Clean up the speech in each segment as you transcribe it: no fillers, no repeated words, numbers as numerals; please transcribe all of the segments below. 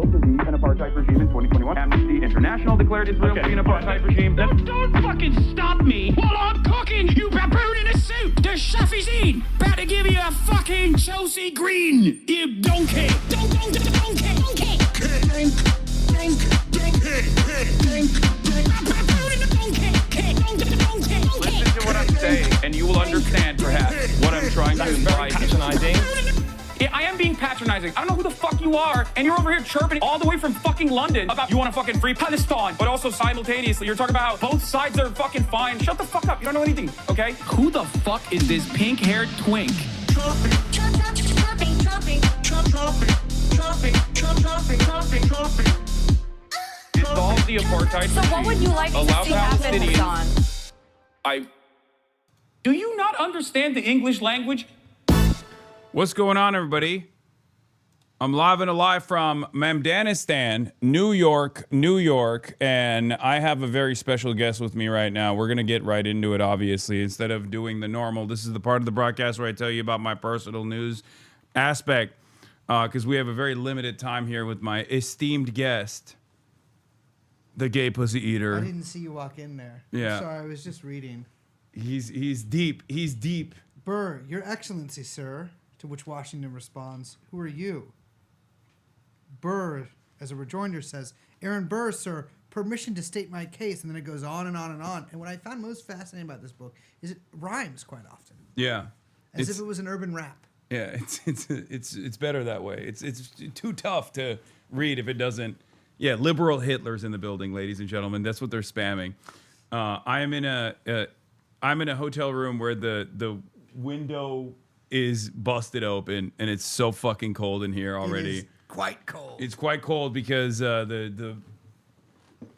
Israel to be an apartheid regime in 2021. Amnesty International declared Israel to be an apartheid regime. Don't fucking stop me while I'm cooking, you baboon in a suit! The chef is in! About to give you a fucking Chelsea Green! You donkey! Donkey! Donkey! Listen to what I'm saying, and you will understand, perhaps, what I'm trying to imply. Patronizing. Yeah, I am being patronizing. I don't know who the fuck you are, and you're over here chirping all the way from fucking London about you want to fucking free Palestine, but also simultaneously you're talking about how both sides are fucking fine. Shut the fuck up. You don't know anything, okay? Who the fuck is this pink-haired twink? Dissolve the apartheid So what would you like to allow see happen, Palestinians. Hasan? Do you not understand the English language? What's going on, everybody? I'm live and alive from Mamdanistan, New York, and I have a very special guest with me right now. We're gonna get right into it, obviously, instead of doing the normal. This is the part of the broadcast where I tell you about my personal news aspect, because we have a very limited time here with my esteemed guest, the gay pussy eater. I didn't see you walk in there. Yeah. I'm sorry, I was just reading. He's deep. He's deep. Burr, Your Excellency, sir. To which Washington responds, who are you? Burr, as a rejoinder, says, Aaron Burr, sir, permission to state my case. And then it goes on and on and on. And what I found most fascinating about this book is it rhymes quite often. Yeah. As if it was an urban rap. Yeah, it's better that way. It's too tough to read if it doesn't. Yeah, liberal Hitler's in the building, ladies and gentlemen. That's what they're spamming. I'm in a hotel room where the window is busted open and it's so fucking cold in here already. It is quite cold. It's quite cold because the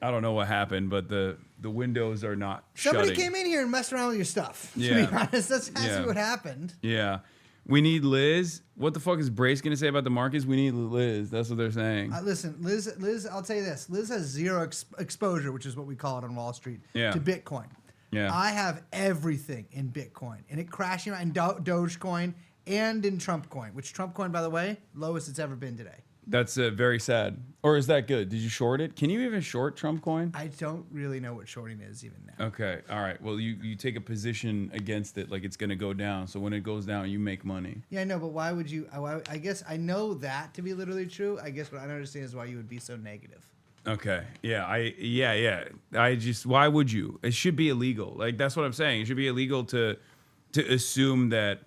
I don't know what happened, but the windows are not Somebody shutting. came in here and messed around with your stuff. Yeah. To be honest, that's actually what happened. Yeah. We need Liz. What the fuck is Brace gonna say about the markets? We need Liz. That's what they're saying. Listen, Liz, I'll tell you this. Liz has zero exposure, which is what we call it on Wall Street, to Bitcoin. Yeah. I have everything in Bitcoin, and it crashing in Dogecoin and in Trump coin, which Trump coin, by the way, lowest it's ever been today. That's very sad. Or is that good? Did you short it? Can you even short Trump coin? I don't really know what shorting is even now. Okay. All right. Well, you take a position against it like it's going to go down. So when it goes down, you make money. Yeah, I know, but why would you? I guess I know that to be literally true. I guess what I don't understand is why you would be so negative. Okay. Yeah. Why would you? It should be illegal. Like, that's what I'm saying. It should be illegal to assume that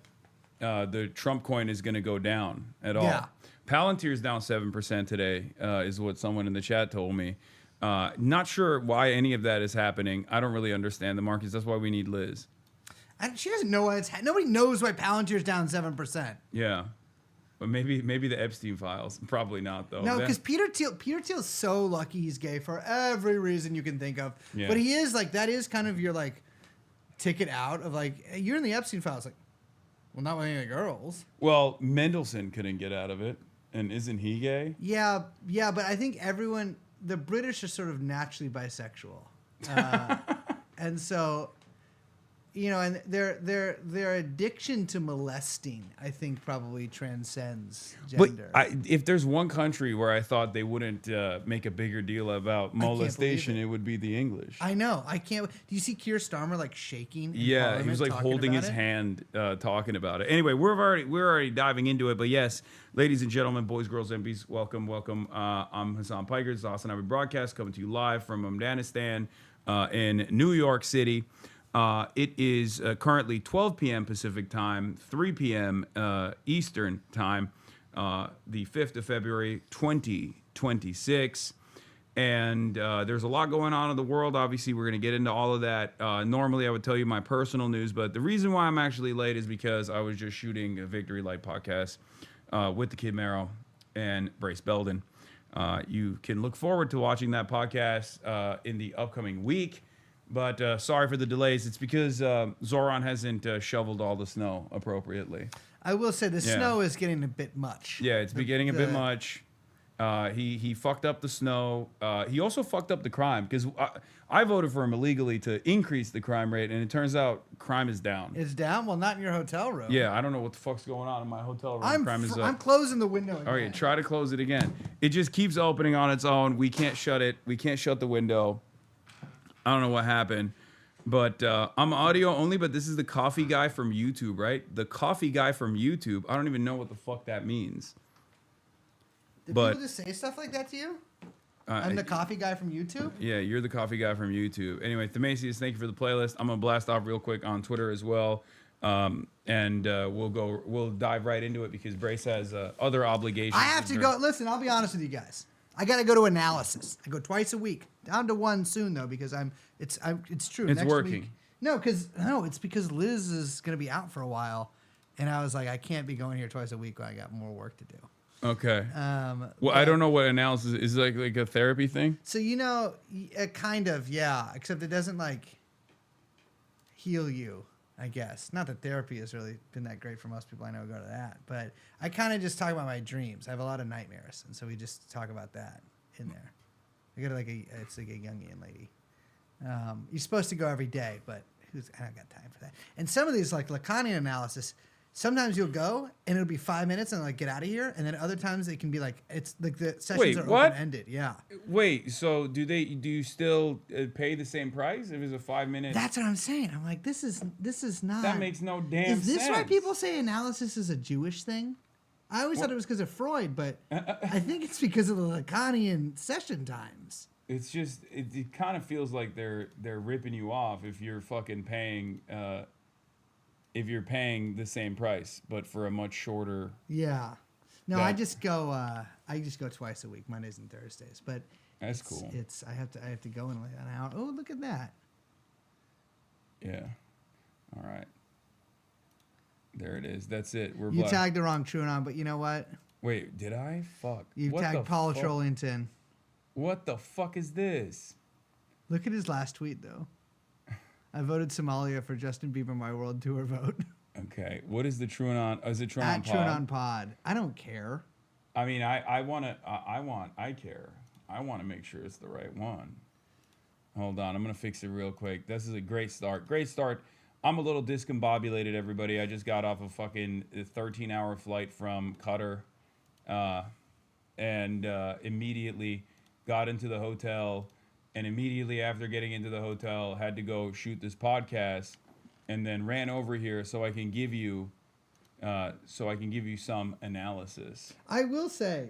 the Trump coin is going to go down at all. Yeah. Palantir's down 7% today, is what someone in the chat told me. Not sure why any of that is happening. I don't really understand the markets. That's why we need Liz. And she doesn't know why nobody knows why Palantir's down 7%. Yeah. But maybe the Epstein files. Probably not, though. No, because Peter Thiel's so lucky he's gay for every reason you can think of. Yeah. But he is like, that is kind of your like ticket out of like, you're in the Epstein files. Like, well, not with any of the girls. Well, Mendelssohn couldn't get out of it. And isn't he gay? Yeah, but I think the British are sort of naturally bisexual. And so, you know, and their addiction to molesting, I think, probably transcends gender. But if there's one country where I thought they wouldn't make a bigger deal about molestation, it would be the English. I know. I can't. Do you see Keir Starmer like shaking? Yeah, he was like holding his hand, talking about it. Anyway, we're already diving into it. But yes, ladies and gentlemen, boys, girls, MPs, welcome. I'm Hasan Piker. This is HasanAbi broadcast coming to you live from Afghanistan in New York City. It is currently 12 p.m. Pacific time, 3 p.m. Eastern time, the 5th of February, 2026. And there's a lot going on in the world. Obviously, we're going to get into all of that. Normally, I would tell you my personal news, but the reason why I'm actually late is because I was just shooting a Victory Light podcast with the Kid Mero and Brace Belden. You can look forward to watching that podcast in the upcoming week. But sorry for the delays. It's because Zoran hasn't shoveled all the snow appropriately. I will say the snow is getting a bit much. Yeah, it's getting a bit much. He fucked up the snow. He also fucked up the crime because I voted for him illegally to increase the crime rate, and it turns out crime is down. It's down? Well, not in your hotel room. Yeah, I don't know what the fuck's going on in my hotel room. Crime is up. I'm closing the window again. All right, try to close it again. It just keeps opening on its own. We can't shut it. We can't shut the window. I don't know what happened. But I'm audio only, but this is the coffee guy from YouTube, right? The coffee guy from YouTube. I don't even know what the fuck that means. Did people just say stuff like that to you? I'm the coffee guy from YouTube? Yeah, you're the coffee guy from YouTube. Anyway, Themasius, thank you for the playlist. I'm going to blast off real quick on Twitter as well. We'll dive right into it because Brace has other obligations. I have to go. Listen, I'll be honest with you guys. I got to go to analysis. I go twice a week. Down to one soon, though, because it's true. It's Next working. Week, it's because Liz is going to be out for a while. And I was like, I can't be going here twice a week when I got more work to do. Okay. Well, I don't know what analysis is. Like a therapy thing? So, kind of, yeah. Except it doesn't, heal you, I guess. Not that therapy has really been that great for most people I know who go to that. But I kind of just talk about my dreams. I have a lot of nightmares. And so we just talk about that in there. I go to it's like a Jungian lady. You're supposed to go every day, but I don't got time for that. And some of these, like Lacanian analysis, sometimes you'll go and it'll be 5 minutes and get out of here. And then other times it can be it's like the sessions are open-ended. Yeah. Wait, so do you still pay the same price if it's a 5 minute? That's what I'm saying. I'm like, this is not. That makes no damn sense. Is this why people say analysis is a Jewish thing? I always thought it was because of Freud, but I think it's because of the Lacanian session times. It's just it kind of feels like they're ripping you off if you're fucking paying if you're paying the same price but for a much shorter. Yeah. No, I just go twice a week, Mondays and Thursdays. But that's cool. I have to go in like an hour. Oh, look at that. Yeah. All right. There it is. That's it. You tagged the wrong TrueAnon, but you know what? Wait, did I? Fuck. You tagged Paul Trollington. What the fuck is this? Look at his last tweet, though. I voted Somalia for Justin Bieber My World Tour vote. Okay. What is the TrueAnon? Is it TrueAnon At Pod? TrueAnon Pod. I don't care. I mean, I care. I want to make sure it's the right one. Hold on. I'm going to fix it real quick. This is a great start. Great start. I'm a little discombobulated, everybody. I just got off a fucking 13-hour flight from Qatar and immediately got into the hotel. And immediately after getting into the hotel, had to go shoot this podcast and then ran over here so I can give you some analysis. I will say,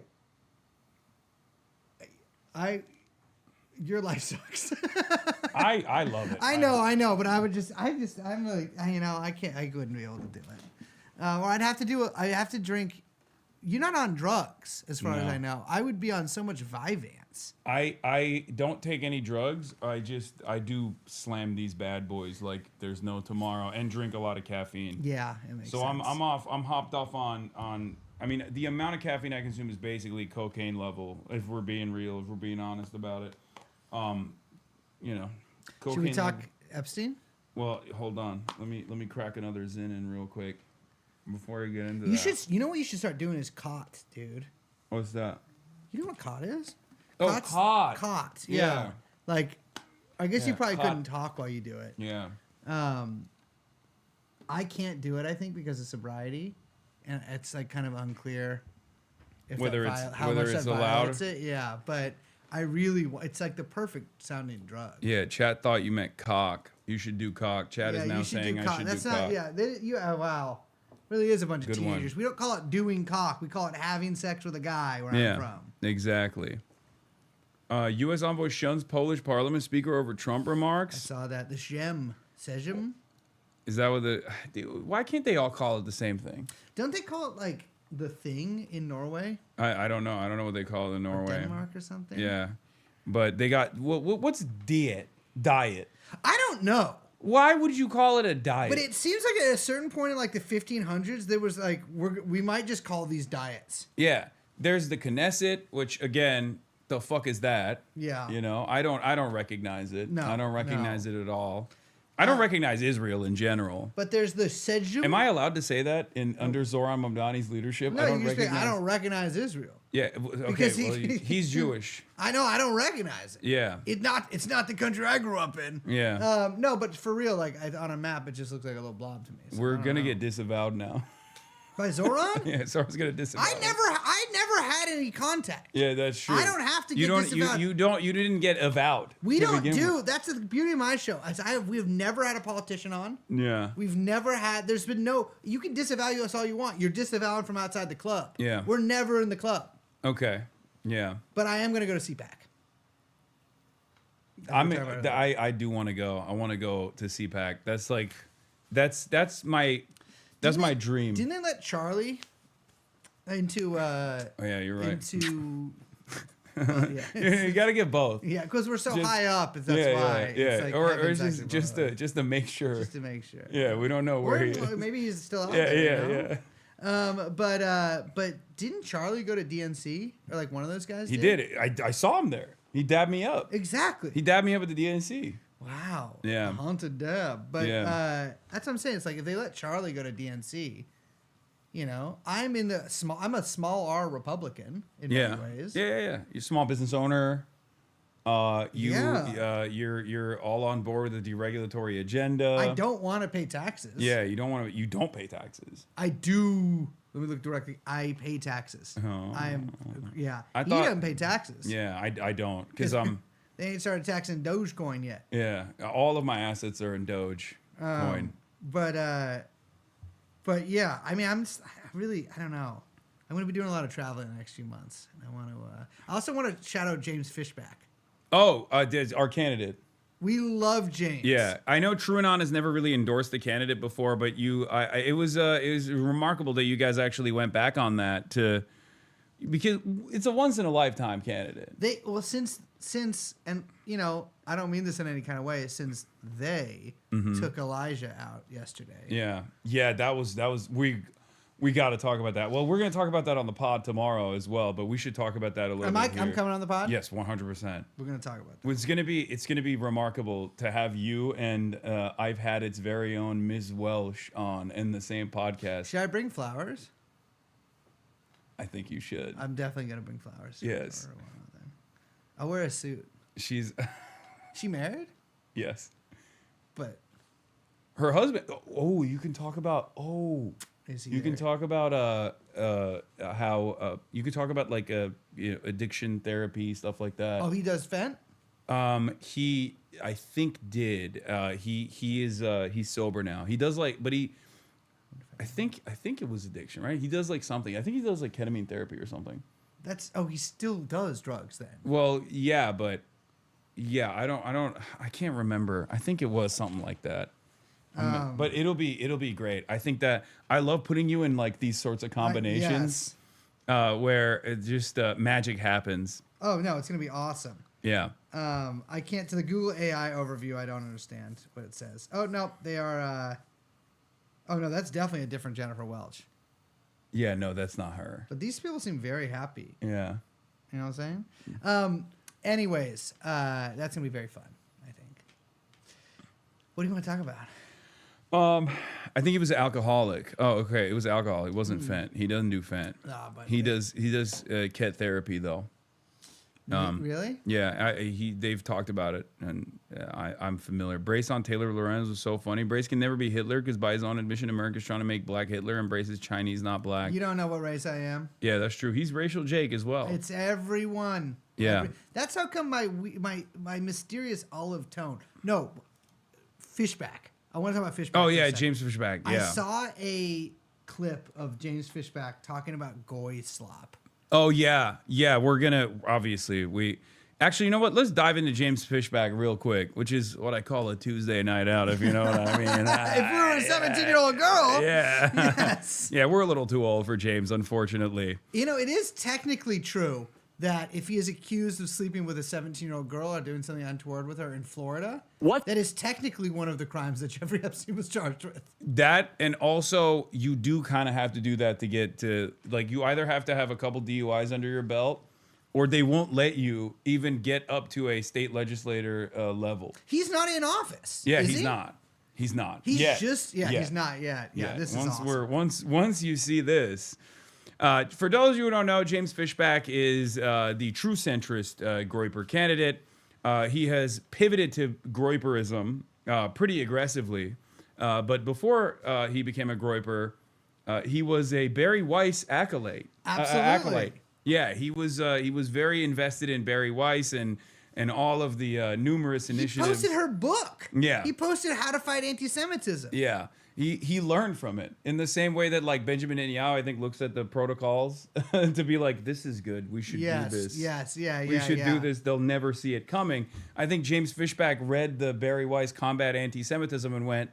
your life sucks. I love it. I know, but I'm really, I wouldn't be able to do it. Or I'd have to drink. You're not on drugs, as far as I know. I would be on so much Vyvanse. I don't take any drugs. I do slam these bad boys like there's no tomorrow and drink a lot of caffeine. Yeah, it makes sense. So I'm hopped off on. I mean, the amount of caffeine I consume is basically cocaine level. If we're being real, if we're being honest about it. Cocaine. Should we talk Epstein? Well, hold on. Let me crack another Zin in real quick before we get into that. You know what you should start doing is COT, dude. What's that? You know what COT is? Oh, COT. COT. Yeah. Like, I guess you probably couldn't talk while you do it. Yeah. I can't do it, I think, because of sobriety, and it's kind of unclear if whether it's allowed. Yeah, but I really, it's the perfect sounding drug. Yeah, chat thought you meant cock. You should do cock. Chat is now saying I should do cock. Yeah, wow. Really is a bunch of teenagers. We don't call it doing cock. We call it having sex with a guy where I'm from. Exactly. U.S. envoy shuns Polish parliament speaker over Trump remarks. I saw that. The Sejm. Is that what why can't they all call it the same thing? Don't they call it the thing in Norway? I don't know. I don't know what they call it in Norway. Or Denmark or something? Yeah. But they got, what's diet? Diet. I don't know. Why would you call it a diet? But it seems like at a certain point in the 1500s, there was we might just call these diets. Yeah. There's the Knesset, which again, the fuck is that? Yeah. I don't recognize it. No. I don't recognize it at all. I don't recognize Israel in general. But there's the Sejm. Am I allowed to say that under Zoran Mamdani's leadership? No, I don't recognize Israel. Yeah. Okay. Because He's Jewish. I know. I don't recognize it. Yeah. It's not the country I grew up in. Yeah. No, but for real, like on a map, it just looks like a little blob to me. So We're gonna get disavowed now. By Zoran? Yeah, Zoran's gonna disavow. I never had any contact. Yeah, that's true. I don't have to get disavowed. You didn't get avowed. We don't do. That's the beauty of my show. We have never had a politician on. Yeah. We've never had. There's been no. You can disavow us all you want. You're disavowed from outside the club. Yeah. We're never in the club. Okay. Yeah. But I am gonna go to CPAC. I do want to go. I want to go to CPAC. That's like, that's my dream. Didn't they let Charlie into? Oh yeah, you're right. Into. You got to get both. Yeah, because we're so high up. That's why. Yeah. It's like or just to make sure. Just to make sure. Yeah, we don't know where he is. Maybe he's still out there. Yeah. But didn't Charlie go to DNC or like one of those guys? He did. I saw him there. He dabbed me up. Exactly. He dabbed me up at the DNC. Wow. Yeah. A haunted dab. But that's what I'm saying. It's like if they let Charlie go to DNC, you know, I'm a small R Republican in many ways. Yeah. You're a small business owner. You're all on board with the deregulatory agenda. I don't want to pay taxes. Yeah, you don't pay taxes. I do. Let me look directly. I pay taxes. Oh. I am. Yeah. He doesn't pay taxes. Yeah, I don't because They ain't started taxing Dogecoin yet. Yeah, all of my assets are in Doge coin. But yeah, I mean, I don't know. I'm going to be doing a lot of traveling in the next few months. And I also want to shout out James Fishback. Oh, our candidate. We love James. Yeah, I know TrueAnon has never really endorsed the candidate before, but it was remarkable that you guys actually went back on that because it's a once in a lifetime candidate. Since and you know, I don't mean this in any kind of way, since they took Elijah out yesterday. Yeah, that was we got to talk about that. Well, we're going to talk about that on the pod tomorrow as well, but we should talk about that a little bit. I'm coming on the pod? Yes, 100%. We're going to talk about that. It's going to be remarkable to have you and I've had its very own Ms. Welsh on in the same podcast. Should I bring flowers? I think you should. I'm definitely going to bring flowers. Yes. I'll wear a suit. She's She married? Yes. But her husband, you can talk about you can talk about how you can talk about like addiction therapy, stuff like that. Oh, he does Fent? He I think did. He's sober now. He does like, but I think it was addiction, right? He does like something. I think he does like ketamine therapy or something. He still does drugs then. Well, yeah, but yeah, I can't remember. I think it was something like that. But it'll be great. I think that I love putting you in like these sorts of combinations where it just magic happens. Oh no, it's gonna be awesome. Yeah. I can't. To the Google AI overview, I don't understand what it says. Oh no, they are. Oh no, that's definitely a different Jennifer Welch. Yeah, no, that's not her. But these people seem very happy. Yeah. You know what I'm saying? Anyways, that's gonna be very fun, I think. What do you want to talk about? I think he was alcoholic. Oh, okay. It was alcohol. It wasn't Fent. He doesn't do Fent. But he does ket therapy though. Really? Yeah, they've talked about it, and I'm familiar. Brace on Taylor Lorenz was so funny. Brace can never be Hitler because by his own admission, America's trying to make black Hitler, and Brace is Chinese, not black. You don't know what race I am. Yeah, that's true. He's racial Jake as well. It's everyone. Yeah. That's how come my mysterious olive tone. No, Fishback. I want to talk about Fishback. Oh yeah, James Fishback. Yeah. I saw a clip of James Fishback talking about goy slop. Oh yeah. We're gonna actually, you know what? Let's dive into James Fishback real quick, which is what I call a Tuesday night out, if you know what I mean. If we were a 17-year-old girl. Yeah. Yes. Yeah, we're a little too old for James, unfortunately. You know, it is technically true that if he is accused of sleeping with a 17-year-old girl or doing something untoward with her in Florida, that is technically one of the crimes that Jeffrey Epstein was charged with. That, and also you do kind of have to do that to get to, like, you either have to have a couple DUIs under your belt, or they won't let you even get up to a state legislator level. He's not in office. Yeah, is he's he? not. He's not. He's yet. just he's not yet. Yeah, this is awesome. Once you see this. For those of you who don't know, James Fishback is the true centrist Groyper candidate. He has pivoted to Groyperism pretty aggressively. But before he became a Groyper, he was a Barry Weiss acolyte. Absolutely. Yeah, he was very invested in Barry Weiss and all of the numerous initiatives. He posted her book. Yeah. He posted How to Fight Anti-Semitism. Yeah. He learned from it in the same way that like Benjamin Netanyahu, I think, looks at the protocols to be like, this is good. We should do this. We should do this. They'll never see it coming. I think James Fishback read the Barry Weiss Combat Anti-Semitism and went,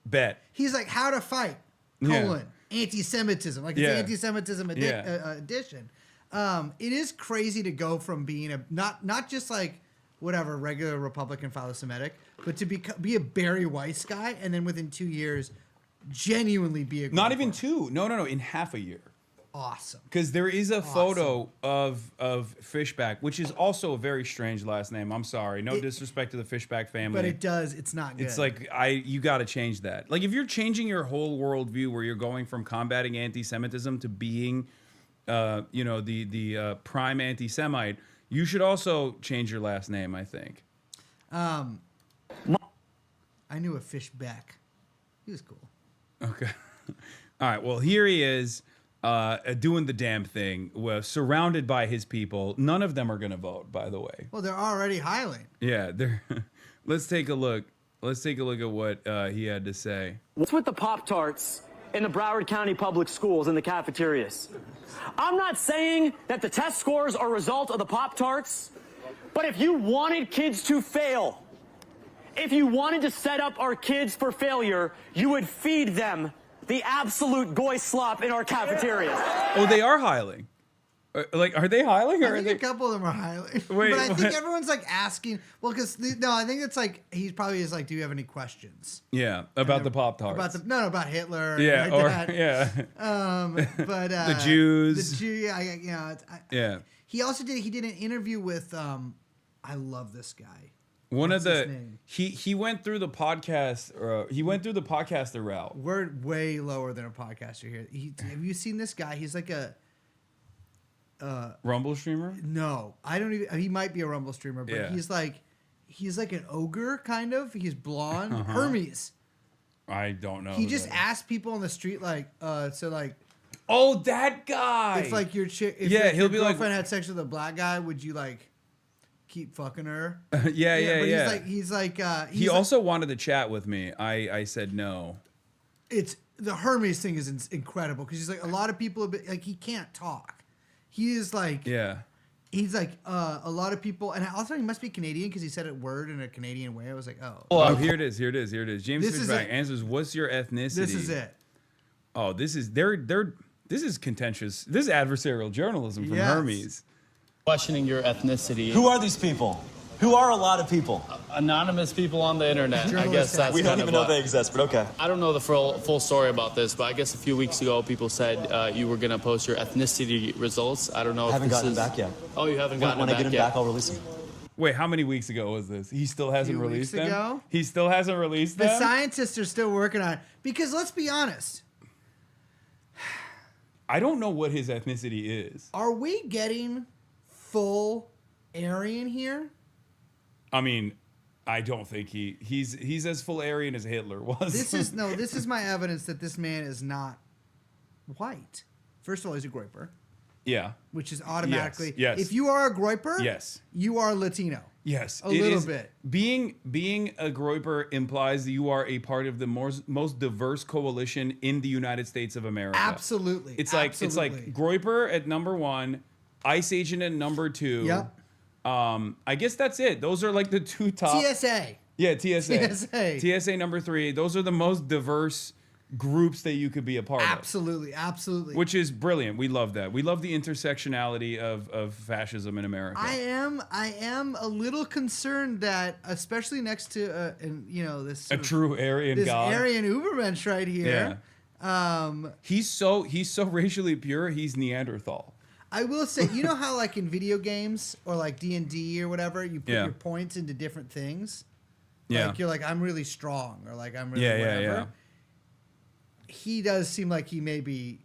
bet. He's like, How to Fight, Anti-Semitism. Like it's Anti-Semitism edition. It is crazy to go from being a not just like whatever regular Republican philo-Semitic, but to be a Barry Weiss guy, and then within 2 years, genuinely be a not even 2. No. In half a year. Awesome. Because there is a photo of Fishback, which is also a very strange last name. I'm sorry, no disrespect to the Fishback family, but it's not good. It's like you got to change that. Like if you're changing your whole worldview, where you're going from combating anti-Semitism to being the prime anti-Semite, you should also change your last name, I think. I knew a Fishback. He was cool. Okay. All right. Well, here he is doing the damn thing, surrounded by his people. None of them are going to vote, by the way. Well, they're already hiling. Yeah. Let's take a look. Let's take a look at what he had to say. What's with the Pop-Tarts in the Broward County Public Schools in the cafeterias? I'm not saying that the test scores are a result of the Pop-Tarts, but if you wanted kids to fail, if you wanted to set up our kids for failure, you would feed them the absolute goy slop in our cafeterias. Oh, they are hiling. Like, are they hiling? Or I think are they... a couple of them are hiling. Wait, but I think everyone's like asking. Well, because I think it's like he probably is like, do you have any questions? Yeah, about the Pop-Tarts. About Hitler. Yeah, like or that. yeah. But the Jews. The Jew. Yeah. He also did an interview with. I love this guy. What's his name? He went through the podcast. He went through the podcaster route. We're way lower than a podcaster here. Have you seen this guy? He's like a. Rumble streamer? No, I don't even. He might be a Rumble streamer, but he's like an ogre kind of. He's blonde. Hermes. I don't know. He just asks people on the street like, oh, that guy. If like your chick, if he'll your be girlfriend like, had sex with a black guy, would you like keep fucking her? yeah. But he also wanted to chat with me. I said no. It's the Hermes thing is incredible because he's like a lot of people have been, like he can't talk. He is like he's like a lot of people, and also he must be Canadian because he said a word in a Canadian way. I was like, oh, here it is. James Fishback answers, "What's your ethnicity?" This is it. Oh, this is this is contentious. This is adversarial journalism from Hermes. Questioning your ethnicity. Who are these people? Who are a lot of people? Anonymous people on the internet. I guess that's we don't even know they exist, but okay. I don't know the full story about this, but I guess a few weeks ago people said you were going to post your ethnicity results. I don't know. I haven't gotten them back yet. Oh, you haven't gotten them back yet? When I get them back, I'll release them. Wait, how many weeks ago was this? He still hasn't released them? Ago? He still hasn't released them? The scientists are still working on it. Because let's be honest. I don't know what his ethnicity is. Are we getting full Aryan here? I mean, I don't think he's as full Aryan as Hitler was. This is my evidence that this man is not white. First of all, he's a Groyper. Yeah. Which is automatically yes. If you are a Groyper, yes, you are Latino. Yes. A little bit. Being a Groyper implies that you are a part of the most diverse coalition in the United States of America. Absolutely. It's like Groyper at number 1, Ice Agent at number 2. Yep. I guess that's it. Those are like the 2 top. TSA. Yeah, TSA. TSA number 3. Those are the most diverse groups that you could be a part of. Absolutely. Which is brilliant. We love that. We love the intersectionality of fascism in America. I am a little concerned that, especially next to this true Aryan god, this Aryan Ubermensch right here. Yeah. He's so racially pure. He's Neanderthal. I will say, you know how like in video games or like D&D or whatever, you put your points into different things. Yeah. Like you're like, I'm really strong, or like I'm really whatever. Yeah. He does seem like he may be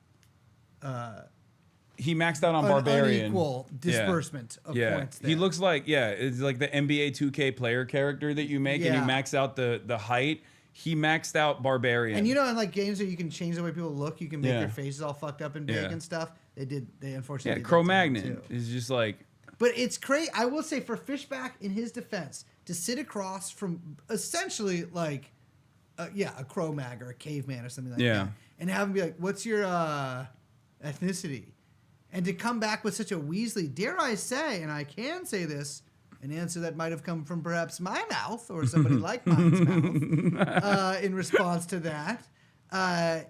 He maxed out on an Barbarian. unequal disbursement of points there. He looks like, it's like the NBA 2K player character that you make, and you max out the height. He maxed out Barbarian. And you know, in like games where you can change the way people look, you can make their faces all fucked up and big and stuff. They unfortunately did Cro-Magnon is just like. But it's crazy. I will say for Fishback, in his defense, to sit across from essentially like, a Cro-Mag or a caveman or something like that, and have him be like, "What's your ethnicity?" And to come back with such a Weasley, dare I say, and I can say this, an answer that might have come from perhaps my mouth or somebody like mine's mouth in response to that.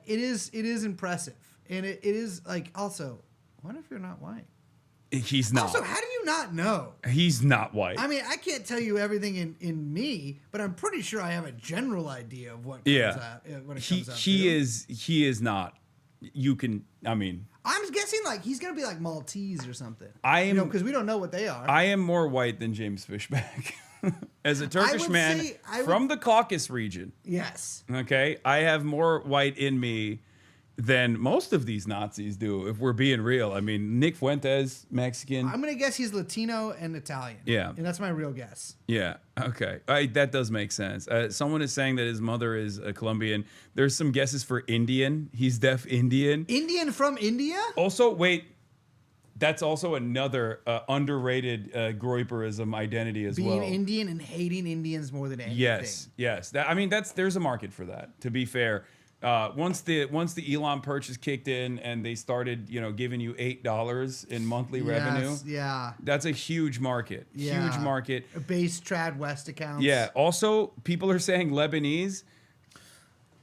It is impressive. And it is like, also, what if you're not white? He's not. Also, how do you not know? He's not white. I mean, I can't tell you everything in me, but I'm pretty sure I have a general idea of what comes out. What it comes out he is not. You can, I mean. I'm guessing like he's going to be like Maltese or something. Because we don't know what they are. I am more white than James Fishback. As a Turkish man from the Caucasus region. Yes. Okay. I have more white in me than most of these Nazis do, if we're being real. I mean, Nick Fuentes, Mexican. I'm going to guess he's Latino and Italian. Yeah. And that's my real guess. Yeah. Okay. That does make sense. Someone is saying that his mother is a Colombian. There's some guesses for Indian. He's deaf Indian. Indian from India? Also, wait. That's also another underrated Groiperism identity as well. Being Indian and hating Indians more than anything. Yes. There's a market for that, to be fair. Once the Elon purchase kicked in and they started, giving you $8 in monthly revenue. Yeah. That's a huge market. Yeah. Huge market. A base Trad West accounts. Yeah. Also, people are saying Lebanese.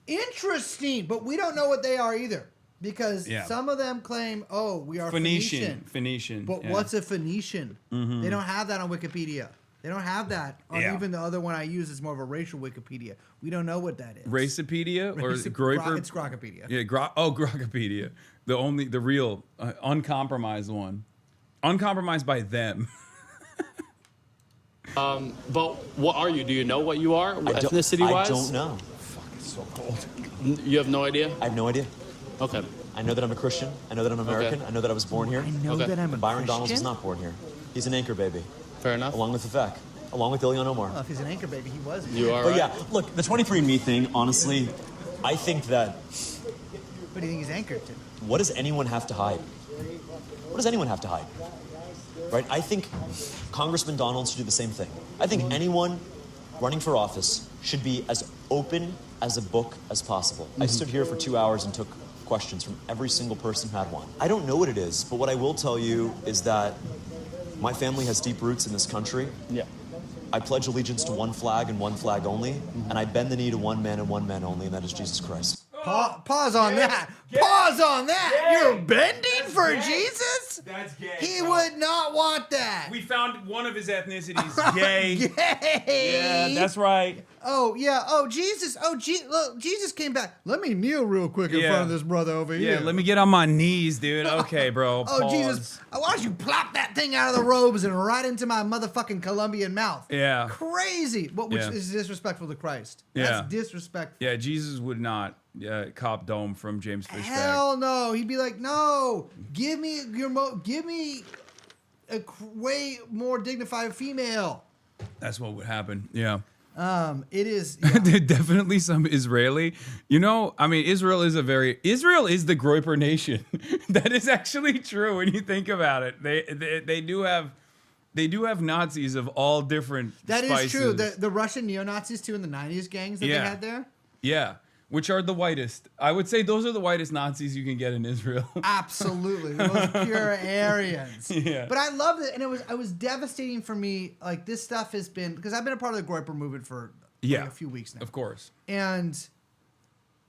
Interesting, but we don't know what they are either. Because some of them claim, we are Phoenician. Phoenician. But what's a Phoenician? Mm-hmm. They don't have that on Wikipedia. They don't have that on even the other one I use is more of a racial Wikipedia. We don't know what that is. Racepedia or Groiper? It's Grocopedia. Yeah, Grocopedia. The real uncompromised one. Uncompromised by them. But what are you? Do you know what you are, ethnicity-wise? I don't know. Fuck, it's so cold. You have no idea? I have no idea. Okay. I know that I'm a Christian. I know that I'm American. Okay. I know that I was born here. I know that I'm a Byron Christian? Donalds was not born here. He's an anchor baby. Fair enough. Along with Vivek. Along with Ilhan Omar. Well, if he's an anchor baby, he was. You are But right. yeah, look, the 23andMe thing, honestly, I think that... What do you think he's anchored to? What does anyone have to hide? What does anyone have to hide? Right? I think Congressman Donald should do the same thing. I think anyone running for office should be as open as a book as possible. I stood here for 2 hours and took questions from every single person who had one. I don't know what it is, but what I will tell you is that my family has deep roots in this country. Yeah. I pledge allegiance to one flag and one flag only, and I bend the knee to one man and one man only, and that is Jesus Christ. Pause on that. Pause on that. You're bending for Jesus? That's gay. He would not want that. We found one of his ethnicities gay. Gay. Yeah, that's right. Oh, yeah. Oh, Jesus. Look, Jesus came back. Let me kneel real quick in front of this brother over here. Yeah, let me get on my knees, dude. Okay, bro. Oh, Pause. Jesus. Why don't you plop that thing out of the robes and right into my motherfucking Colombian mouth? Yeah. Crazy. Which is disrespectful to Christ. That's disrespectful. Yeah, Jesus would not cop dome from James Fishback. Hell no. He'd be like, no, give me a way more dignified female. That's what would happen. Yeah. It is definitely some Israeli. I mean, Israel is the Groiper nation. That is actually true when you think about it. They do have Nazis of all different That spices. is true. The Russian neo-Nazis too in the 90s gangs that they had there. Yeah. Which are the whitest. I would say those are the whitest Nazis you can get in Israel. Absolutely. The most pure Aryans. Yeah. But I loved it. And it was devastating for me. Like, this stuff has been... Because I've been a part of the Groiper movement for a few weeks now. Of course. And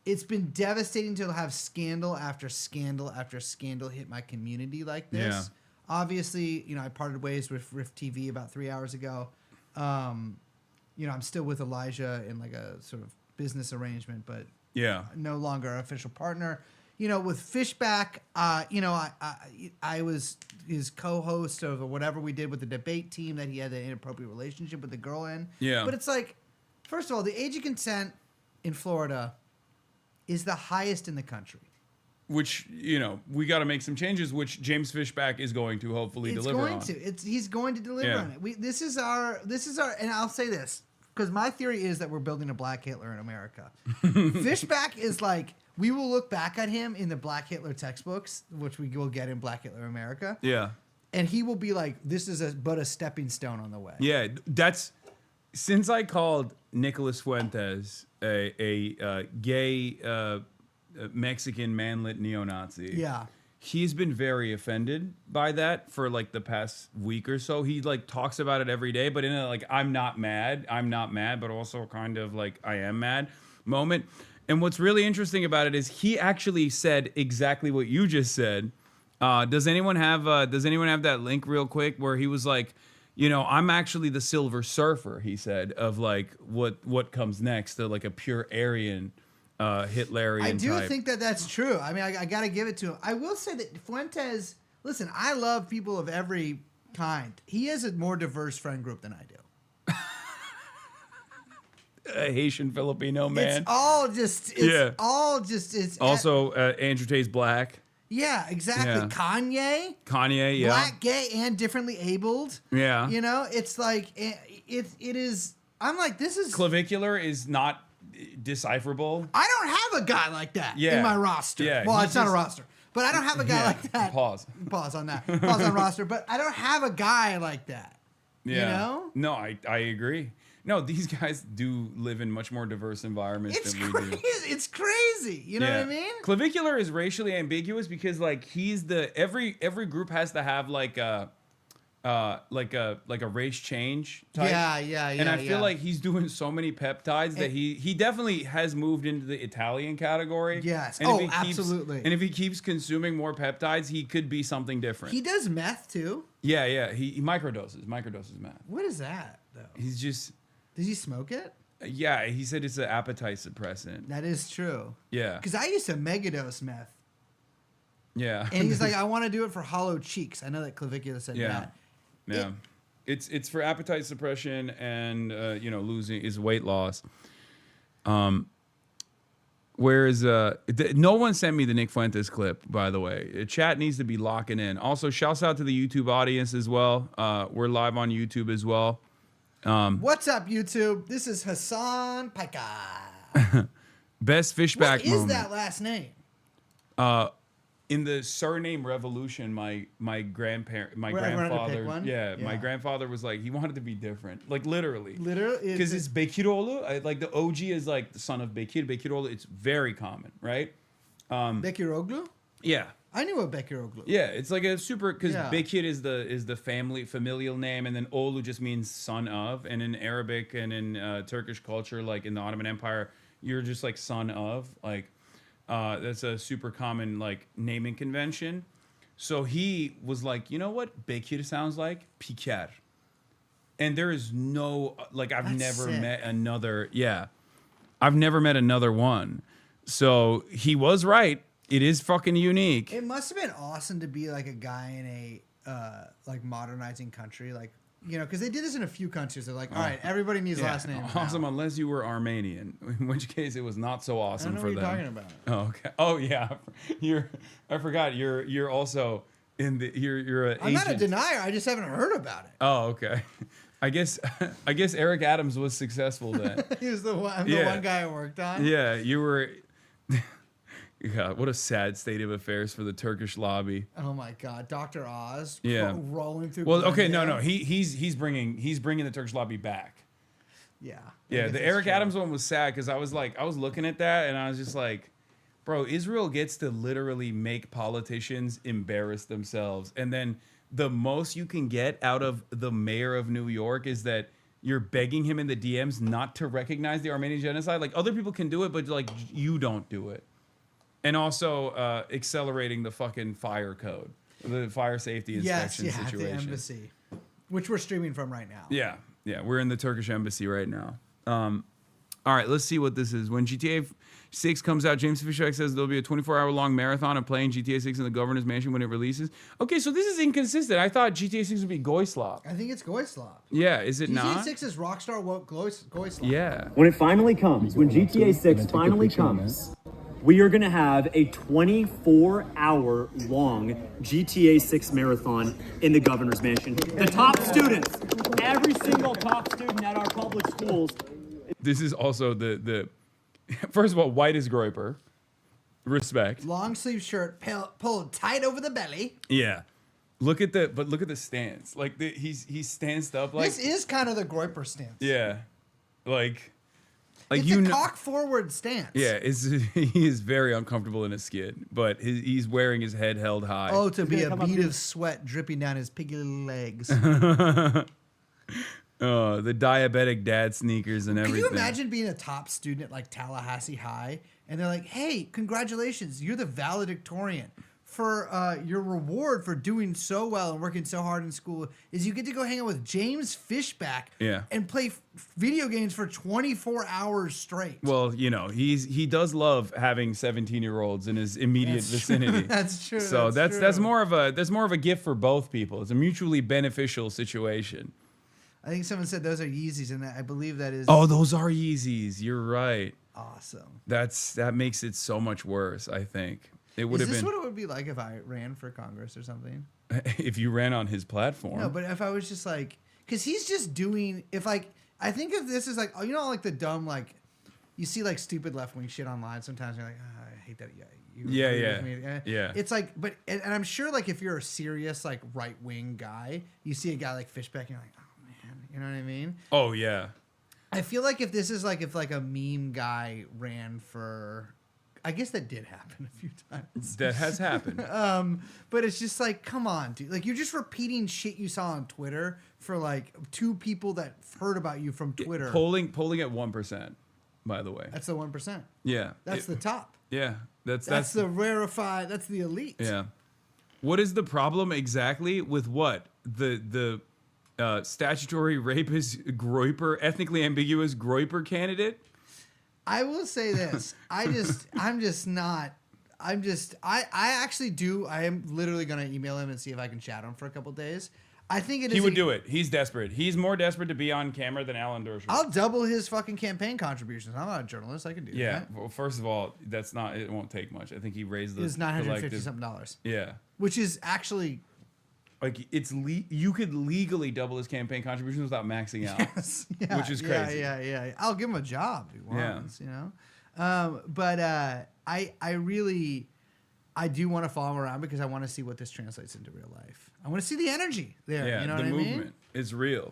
it's been devastating to have scandal after scandal after scandal hit my community like this. Yeah. Obviously, I parted ways with Rift TV about 3 hours ago. I'm still with Elijah in like a sort of business arrangement, but no longer an official partner. With Fishback, I was his co-host of whatever we did with the debate team that he had an inappropriate relationship with the girl in. Yeah. But it's like, first of all, the age of consent in Florida is the highest in the country. which we got to make some changes, which James Fishback is going to hopefully deliver on. He's going to deliver on it. This is our, and I'll say this because my theory is that we're building a Black Hitler in America. Fishback is like, we will look back at him in the Black Hitler textbooks, which we will get in Black Hitler America. Yeah. And he will be like, this is but a stepping stone on the way. Yeah, since I called Nicholas Fuentes a gay Mexican manlet neo-Nazi. Yeah. He's been very offended by that for like the past week or so. He like talks about it every day, but in a like, I'm not mad, but also kind of like I am mad moment. And what's really interesting about it is he actually said exactly what you just said. Does anyone have that link real quick where he was like, I'm actually the Silver Surfer, he said, of like what comes next, to like a pure Aryan Hitlerian I do type. think that that's true. I mean, I got to give it to him. I will say that Fuentes, listen, I love people of every kind. He has a more diverse friend group than I do. A Haitian Filipino man. It's all just, also Andrew Tate's black. Yeah, exactly. Yeah. Kanye, yeah. Black, gay, and differently abled. Yeah. It's like, it is, I'm like, this is... Clavicular is not decipherable. I don't have a guy like that in my roster. Yeah, well, it's not a roster, but I don't have a guy like that. Pause on that. Pause on roster, but I don't have a guy like that. Yeah. No, I agree. No, these guys do live in much more diverse environments than we do. It's crazy. You know what I mean? Clavicular is racially ambiguous because like he's every group has to have like a race change type. Yeah. And I feel like he's doing so many peptides that he definitely has moved into the Italian category. Yes. And absolutely. And if he keeps consuming more peptides, he could be something different. He does meth too. Yeah. He microdoses meth. What is that though? He's just... Does he smoke it? Yeah, he said it's an appetite suppressant. That is true. Yeah. Because I used to megadose meth. Yeah. And he's like, I want to do it for hollow cheeks. I know that Clavicular said that. Yeah. It's for appetite suppression and losing is weight loss. Whereas no one sent me the Nick Fuentes clip, by the way. Chat needs to be locking in. Also, shouts out to the YouTube audience as well. We're live on YouTube as well. What's up, YouTube? This is Hasan Piker. Best fishback moment. What is that last name? In the surname revolution, my grandfather, my grandfather was like, he wanted to be different, like literally, because it's Bekiroglu. Like the OG is like the son of Bekir. Bekiroglu, it's very common, right? Bekiroglu. Yeah. I knew a Bekiroglu. Yeah, it's like a super, because Bekir is the familial name, and then Olu just means son of, and in Arabic and in Turkish culture, like in the Ottoman Empire, you're just like son of, like that's a super common like naming convention. So he was like, you know what Bekir sounds like? Piker. And there is no, like I've never met another one. So he was right. It is fucking unique. It must have been awesome to be like a guy in a like modernizing country, like because they did this in a few countries. They're like, all right, everybody needs last name. Awesome, unless you were Armenian, in which case it was not so awesome for them. I don't know what you're talking about. Oh, okay. Oh yeah, I forgot. You're also in the you're. I'm not a denier. I just haven't heard about it. Oh, okay. I guess Eric Adams was successful then. He was the one guy I worked on. Yeah, you were. God, what a sad state of affairs for the Turkish lobby. Oh my God, Dr. Oz, rolling through. Well, okay, no, he's bringing the Turkish lobby back. Yeah, the Eric Adams one was sad because I was looking at that and I was just like, bro, Israel gets to literally make politicians embarrass themselves, and then the most you can get out of the mayor of New York is that you're begging him in the DMs not to recognize the Armenian genocide. Like other people can do it, but like you don't do it. And also accelerating the fucking fire code, the fire safety inspection situation. The embassy, which we're streaming from right now. Yeah, we're in the Turkish embassy right now. All right, let's see what this is. When GTA 6 comes out, James Fishback says there'll be a 24-hour-long marathon of playing GTA 6 in the governor's mansion when it releases. Okay, so this is inconsistent. I thought GTA 6 would be Goyslop. I think it's Goyslop. Yeah, is it not? GTA 6 is Rockstar Goyslop. Yeah. When it finally comes, when GTA 6 finally comes, we are going to have a 24-hour-long GTA 6 marathon in the governor's mansion. The top students, every single top student at our public schools. This is also the first of all, white as Groiper. Respect. Long sleeve shirt pulled tight over the belly. Yeah. Look at the stance. Like he's stanced up like This is kind of the Groiper stance. yeah. Like it's you a know, cock forward stance. yeah, he is very uncomfortable in his skin, but he's wearing his head held high. Oh, to be a bead of sweat dripping down his piggy little legs. The diabetic dad sneakers and everything. Can you imagine being a top student at like Tallahassee High and they're like, hey, congratulations, you're the valedictorian. For your reward for doing so well and working so hard in school is you get to go hang out with James Fishback and play video games for 24 hours straight. Well, you know, he does love having 17-year-olds in his immediate vicinity. That's true. So that's that's more of a gift for both people. It's a mutually beneficial situation. I think someone said those are Yeezys, and I believe that is. Oh, those are Yeezys. You're right. Awesome. That makes it so much worse, I think. It would have been. Is this what it would be like if I ran for Congress or something? If you ran on his platform. No, but if I was just like, because he's just doing. If like, I think if this is like, you know, like the dumb like, you see like stupid left wing shit online. Sometimes you're like, oh, I hate that. Yeah. It's like, but and I'm sure like if you're a serious like right wing guy, you see a guy like Fishback, and you're like, oh man, you know what I mean? Oh yeah. I feel like if this is like if like a meme guy ran for. I guess that did happen a few times. That has happened. But it's just like, come on, dude. Like, you're just repeating shit you saw on Twitter for like two people that heard about you from Twitter. Polling at 1%, by the way. That's the 1%. Yeah. That's the top. Yeah. That's the rarefied. That's the elite. Yeah. What is the problem exactly with what? The statutory rapist ethnically ambiguous Groiper candidate? I will say this. I am literally going to email him and see if I can chat him for a couple days. I think it is. He would do it. He's desperate. He's more desperate to be on camera than Alan Dershowitz. I'll double his fucking campaign contributions. I'm not a journalist. I can do that. Yeah. Well, first of all, it won't take much. I think he raised the. It's $950 something. Yeah. Which is actually. Like you could legally double his campaign contributions without maxing out, yes, yeah, which is crazy. Yeah. I'll give him a job if he wants, you know. But I do want to follow him around because I want to see what this translates into real life. I want to see the energy there. Yeah, you know the what movement I mean? is real.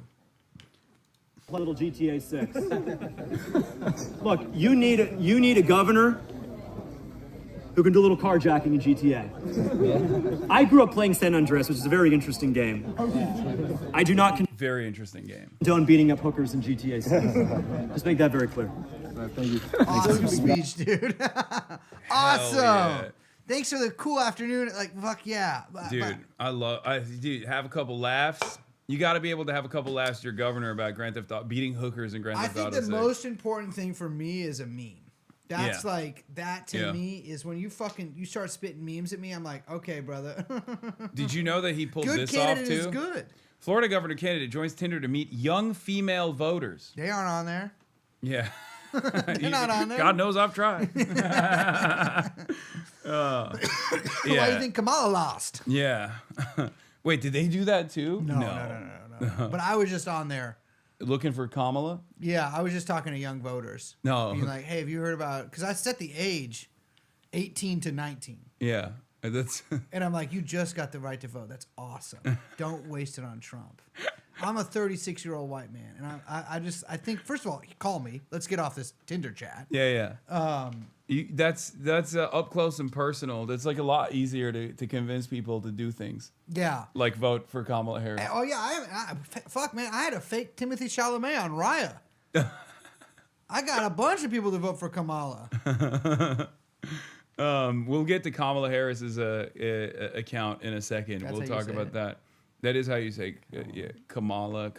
Little GTA 6. Look, you need a governor who can do a little carjacking in GTA. I grew up playing San Andreas, which is a very interesting game. I do not Very interesting game. condone beating up hookers in GTA 6. Just make that very clear. Thank you. Awesome speech, dude. Awesome. Yeah. Thanks for the cool afternoon. Like, fuck yeah. Dude, dude, have a couple laughs. You got to be able to have a couple laughs to your governor about Grand Theft Auto, beating hookers in Grand Theft Auto 6. I think the most important thing for me is a meme. That's like, that to me is when you start spitting memes at me, I'm like, okay, brother. Did you know that he pulled Good this off candidate too? is good. Florida governor candidate joins Tinder to meet young female voters. They aren't on there. Yeah. They're not on there. God knows I've tried. Why do you think Kamala lost? Yeah. Wait, did they do that too? No. But I was just on there. Looking for Kamala? Yeah, I was just talking to young voters. No. Being like, hey, have you heard about... Because I set the age 18 to 19. Yeah. That's and I'm like, you just got the right to vote. That's awesome. Don't waste it on Trump. I'm a 36-year-old white man. And I think, first of all, call me. Let's get off this Tinder chat. Yeah. That's up close and personal. That's like a lot easier to convince people to do things. Yeah. Like vote for Kamala Harris. Oh, yeah. Fuck, man. I had a fake Timothy Chalamet on Raya. I got a bunch of people to vote for Kamala. We'll get to Kamala Harris's account in a second. That's we'll how you talk say about it. that. That is how you say Kamala.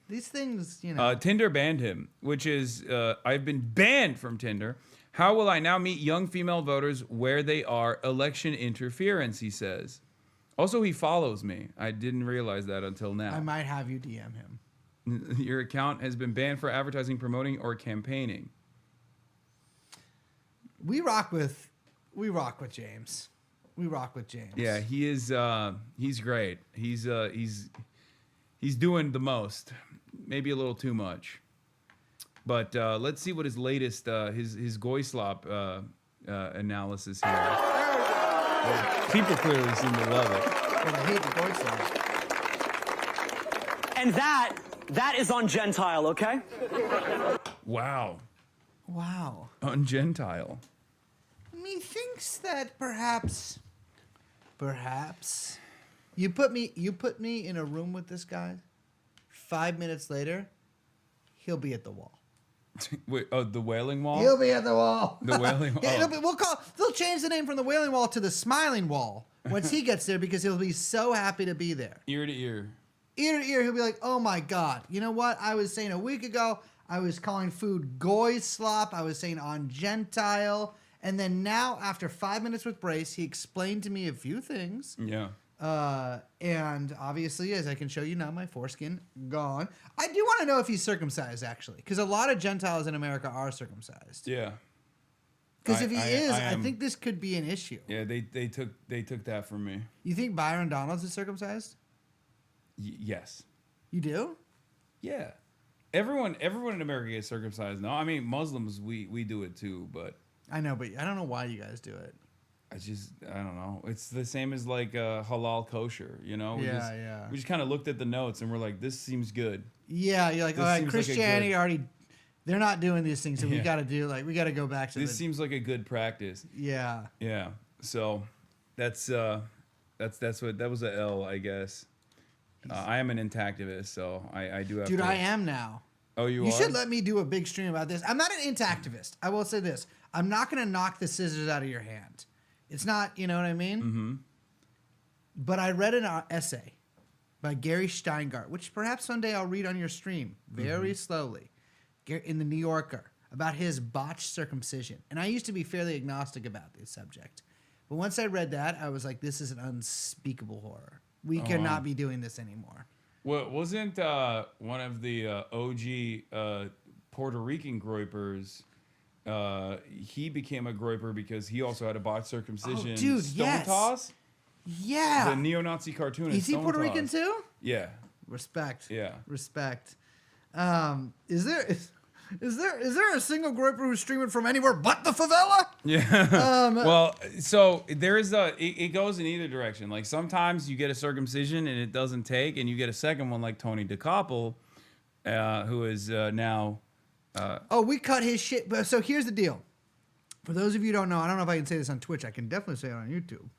These things, you know. Tinder banned him, which is I've been banned from Tinder. How will I now meet young female voters where they are? Election interference, he says. Also, he follows me. I didn't realize that until now. I might have you DM him. Your account has been banned for advertising, promoting, or campaigning. We rock with James. We rock with James. Yeah, he is. He's great. He's doing the most, maybe a little too much. But let's see what his latest his Goyslop analysis here. Well, people clearly seem to love it. Well, I hate the Goyslop. And that is on Gentile, okay? Wow. Wow. Ungentile. Methinks that perhaps you put me in a room with this guy. 5 minutes later, he'll be at the wall. Wait, the Wailing Wall? He'll be at the wall. The Wailing Wall. Yeah, they'll change the name from the Wailing Wall to the Smiling Wall once he gets there because he'll be so happy to be there. Ear to ear. Ear to ear, he'll be like, oh my God. You know what? I was saying a week ago, I was calling food goy slop. I was saying on Gentile. And then now, after 5 minutes with Brace, he explained to me a few things. Yeah. And obviously, as I can show you now, my foreskin gone. I do want to know if he's circumcised, actually. Because a lot of Gentiles in America are circumcised. Yeah. Because if he is, I think this could be an issue. Yeah, they took that from me. You think Byron Donalds is circumcised? Yes. You do? Yeah. Everyone in America gets circumcised. No, I mean Muslims we do it too, but I know, but I don't know why you guys do it. I don't know. It's the same as like halal kosher, you know? We just kind of looked at the notes and we're like, this seems good. Yeah, you're like, all right, Christianity already, they're not doing these things, so we got to go back to this. Seems like a good practice. Yeah. Yeah. So that was a L, I guess. I am an intactivist, so I do have Dude, to. I am now. Oh, you are? You should let me do a big stream about this. I'm not an intactivist. I will say this. I'm not going to knock the scissors out of your hand. It's not, you know what I mean? Mm-hmm. But I read an essay by Gary Steingart, which perhaps someday I'll read on your stream very slowly, in the New Yorker, about his botched circumcision. And I used to be fairly agnostic about this subject. But once I read that, I was like, this is an unspeakable horror. We cannot be doing this anymore. Well, wasn't one of the OG Puerto Rican groypers, he became a groyper because he also had a botched circumcision. Oh, dude, Stone Toss? Yeah. The neo-Nazi cartoonist. Is he Puerto Rican too? Yeah. Respect. Yeah. Respect. Is there a single groyper who's streaming from anywhere but the favela? Yeah. Well, so there is it goes in either direction. Like sometimes you get a circumcision and it doesn't take, and you get a second one like Tony DeCoppel, who is now. We cut his shit. So here's the deal. For those of you who don't know, I don't know if I can say this on Twitch. I can definitely say it on YouTube.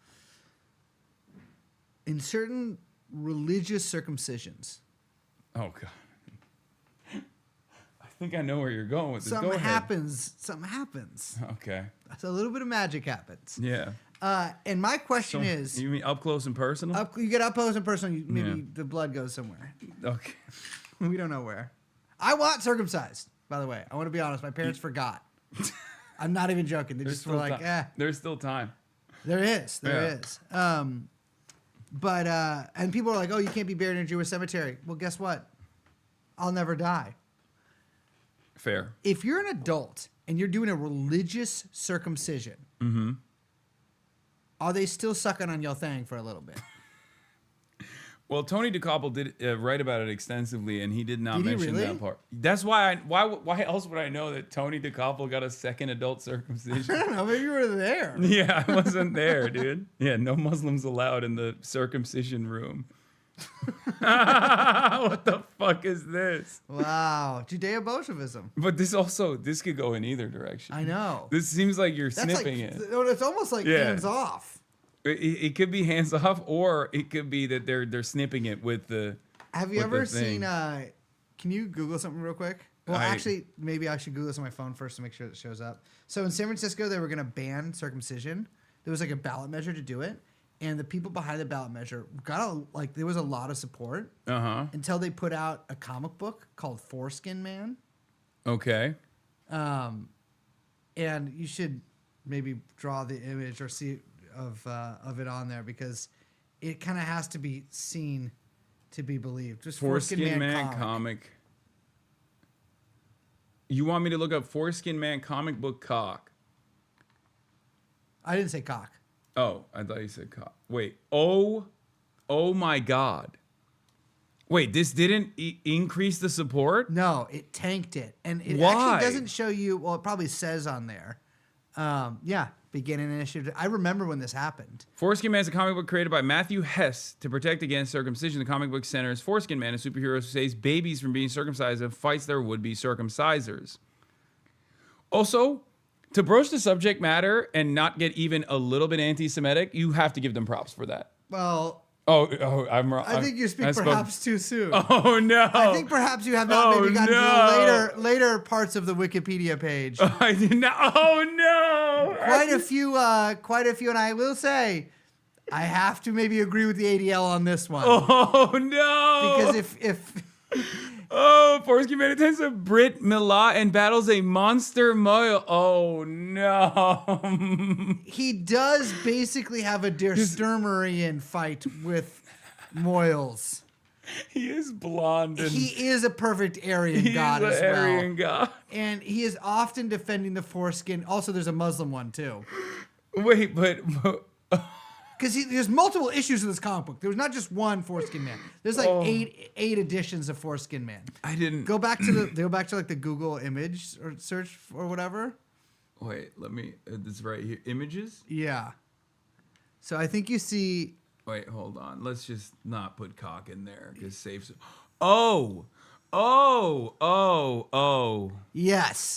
In certain religious circumcisions. Oh God. I think I know where you're going with this. Something happens. Okay. So a little bit of magic happens. Yeah. And my question is... You mean up close and personal? You get up close and personal, maybe the blood goes somewhere. Okay. We don't know where. I want circumcised, by the way. I want to be honest. My parents forgot. I'm not even joking. They just were like, There's still time. There is. But and people are like, oh, you can't be buried in a Jewish cemetery. Well, guess what? I'll never die. Fair. If you're an adult and you're doing a religious circumcision, are they still sucking on your thing for a little bit? Well, Tony DeCoppel did write about it extensively, and he did not mention really? that part. That's why. Why else would I know that Tony DeCoppel got a second adult circumcision? I don't know. Maybe you were there. Yeah, I wasn't there, dude. Yeah, no Muslims allowed in the circumcision room. What the fuck is this? Wow, Judeo-Bolshevism. But this could go in either direction. I know. This seems like you're snipping it. It's almost like hands off. It could be hands off, or it could be that they're snipping it with the. Have you ever seen? Can you Google something real quick? Well, actually, maybe I should Google this on my phone first to make sure it shows up. So in San Francisco, they were going to ban circumcision. There was like a ballot measure to do it, and the people behind the ballot measure there was a lot of support. Until they put out a comic book called Foreskin Man. Okay. And you should maybe draw the image or see of it on there because it kind of has to be seen to be believed. Just Foreskin Man comic. You want me to look up Foreskin Man comic book cock? I didn't say cock. Oh, I thought you said cock. Wait. Oh my God. Wait, this didn't increase the support? No, it tanked it. And it Why? actually doesn't show you, well, it probably says on there. Yeah, beginning initiative. I remember when this happened. Foreskin Man is a comic book created by Matthew Hess to protect against circumcision. The comic book centers Foreskin Man, a superhero who saves babies from being circumcised and fights their would-be circumcisers. Also, to broach the subject matter and not get even a little bit anti-Semitic, you have to give them props for that. Well, I think you speak perhaps too soon. Oh no! I think perhaps you have not maybe gotten to the later parts of the Wikipedia page. I did not. Oh no! Quite a few, and I will say, I have to maybe agree with the ADL on this one. Oh no! Because if Foreskin Man attends a Brit Milah and battles a monster Moyle. Oh no! he does basically have a Der Sturmerian fight with Moyles. He is blonde. And he is a perfect Aryan god as well. Aryan god. And he is often defending the foreskin. Also, there's a Muslim one too. Wait, but because there's multiple issues in this comic book. There's not just one Foreskin Man. There's like eight editions of Foreskin Man. I didn't go back to like the Google image or search or whatever. Wait, let me. This right here, images. Yeah. So I think you see. Wait, hold on. Let's just not put cock in there because saves. Yes.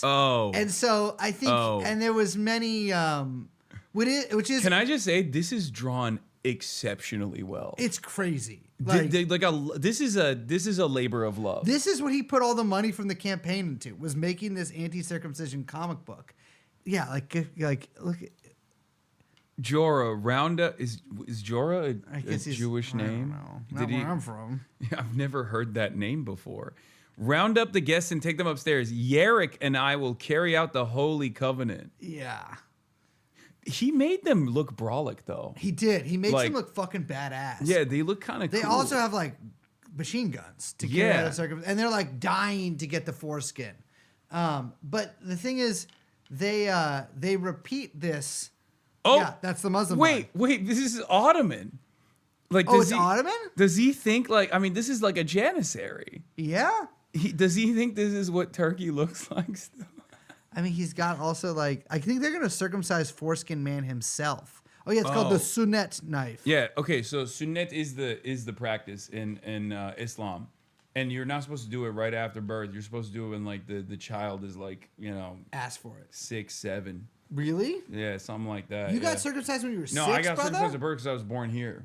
Oh. And so I think, and there was many. Which is. Can I just say this is drawn exceptionally well? It's crazy. This is a labor of love. This is what he put all the money from the campaign into, was making this anti-circumcision comic book. Yeah, like look at Jorah. Roundup is Jorah a Jewish name? I don't know. Not where I'm from. Yeah, I've never heard that name before. Round up the guests and take them upstairs. Yarrick and I will carry out the holy covenant. Yeah. He made them look brolic, though. He did. He makes them look fucking badass. Yeah, they look kind of cool. They also have, like, machine guns to carry out a circumcision. And they're, like, dying to get the foreskin. But the thing is, they repeat this. Oh. Yeah, that's the Muslim Wait, this is Ottoman. Like, it's Ottoman? Does he think, like, I mean, this is like a Janissary. Yeah. Does he think this is what Turkey looks like still? I mean, he's got also like, I think they're going to circumcise Foreskin Man himself. Oh yeah, it's called the Sunnet knife. Yeah. Okay. So Sunnet is the practice in Islam, and you're not supposed to do it right after birth. You're supposed to do it when like the child is like, you know, ask for it. 6, 7. Really? Yeah, something like that. You got circumcised when you were 6, No, I got brother? circumcised at birth because I was born here.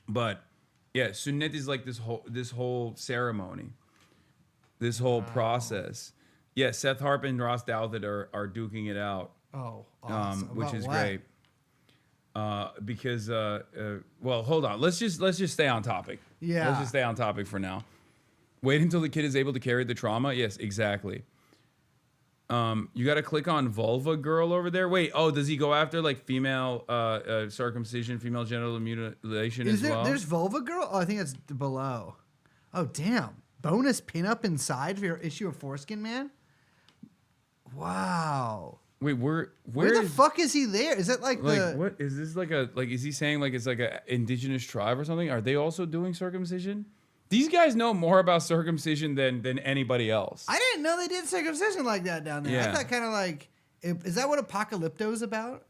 But yeah, Sunnet is like this whole ceremony, this whole process. Yeah, Seth Harp and Ross Douthat are duking it out. Oh, awesome. Which is great. Because well, hold on. Let's just stay on topic. Yeah. Let's just stay on topic for now. Wait until the kid is able to carry the trauma. Yes, exactly. You got to click on vulva girl over there. Wait, does he go after like female circumcision, female genital mutilation as well? There's vulva girl? Oh, I think it's below. Oh, damn. Bonus pinup inside for your issue of Foreskin Man? Wow. Wait, where the fuck is he there? Is that like what is this like is he saying like it's like a indigenous tribe or something? Are they also doing circumcision? These guys know more about circumcision than anybody else. I didn't know they did circumcision like that down there. Yeah. I thought kind of like, is that what Apocalypto is about?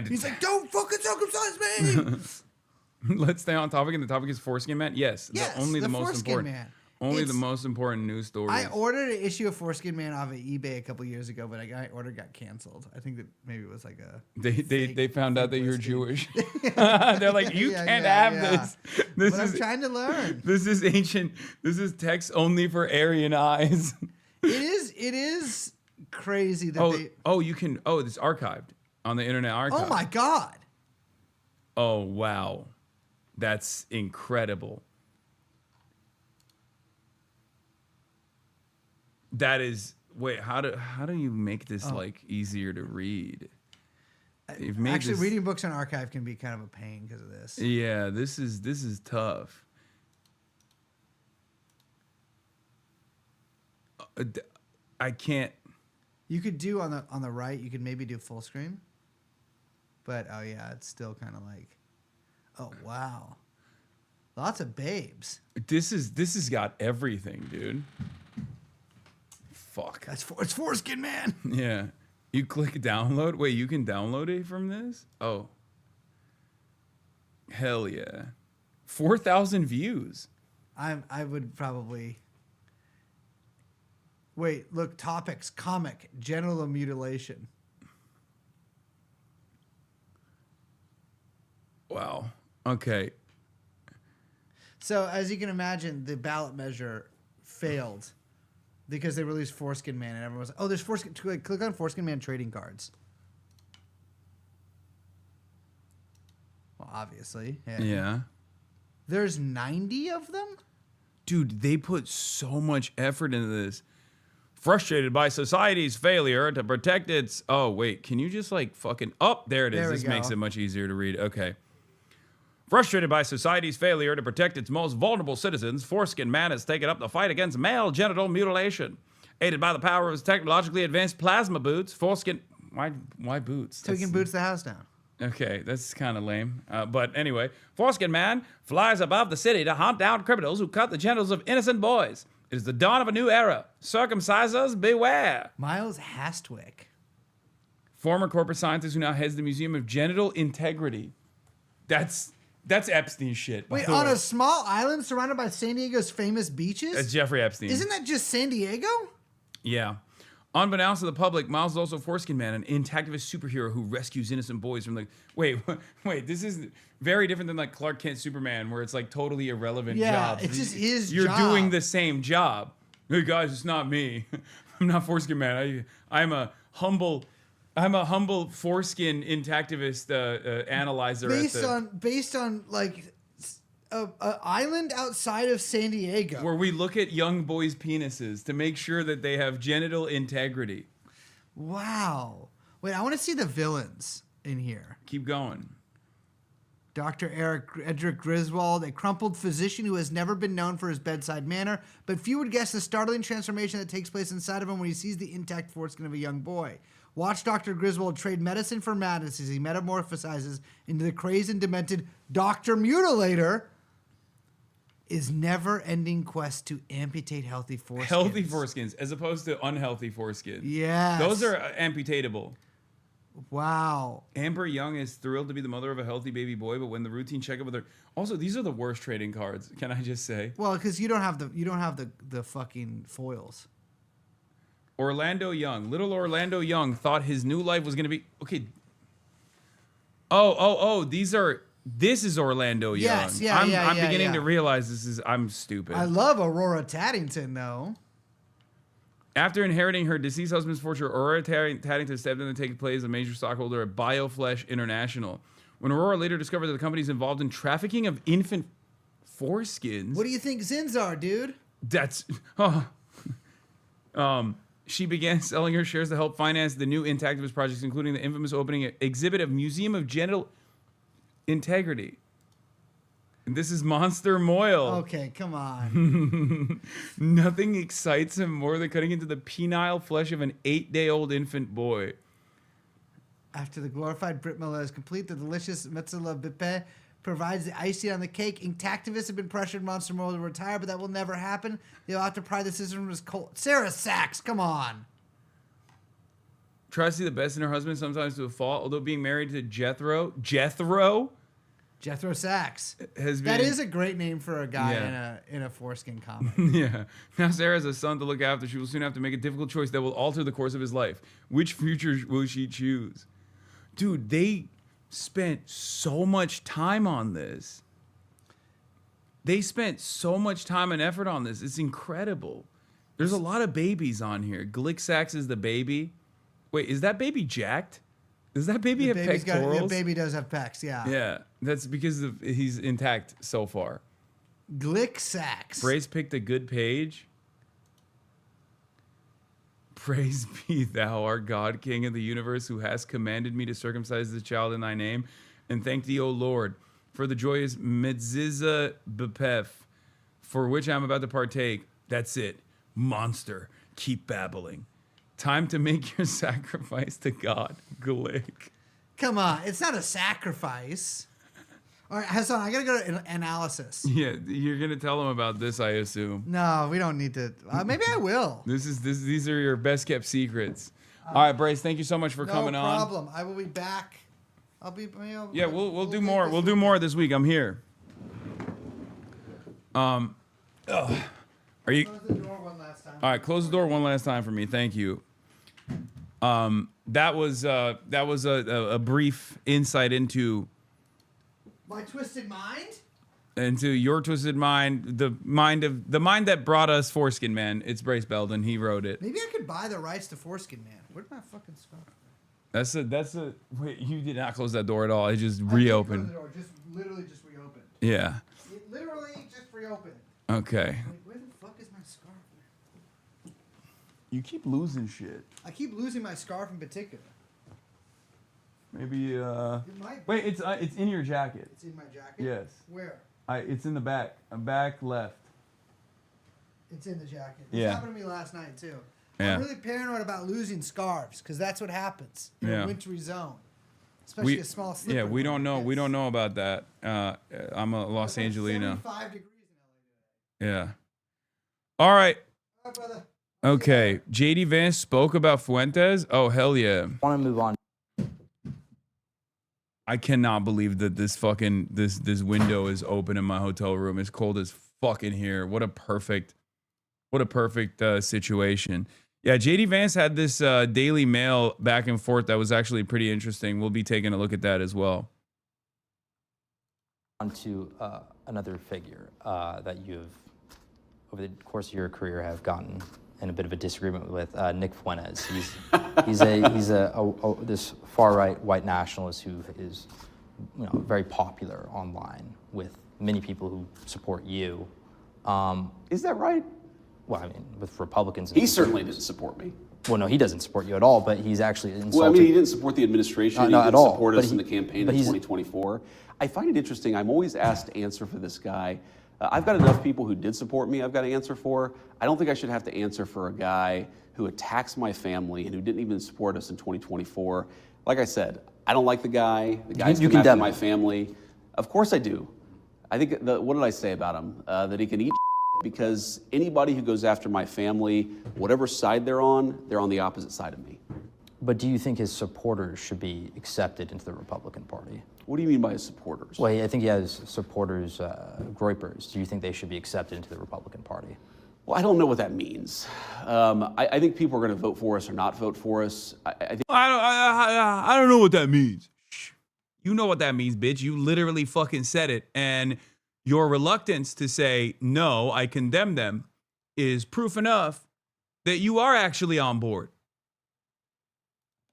He's like, don't fucking circumcise me. Let's stay on topic, and the topic is Foreskin Man. Yes, only the most important. Man. Only the most important news stories. I ordered an issue of Foreskin Man off of eBay a couple years ago, but my order got canceled. I think that maybe it was like a they found out that you're Jewish. They're like, you can't have this. This I'm trying to learn. This is ancient. This is text only for Aryan eyes. It is crazy that you can it's archived on the Internet Archive. Oh my God. Oh wow. That's incredible. That is how do you make this like easier to read? Actually, reading books on archive can be kind of a pain because of this. Yeah, this is tough. I can't. You could do on the right. You could maybe do full screen. But oh yeah, it's still kind of like, oh wow, lots of babes. This has got everything, dude. Fuck. It's Foreskin Man. Yeah. You click download. Wait, you can download it from this? Oh. Hell yeah. 4,000 views. I would probably. Wait, look, topics, comic, genital mutilation. Wow. Okay. So, as you can imagine, the ballot measure failed because they released Foreskin Man, and everyone was like, oh, there's Foreskin. Click on Foreskin Man trading cards. Well, obviously. Yeah. There's 90 of them? Dude, they put so much effort into this. Frustrated by society's failure to protect its... Oh, wait. Can you just like fucking... Oh, there it is. This makes it much easier to read. Okay. Frustrated by society's failure to protect its most vulnerable citizens, Foreskin Man has taken up the fight against male genital mutilation. Aided by the power of his technologically advanced plasma boots, Foreskin... Why boots? So he can boots the house down. Okay, that's kind of lame. But anyway, Foreskin Man flies above the city to hunt down criminals who cut the genitals of innocent boys. It is the dawn of a new era. Circumcisers, beware. Miles Hastwick. Former corporate scientist who now heads the Museum of Genital Integrity. That's Epstein shit. Wait, on a small island surrounded by San Diego's famous beaches? That's Jeffrey Epstein. Isn't that just San Diego? Yeah. Unbeknownst to the public, Miles is also Foreskin Man, an intactivist superhero who rescues innocent boys from like... Wait, this is very different than like Clark Kent Superman, where it's like totally irrelevant jobs. It's just his You're job. doing the same job. Hey guys, it's not me. I'm not Foreskin Man. I'm a humble foreskin intactivist analyzer. Based on like a island outside of San Diego, where we look at young boys' penises to make sure that they have genital integrity. Wow. Wait, I want to see the villains in here. Keep going. Dr. Edric Griswold, a crumpled physician who has never been known for his bedside manner, but few would guess the startling transformation that takes place inside of him when he sees the intact foreskin of a young boy. Watch Dr. Griswold trade medicine for madness as he metamorphosizes into the crazed and demented Dr. Mutilator. Is never-ending quest to amputate healthy foreskins. Healthy foreskins, as opposed to unhealthy foreskins. Yes. Those are amputatable. Wow. Amber Young is thrilled to be the mother of a healthy baby boy, but when the routine checkup with her... Also, these are the worst trading cards, can I just say? Well, because you don't have the fucking foils. Orlando Young. Little Orlando Young thought his new life was going to be... Okay. Oh, this is Orlando Young. Yes, yeah, I'm beginning to realize I'm stupid. I love Aurora Taddington, though. After inheriting her deceased husband's fortune, Aurora Taddington stepped in to take place as a major stockholder at BioFlesh International. When Aurora later discovered that the company is involved in trafficking of infant foreskins... What do you think Zins are, dude? That's... She began selling her shares to help finance the new Intactivist projects, including the infamous opening exhibit of Museum of Genital Integrity. And this is Monster Moyle. Okay, come on. Nothing excites him more than cutting into the penile flesh of an 8-day-old infant boy. After the glorified Brit Miller is complete, the delicious Metzela Bipe provides the icing on the cake. Intactivists have been pressured Monster Moyle to retire, but that will never happen. They'll have to pry the system from his cold. Sarah Sachs, come on. Tries to see the best in her husband, sometimes to a fault, although being married to Jethro Sachs. Has been... That is a great name for a guy in a foreskin comic. Yeah. Now Sarah has a son to look after. She will soon have to make a difficult choice that will alter the course of his life. Which future will she choose? Dude, they spent so much time on this. They spent so much time and effort on this. It's incredible. There's a lot of babies on here. Glick Sachs is the baby. Wait, is that baby jacked? Does that baby have pectorals? The baby does have pecs, yeah. Yeah, that's because he's intact so far. Glick Sachs. Brace picked a good page. Praise be thou, our God, King of the universe, who hast commanded me to circumcise the child in thy name. And thank thee, O Lord, for the joyous Metziza Bepef, for which I am about to partake. That's it. Monster. Keep babbling. Time to make your sacrifice to God. Glick. Come on, it's not a sacrifice. All right, Hasan, I gotta go to analysis. Yeah, you're gonna tell them about this, I assume. No, we don't need to. Maybe I will. These are your best kept secrets. All right, Brace, thank you so much for coming on. No problem. I will be back. Yeah, we'll do more. We'll do more this week. I'm here. Are you? Close the door one last time. All right, close the door one last time for me. Thank you. That was a brief insight into My twisted mind? your twisted mind, the mind that brought us Foreskin Man. It's Brace Belden. He wrote it. Maybe I could buy the rights to Foreskin Man. Where'd my fucking scarf go? That's a wait, you did not close that door at all. It just reopened. The door. Literally just reopened. Yeah. It literally just reopened. Okay. Wait, where the fuck is my scarf? You keep losing shit. I keep losing my scarf in particular. Maybe It might be. wait, it's in your jacket. It's in my jacket? Yes. Where? It's in the back. Back left. It's in the jacket. This Yeah. happened to me last night too. Yeah. I'm really paranoid about losing scarves because that's what happens in Yeah. a wintry zone, especially a small slippery Yeah, we don't one. know. We Yes. don't know about that. I'm a Los It's like Angelino. 75 degrees in LA today. Yeah. All right. All right, brother. Okay. JD Vance spoke about Fuentes. Oh hell yeah. Want to move on. I cannot believe that this fucking this window is open in my hotel room. It's cold as fucking here. What a perfect situation. Yeah, JD Vance had this Daily Mail back and forth that was actually pretty interesting. We'll be taking a look at that as well. On to another figure that you've, over the course of your career, have gotten in a bit of a disagreement with, Nick Fuentes. He's this far right white nationalist who is, very popular online with many people who support you. Is that right? Well, I mean, with Republicans. He certainly didn't support me. Well, no, he doesn't support you at all. But he's actually insulted. Well, I mean, he didn't support the administration. He not didn't at all, support but us in the campaign in 2024. I find it interesting. I'm always asked to answer for this guy. I've got enough people who did support me I've got to answer for. I don't think I should have to answer for a guy who attacks my family and who didn't even support us in 2024. Like I said, I don't like the guy. The guy's You come after condemn my him. family. Of course I do. I think, what did I say about him? That he can eat because anybody who goes after my family, whatever side they're on the opposite side of me. But do you think his supporters should be accepted into the Republican Party? What do you mean by his supporters? Well, I think he has supporters, groypers. Do you think they should be accepted into the Republican Party? Well, I don't know what that means. I think people are going to vote for us or not vote for us. I think I don't know what that means. Shh. You know what that means, bitch. You literally fucking said it. And your reluctance to say, no, I condemn them, is proof enough that you are actually on board.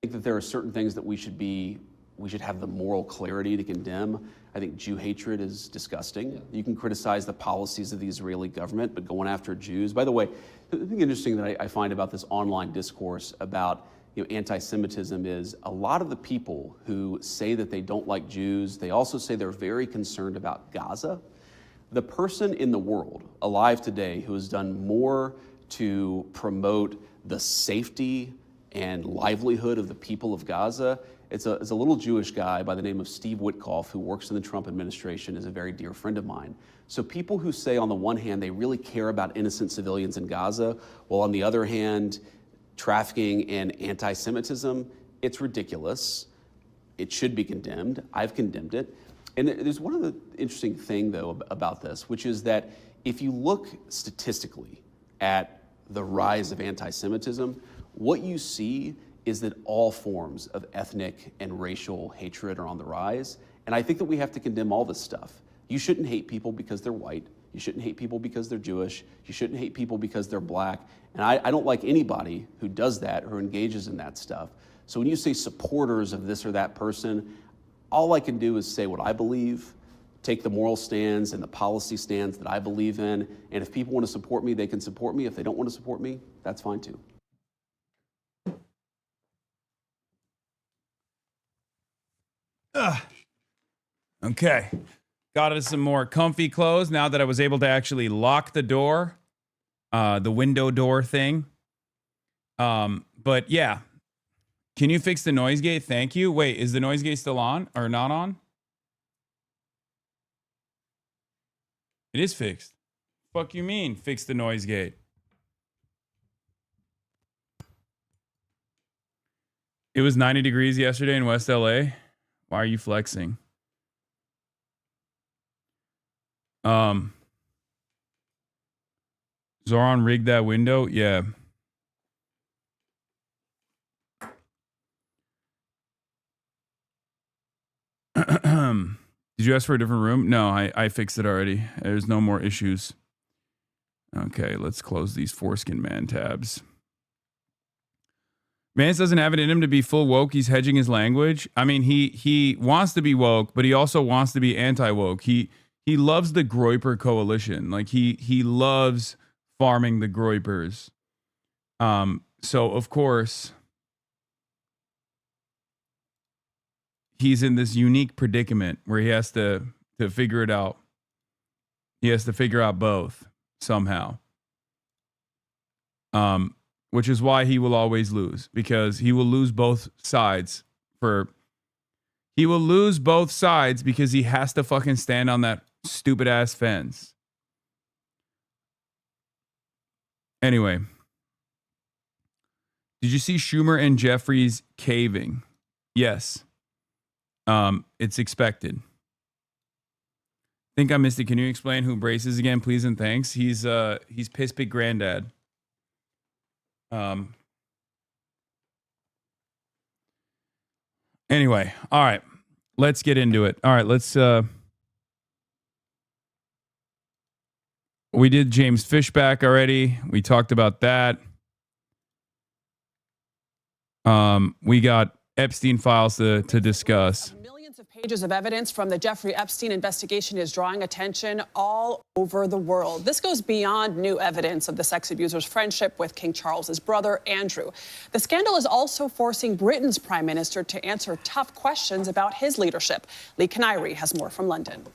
that there are certain things that we should have the moral clarity to condemn. I think Jew hatred is disgusting. Yeah. You can criticize the policies of the Israeli government, but going after Jews. By the way, the thing interesting that I find about this online discourse about anti-Semitism is a lot of the people who say that they don't like Jews, they also say they're very concerned about Gaza. The person in the world alive today who has done more to promote the safety and livelihood of the people of Gaza, it's a little Jewish guy by the name of Steve Witkoff who works in the Trump administration, is a very dear friend of mine. So people who say on the one hand they really care about innocent civilians in Gaza, while on the other hand trafficking and anti-Semitism, it's ridiculous. It should be condemned. I've condemned it. And there's one other interesting thing, though, about this, which is that if you look statistically at the rise of anti-Semitism, what you see is that all forms of ethnic and racial hatred are on the rise. And I think that we have to condemn all this stuff. You shouldn't hate people because they're white. You shouldn't hate people because they're Jewish. You shouldn't hate people because they're black. And I don't like anybody who does that or engages in that stuff. So when you say supporters of this or that person, all I can do is say what I believe, take the moral stands and the policy stands that I believe in. And if people want to support me, they can support me. If they don't want to support me, that's fine too. Okay. Got us some more comfy clothes now that I was able to actually lock the door, the window door thing. But yeah, Can you fix the noise gate? Thank you. Wait, is the noise gate still on or not on? It is fixed. Fuck you mean fix the noise gate? It was 90 degrees yesterday in West LA. Why are you flexing? Zoran rigged that window? Yeah. Did you ask for a different room? No, I fixed it already. There's no more issues. Okay, let's close these Foreskin Man tabs. Mance doesn't have it in him to be full woke. He's hedging his language. I mean, he wants to be woke, but he also wants to be anti-woke. He loves the Groyper coalition. Like he loves farming the Groypers. So of course he's in this unique predicament where he has to figure it out. He has to figure out both somehow. Which is why he will always lose, because he will lose both sides he will lose both sides because he has to fucking stand on that stupid ass fence. Anyway, did you see Schumer and Jeffries caving? Yes. It's expected. Think I missed it. Can you explain who Brace is again, please and thanks? He's Piss Big Granddad. Anyway, all right, let's get into it. All right, let's, we did James Fishback already. We talked about that. We got Epstein files to discuss. Millions of pages of evidence from the Jeffrey Epstein investigation is drawing attention all over the world. This goes beyond new evidence of the sex abuser's friendship with King Charles's brother, Andrew. The scandal is also forcing Britain's prime minister to answer tough questions about his leadership. Lee Canary has more from London.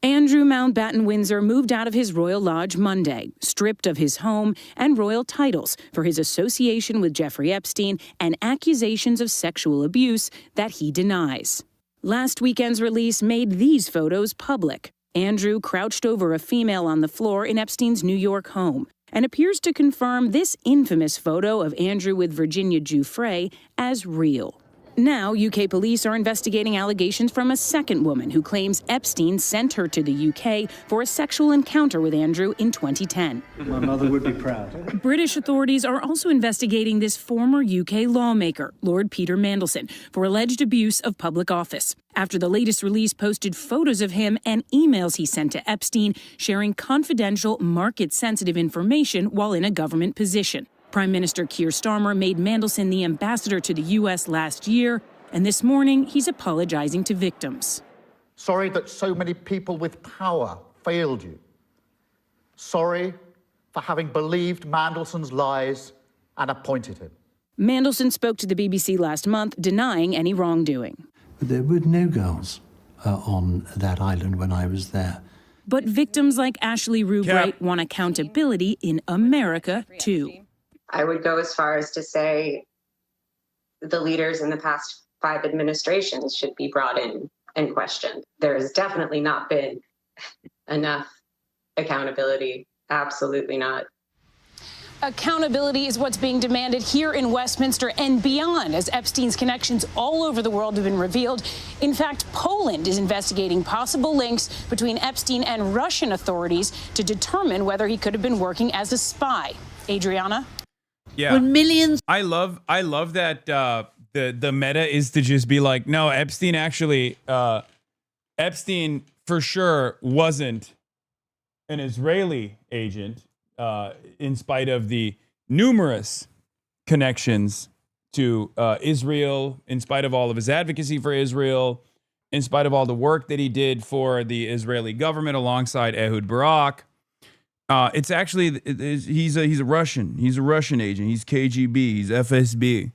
Andrew Mountbatten Windsor moved out of his royal lodge Monday, stripped of his home and royal titles for his association with Jeffrey Epstein and accusations of sexual abuse that he denies. Last weekend's release made these photos public. Andrew crouched over a female on the floor in Epstein's New York home and appears to confirm this infamous photo of Andrew with Virginia Giuffre as real. Now, UK police are investigating allegations from a second woman who claims Epstein sent her to the UK for a sexual encounter with Andrew in 2010. My mother would be proud. British authorities are also investigating this former UK lawmaker, Lord Peter Mandelson, for alleged abuse of public office, after the latest release posted photos of him and emails he sent to Epstein sharing confidential, market-sensitive information while in a government position. Prime Minister Keir Starmer made Mandelson the ambassador to the U.S. last year, and this morning he's apologizing to victims. Sorry that so many people with power failed you. Sorry for having believed Mandelson's lies and appointed him. Mandelson spoke to the BBC last month, denying any wrongdoing. There were no girls on that island when I was there. But victims like Ashley Rubright want accountability in America, too. I would go as far as to say the leaders in the past 5 administrations should be brought in and questioned. There has definitely not been enough accountability. Absolutely not. Accountability is what's being demanded here in Westminster and beyond, as Epstein's connections all over the world have been revealed. In fact, Poland is investigating possible links between Epstein and Russian authorities to determine whether he could have been working as a spy. Adriana? Yeah. When millions. I love that the meta is to just be like, no, Epstein for sure wasn't an Israeli agent, in spite of the numerous connections to Israel, in spite of all of his advocacy for Israel, in spite of all the work that he did for the Israeli government alongside Ehud Barak. It's actually, he's a Russian. He's a Russian agent. He's KGB. He's FSB.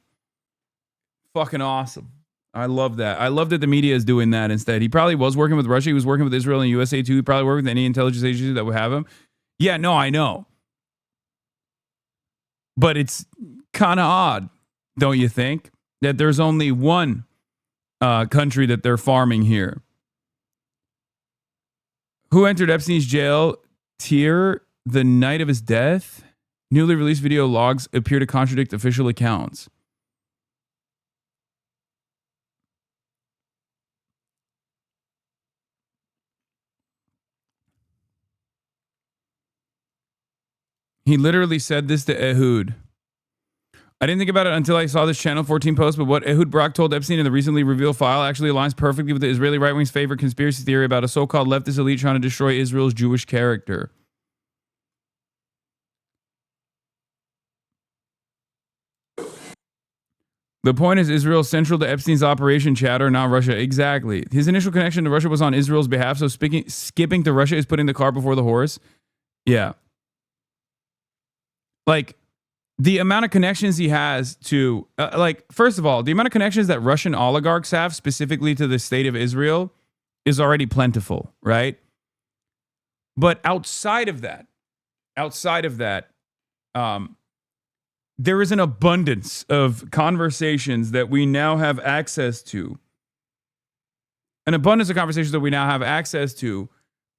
Fucking awesome. I love that. I love that the media is doing that instead. He probably was working with Russia. He was working with Israel and USA too. He probably worked with any intelligence agency that would have him. Yeah, no, I know. But it's kind of odd don't you think? That there's only one country that they're farming here. Who entered Epstein's jail tier the night of his death? Newly released video logs appear to contradict official accounts. He literally said this to Ehud. I didn't think about it until I saw this Channel 14 post, but what Ehud Barak told Epstein in the recently revealed file actually aligns perfectly with the Israeli right-wing's favorite conspiracy theory about a so-called leftist elite trying to destroy Israel's Jewish character. The point is Israel central to Epstein's operation, chatter, not Russia. Exactly. His initial connection to Russia was on Israel's behalf, so skipping to Russia is putting the cart before the horse. Yeah. Like, the amount of connections he has to, first of all, the amount of connections that Russian oligarchs have specifically to the state of Israel is already plentiful, right? But outside of that, there is an abundance of conversations that we now have access to.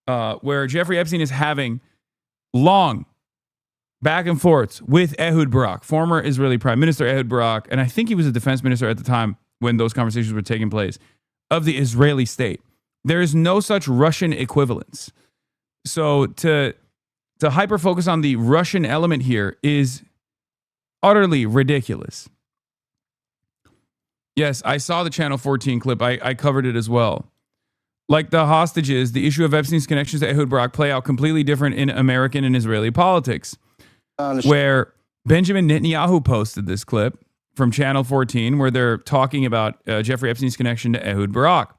Where Jeffrey Epstein is having long back and forths with Ehud Barak, former Israeli Prime Minister Ehud Barak, and I think he was a defense minister at the time when those conversations were taking place, of the Israeli state. There is no such Russian equivalence. So to hyper-focus on the Russian element here is utterly ridiculous. Yes, I saw the Channel 14 clip. I covered it as well. Like the hostages, the issue of Epstein's connections to Ehud Barak play out completely different in American and Israeli politics. Where Benjamin Netanyahu posted this clip from Channel 14 where they're talking about Jeffrey Epstein's connection to Ehud Barak.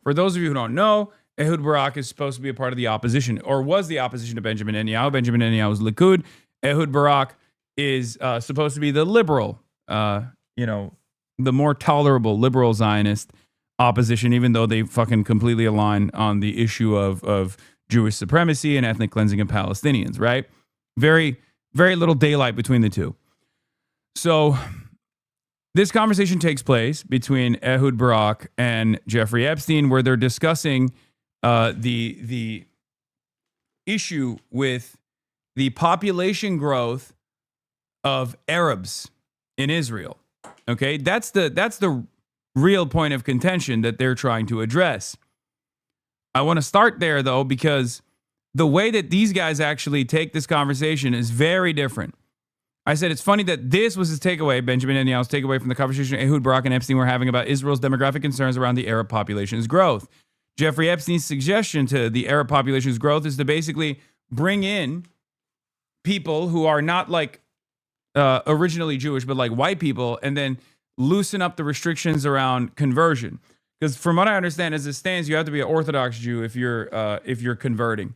For those of you who don't know, Ehud Barak is supposed to be a part of the opposition, or was the opposition to Benjamin Netanyahu. Benjamin Netanyahu's Likud. Ehud Barak is supposed to be the liberal, the more tolerable liberal Zionist opposition, even though they fucking completely align on the issue of Jewish supremacy and ethnic cleansing of Palestinians, right? Very, very little daylight between the two. So this conversation takes place between Ehud Barak and Jeffrey Epstein, where they're discussing the issue with the population growth of Arabs in Israel. Okay, that's the real point of contention that they're trying to address. I want to start there though, because the way that these guys actually take this conversation is very different. I said it's funny that this was his takeaway, Benjamin Netanyahu's takeaway from the conversation Ehud Barak and Epstein were having about Israel's demographic concerns around the Arab population's growth. Jeffrey Epstein's suggestion to the Arab population's growth is to basically bring in people who are not like originally Jewish, but like white people, and then loosen up the restrictions around conversion. Because from what I understand, as it stands, you have to be an Orthodox Jew if you're converting.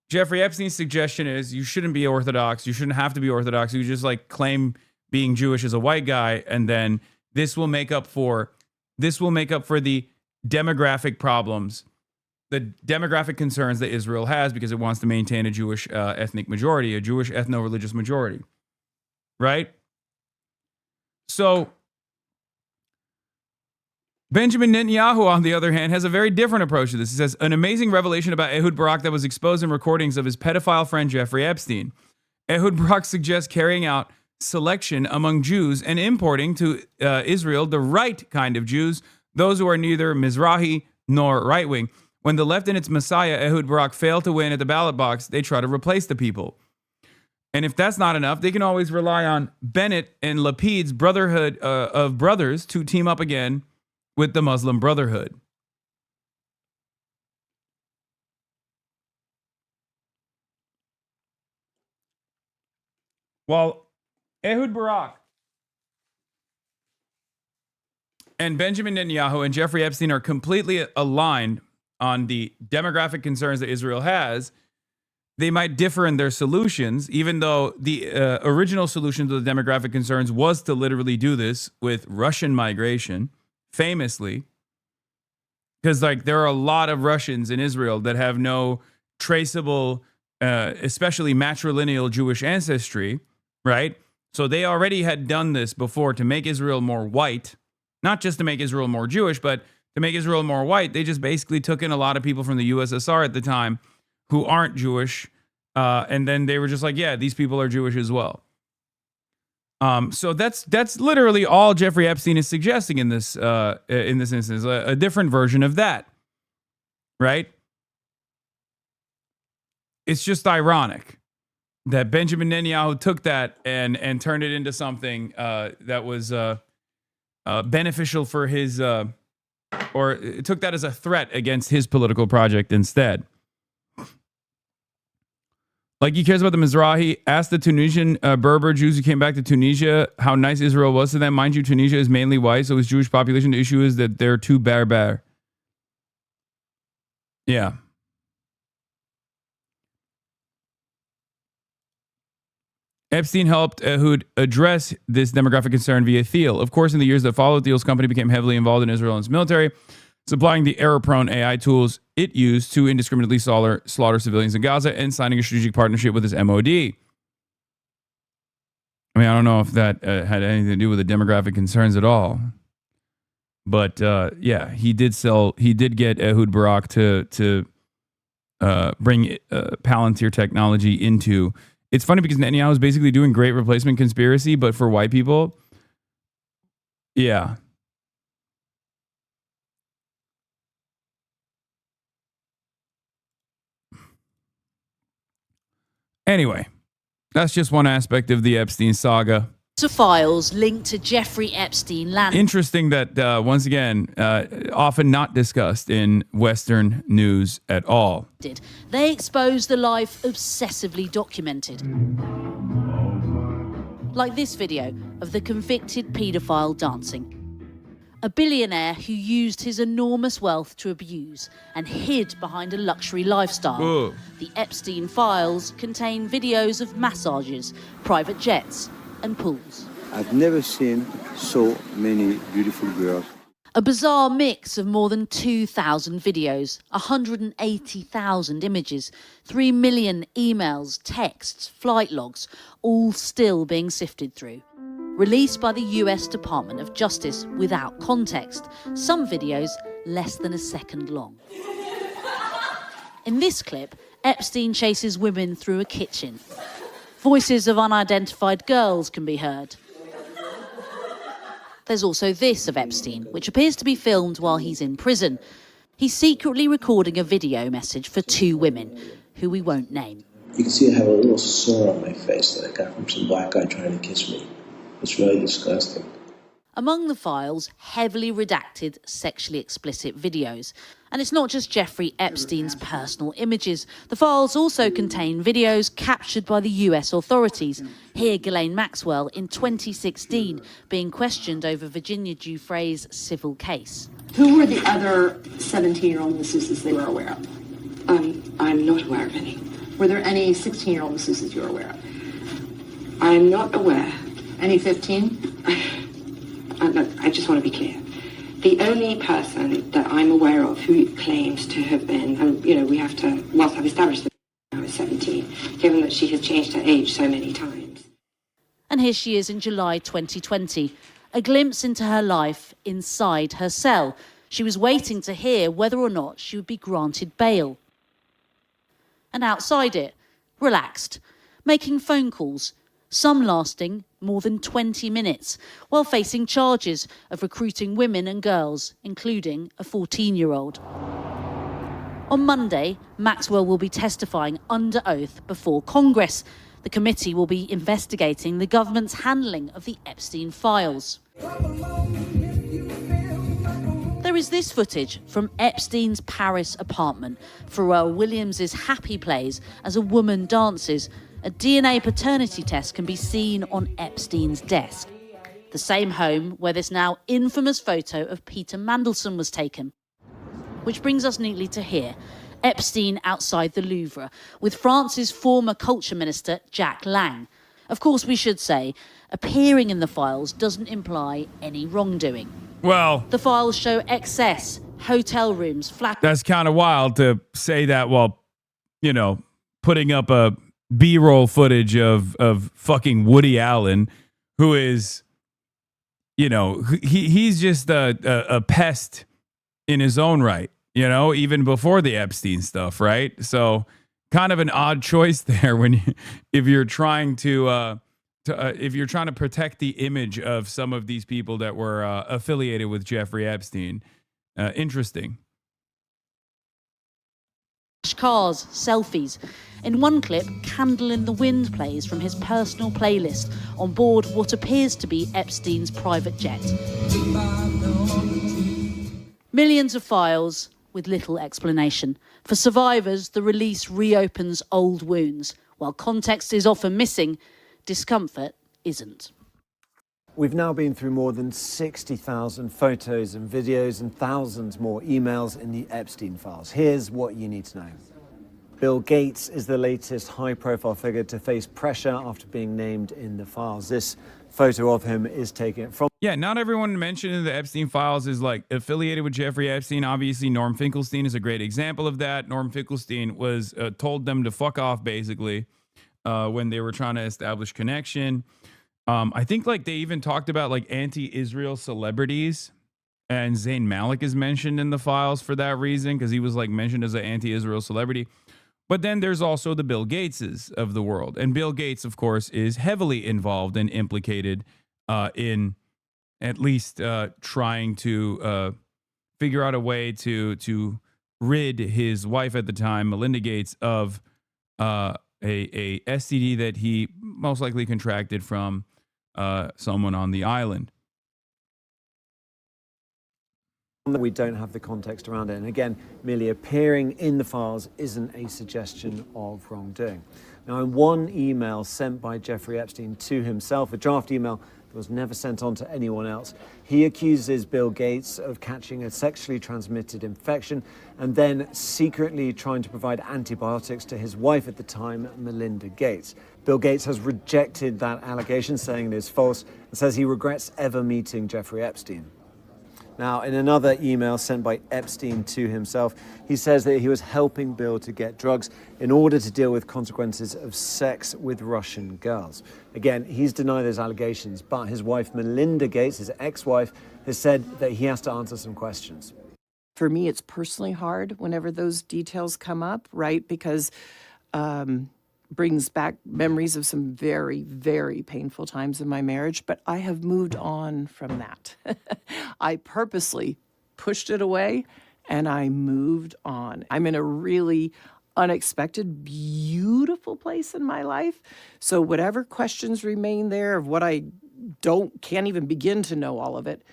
Jeffrey Epstein's suggestion is you shouldn't be Orthodox. You shouldn't have to be Orthodox. You just like claim being Jewish as a white guy, and then this will make up for the demographic problems, the demographic concerns that Israel has because it wants to maintain a Jewish ethnic majority, a Jewish ethno-religious majority, right? So Benjamin Netanyahu, on the other hand, has a very different approach to this. He says, an amazing revelation about Ehud Barak that was exposed in recordings of his pedophile friend Jeffrey Epstein. Ehud Barak suggests carrying out selection among Jews and importing to Israel the right kind of Jews, those who are neither Mizrahi nor right-wing. When the left and its messiah, Ehud Barak, fail to win at the ballot box, they try to replace the people. And if that's not enough, they can always rely on Bennett and Lapid's brotherhood of brothers to team up again with the Muslim Brotherhood. While Ehud Barak and Benjamin Netanyahu and Jeffrey Epstein are completely aligned on the demographic concerns that Israel has, they might differ in their solutions, even though the original solution to the demographic concerns was to literally do this with Russian migration, famously, because like there are a lot of Russians in Israel that have no traceable, especially matrilineal Jewish ancestry, right? So they already had done this before to make Israel more white, not just to make Israel more Jewish, but to make Israel more white. They just basically took in a lot of people from the USSR at the time who aren't Jewish, and then they were just like, yeah, these people are Jewish as well. So that's literally all Jeffrey Epstein is suggesting in this instance, a different version of that, right? It's just ironic that Benjamin Netanyahu took that and turned it into something that was beneficial for his, or took that as a threat against his political project instead. Like he cares about the Mizrahi. Asked the Tunisian Berber Jews who came back to Tunisia how nice Israel was to them. Mind you, Tunisia is mainly white, so its Jewish population. The issue is that they're too berber. Yeah. Epstein helped Ehud address this demographic concern via Thiel. Of course, in the years that followed, Thiel's company became heavily involved in Israel and its military, supplying the error-prone AI tools it used to indiscriminately slaughter civilians in Gaza and signing a strategic partnership with its MOD. I mean, I don't know if that had anything to do with the demographic concerns at all. But, yeah, he did get Ehud Barak to bring Palantir technology into... It's funny because Netanyahu is basically doing great replacement conspiracy, but for white people, yeah. Anyway, that's just one aspect of the Epstein saga. Files linked to Jeffrey Epstein land. Interesting that, once again, often not discussed in Western news at all. They exposed the life obsessively documented. Like this video of the convicted paedophile dancing. A billionaire who used his enormous wealth to abuse and hid behind a luxury lifestyle. Whoa. The Epstein files contain videos of massages, private jets, and pools. I've never seen so many beautiful girls. A bizarre mix of more than 2,000 videos, 180,000 images, 3 million emails, texts, flight logs, all still being sifted through. Released by the US Department of Justice without context, some videos less than a second long. In this clip, Epstein chases women through a kitchen. Voices of unidentified girls can be heard. There's also this of Epstein, which appears to be filmed while he's in prison. He's secretly recording a video message for 2 women, who we won't name. You can see I have a little sore on my face that I got from some black guy trying to kiss me. It's really disgusting. Among the files, heavily redacted, sexually explicit videos. And it's not just Jeffrey Epstein's personal images. The files also contain videos captured by the US authorities. Here, Ghislaine Maxwell, in 2016, being questioned over Virginia Giuffre's civil case. Who were the other 17-year-old masseuses they were aware of? I'm not aware of any. Were there any 16-year-old masseuses you were aware of? I'm not aware. Any 15? I just want to be clear. The only person that I'm aware of who claims to have been, and we have to, whilst I've established that I was 17, given that she has changed her age so many times. And here she is in July 2020, a glimpse into her life inside her cell. She was waiting to hear whether or not she would be granted bail. And outside it, relaxed, making phone calls, some lasting more than 20 minutes, while facing charges of recruiting women and girls, including a 14-year-old. On Monday, Maxwell will be testifying under oath before Congress. The committee will be investigating the government's handling of the Epstein files. There is this footage from Epstein's Paris apartment. Pharrell Williams' happy place as a woman dances. A DNA paternity test can be seen on Epstein's desk. The same home where this now infamous photo of Peter Mandelson was taken. Which brings us neatly to here, Epstein outside the Louvre, with France's former culture minister, Jack Lang. Of course, we should say, appearing in the files doesn't imply any wrongdoing. Well, the files show excess, hotel rooms, flat... That's kind of wild to say that while, putting up a B-roll footage of fucking Woody Allen, who is, you know, he's just a pest in his own right, you know, even before the Epstein stuff, right? So kind of an odd choice there if you're trying to protect the image of some of these people that were affiliated with Jeffrey Epstein. Interesting. Cars, selfies. In one clip, Candle in the Wind plays from his personal playlist on board what appears to be Epstein's private jet. Millions of files with little explanation. For survivors, the release reopens old wounds. While context is often missing, discomfort isn't. We've now been through more than 60,000 photos and videos and thousands more emails in the Epstein files. Here's what you need to know. Bill Gates is the latest high-profile figure to face pressure after being named in the files. This photo of him is taken from... Yeah, not everyone mentioned in the Epstein files is like affiliated with Jeffrey Epstein. Obviously, Norm Finkelstein is a great example of that. Norm Finkelstein was told them to fuck off, basically, when they were trying to establish connection. I think like they even talked about like anti-Israel celebrities, and Zayn Malik is mentioned in the files for that reason, because he was like mentioned as an anti-Israel celebrity. But then there's also the Bill Gateses of the world. And Bill Gates, of course, is heavily involved and implicated in at least trying to figure out a way to rid his wife at the time, Melinda Gates, of a STD that he most likely contracted from someone on the island. We don't have the context around it. And again, merely appearing in the files isn't a suggestion of wrongdoing. Now, in one email sent by Jeffrey Epstein to himself, a draft email that was never sent on to anyone else, he accuses Bill Gates of catching a sexually transmitted infection and then secretly trying to provide antibiotics to his wife at the time, Melinda Gates. Bill Gates has rejected that allegation, saying it is false, and says he regrets ever meeting Jeffrey Epstein. Now, in another email sent by Epstein to himself, he says that he was helping Bill to get drugs in order to deal with consequences of sex with Russian girls. Again, he's denied those allegations, but his wife, Melinda Gates, his ex-wife, has said that he has to answer some questions. For me, it's personally hard whenever those details come up, right? Because brings back memories of some very, very painful times in my marriage, but I have moved on from that. I purposely pushed it away and I moved on. I'm in a really unexpected, beautiful place in my life. So whatever questions remain there of what I can't even begin to know all of it,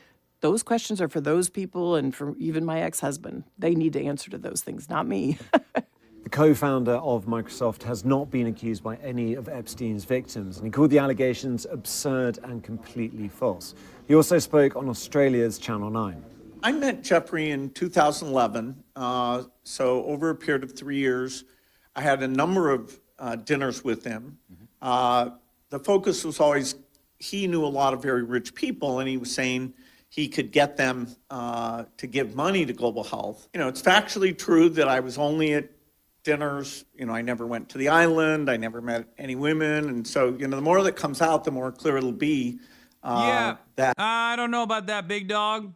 those questions are for those people and for even my ex-husband. They need to answer to those things, not me. The co-founder of Microsoft has not been accused by any of Epstein's victims, and he called the allegations absurd and completely false. He also spoke on Australia's Channel 9. I met Jeffrey in 2011, so over a period of 3 years, I had a number of dinners with him. The focus was always, he knew a lot of very rich people, and he was saying he could get them to give money to Global Health. You know, it's factually true that I was only at dinners, you know, I never went to the island, I never met any women, and so, you know, the more that comes out, the more clear it'll be that... I don't know about that, big dog.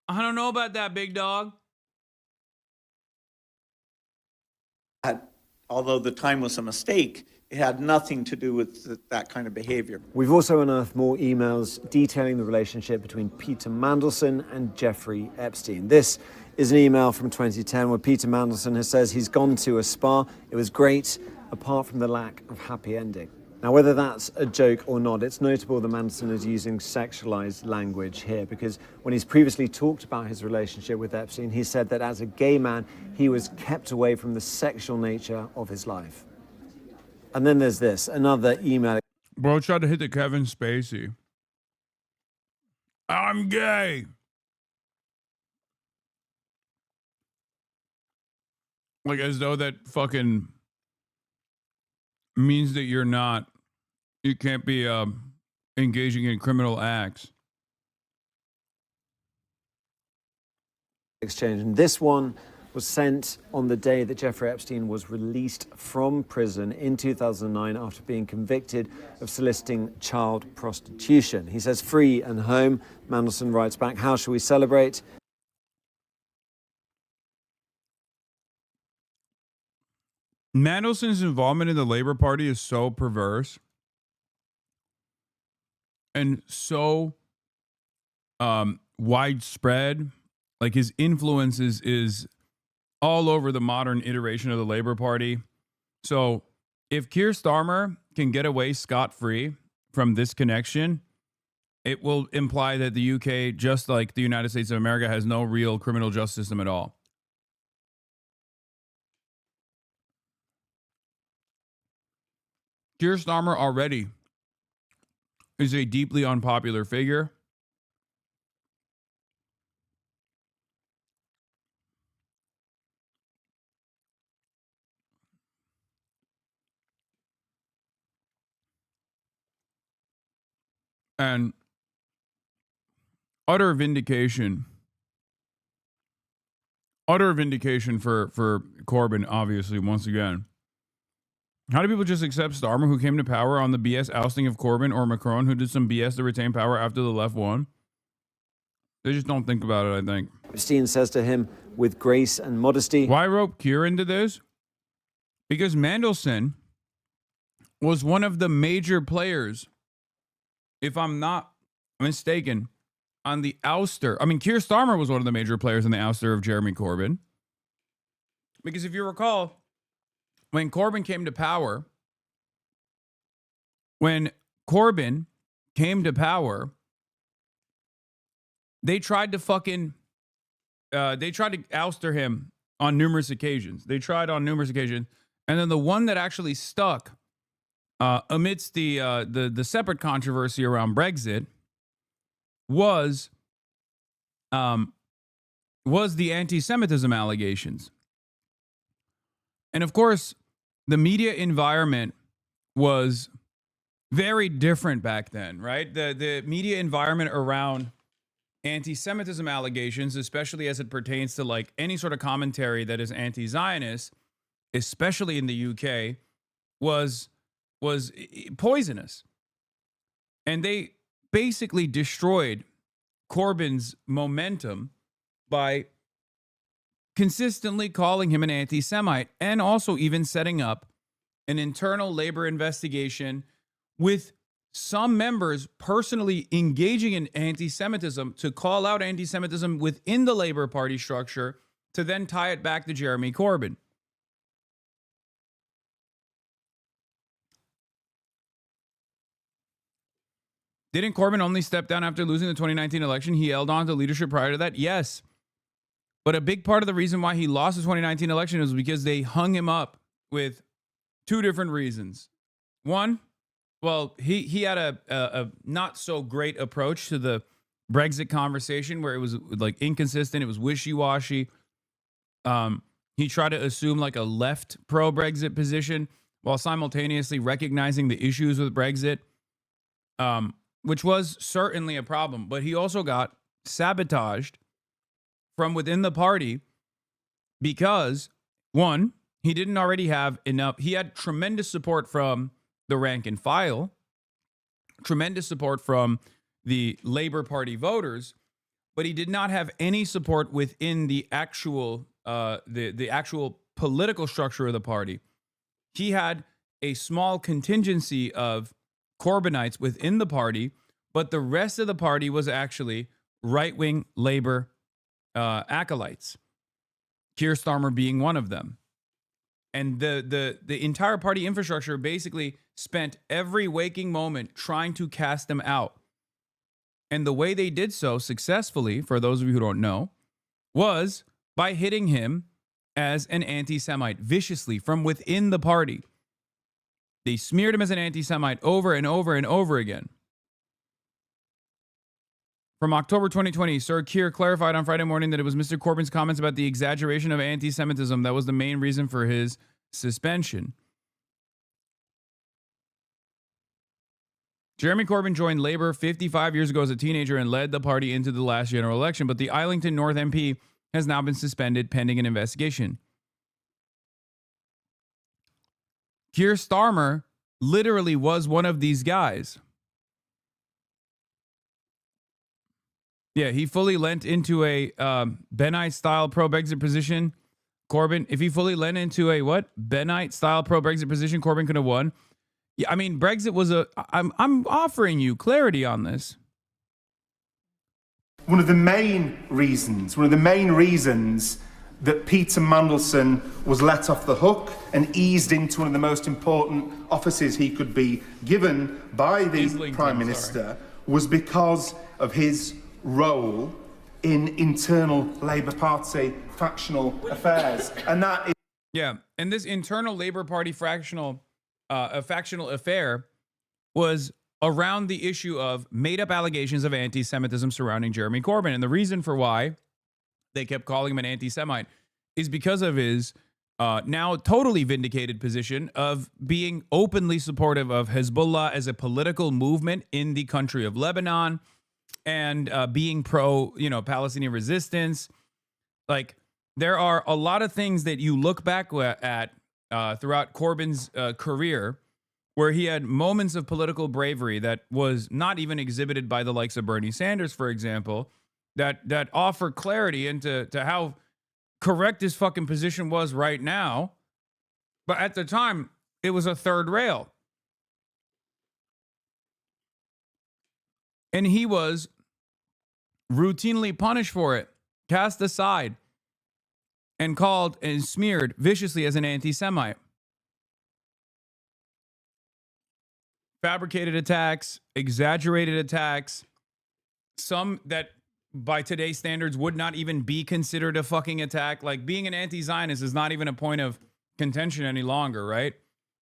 I don't know about that, big dog. Although the time was a mistake, it had nothing to do with that kind of behavior. We've also unearthed more emails detailing the relationship between Peter Mandelson and Jeffrey Epstein. This is an email from 2010 where Peter Mandelson says he's gone to a spa. It was great, apart from the lack of happy ending. Now, whether that's a joke or not, it's notable that Mandelson is using sexualized language here, because when he's previously talked about his relationship with Epstein, he said that as a gay man, he was kept away from the sexual nature of his life. And then there's this, another email. Bro tried to hit the Kevin Spacey. I'm gay. Like, as though that fucking means that you can't be engaging in criminal acts. Exchange. And this one was sent on the day that Jeffrey Epstein was released from prison in 2009 after being convicted of soliciting child prostitution. He says, free and home. Mandelson writes back, how shall we celebrate? Mandelson's involvement in the Labor Party is so perverse and so widespread. Like, his influence is all over the modern iteration of the Labor Party. So if Keir Starmer can get away scot-free from this connection, it will imply that the UK, just like the United States of America, has no real criminal justice system at all. Keir Starmer already is a deeply unpopular figure. And utter vindication for Corbyn, obviously, once again. How do people just accept Starmer, who came to power on the BS ousting of Corbyn, or Macron, who did some BS to retain power after the left won? They just don't think about it, I think. Epstein says to him, with grace and modesty. Why rope Keir into this? Because Mandelson was one of the major players, if I'm not mistaken, on the ouster. I mean, Keir Starmer was one of the major players in the ouster of Jeremy Corbyn. Because if you recall, when Corbyn came to power, they tried to ouster him on numerous occasions. And then the one that actually stuck amidst the separate controversy around Brexit was the anti-Semitism allegations. And of course, the media environment was very different back then, right? The media environment around anti-Semitism allegations, especially as it pertains to like any sort of commentary that is anti-Zionist, especially in the UK, was poisonous. And they basically destroyed Corbyn's momentum by consistently calling him an anti-Semite, and also even setting up an internal labor investigation with some members personally engaging in anti-Semitism to call out anti-Semitism within the Labor Party structure to then tie it back to Jeremy Corbyn. Didn't Corbyn only step down after losing the 2019 election? He held on to leadership prior to that? Yes. But a big part of the reason why he lost the 2019 election is because they hung him up with two different reasons. One, well, he had a not so great approach to the Brexit conversation, where it was like inconsistent. It was wishy-washy. He tried to assume like a left pro-Brexit position while simultaneously recognizing the issues with Brexit, which was certainly a problem. But he also got sabotaged from within the party because, one, he didn't already have enough. He had tremendous support from the rank and file, tremendous support from the Labor Party voters, but he did not have any support within the actual the actual political structure of the party. He had a small contingency of Corbynites within the party, but the rest of the party was actually right-wing Labor acolytes, Keir Starmer being one of them. And the entire party infrastructure basically spent every waking moment trying to cast them out. And the way they did so successfully, for those of you who don't know, was by hitting him as an anti-Semite viciously from within the party. They smeared him as an anti-Semite over and over and over again. From October 2020, Sir Keir clarified on Friday morning that it was Mr. Corbyn's comments about the exaggeration of anti-Semitism that was the main reason for his suspension. Jeremy Corbyn joined Labour 55 years ago as a teenager and led the party into the last general election, but the Islington North MP has now been suspended pending an investigation. Keir Starmer literally was one of these guys. Yeah, he fully lent into a Benite-style pro-Brexit position. Corbyn, if he fully lent into a what? Benite-style pro-Brexit position, Corbyn could have won. Yeah, I mean, Brexit was I'm offering you clarity on this. One of the main reasons that Peter Mandelson was let off the hook and eased into one of the most important offices he could be given by the Prime Minister was because of his role in internal Labour Party factional affairs. And that is... Yeah, and this internal Labour Party factional affair was around the issue of made-up allegations of anti-Semitism surrounding Jeremy Corbyn. And the reason for why they kept calling him an anti-Semite is because of his now totally vindicated position of being openly supportive of Hezbollah as a political movement in the country of Lebanon, and being pro, Palestinian resistance. Like, there are a lot of things that you look back at throughout Corbyn's career where he had moments of political bravery that was not even exhibited by the likes of Bernie Sanders, for example, that offer clarity into how correct his fucking position was right now. But at the time, it was a third rail. And he was routinely punished for it, cast aside, and called and smeared viciously as an anti-Semite. Fabricated attacks, exaggerated attacks, some that by today's standards would not even be considered a fucking attack. Like, being an anti-Zionist is not even a point of contention any longer, right?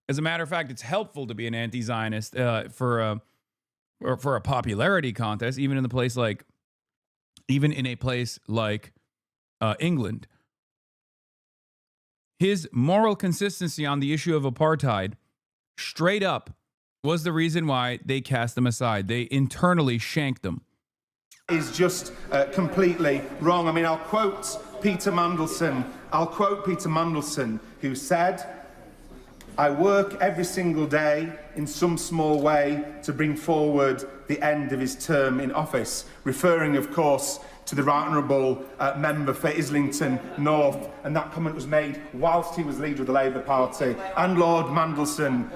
As a matter of fact, it's helpful to be an anti-Zionist for a popularity contest, even in a place like England. His moral consistency on the issue of apartheid, straight up, was the reason why they cast him aside. They internally shanked him. Is just completely wrong. I mean, I'll quote Peter Mandelson, who said, "I work every single day in some small way to bring forward the end of his term in office," referring, of course, to the Right Honourable member for Islington North, and that comment was made whilst he was leader of the Labour Party, and Lord Mandelson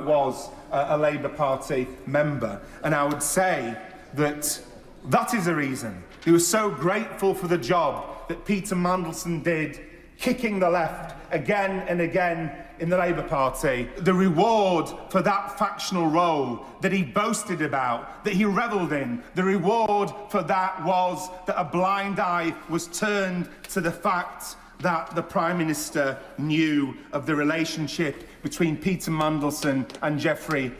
was a Labour Party member. And I would say that that is the reason he was so grateful for the job that Peter Mandelson did, kicking the left again and again in the Labour Party. The reward for that factional role that he boasted about, that he revelled in, the reward for that was that a blind eye was turned to the fact that the Prime Minister knew of the relationship between Peter Mandelson and Jeffrey.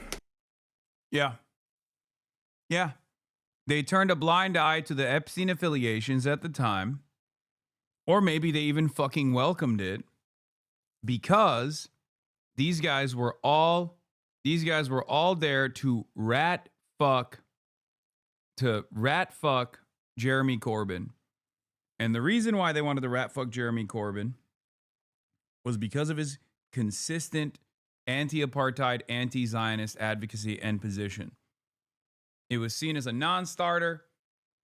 Yeah. They turned a blind eye to the Epstein affiliations at the time, or maybe they even fucking welcomed it, because these guys were all there to rat fuck Jeremy Corbyn. And the reason why they wanted to rat fuck Jeremy Corbyn was because of his consistent anti-apartheid, anti-Zionist advocacy and position. It was seen as a non-starter.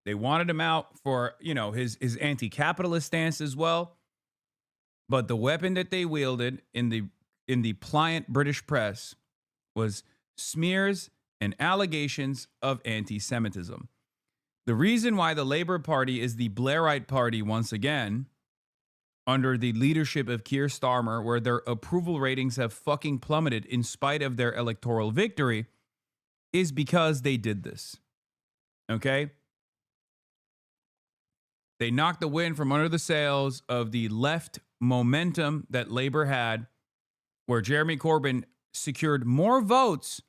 They wanted him out for, his anti-capitalist stance as well. But the weapon that they wielded in the pliant British press was smears and allegations of anti-Semitism. The reason why the Labour Party is the Blairite Party once again, under the leadership of Keir Starmer, where their approval ratings have fucking plummeted in spite of their electoral victory, is because they did this. Okay? They knocked the wind from under the sails of the left momentum that Labour had, where Jeremy Corbyn secured more votes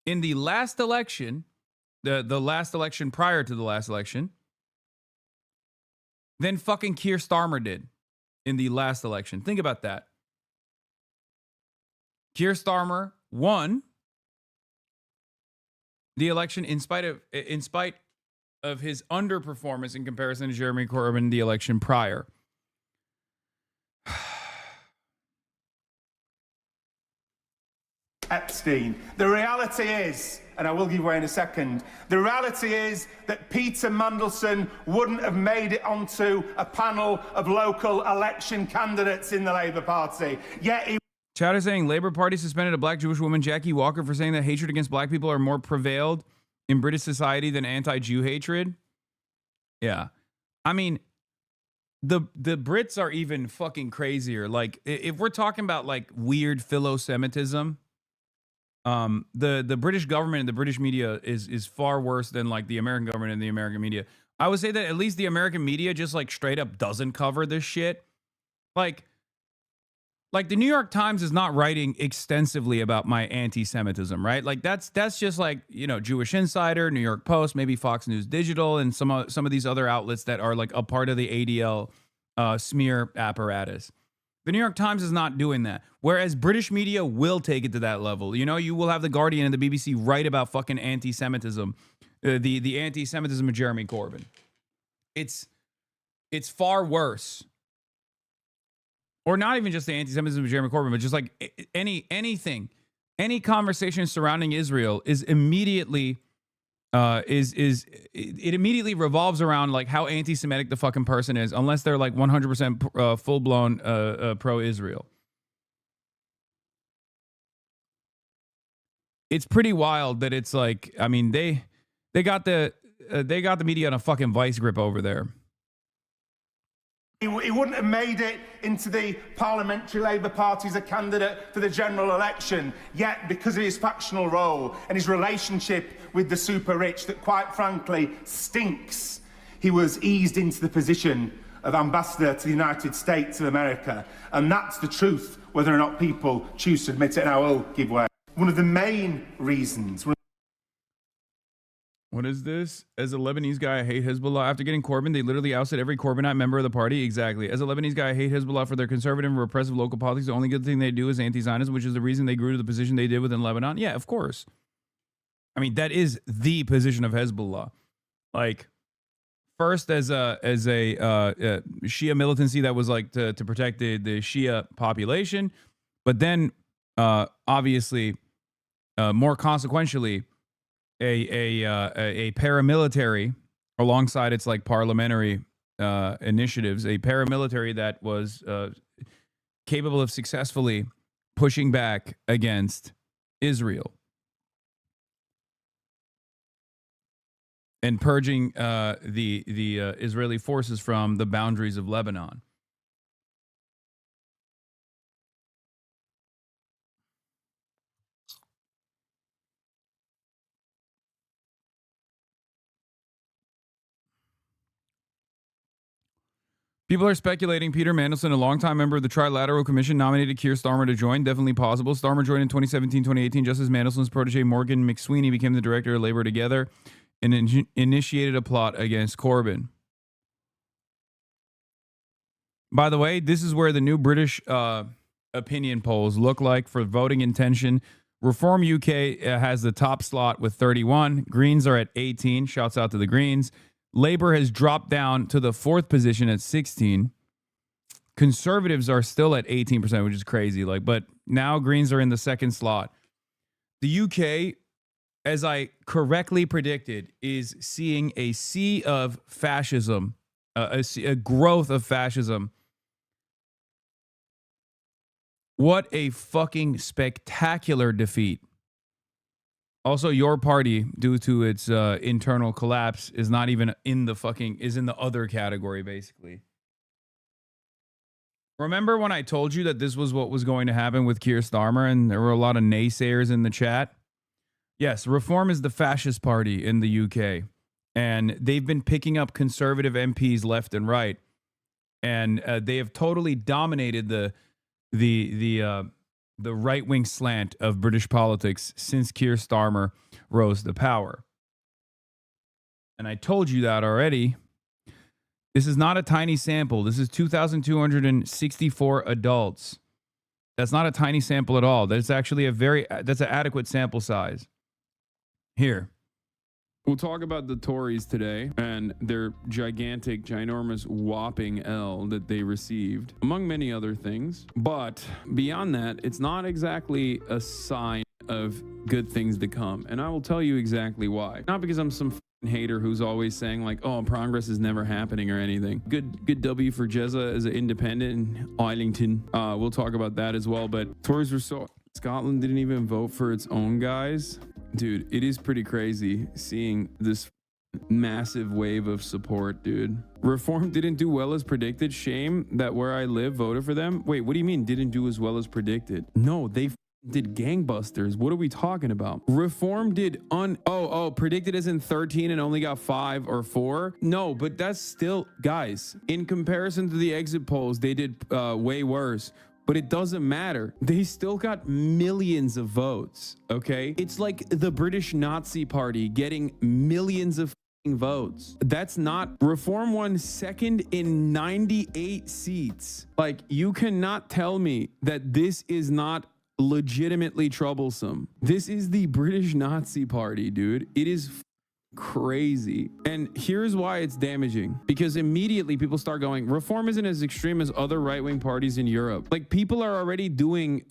in the last election, the last election prior to the last election, than fucking Keir Starmer did in the last election. Think about that. Keir Starmer won the election in spite of his underperformance in comparison to Jeremy Corbyn the election prior. Epstein. The reality is, and I will give way in a second, the reality is that Peter Mandelson wouldn't have made it onto a panel of local election candidates in the Labour Party. Yet he... Chad is saying Labour Party suspended a black Jewish woman, Jackie Walker, for saying that hatred against black people are more prevailed in British society than anti-Jew hatred. Yeah. I mean, the Brits are even fucking crazier. Like, if we're talking about like weird philo-Semitism, the British government and the British media is far worse than like the American government and the American media. I would say that at least the American media just like straight up doesn't cover this shit. Like the New York Times is not writing extensively about my anti-Semitism, right? Like that's just like, you know, Jewish Insider, New York Post, maybe Fox News Digital, and some of these other outlets that are like a part of the ADL smear apparatus. The New York Times is not doing that. Whereas British media will take it to that level. You know, you will have the Guardian and the BBC write about fucking anti-Semitism, the anti-Semitism of Jeremy Corbyn. It's far worse. Or not even just the anti-Semitism of Jeremy Corbyn, but just like anything, any conversation surrounding Israel is immediately it immediately revolves around like how anti-Semitic the fucking person is, unless they're like 100% full-blown pro-Israel. It's pretty wild that it's like, I mean, they got the media on a fucking vice grip over there. He wouldn't have made it into the Parliamentary Labour Party as a candidate for the general election, yet because of his factional role and his relationship with the super rich that quite frankly stinks, he was eased into the position of ambassador to the United States of America. And that's the truth, whether or not people choose to admit it, and I will give way. One of the main reasons... What is this? As a Lebanese guy, I hate Hezbollah. After getting Corbyn, they literally ousted every Corbynite member of the party. Exactly. As a Lebanese guy, I hate Hezbollah for their conservative and repressive local politics. The only good thing they do is anti-Zionism, which is the reason they grew to the position they did within Lebanon. Yeah, of course. I mean, that is the position of Hezbollah. Like, first as a Shia militancy that was like to protect the Shia population, but then obviously more consequentially, a paramilitary alongside its like parliamentary initiatives, a paramilitary that was capable of successfully pushing back against Israel and purging the Israeli forces from the boundaries of Lebanon. People are speculating Peter Mandelson, a longtime member of the Trilateral Commission, nominated Keir Starmer to join. Definitely possible. Starmer joined in 2017-2018 just as Mandelson's protege Morgan McSweeney became the director of Labour Together and initiated a plot against Corbyn. By the way, this is where the new British opinion polls look like for voting intention. Reform UK has the top slot with 31. Greens are at 18. Shouts out to the Greens. Labour has dropped down to the fourth position at 16. Conservatives are still at 18%, which is crazy. Like, but now Greens are in the second slot. The UK, as I correctly predicted, is seeing a sea of fascism, a growth of fascism. What a fucking spectacular defeat. Also, your party, due to its internal collapse, is not even in the is in the other category, basically. Remember when I told you that this was what was going to happen with Keir Starmer, and there were a lot of naysayers in the chat? Yes, Reform is the fascist party in the UK, and they've been picking up conservative MPs left and right, and they have totally dominated the right-wing slant of British politics since Keir Starmer rose to power. And I told you that already. This is not a tiny sample. This is 2,264 adults. That's not a tiny sample at all. That's actually that's an adequate sample size. Here. We'll talk about the Tories today and their gigantic, ginormous, whopping L that they received, among many other things. But beyond that, it's not exactly a sign of good things to come. And I will tell you exactly why. Not because I'm some hater who's always saying like, oh, progress is never happening or anything. Good W for Jezza as an independent in Islington. We'll talk about that as well. But Tories were so... Scotland didn't even vote for its own guys. Dude, it is pretty crazy seeing this massive wave of support, dude. Reform didn't do well as predicted. Shame that where I live voted for them. Wait, what do you mean didn't do as well as predicted? No, they did gangbusters. What are we talking about? Reform did predicted as in 13 and only got 5 or 4. No, but that's still, guys, in comparison to the exit polls, they did way worse. But it doesn't matter. They still got millions of votes, okay? It's like the British Nazi Party getting millions of votes. That's not... Reform won second in 98 seats. Like, you cannot tell me that this is not legitimately troublesome. This is the British Nazi Party, dude. It is crazy. And here's why it's damaging, because immediately people start going, reform isn't as extreme as other right-wing parties in Europe. Like, people are already doing,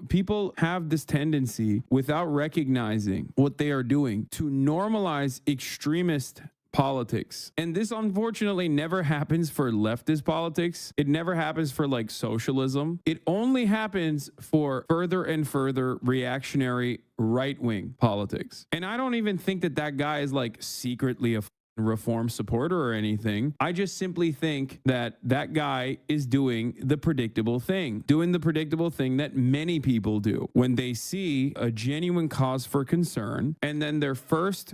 people have this tendency without recognizing what they are doing to normalize extremist politics. And this unfortunately never happens for leftist politics. It never happens for like socialism. It only happens for further and further reactionary right-wing politics. And I don't even think that that guy is like secretly a reform supporter or anything. I just simply think that that guy is doing the predictable thing, that many people do when they see a genuine cause for concern, and then their first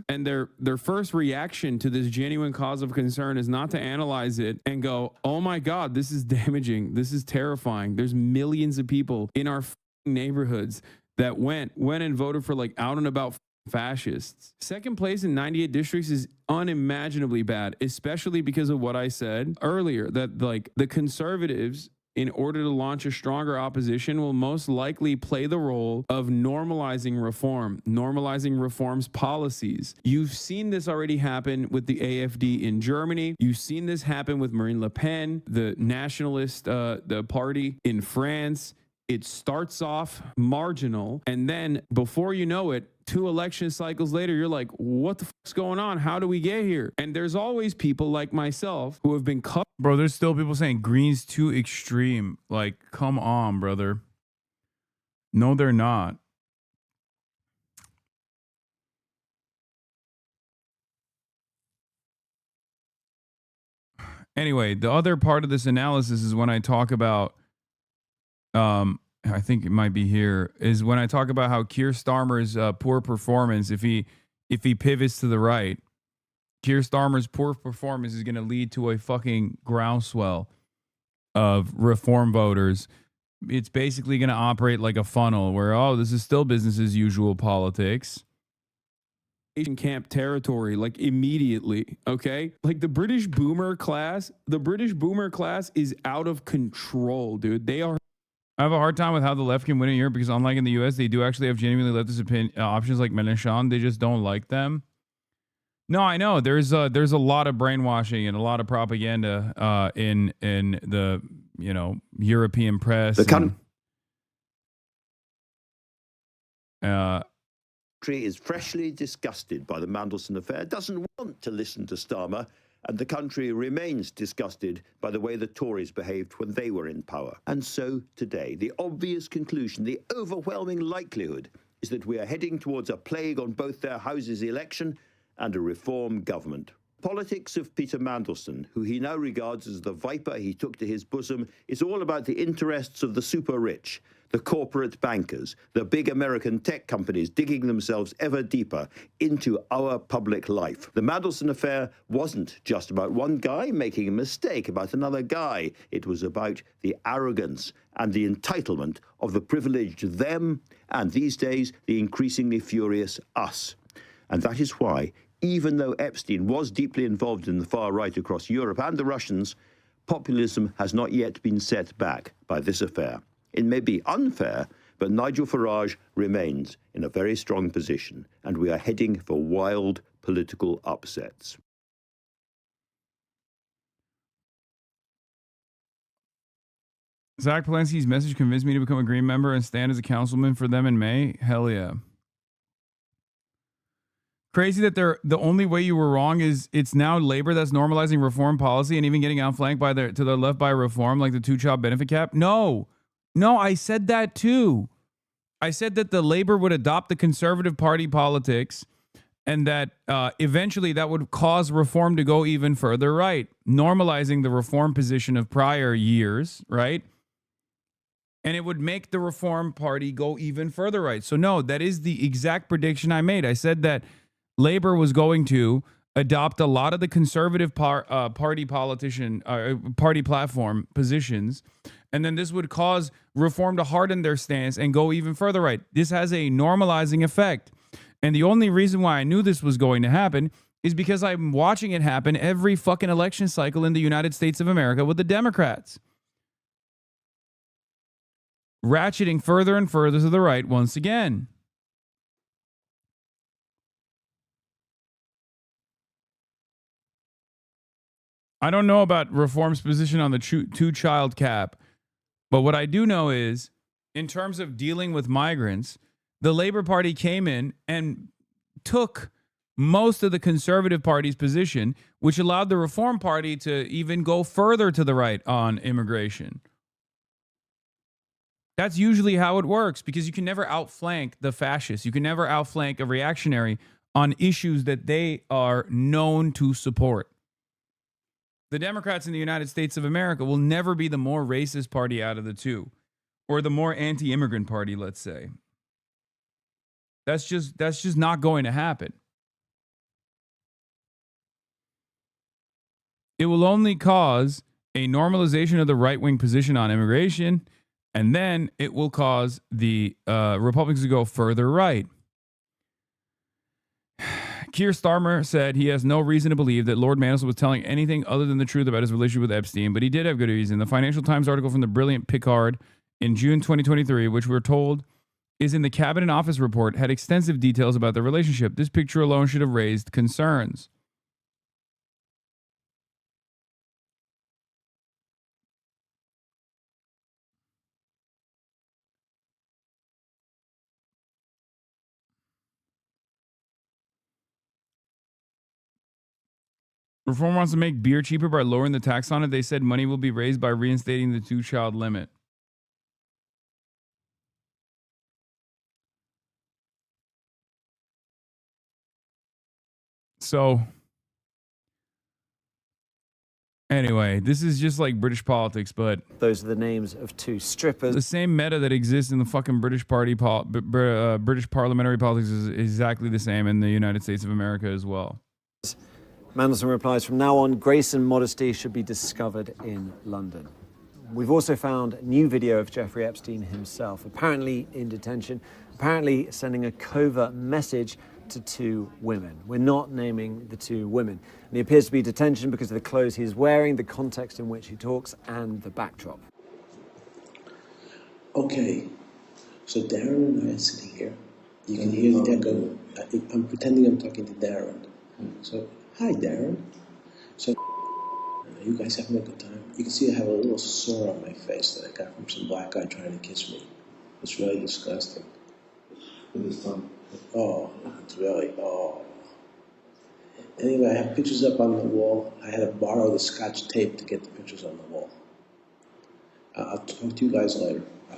reaction to this genuine cause of concern is not to analyze it and go, oh my God, this is damaging, this is terrifying. There's millions of people in our neighborhoods that went and voted for like out and about fascists. Second place in 98 districts is unimaginably bad, especially because of what I said earlier, that like the conservatives, in order to launch a stronger opposition, will most likely play the role of normalizing reform's policies. You've seen this already happen with the AfD in Germany. You've seen this happen with Marine Le Pen, the nationalist the party in France. It starts off marginal, and then before you know it, 2 election cycles later, you're like, what the fuck's going on? How do we get here? And there's always people like myself who have been cut. Bro, there's still people saying green's too extreme. Like, come on, brother. No, they're not. Anyway, the other part of this analysis is when I talk about I think it might be here, is when I talk about how Keir Starmer's poor performance, if he pivots to the right, Keir Starmer's poor performance is going to lead to a fucking groundswell of reform voters. It's basically going to operate like a funnel where, oh, this is still business as usual politics. Asian camp territory, like immediately, okay? Like the British boomer class is out of control, dude. I have a hard time with how the left can win in Europe because unlike in the US, they do actually have genuinely leftist options like Mélenchon. They just don't like them. No, I know. There's a lot of brainwashing and a lot of propaganda in the, you know, European press. The country is freshly disgusted by the Mandelson affair, doesn't want to listen to Starmer, and the country remains disgusted by the way the Tories behaved when they were in power. And so today, the obvious conclusion, the overwhelming likelihood, is that we are heading towards a plague on both their houses' election and a reform government. Politics of Peter Mandelson, who he now regards as the viper he took to his bosom, is all about the interests of the super rich, the corporate bankers, the big American tech companies digging themselves ever deeper into our public life. The Mandelson affair wasn't just about one guy making a mistake about another guy. It was about the arrogance and the entitlement of the privileged them, and these days, the increasingly furious us. And that is why, even though Epstein was deeply involved in the far right across Europe and the Russians, populism has not yet been set back by this affair. It may be unfair, but Nigel Farage remains in a very strong position, and we are heading for wild political upsets. Zach Palensky's message convinced me to become a Green member and stand as a councilman for them in May. Hell yeah. Crazy that the only way you were wrong is it's now labor that's normalizing reform policy and even getting outflanked by to the left by reform, like the 2-child benefit cap. No, I said that too. I said that the labor would adopt the conservative party politics and that eventually that would cause reform to go even further right, normalizing the reform position of prior years, right? And it would make the reform party go even further right. So no, that is the exact prediction I made. I said that Labor was going to adopt a lot of the conservative party platform positions, and then this would cause reform to harden their stance and go even further right. This has a normalizing effect. And the only reason why I knew this was going to happen is because I'm watching it happen every fucking election cycle in the United States of America with the Democrats. Ratcheting further and further to the right once again. I don't know about reform's position on the 2-child cap, but what I do know is, in terms of dealing with migrants, the Labor Party came in and took most of the Conservative Party's position, which allowed the Reform Party to even go further to the right on immigration. That's usually how it works, because you can never outflank the fascists. You can never outflank a reactionary on issues that they are known to support. The Democrats in the United States of America will never be the more racist party out of the two, or the more anti-immigrant party, let's say. That's just not going to happen. It will only cause a normalization of the right-wing position on immigration, and then it will cause the Republicans to go further right. Keir Starmer said he has no reason to believe that Lord Mandelson was telling anything other than the truth about his relationship with Epstein, but he did have good reason. The Financial Times article from the brilliant Piker in June 2023, which we're told is in the Cabinet Office report, had extensive details about the relationship. This picture alone should have raised concerns. Reform wants to make beer cheaper by lowering the tax on it. They said money will be raised by reinstating the 2-child limit. So, anyway, this is just like British politics, but those are the names of two strippers. The same meta that exists in the fucking British British parliamentary politics is exactly the same in the United States of America as well. Mandelson replies, from now on, grace and modesty should be discovered in London. We've also found new video of Jeffrey Epstein himself, apparently in detention, apparently sending a covert message to 2 women. We're not naming the 2 women. And he appears to be in detention because of the clothes he's wearing, the context in which he talks, and the backdrop. Okay, so Darren and I are sitting here. You can hear the echo. I'm pretending I'm talking to Darren. So, hi Darren. So, you guys having a good time? You can see I have a little sore on my face that I got from some black guy trying to kiss me. It's really disgusting. With his tongue. Oh, it's really, Anyway, I have pictures up on the wall. I had to borrow the Scotch tape to get the pictures on the wall. I'll talk to you guys later. Bye.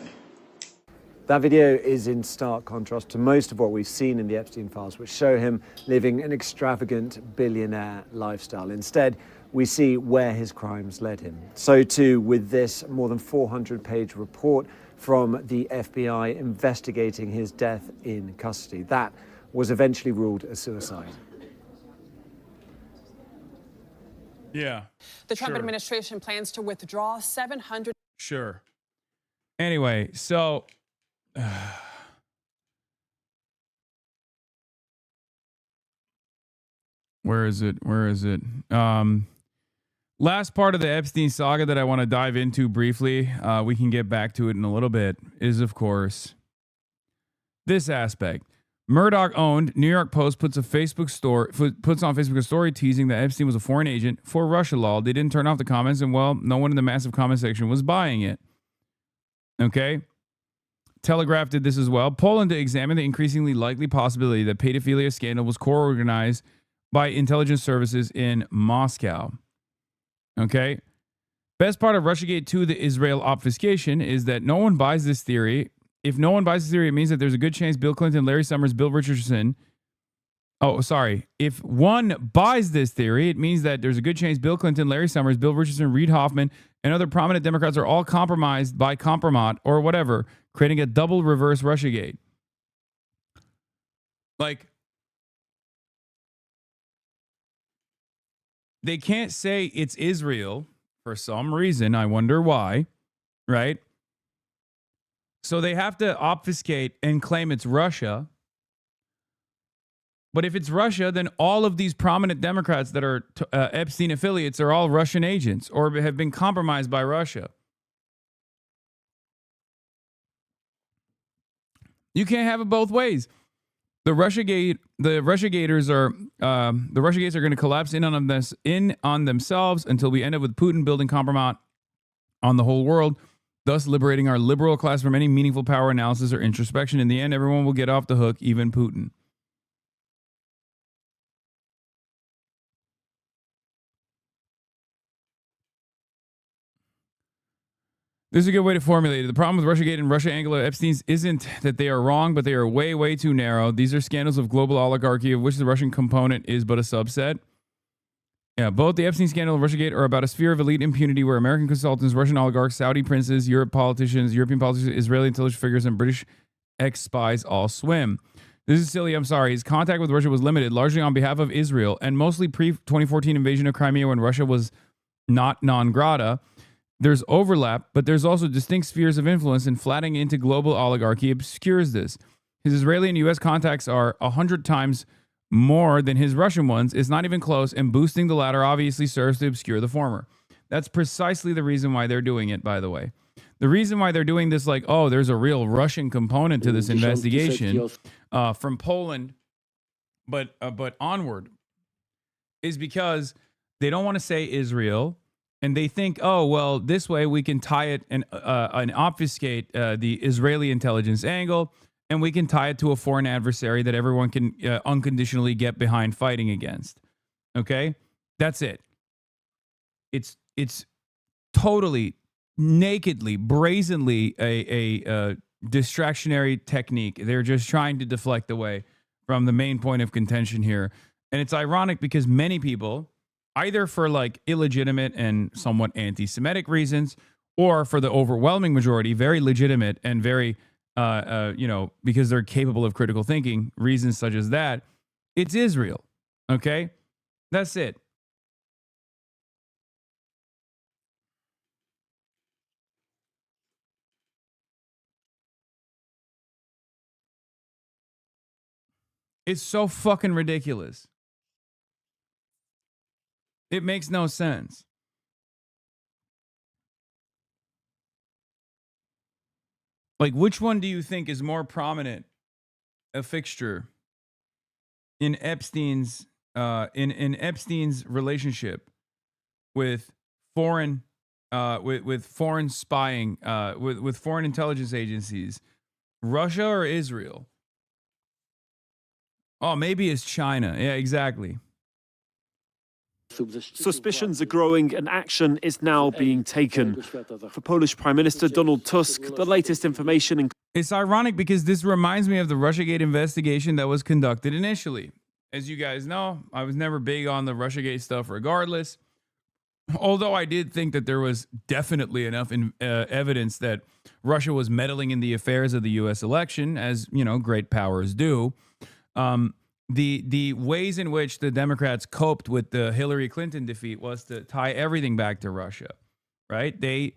That video is in stark contrast to most of what we've seen in the Epstein files, which show him living an extravagant billionaire lifestyle. Instead, we see where his crimes led him. So too with this more than 400-page report from the FBI investigating his death in custody. That was eventually ruled a suicide. Yeah. The Trump administration plans to withdraw 700. Sure. Anyway, so where is it? Last part of the Epstein saga that I want to dive into briefly, we can get back to it in a little bit, is of course this aspect. Murdoch-owned New York Post puts on Facebook a story teasing that Epstein was a foreign agent for Russia law. They didn't turn off the comments, and well, no one in the massive comment section was buying it. Okay? Telegraph did this as well. Poland to examine the increasingly likely possibility that pedophilia scandal was co-organized by intelligence services in Moscow. Okay? Best part of Russiagate 2, the Israel obfuscation, is that no one buys this theory. If no one buys this theory, it means that there's a good chance Bill Clinton, Larry Summers, Bill Richardson. Oh, sorry. If one buys this theory, it means that there's a good chance Bill Clinton, Larry Summers, Bill Richardson, Reid Hoffman, and other prominent Democrats are all compromised by Compromat or whatever, creating a double reverse Russiagate. Like, they can't say it's Israel for some reason. I wonder why, right? So they have to obfuscate and claim it's Russia. But if it's Russia, then all of these prominent Democrats that are Epstein affiliates are all Russian agents or have been compromised by Russia. You can't have it both ways. The Russiagators are going to collapse in on themselves until we end up with Putin building Compromat on the whole world, thus liberating our liberal class from any meaningful power analysis or introspection. In the end, everyone will get off the hook, even Putin. This is a good way to formulate it. The problem with Russiagate and Russia Anglo Epstein's isn't that they are wrong, but they are way, way too narrow. These are scandals of global oligarchy, of which the Russian component is but a subset. Yeah, both the Epstein scandal and Russiagate are about a sphere of elite impunity where American consultants, Russian oligarchs, Saudi princes, European politicians, Israeli intelligence figures, and British ex-spies all swim. This is silly, I'm sorry. His contact with Russia was limited, largely on behalf of Israel, and mostly pre-2014 invasion of Crimea when Russia was not non grata. There's overlap, but there's also distinct spheres of influence, and flattening into global oligarchy obscures this. His Israeli and U.S. contacts are 100 times more than his Russian ones. It's not even close, and boosting the latter obviously serves to obscure the former. That's precisely the reason why they're doing it, by the way. The reason why they're doing this, like, oh, there's a real Russian component to this investigation from Poland, but onward, is because they don't want to say Israel. And they think, oh, well, this way we can tie it and obfuscate the Israeli intelligence angle, and we can tie it to a foreign adversary that everyone can unconditionally get behind fighting against. Okay? That's it. It's totally, nakedly, brazenly a distractionary technique. They're just trying to deflect away from the main point of contention here. And it's ironic because many people, either for like illegitimate and somewhat anti-Semitic reasons, or for the overwhelming majority, very legitimate and very, because they're capable of critical thinking, reasons such as that, it's Israel. Okay? That's it. It's so fucking ridiculous. It makes no sense. Like, which one do you think is more prominent a fixture in Epstein's in Epstein's relationship with foreign with foreign spying with foreign intelligence agencies, Russia or Israel? Oh, maybe it's China. Yeah, exactly. Suspicions are growing and action is now being taken. For Polish Prime Minister Donald Tusk, the latest information... It's ironic because this reminds me of the Russiagate investigation that was conducted initially. As you guys know, I was never big on the Russiagate stuff regardless. Although I did think that there was definitely enough evidence that Russia was meddling in the affairs of the U.S. election, as, you know, great powers do. The ways in which the Democrats coped with the Hillary Clinton defeat was to tie everything back to Russia, right? They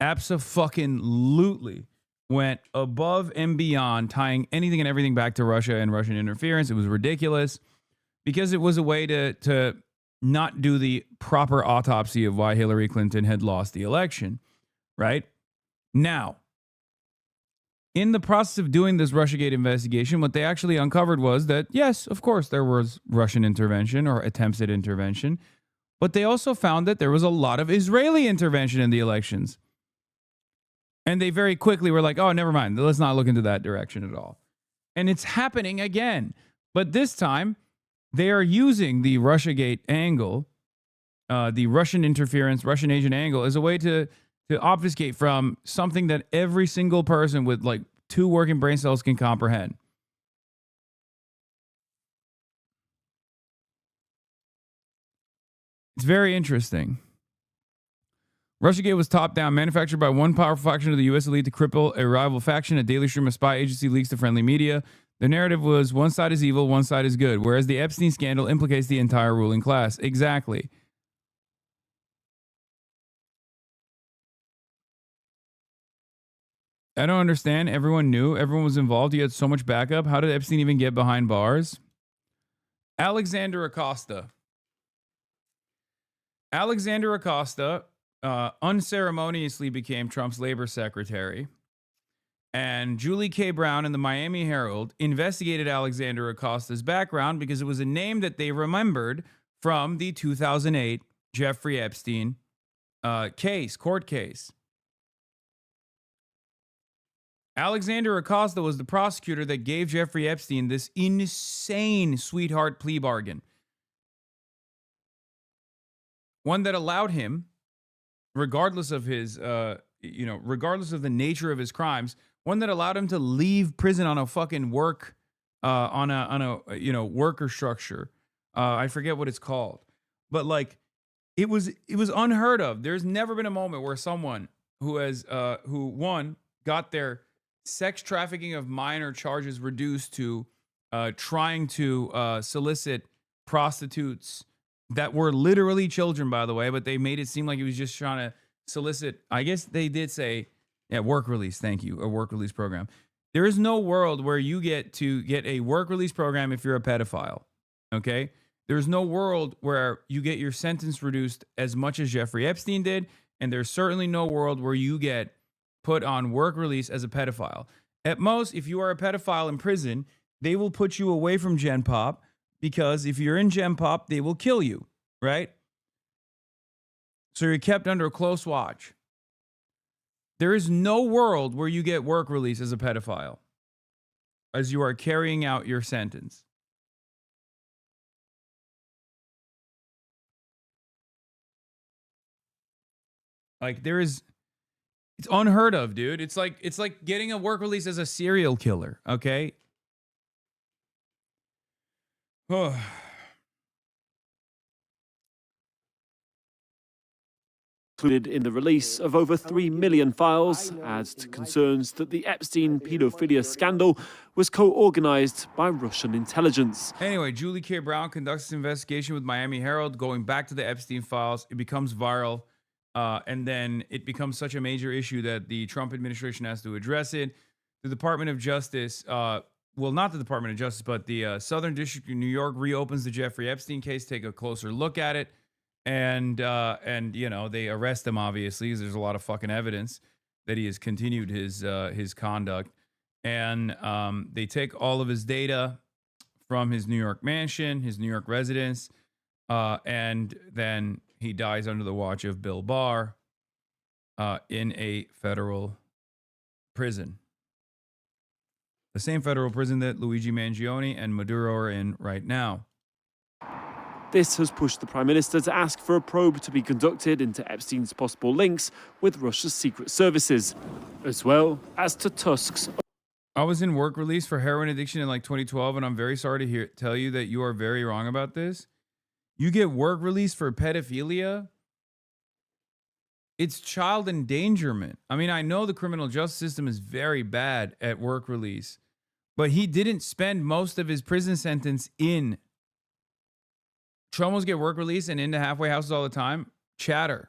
abso-fucking-lutely went above and beyond tying anything and everything back to Russia and Russian interference. It was ridiculous because it was a way to not do the proper autopsy of why Hillary Clinton had lost the election, right? Now, in the process of doing this Russiagate investigation, what they actually uncovered was that, yes, of course, there was Russian intervention or attempts at intervention, but they also found that there was a lot of Israeli intervention in the elections. And they very quickly were like, oh, never mind. Let's not look into that direction at all. And it's happening again. But this time, they are using the Russiagate angle, the Russian interference, Russian agent angle, as a way to obfuscate from something that every single person with like 2 working brain cells can comprehend. It's very interesting. Russiagate was top-down, manufactured by one powerful faction of the U.S. elite to cripple a rival faction. A daily stream of spy agency leaks to friendly media. The narrative was one side is evil, one side is good, whereas the Epstein scandal implicates the entire ruling class. Exactly. I don't understand. Everyone knew. Everyone was involved. He had so much backup. How did Epstein even get behind bars? Alexander Acosta. Alexander Acosta unceremoniously became Trump's labor secretary. And Julie K. Brown and the Miami Herald investigated Alexander Acosta's background because it was a name that they remembered from the 2008 Jeffrey Epstein court case. Alexander Acosta was the prosecutor that gave Jeffrey Epstein this insane sweetheart plea bargain. One that allowed him, regardless of his, regardless of the nature of his crimes, one that allowed him to leave prison on a fucking worker structure. I forget what it's called, but like, it was unheard of. There's never been a moment where someone who got their sex trafficking of minor charges reduced to trying to solicit prostitutes that were literally children, by the way, but they made it seem like he was just trying to solicit. I guess they did say, yeah, work release. Thank you. A work release program. There is no world where you get to get a work release program if you're a pedophile. Okay. There's no world where you get your sentence reduced as much as Jeffrey Epstein did. And there's certainly no world where you get put on work release as a pedophile. At most, if you are a pedophile in prison, they will put you away from Gen Pop, because if you're in Gen Pop, they will kill you, right? So you're kept under a close watch. There is no world where you get work release as a pedophile, as you are carrying out your sentence. Like, it's unheard of, dude. It's like getting a work release as a serial killer, okay? Oh. Included in the release of over 3 million files adds to concerns that the Epstein pedophilia scandal was co-organized by Russian intelligence. Anyway, Julie K. Brown conducts this investigation with Miami Herald, going back to the Epstein files. It becomes viral, and then it becomes such a major issue that the Trump administration has to address it. The Department of Justice, well, not the Department of Justice, but the Southern District of New York reopens the Jeffrey Epstein case, take a closer look at it. And you know, they arrest him, obviously, because there's a lot of fucking evidence that he has continued his conduct. And they take all of his data from his New York mansion, his New York residence, and then he dies under the watch of Bill Barr in a federal prison. The same federal prison that Luigi Mangione and Maduro are in right now. This has pushed the Prime Minister to ask for a probe to be conducted into Epstein's possible links with Russia's secret services, as well as to Tusk's. I was in work release for heroin addiction in like 2012, and I'm very sorry to tell you that you are very wrong about this. You get work release for pedophilia? It's child endangerment. I mean, I know the criminal justice system is very bad at work release, but he didn't spend most of his prison sentence in. Chomos get work release and into halfway houses all the time. Chatter.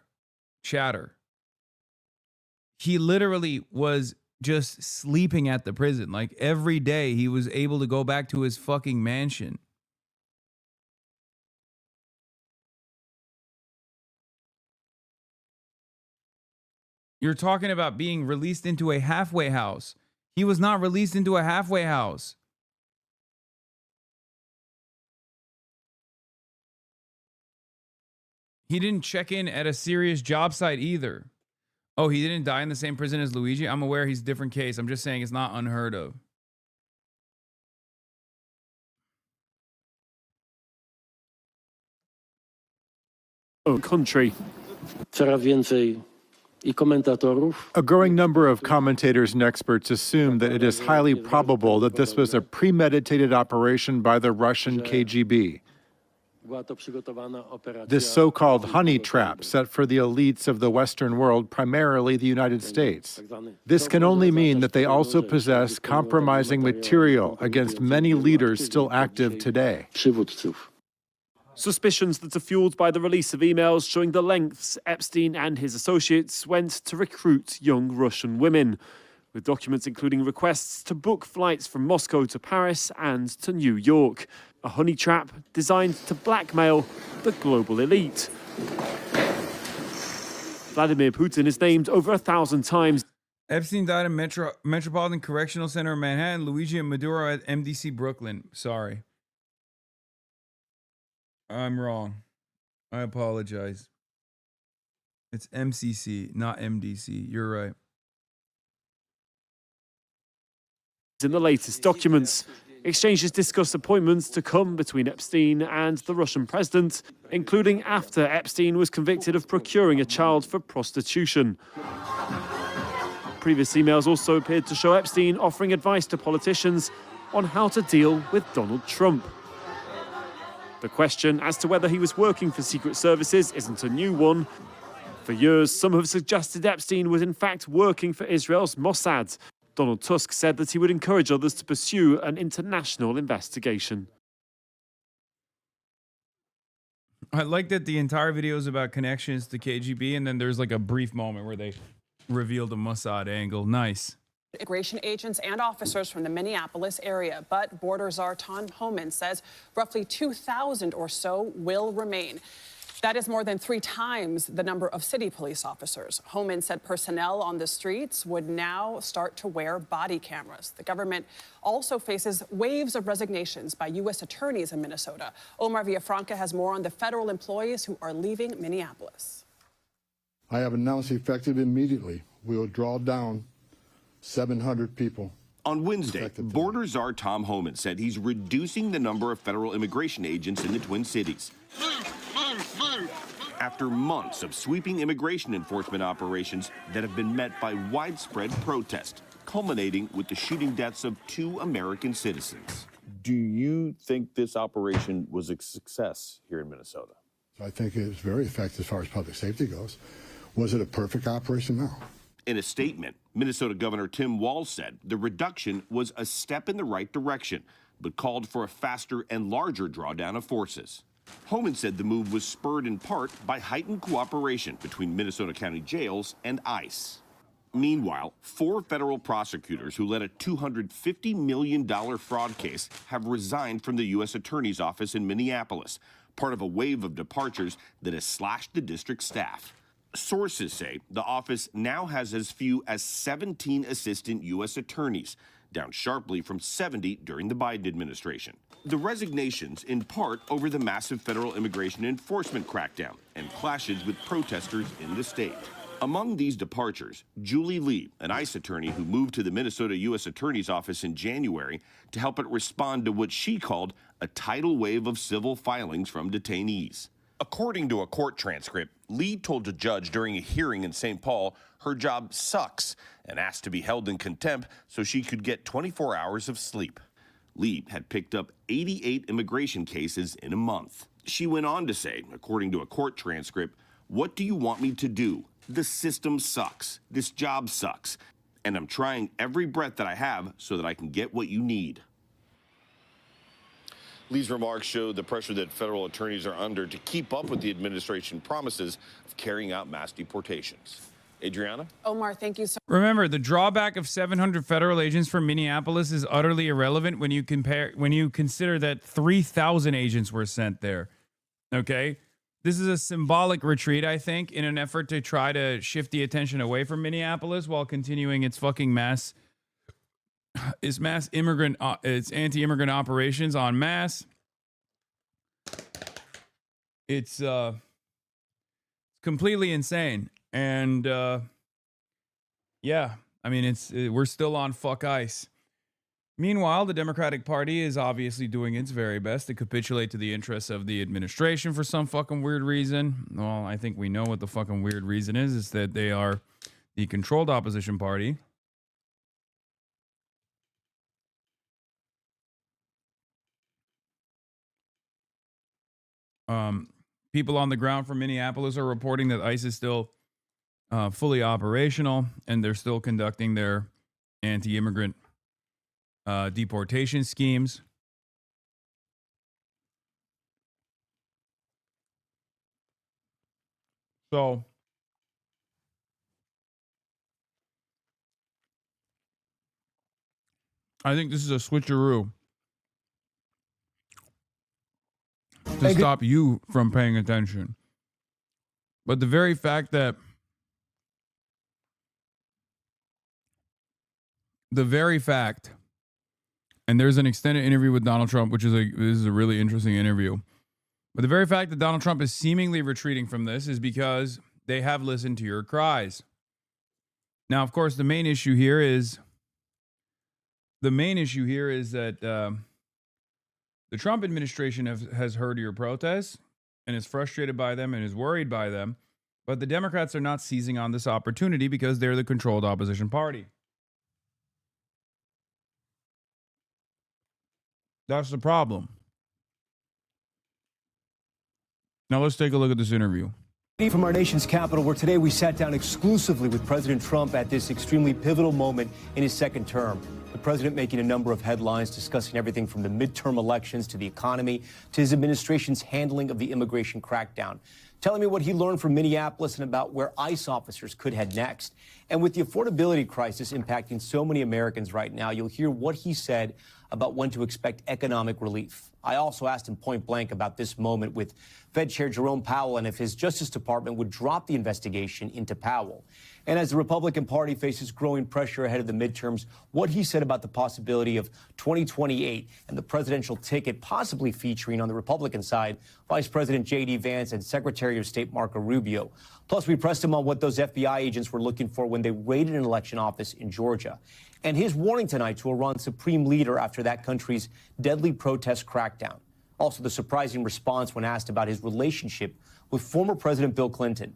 He literally was just sleeping at the prison. Like every day he was able to go back to his fucking mansion. You're talking about being released into a halfway house He was not released into a halfway house. He didn't check in at a serious job site either. Oh, he didn't die in the same prison as Luigi? I'm aware he's a different case. I'm just saying it's not unheard of. Country. A growing number of commentators and experts assume that it is highly probable that this was a premeditated operation by the Russian KGB. This so-called honey trap set for the elites of the Western world, primarily the United States. This can only mean that they also possess compromising material against many leaders still active today. Suspicions that are fueled by the release of emails showing the lengths Epstein and his associates went to recruit young Russian women, with documents including requests to book flights from Moscow to Paris and to New York. A honey trap designed to blackmail the global elite. Vladimir Putin is named over 1,000 times. Epstein died in Metropolitan Correctional Center in Manhattan. Luigi and Maduro at MDC Brooklyn. Sorry. I'm wrong. I apologize. It's MCC, not MDC. You're right. In the latest documents, exchanges discuss appointments to come between Epstein and the Russian president, including after Epstein was convicted of procuring a child for prostitution. Previous emails also appeared to show Epstein offering advice to politicians on how to deal with Donald Trump. The question as to whether he was working for secret services isn't a new one. For years, some have suggested Epstein was in fact working for Israel's Mossad. Donald Tusk said that he would encourage others to pursue an international investigation. I like that the entire video is about connections to KGB, and then there's like a brief moment where they reveal the Mossad angle. Nice. Immigration agents and officers from the Minneapolis area, but border czar Tom Homan says roughly 2,000 or so will remain. That is more than 3 times the number of city police officers. Homan said personnel on the streets would now start to wear body cameras. The government also faces waves of resignations by U.S. attorneys in Minnesota. Omar Villafranca has more on the federal employees who are leaving Minneapolis. I have announced effective immediately, we will draw down 700 people. On Wednesday, border czar Tom Homan said he's reducing the number of federal immigration agents in the Twin Cities. After months of sweeping immigration enforcement operations that have been met by widespread protest, culminating with the shooting deaths of 2 American citizens. Do you think this operation was a success here in Minnesota? I think it was very effective as far as public safety goes. Was it a perfect operation? No. In a statement, Minnesota Governor Tim Walz said the reduction was a step in the right direction, but called for a faster and larger drawdown of forces. Homan said the move was spurred in part by heightened cooperation between Minnesota County jails and ICE. Meanwhile, 4 federal prosecutors who led a $250 million fraud case have resigned from the U.S. Attorney's Office in Minneapolis, part of a wave of departures that has slashed the district staff. Sources say the office now has as few as 17 assistant U.S. attorneys, down sharply from 70 during the Biden administration. The resignations in part over the massive federal immigration enforcement crackdown and clashes with protesters in the state. Among these departures, Julie Lee, an ICE attorney who moved to the Minnesota U.S. Attorney's Office in January to help it respond to what she called a tidal wave of civil filings from detainees. According to a court transcript, Lee told a judge during a hearing in St. Paul her job sucks and asked to be held in contempt so she could get 24 hours of sleep. Lee had picked up 88 immigration cases in a month. She went on to say, according to a court transcript, "What do you want me to do? The system sucks. This job sucks. And I'm trying every breath that I have so that I can get what you need." Lee's remarks show the pressure that federal attorneys are under to keep up with the administration promises of carrying out mass deportations. Adriana? Omar, thank you so much. Remember, the drawback of 700 federal agents from Minneapolis is utterly irrelevant when you consider that 3,000 agents were sent there. Okay? This is a symbolic retreat, I think, in an effort to try to shift the attention away from Minneapolis while continuing its fucking mass It's mass immigrant. It's anti-immigrant operations en masse. It's completely insane, and yeah, I mean, we're still on fuck ice. Meanwhile, the Democratic Party is obviously doing its very best to capitulate to the interests of the administration for some fucking weird reason. Well, I think we know what the fucking weird reason is. It's that they are the controlled opposition party. People on the ground from Minneapolis are reporting that ICE is still fully operational, and they're still conducting their anti-immigrant deportation schemes. So I think this is a switcheroo to stop you from paying attention. But the very fact, and there's an extended interview with Donald Trump, which is this is a really interesting interview. But the very fact that Donald Trump is seemingly retreating from this is because they have listened to your cries. Now, of course, the main issue here is that the Trump administration has heard your protests and is frustrated by them and is worried by them. But the Democrats are not seizing on this opportunity because they're the controlled opposition party. That's the problem. Now let's take a look at this interview. From our nation's capital, where today we sat down exclusively with President Trump at this extremely pivotal moment in his second term. The president making a number of headlines discussing everything from the midterm elections to the economy to his administration's handling of the immigration crackdown. Telling me what he learned from Minneapolis and about where ICE officers could head next. And with the affordability crisis impacting so many Americans right now, you'll hear what he said about when to expect economic relief. I also asked him point blank about this moment with Fed Chair Jerome Powell and if his Justice Department would drop the investigation into Powell. And as the Republican Party faces growing pressure ahead of the midterms, what he said about the possibility of 2028 and the presidential ticket possibly featuring on the Republican side Vice President J.D. Vance and Secretary of State Marco Rubio. Plus, we pressed him on what those FBI agents were looking for when they raided an election office in Georgia. And his warning tonight to Iran's supreme leader after that country's deadly protest crackdown. Also, the surprising response when asked about his relationship with former President Bill Clinton.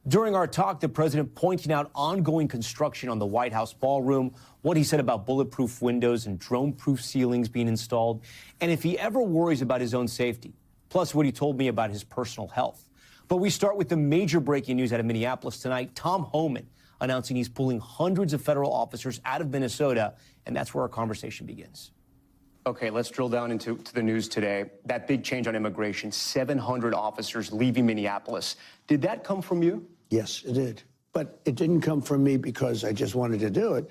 During our talk, the president pointing out ongoing construction on the White House ballroom, what he said about bulletproof windows and drone-proof ceilings being installed, and if he ever worries about his own safety, plus what he told me about his personal health. But we start with the major breaking news out of Minneapolis tonight. Tom Homan announcing he's pulling hundreds of federal officers out of Minnesota, and that's where our conversation begins. Okay, let's drill down into the news today. That big change on immigration, 700 officers leaving Minneapolis. Did that come from you? Yes, it did. But it didn't come from me because I just wanted to do it.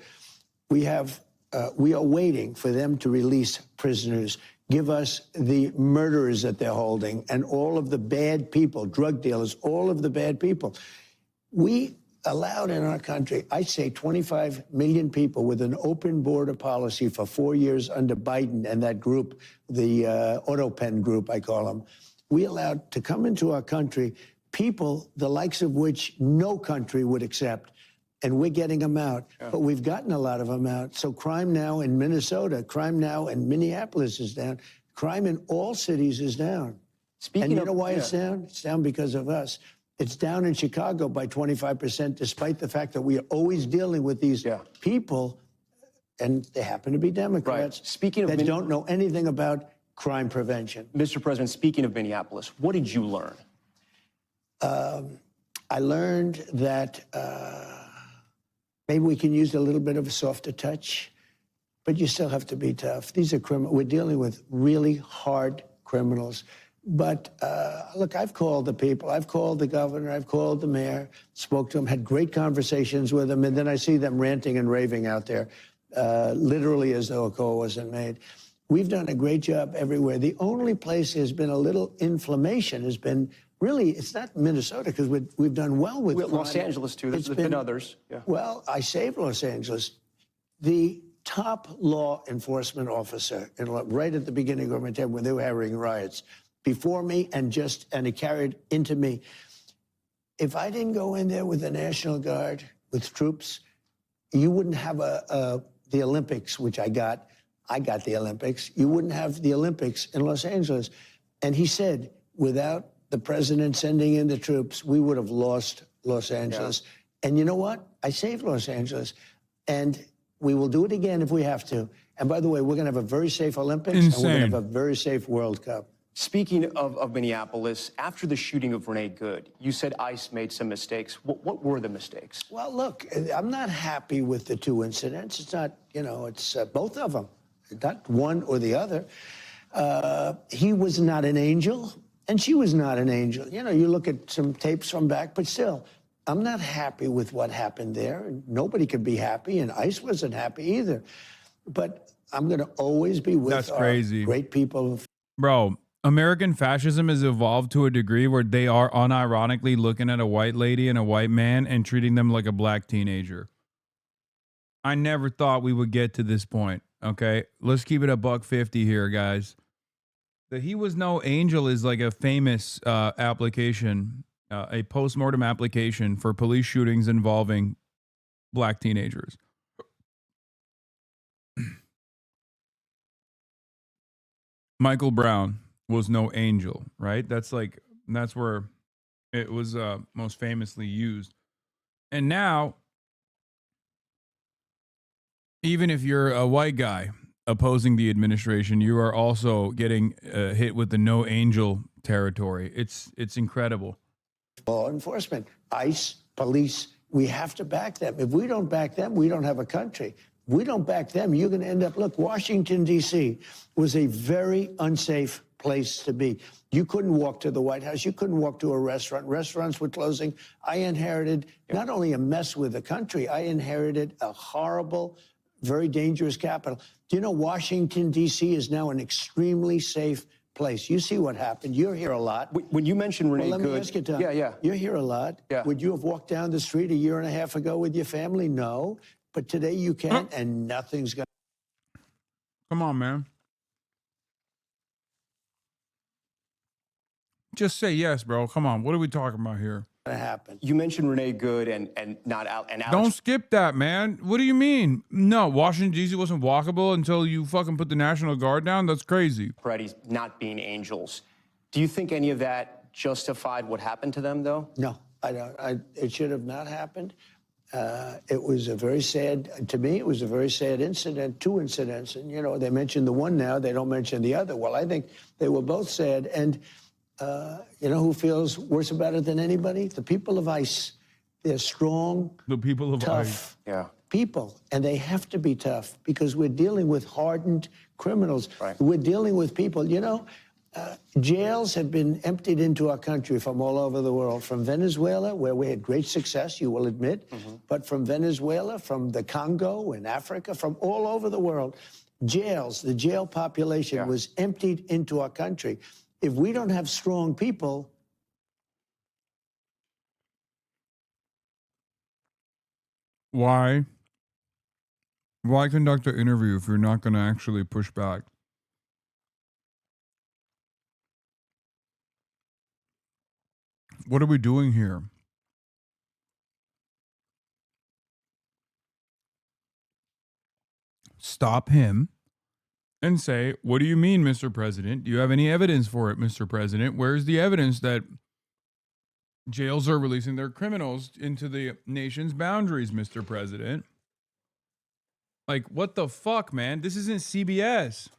We are waiting for them to release prisoners, give us the murderers that they're holding, and all of the bad people, drug dealers, all of the bad people. We allowed in our country, I say 25 million people with an open border policy for 4 years under Biden and that group, the Autopen group, I call them. We allowed to come into our country people the likes of which no country would accept, and we're getting them out. Yeah. But we've gotten a lot of them out. So crime now in Minnesota, crime now in Minneapolis is down. Crime in all cities is down. And you know why it's down? It's down because of us. It's down in Chicago by 25%, despite the fact that we are always dealing with these people, and they happen to be Democrats, that don't know anything about crime prevention. Mr. President, speaking of Minneapolis, what did you learn? I learned that maybe we can use a little bit of a softer touch, but you still have to be tough. These are criminals. We're dealing with really hard criminals. But look, I've called the people. I've called the governor. I've called the mayor, spoke to them, had great conversations with them, and then I see them ranting and raving out there, literally as though a call wasn't made. We've done a great job everywhere. The only place there's been a little inflammation has been really, it's not Minnesota, because we've done well with Los Angeles, too. There's been others. Yeah. Well, I saved Los Angeles. The top law enforcement officer, right at the beginning of my time when they were having riots, before me, and it carried into me. If I didn't go in there with the National Guard, with troops, you wouldn't have the Olympics, which I got. I got the Olympics. You wouldn't have the Olympics in Los Angeles. And he said, without the president sending in the troops, we would have lost Los Angeles. Yeah. And you know what? I saved Los Angeles. And we will do it again if we have to. And by the way, we're going to have a very safe Olympics. Insane. And we're going to have a very safe World Cup. Speaking of Minneapolis, after the shooting of Renee Good, you said ICE made some mistakes. What were the mistakes? Well, look, I'm not happy with the two incidents. It's not, it's both of them, not one or the other. He was not an angel, and she was not an angel. You look at some tapes from back, but still, I'm not happy with what happened there. Nobody could be happy, and ICE wasn't happy either. But I'm going to always be with our great people. Bro. American fascism has evolved to a degree where they are unironically looking at a white lady and a white man and treating them like a black teenager. I never thought we would get to this point, okay? Let's keep it a $150 here, guys. The He Was No Angel is like a famous application, a post-mortem application for police shootings involving black teenagers. Michael Brown was no angel, right? That's where it was most famously used. And now, even if you're a white guy opposing the administration, you are also getting hit with the no angel territory. It's incredible. Law enforcement, ICE, police, we have to back them. If we don't back them, we don't have a country. If we don't back them, you're going to end up, look, Washington, D.C. was a very unsafe place to be. You couldn't walk to the White House. You couldn't walk to a restaurant. Restaurants were closing. I inherited not only a mess with the country, I inherited a horrible, very dangerous capital. Do you know Washington, D.C. is now an extremely safe place? You see what happened. You're here a lot. When you mentioned Renee Good... Let me ask you, Tom. Yeah. You're here a lot. Yeah. Would you have walked down the street a year and a half ago with your family? No. But today you can, and nothing's going to... Come on, man. Just say yes, bro. Come on. What are we talking about here? Happen. You mentioned Renee Good and not Al and Alex. Don't skip that, man. What do you mean? No, Washington, D.C. wasn't walkable until you fucking put the National Guard down? That's crazy. Paredes not being angels. Do you think any of that justified what happened to them, though? No, I don't. It should have not happened. It was a very sad, to me, it was a very sad incident, two incidents. And, they mention the one now, they don't mention the other. Well, I think they were both sad. And you know who feels worse about it than anybody? The people of ICE. They're strong, the people of tough ICE. People. And they have to be tough because we're dealing with hardened criminals. Right. We're dealing with people. Jails have been emptied into our country from all over the world, from Venezuela, where we had great success, you will admit, but from Venezuela, from the Congo in Africa, from all over the world. Jails, the jail population was emptied into our country. If we don't have strong people... Why conduct an interview if you're not going to actually push back? What are we doing here? Stop him and say, what do you mean, Mr. President? Do you have any evidence for it, Mr. President? Where's the evidence that jails are releasing their criminals into the nation's boundaries, Mr. President? Like, what the fuck, man? This isn't CBS.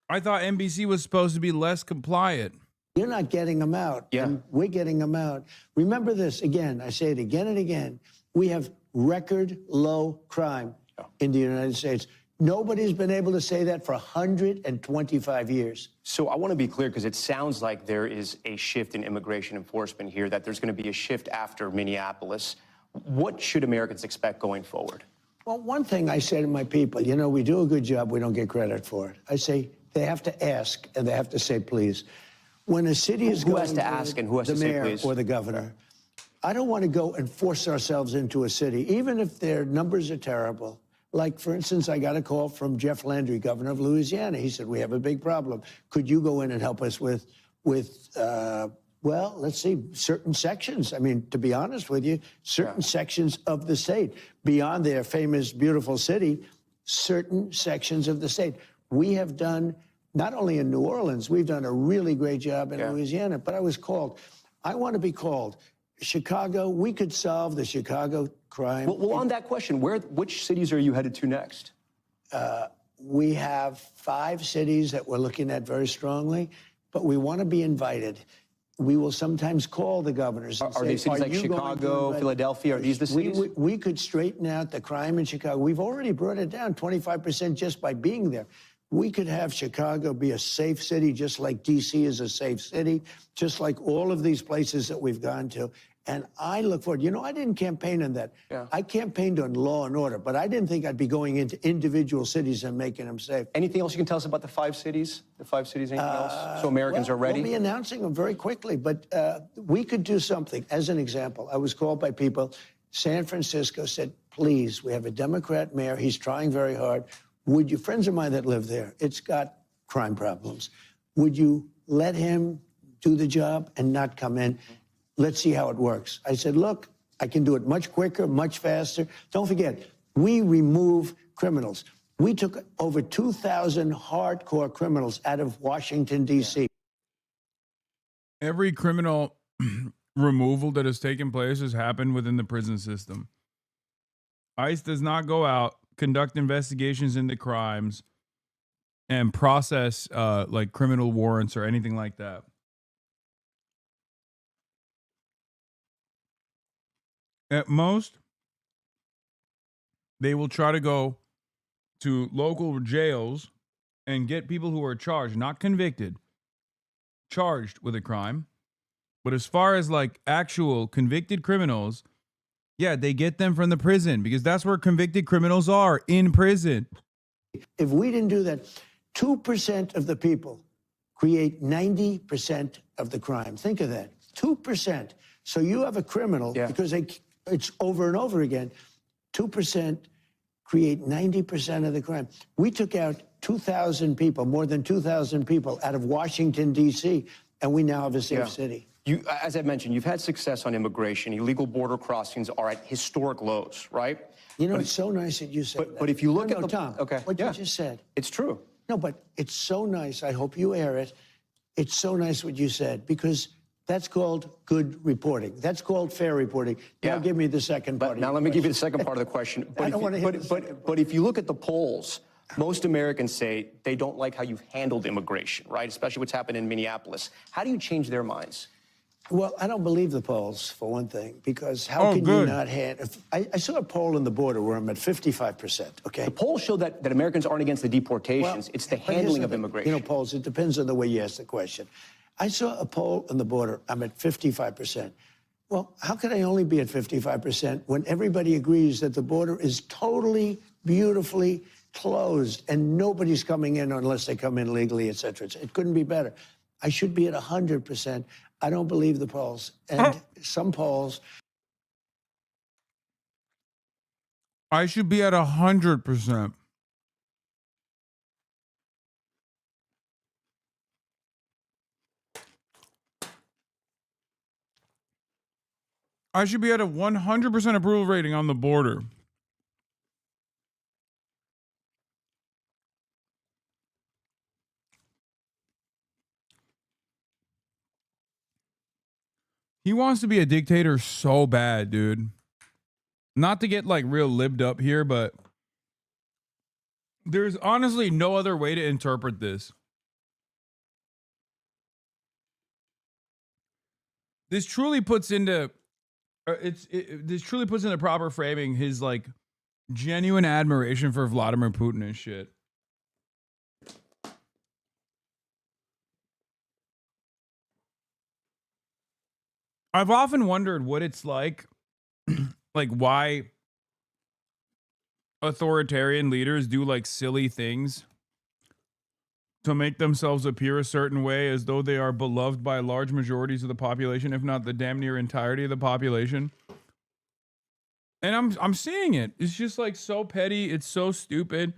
I thought NBC was supposed to be less compliant. You're not getting them out. Yeah. And we're getting them out. Remember this, again, I say it again and again. We have record low crime in the United States. Nobody's been able to say that for 125 years. So I want to be clear, because it sounds like there is a shift in immigration enforcement here, that there's going to be a shift after Minneapolis. What should Americans expect going forward? Well, one thing I say to my people, we do a good job, we don't get credit for it. I say they have to ask and they have to say please. When a city is who going has to ask and who has the to say mayor please? or the governor, I don't want to go and force ourselves into a city, even if their numbers are terrible. Like, for instance, I got a call from Jeff Landry, governor of Louisiana. He said, we have a big problem. Could you go in and help us with well, let's see, certain sections. I mean, to be honest with you, certain sections of the state, beyond their famous, beautiful city, certain sections of the state. We have done, not only in New Orleans, we've done a really great job in Louisiana, but I was called. I want to be called. Chicago, we could solve the Chicago crime. Well, on that question, which cities are you headed to next? We have 5 cities that we're looking at very strongly, but we want to be invited. We will sometimes call the governors. And Are they cities like Chicago, Philadelphia? Are these the cities? We could straighten out the crime in Chicago. We've already brought it down 25% just by being there. We could have Chicago be a safe city, just like D.C. is a safe city, just like all of these places that we've gone to. And I look forward. You know, I didn't campaign on that. I campaigned on law and order, but I didn't think I'd be going into individual cities and making them safe. Anything else you can tell us about the 5 cities? The 5 cities, anything else? So Americans are ready? We'll be announcing them very quickly, but we could do something. As an example, I was called by people. San Francisco said, please, we have a Democrat mayor. He's trying very hard. Would you, friends of mine that live there, it's got crime problems. Would you let him do the job and not come in? Let's see how it works. I said, look, I can do it much quicker, much faster. Don't forget, we remove criminals. We took over 2,000 hardcore criminals out of Washington, D.C. Every criminal removal that has taken place has happened within the prison system. ICE does not go out, conduct investigations into crimes, and process like criminal warrants or anything like that. At most, they will try to go to local jails and get people who are charged, not convicted, charged with a crime. But as far as like actual convicted criminals, yeah, they get them from the prison because that's where convicted criminals are, in prison. If we didn't do that, 2% of the people create 90% of the crime. Think of that, 2%. So you have a criminal, because it's over and over again, 2% create 90% of the crime. We took out 2,000 people, more than 2,000 people out of Washington, D.C., and we now have a safe city. You, as I mentioned, you've had success on immigration. Illegal border crossings are at historic lows, right? You know, it's so nice that you said that. But if you look at Tom, what you just said. It's true. No, but it's so nice. I hope you air it. It's so nice what you said, because that's called good reporting. That's called fair reporting. Now give me the second part. Now let me give you the second part of the question. But if you look at the polls, most Americans say they don't like how you've handled immigration, right? Especially what's happened in Minneapolis. How do you change their minds? Well, I don't believe the polls, for one thing, because how can you not handle... I saw a poll on the border where I'm at 55%, okay? The polls show that Americans aren't against the deportations. It's the handling of immigration. You know, polls, it depends on the way you ask the question. I saw a poll on the border, I'm at 55%. Well, how could I only be at 55% when everybody agrees that the border is totally, beautifully closed and nobody's coming in unless they come in legally, et cetera. It couldn't be better. I should be at 100%. I don't believe the polls. And some polls... I should be at 100%. I should be at a 100% approval rating on the border. He wants to be a dictator so bad, dude. Not to get like real libbed up here, but there's honestly no other way to interpret this. This truly puts into this truly puts into proper framing his like genuine admiration for Vladimir Putin and shit. I've often wondered what it's like why authoritarian leaders do like silly things to make themselves appear a certain way as though they are beloved by large majorities of the population, if not the damn near entirety of the population. And I'm seeing it. It's just like so petty. It's so stupid.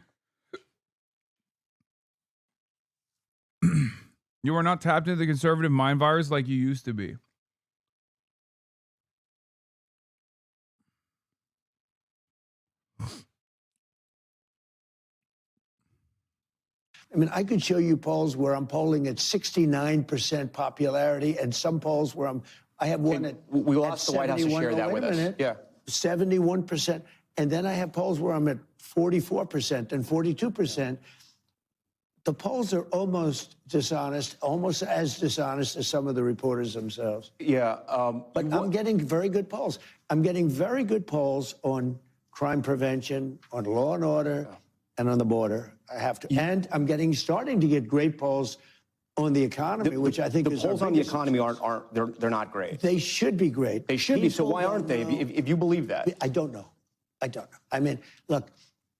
You are not tapped into the conservative mind virus like you used to be. I mean, I could show you polls where I'm polling at 69% popularity, and some polls where I have one at we will ask the White House to share that with us. Yeah, 71%, and then I have polls where I'm at 44% and 42%. The polls are almost dishonest, almost as dishonest as some of the reporters themselves. Yeah, but I'm getting very good polls. I'm getting very good polls on crime prevention, on law and order, and on the border. I have to, and I'm starting to get great polls on the economy, which I think is the polls on the economy aren't they're not great. They should be great. They should be. So why aren't they? If you believe that, I don't know. I don't know. I mean, look,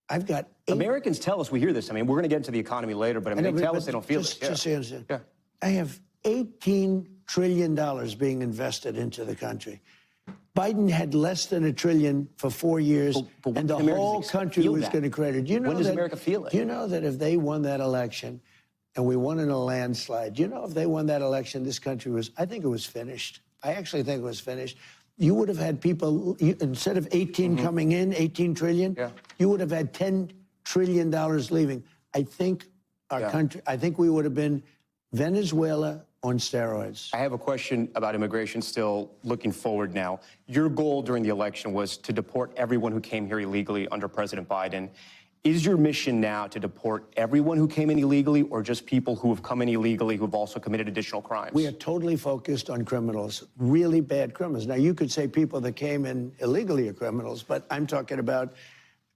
I've got Americans tell us, we hear this. I mean, we're going to get into the economy later, but I mean, they tell us they don't feel it. Just understand. Yeah. I have $18 trillion being invested into the country. Biden had less than $1 trillion for 4 years, and the whole country was going to credit. You know, when does America feel it? You know that if they won that election, and we won in a landslide, you know, if they won that election, this country was, I think it was finished. I actually think it was finished. You would have had people, instead of 18 coming in, 18 trillion, you would have had $10 trillion leaving. I think our country, I think we would have been Venezuela on steroids. I have a question about immigration still looking forward now. Your goal during the election was to deport everyone who came here illegally under President Biden. Is your mission now to deport everyone who came in illegally, or just people who have come in illegally who have also committed additional crimes? We are totally focused on criminals, really bad criminals. Now, you could say people that came in illegally are criminals, but I'm talking about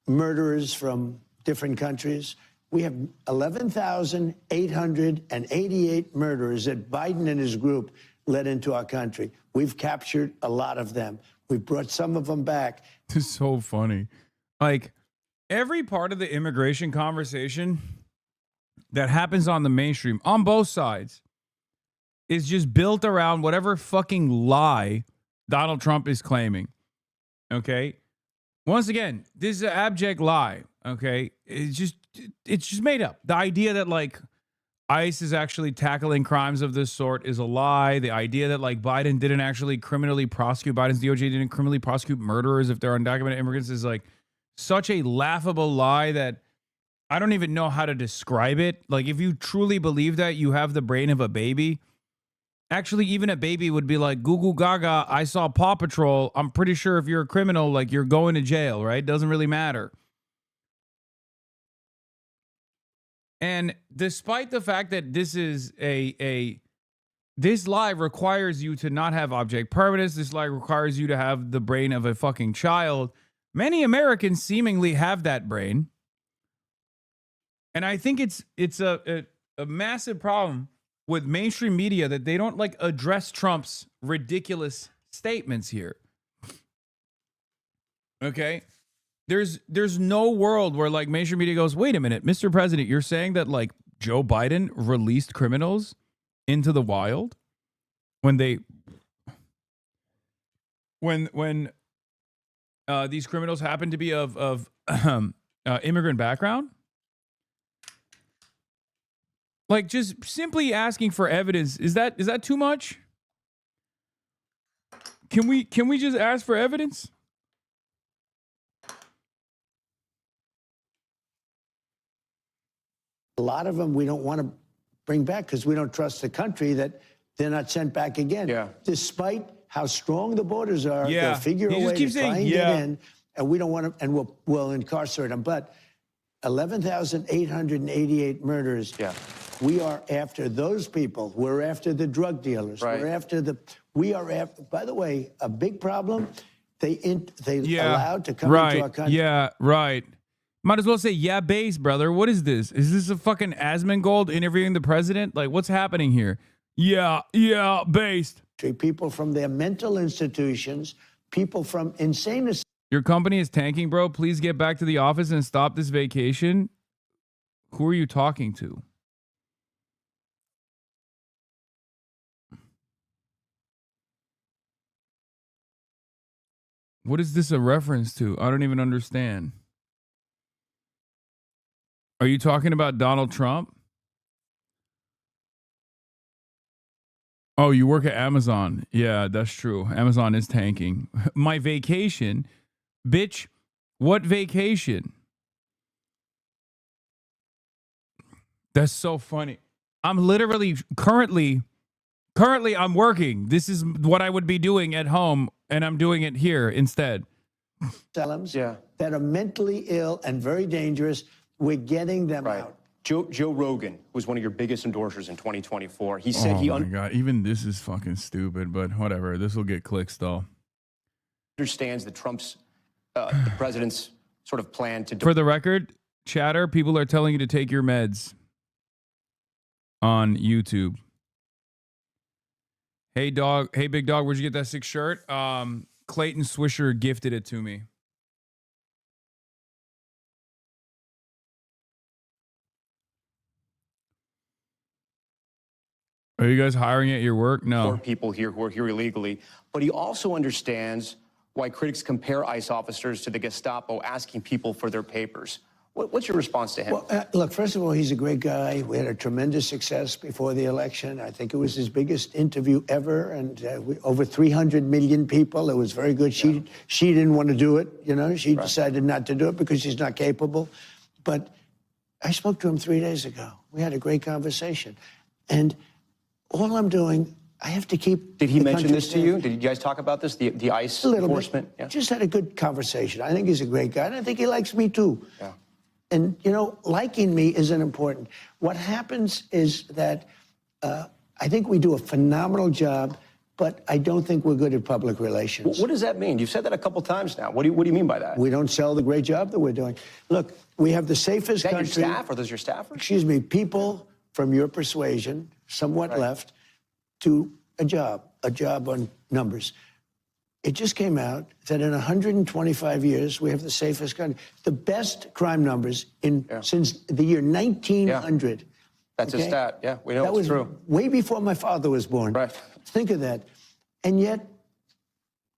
murderers from different countries. We have 11,888 murderers that Biden and his group led into our country. We've captured a lot of them. We've brought some of them back. It's so funny. Like, every part of the immigration conversation that happens on the mainstream, on both sides, is just built around whatever fucking lie Donald Trump is claiming. Okay? Once again, this is an abject lie. Okay? It's just made up. The idea that, like, ICE is actually tackling crimes of this sort is a lie. The idea that, like, Biden didn't actually criminally prosecute, Biden's DOJ didn't criminally prosecute murderers if they're undocumented immigrants is, like, such a laughable lie that I don't even know how to describe it. Like, if you truly believe that, you have the brain of a baby. Actually, even a baby would be like, goo goo gaga, I saw Paw Patrol. I'm pretty sure if you're a criminal, like, you're going to jail, right? Doesn't really matter. And despite the fact that this is this lie requires you to not have object permanence, this lie requires you to have the brain of a fucking child. Many Americans seemingly have that brain. And I think it's a massive problem with mainstream media that they don't, like, address Trump's ridiculous statements here. Okay? There's no world where, like, mainstream media goes, wait a minute, Mr. President, you're saying that, like, Joe Biden released criminals into the wild when these criminals happen to be of immigrant background? Like, just simply asking for evidence, is that too much? Can we just ask for evidence? A lot of them we don't want to bring back because we don't trust the country that they're not sent back again. Yeah. Despite how strong the borders are, they'll figure a way to try and get in, and we don't want to, and we'll incarcerate them. But 11,888 murders. Yeah. We are after those people. We're after the drug dealers. Right. We are after, by the way, a big problem, they allowed to come into our country. Yeah, right. Might as well say, yeah, base, brother. What is this? Is this a fucking Asmongold interviewing the president? Like, what's happening here? Yeah, based. People from their mental institutions, people from insane. Your company is tanking, bro. Please get back to the office and stop this vacation. Who are you talking to? What is this a reference to? I don't even understand. Are you talking about Donald Trump? Oh, you work at Amazon. Yeah, that's true. Amazon is tanking. My vacation? Bitch, what vacation? That's so funny. I'm literally currently I'm working. This is what I would be doing at home, and I'm doing it here instead. That are mentally ill and very dangerous. We're getting them out. Joe Rogan was one of your biggest endorsers in 2024. He said oh my God, even this is fucking stupid, but whatever. This will get clicks though. Understands that Trump's, the president's sort of plan to... For the record, chatter, people are telling you to take your meds on YouTube. Hey dog, hey big dog, where'd you get that sick shirt? Clayton Swisher gifted it to me. Are you guys hiring at your work? No. More people here who are here illegally. But he also understands why critics compare ICE officers to the Gestapo asking people for their papers. What's your response to him? Well, look, first of all, he's a great guy. We had a tremendous success before the election. I think it was his biggest interview ever, and over 300 million people. It was very good. She didn't want to do it, you know. She decided not to do it because she's not capable. But I spoke to him 3 days ago. We had a great conversation. And all I'm doing, I have to keep... Did he mention this to you? Did you guys talk about this, the ICE enforcement? Yeah. Just had a good conversation. I think he's a great guy, and I think he likes me too. Yeah. And, you know, liking me isn't important. What happens is that I think we do a phenomenal job, but I don't think we're good at public relations. What does that mean? You've said that a couple times now. What do you mean by that? We don't sell the great job that we're doing. Look, we have the safest country. Is that your staff? Are those your staffers? Excuse me, people from your persuasion, somewhat left, to a job on numbers. It just came out that in 125 years, we have the safest country. The best crime numbers since the year 1900. Yeah. That's a stat. Yeah, we know that it's was true. Way before my father was born. Right. Think of that. And yet,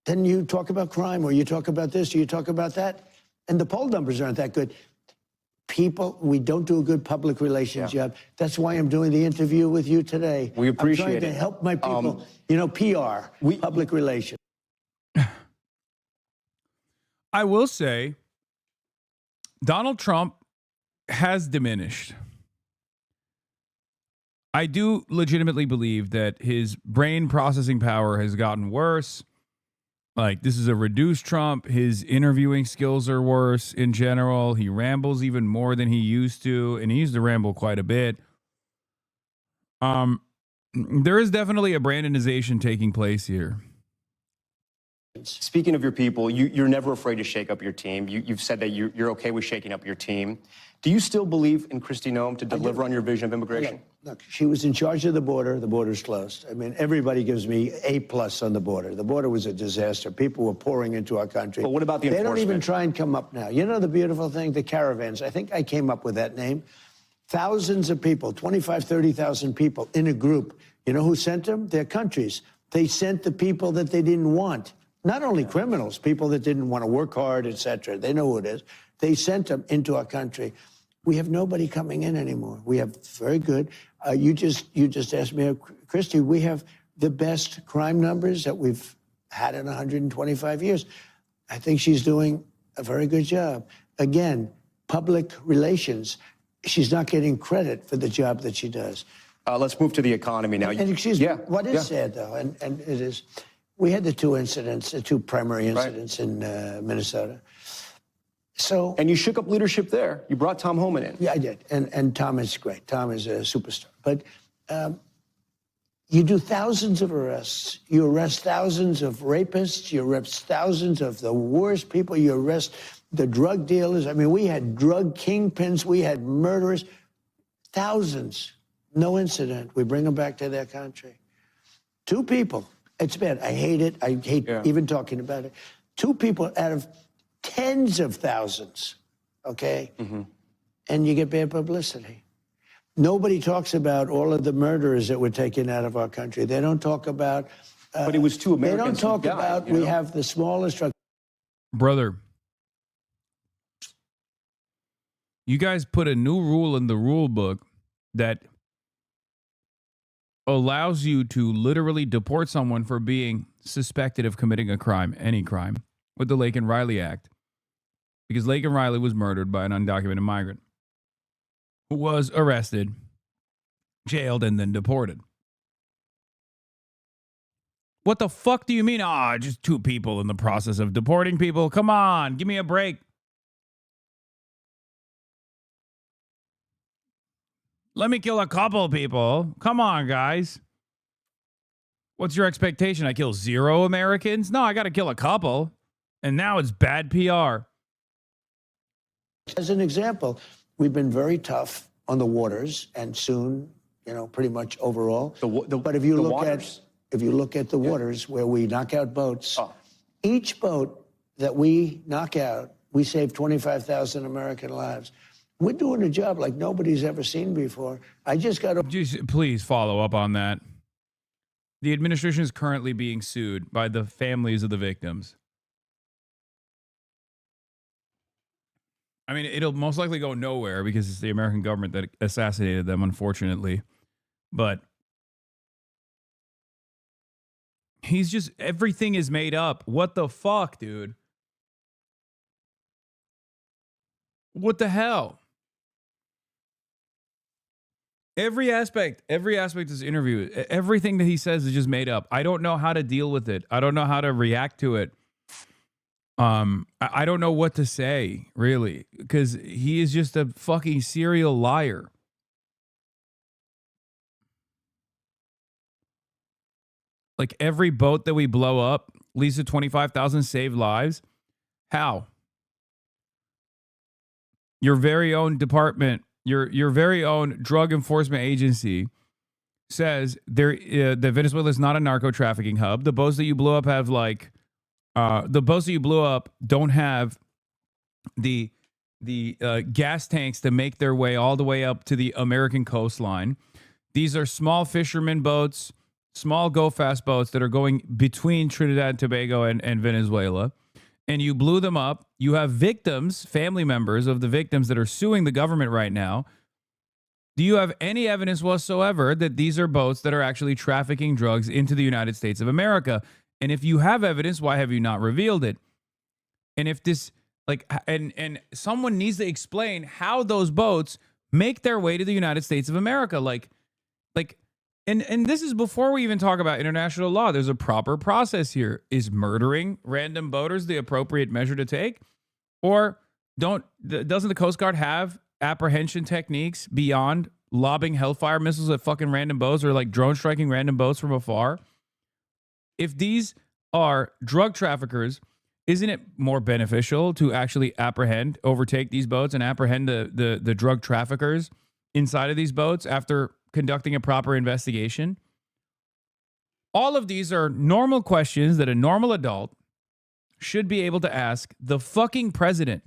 then you talk about crime, or you talk about this, or you talk about that, and the poll numbers aren't that good. People, we don't do a good public relations job. That's why I'm doing the interview with you today. We appreciate I'm trying to help my people, you know, PR, public relations. I will say, Donald Trump has diminished. I do legitimately believe that his brain processing power has gotten worse. Like, this is a reduced Trump. His interviewing skills are worse in general. He rambles even more than he used to, and he used to ramble quite a bit. There is definitely a Brandonization taking place here. Speaking of your people, you're never afraid to shake up your team. You've said that you're okay with shaking up your team. Do you still believe in Kristi Noem to deliver on your vision of immigration? Okay. Look, she was in charge of the border. The border's closed. I mean, everybody gives me A+ on the border. The border was a disaster. People were pouring into our country. But what about the enforcement? They don't even try and come up now. You know the beautiful thing? The caravans. I think I came up with that name. Thousands of people, 25, 30,000 people in a group. You know who sent them? Their countries. They sent the people that they didn't want. Not only criminals, people that didn't want to work hard, etc. They know who it is. They sent them into our country. We have nobody coming in anymore. We have very good. You just asked me, Kristi, we have the best crime numbers that we've had in 125 years. I think she's doing a very good job. Again, public relations. She's not getting credit for the job that she does. Let's move to the economy now. And excuse me, what is sad though, and it is, we had the two primary incidents in Minnesota. So, and you shook up leadership there. You brought Tom Homan in. Yeah, I did. And Tom is great. Tom is a superstar. But you do thousands of arrests. You arrest thousands of rapists. You arrest thousands of the worst people. You arrest the drug dealers. I mean, we had drug kingpins. We had murderers. Thousands. No incident. We bring them back to their country. Two people. It's bad. I hate it. I hate even talking about it. Two people out of tens of thousands, okay? Mm-hmm. And you get bad publicity. Nobody talks about all of the murderers that were taken out of our country. They don't talk about... but it was two Americans. They don't talk about we have the smallest drug... Brother, you guys put a new rule in the rule book that allows you to literally deport someone for being suspected of committing a crime, any crime, with the Lake and Riley Act. Because Lake and Riley was murdered by an undocumented migrant who was arrested, jailed, and then deported. What the fuck do you mean? Just 2 people in the process of deporting people. Come on, give me a break. Let me kill a couple people. Come on, guys. What's your expectation? I kill 0 Americans? No, I got to kill a couple. And now it's bad PR. As an example, we've been very tough on the waters, and soon, pretty much overall. But if you look at the waters where we knock out boats, each boat that we knock out, we save 25,000 American lives. We're doing a job like nobody's ever seen before. I just got to... Please follow up on that. The administration is currently being sued by the families of the victims. I mean, it'll most likely go nowhere because it's the American government that assassinated them, unfortunately. But he's just, everything is made up. What the fuck, dude? What the hell? Every aspect of this interview, everything that he says is just made up. I don't know how to deal with it. I don't know how to react to it. I don't know what to say, really, because he is just a fucking serial liar. Like, every boat that we blow up leads to 25,000 saved lives. How? Your very own department, your very own drug enforcement agency says that Venezuela is not a narco trafficking hub. The boats that you blew up have don't have the gas tanks to make their way all the way up to the American coastline. These are small fishermen boats, small go-fast boats that are going between Trinidad and Tobago and Venezuela. And you blew them up. You have victims, family members of the victims that are suing the government right now. Do you have any evidence whatsoever that these are boats that are actually trafficking drugs into the United States of America? And if you have evidence, why have you not revealed it? And if this, and someone needs to explain how those boats make their way to the United States of America. And this is before we even talk about international law. There's a proper process here. Is murdering random boaters the appropriate measure to take? Or doesn't the Coast Guard have apprehension techniques beyond lobbing hellfire missiles at fucking random boats or like drone striking random boats from afar? If these are drug traffickers, isn't it more beneficial to actually overtake these boats and apprehend the drug traffickers inside of these boats after conducting a proper investigation? All of these are normal questions that a normal adult should be able to ask the fucking president.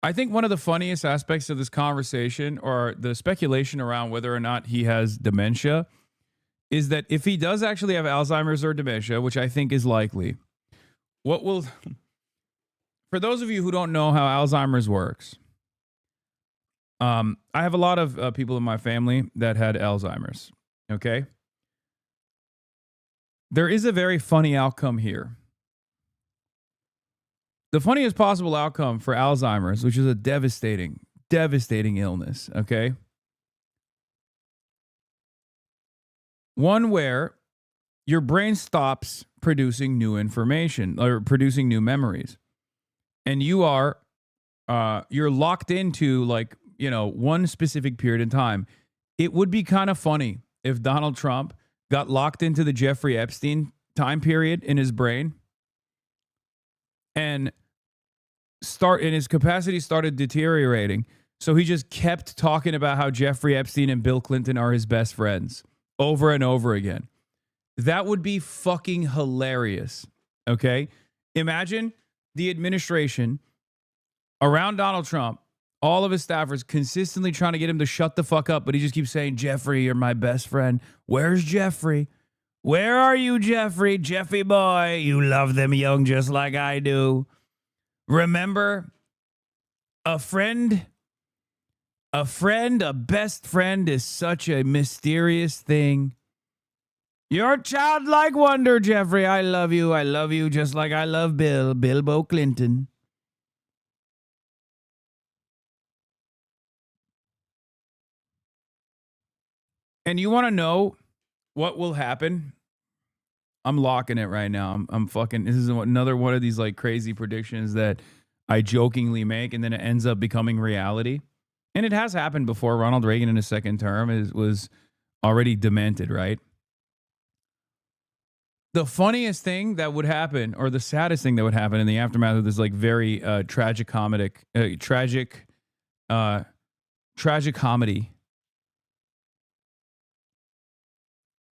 I think one of the funniest aspects of this conversation, or the speculation around whether or not he has dementia, is that if he does actually have Alzheimer's or dementia, which I think is likely, for those of you who don't know how Alzheimer's works, I have a lot of people in my family that had Alzheimer's, okay? There is a very funny outcome here. The funniest possible outcome for Alzheimer's, which is a devastating illness, okay? One where your brain stops producing new information or producing new memories. And you're locked into one specific period in time. It would be kind of funny if Donald Trump got locked into the Jeffrey Epstein time period in his brain and his capacity started deteriorating. So he just kept talking about how Jeffrey Epstein and Bill Clinton are his best friends over and over again. That would be fucking hilarious. Okay? Imagine the administration around Donald Trump All of his staffers consistently trying to get him to shut the fuck up, but he just keeps saying, Jeffrey, you're my best friend. Where's Jeffrey? Where are you, Jeffrey? Jeffy boy, you love them young just like I do. Remember, a best friend is such a mysterious thing. You're childlike wonder, Jeffrey. I love you just like I love Bilbo Clinton. And you want to know what will happen? I'm locking it right now. I'm fucking, this is another one of these like crazy predictions that I jokingly make and then it ends up becoming reality. And it has happened before. Ronald Reagan in his second term was already demented, right? The funniest thing that would happen, or the saddest thing that would happen in the aftermath of this like very tragic comedy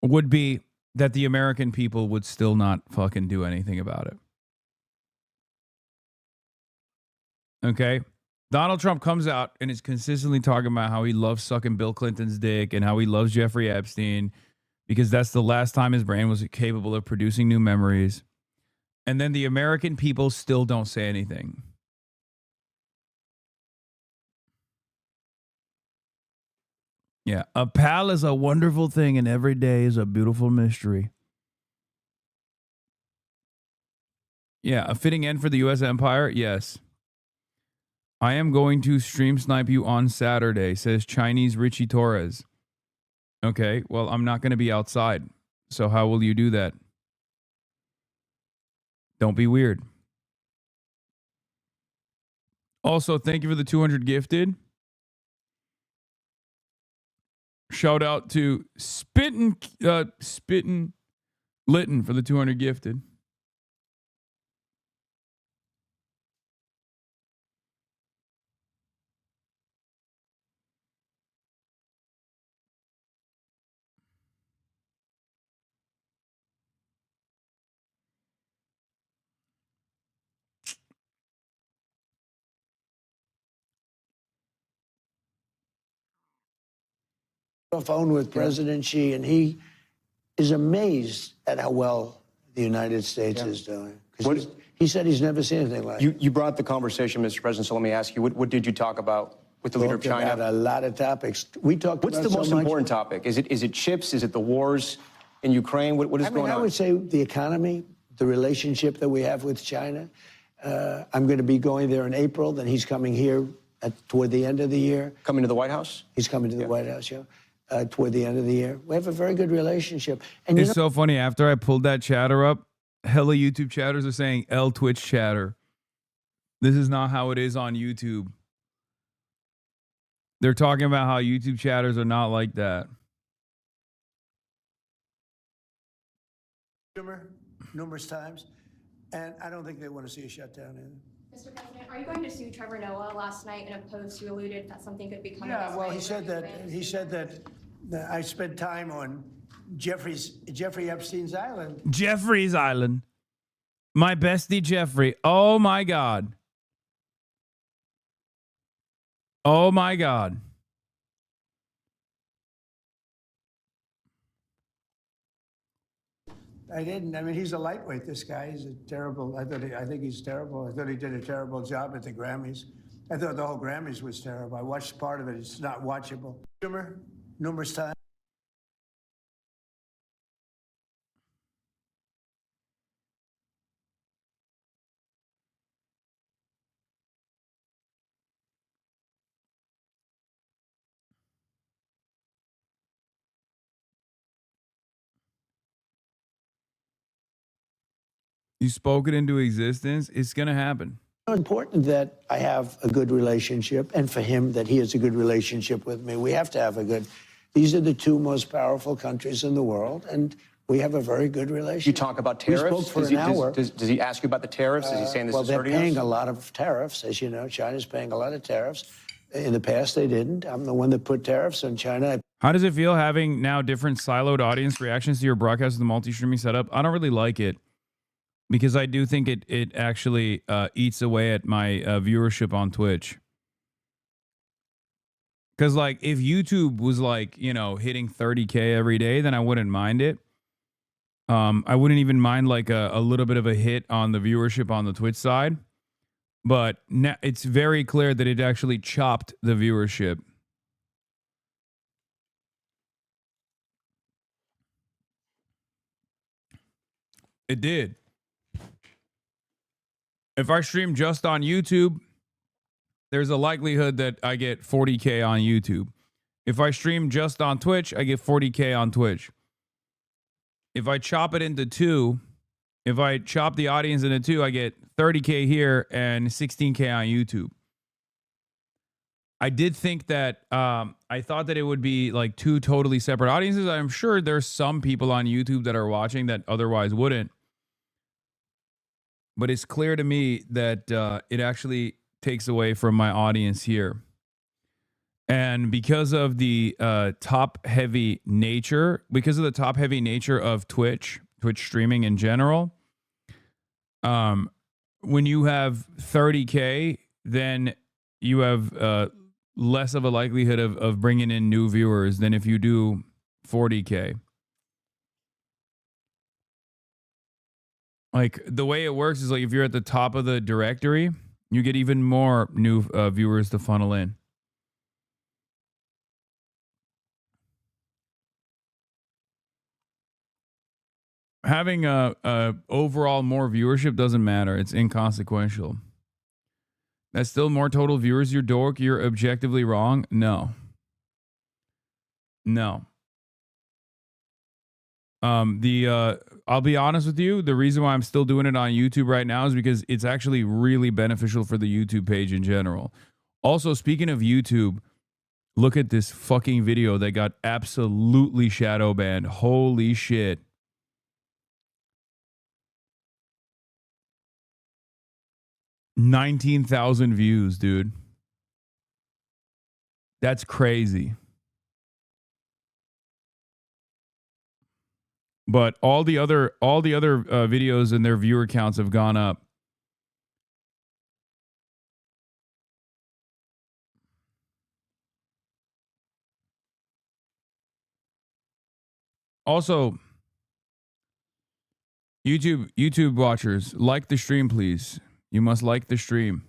would be that the American people would still not fucking do anything about it. Okay? Donald Trump comes out and is consistently talking about how he loves sucking Bill Clinton's dick and how he loves Jeffrey Epstein because that's the last time his brain was capable of producing new memories. And then the American people still don't say anything. Yeah, a pal is a wonderful thing and every day is a beautiful mystery. Yeah, a fitting end for the U.S. empire? Yes. I am going to stream snipe you on Saturday, says Chinese Richie Torres. Okay, well, I'm not going to be outside. So how will you do that? Don't be weird. Also, thank you for the 200 gifted. Shout out to Spittin' Litton for the 200 gifted. Phone with President Xi, and he is amazed at how well the United States is doing. He said he's never seen anything like it. You brought the conversation, Mr. President, so let me ask you, what did you talk about with the leader of China? About a lot of topics. We talked What's about the most important topic? Is it chips? Is it the wars in Ukraine? What is going on? I would say the economy, the relationship that we have with China. I'm going to be going there in April. Then he's coming here toward the end of the year. Coming to the White House? He's coming to the White House, yeah. Toward the end of the year. We have a very good relationship. And it's so funny. After I pulled that chatter up, hella YouTube chatters are saying L Twitch chatter. This is not how it is on YouTube. They're talking about how YouTube chatters are not like that. Numerous times, and I don't think they want to see a shutdown either. Mr. President, are you going to sue Trevor Noah? Last night in a post, you alluded that something could be coming. Yeah, well, he said that I spent time on Jeffrey Epstein's island. Jeffrey's Island. My bestie Jeffrey. Oh my God. Oh my God. I didn't. I mean, he's a lightweight, this guy. He's a terrible, I think he's terrible. I thought he did a terrible job at the Grammys. I thought the whole Grammys was terrible. I watched part of it. It's not watchable. Numerous times. You spoke it into existence. It's going to happen. It's important that I have a good relationship, and for him that he has a good relationship with me. We have to have a good. These are the two most powerful countries in the world, and we have a very good relationship. You talk about tariffs? We spoke for an hour. Does he ask you about the tariffs? Is he saying this is hurting us? Well, they're paying a lot of tariffs, as you know. China's paying a lot of tariffs. In the past, they didn't. I'm the one that put tariffs on China. How does it feel having now different siloed audience reactions to your broadcast with the multi-streaming setup? I don't really like it. Because I do think it actually eats away at my viewership on Twitch. Because like if YouTube was like, you know, hitting 30K every day, then I wouldn't mind it. I wouldn't even mind like a little bit of a hit on the viewership on the Twitch side. But now it's very clear that it actually chopped the viewership. It did. If I stream just on YouTube, there's a likelihood that I get 40K on YouTube. If I stream just on Twitch, I get 40K on Twitch. If I chop it into two, if I chop the audience into two, I get 30K here and 16K on YouTube. I did think that, I thought that it would be like two totally separate audiences. I'm sure there's some people on YouTube that are watching that otherwise wouldn't. But it's clear to me that it actually takes away from my audience here. And because of the top-heavy nature, of Twitch streaming in general, when you have 30K, then you have less of a likelihood of bringing in new viewers than if you do 40K. Like the way it works is like if you're at the top of the directory, you get even more new viewers to funnel in. Having overall more viewership doesn't matter. It's inconsequential. That's still more total viewers. You're dork. You're objectively wrong. No. I'll be honest with you. The reason why I'm still doing it on YouTube right now is because it's actually really beneficial for the YouTube page in general. Also, speaking of YouTube, look at this fucking video that got absolutely shadow banned. Holy shit. $19,000 views, dude. That's crazy. But all the other videos and their viewer counts have gone up. Also, YouTube watchers, like the stream, please. You must like the stream.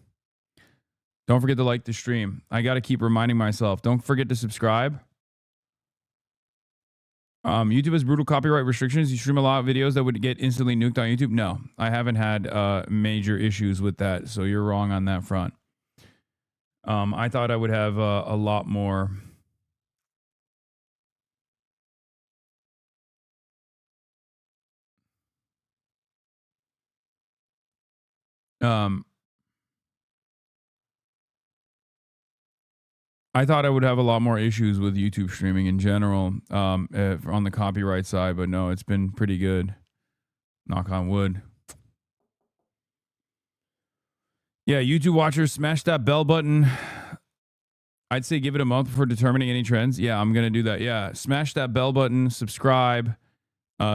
Don't forget to like the stream. I got to keep reminding myself. Don't forget to subscribe. YouTube has brutal copyright restrictions. You stream a lot of videos that would get instantly nuked on YouTube. No, I haven't had major issues with that. So you're wrong on that front. I thought I would have a lot more. I thought I would have a lot more issues with YouTube streaming in general on the copyright side, but no, it's been pretty good. Knock on wood. Yeah, YouTube watchers, smash that bell button. I'd say give it a month before determining any trends. Yeah, I'm going to do that. Yeah, smash that bell button, subscribe,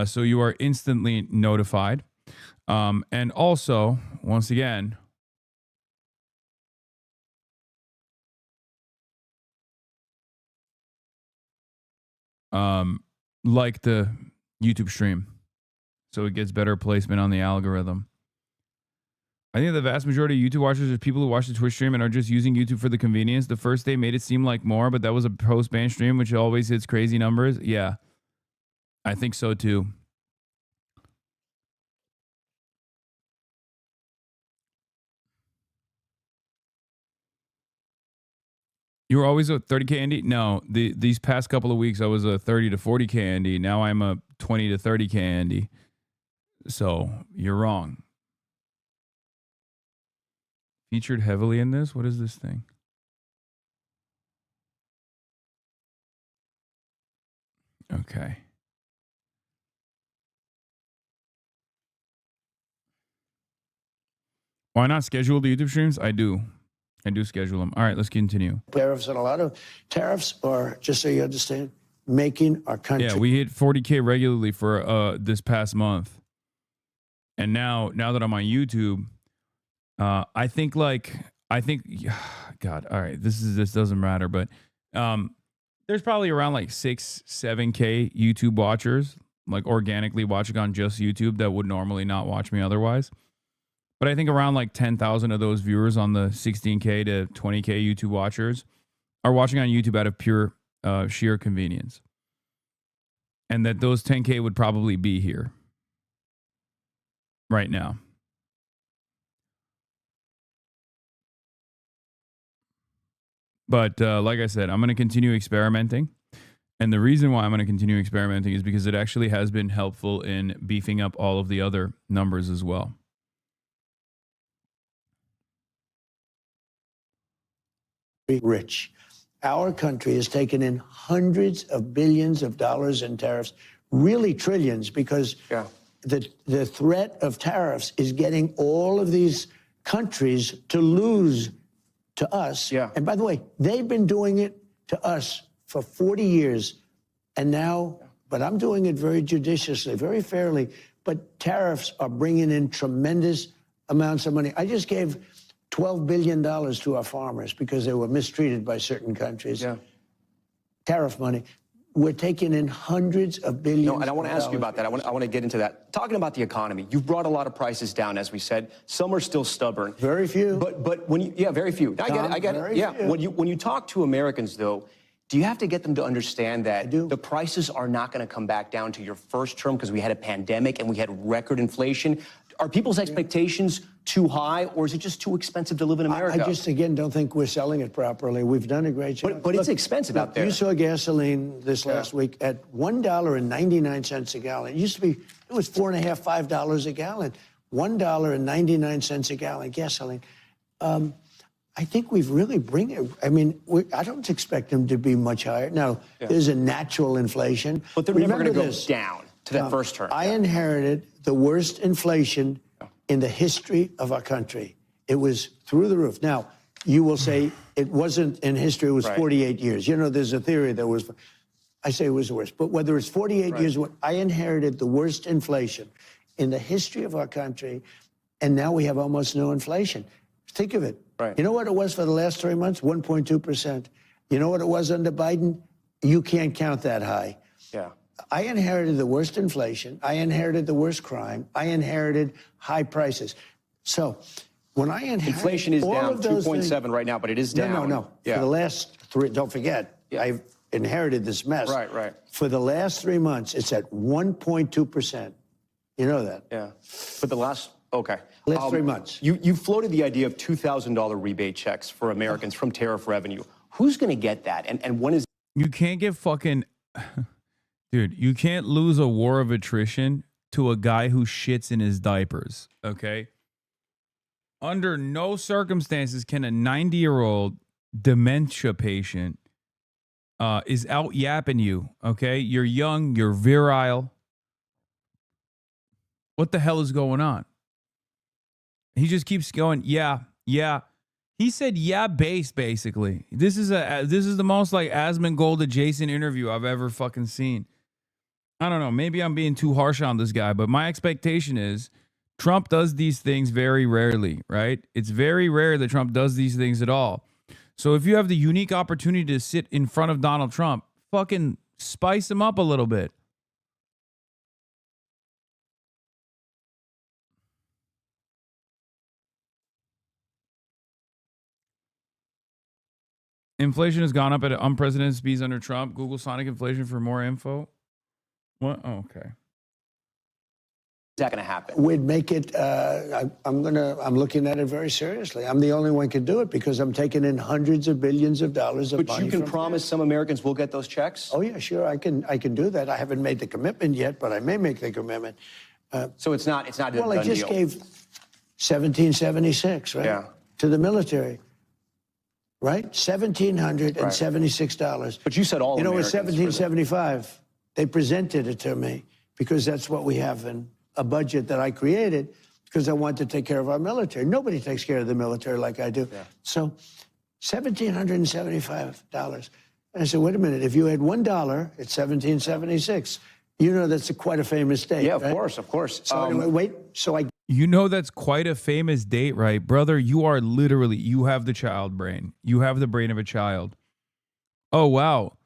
so you are instantly notified. And also, once again, like the YouTube stream, so it gets better placement on the algorithm. I think the vast majority of YouTube watchers are people who watch the Twitch stream and are just using YouTube for the convenience. The first day made it seem like more, but that was a post-ban stream, which always hits crazy numbers. Yeah, I think so too. You were always a 30K Andy? No, these past couple of weeks I was a 30 to 40K Andy. Now I'm a 20 to 30K Andy. So you're wrong. Featured heavily in this? What is this thing? Okay. Why not schedule the YouTube streams? I do schedule them. All right, let's continue. Tariffs and a lot of tariffs are, just so you understand, making our country. Yeah, we hit 40K regularly for this past month. And now that I'm on YouTube, I think God, all right, this doesn't matter, but There's probably around like 6-7K YouTube watchers, like organically watching on just YouTube that would normally not watch me otherwise. But I think around like 10,000 of those viewers on the 16K to 20K YouTube watchers are watching on YouTube out of pure sheer convenience. And that those 10K would probably be here right now. But like I said, I'm going to continue experimenting. And the reason why I'm going to continue experimenting is because it actually has been helpful in beefing up all of the other numbers as well. Rich. Our country has taken in hundreds of billions of dollars in tariffs, really trillions, because the threat of tariffs is getting all of these countries to lose to us. And by the way, they've been doing it to us for 40 years. And now, but I'm doing it very judiciously, very fairly. But tariffs are bringing in tremendous amounts of money. I just gave $12 billion to our farmers because they were mistreated by certain countries. Tariff money. We're taking in hundreds of billions. No, and I want to ask you about that. I want to get into that. Talking about the economy, you've brought a lot of prices down, as we said. Some are still stubborn. Very few. But when you, very few. I get it. Yeah. Few. When you talk to Americans, though, do you have to get them to understand that the prices are not going to come back down to your first term because we had a pandemic and we had record inflation? Are people's expectations too high, or is it just too expensive to live in America? I just, again, don't think we're selling it properly. We've done a great job. But it's expensive out there. You saw gasoline this last week at $1.99 a gallon. It used to be, it was $4.50, $5 a gallon. $1.99 a gallon gasoline. I think we've really bring it. I mean, I don't expect them to be much higher. Now, there's a natural inflation. But they're never going to go down to that first term. I inherited the worst inflation in the history of our country. It was through the roof. Now, you will say it wasn't in history, it was 48 years. You know, there's a theory that was, I say it was the worst. But whether it's 48 years, I inherited the worst inflation in the history of our country, and now we have almost no inflation. Think of it. You know what it was for the last 3 months? 1.2%. You know what it was under Biden? You can't count that high. I inherited the worst inflation. I inherited the worst crime. I inherited high prices. So when I inherited inflation is down 2.7 right now, but it is down. No. For the last three, don't forget, I inherited this mess. For the last 3 months, it's at 1.2%. You know that? But the last, last 3 months. You floated the idea of $2,000 rebate checks for Americans from tariff revenue. Who's going to get that? And when is... You can't get fucking... Dude, you can't lose a war of attrition to a guy who shits in his diapers, okay? Under no circumstances can a 90-year-old dementia patient is out yapping you, okay? You're young, you're virile. What the hell is going on? He just keeps going, yeah. He said basically. This is the most like Asmongold adjacent interview I've ever fucking seen. I don't know, maybe I'm being too harsh on this guy, but my expectation is Trump does these things very rarely, right? It's very rare that Trump does these things at all. So if you have the unique opportunity to sit in front of Donald Trump, fucking spice him up a little bit. Inflation has gone up at unprecedented speeds under Trump. Google Sonic inflation for more info. What? Oh, okay. Is that going to happen? We'd make it, I'm looking at it very seriously. I'm the only one who can do it because I'm taking in hundreds of billions of dollars of money. But you can promise some Americans will get those checks? Oh, yeah, sure. I can do that. I haven't made the commitment yet, but I may make the commitment. So it's not a done deal. Well, I just gave 1776, right? To the military. Right? $1,776. But you said all You know, it's Americans. $1,775. They presented it to me because that's what we have in a budget that I created because I want to take care of our military. Nobody takes care of the military like I do. So $1,775. And I said, wait a minute, if you had $1, it's $1,776. You know that's quite a famous date. Yeah, of course. So anyway, You know that's quite a famous date, right? Brother, you are literally, you have the child brain. You have the brain of a child. Oh, wow.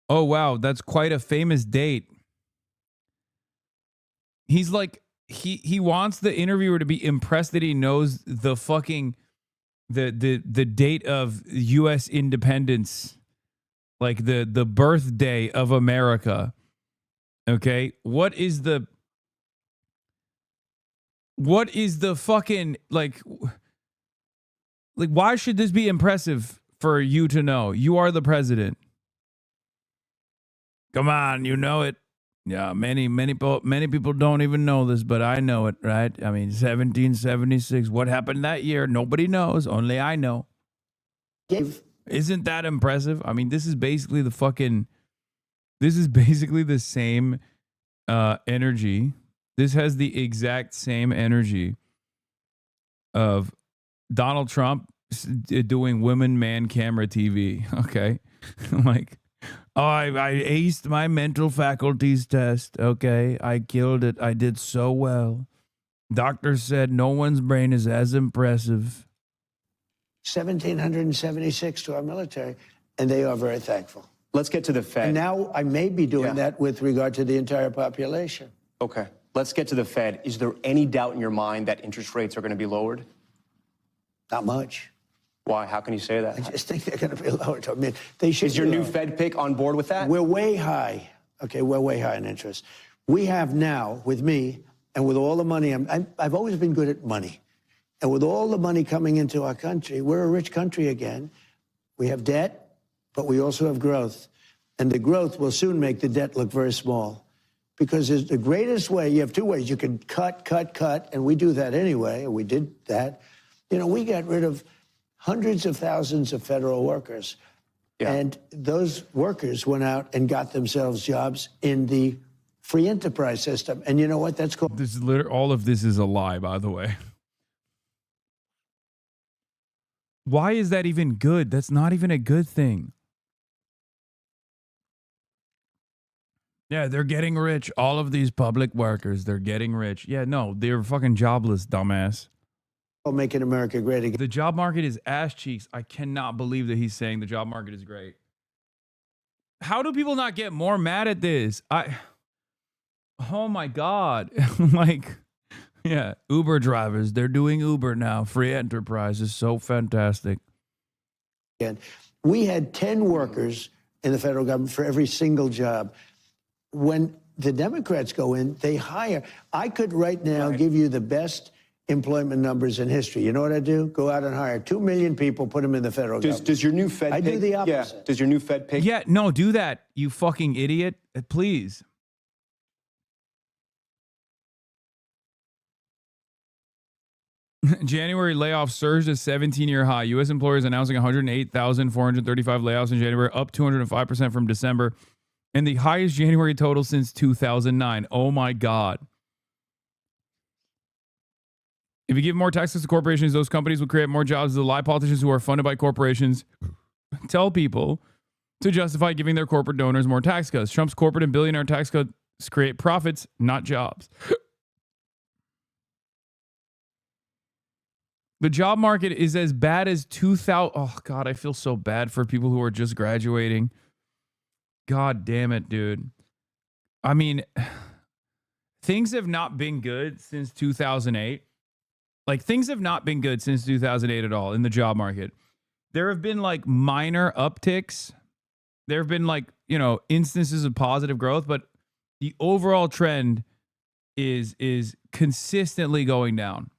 Oh, wow. That's quite a famous date. He's like, he wants the interviewer to be impressed that he knows the fucking the date of U.S. independence, like the birthday of America. Okay, what is the fucking like why should this be impressive for you to know? You are the president. Come on, you know it. Yeah, many people don't even know this, but I know it, right? I mean, 1776. What happened that year? Nobody knows. Only I know. Isn't that impressive? I mean, this is basically the same energy. This has the exact same energy of Donald Trump doing women man camera TV. Okay, like. Oh, I aced my mental faculties test. Okay, I killed it. I did so well. Doctor said no one's brain is as impressive. 1,776 to our military, and they are very thankful. Let's get to the Fed. And now I may be doing that with regard to the entire population. Okay, let's get to the Fed. Is there any doubt in your mind that interest rates are going to be lowered? Not much. Why? How can you say that? I just think they're going to be lowered. I mean, they should. Is your new Fed pick on board with that? We're way high. Okay, we're way high in interest. We have now, with me and with all the money, I've always been good at money. And with all the money coming into our country, we're a rich country again. We have debt, but we also have growth. And the growth will soon make the debt look very small. Because it's the greatest way, you have two ways. You can cut, and we do that anyway, and we did that. You know, we got rid of hundreds of thousands of federal workers. Yeah. And those workers went out and got themselves jobs in the free enterprise system. And you know what that's called? This is all of this is a lie, by the way. Why is that even good? That's not even a good thing. Yeah, they're getting rich. All of these public workers, they're getting rich. Yeah, no, they're fucking jobless, dumbass. Making America great again. The job market is ass cheeks. I cannot believe that he's saying the job market is great. How do people not get more mad at this? Oh my God. Like, yeah, Uber drivers, they're doing Uber now. Free enterprise is so fantastic. And we had 10 workers in the federal government for every single job. When the Democrats go in, they hire. I could right now give you the best employment numbers in history. You know what I do? Go out and hire 2 million people, put them in the federal government. Does your new Fed I pick? do the opposite. Yeah. Does your new Fed pick? Yeah, no, do that, you fucking idiot. Please. January layoffs surged to 17-year high. U.S. employers announcing 108,435 layoffs in January, up 205% from December, and the highest January total since 2009. Oh my God. If you give more taxes to corporations, those companies will create more jobs. The lie politicians who are funded by corporations tell people to justify giving their corporate donors more tax cuts. Trump's corporate and billionaire tax cuts create profits, not jobs. The job market is as bad as 2000. Oh, God, I feel so bad for people who are just graduating. God damn it, dude. I mean, things have not been good since 2008. Like, things have not been good since 2008 at all in the job market. There have been, like, minor upticks. There have been, like, you know, instances of positive growth, but the overall trend is consistently going down.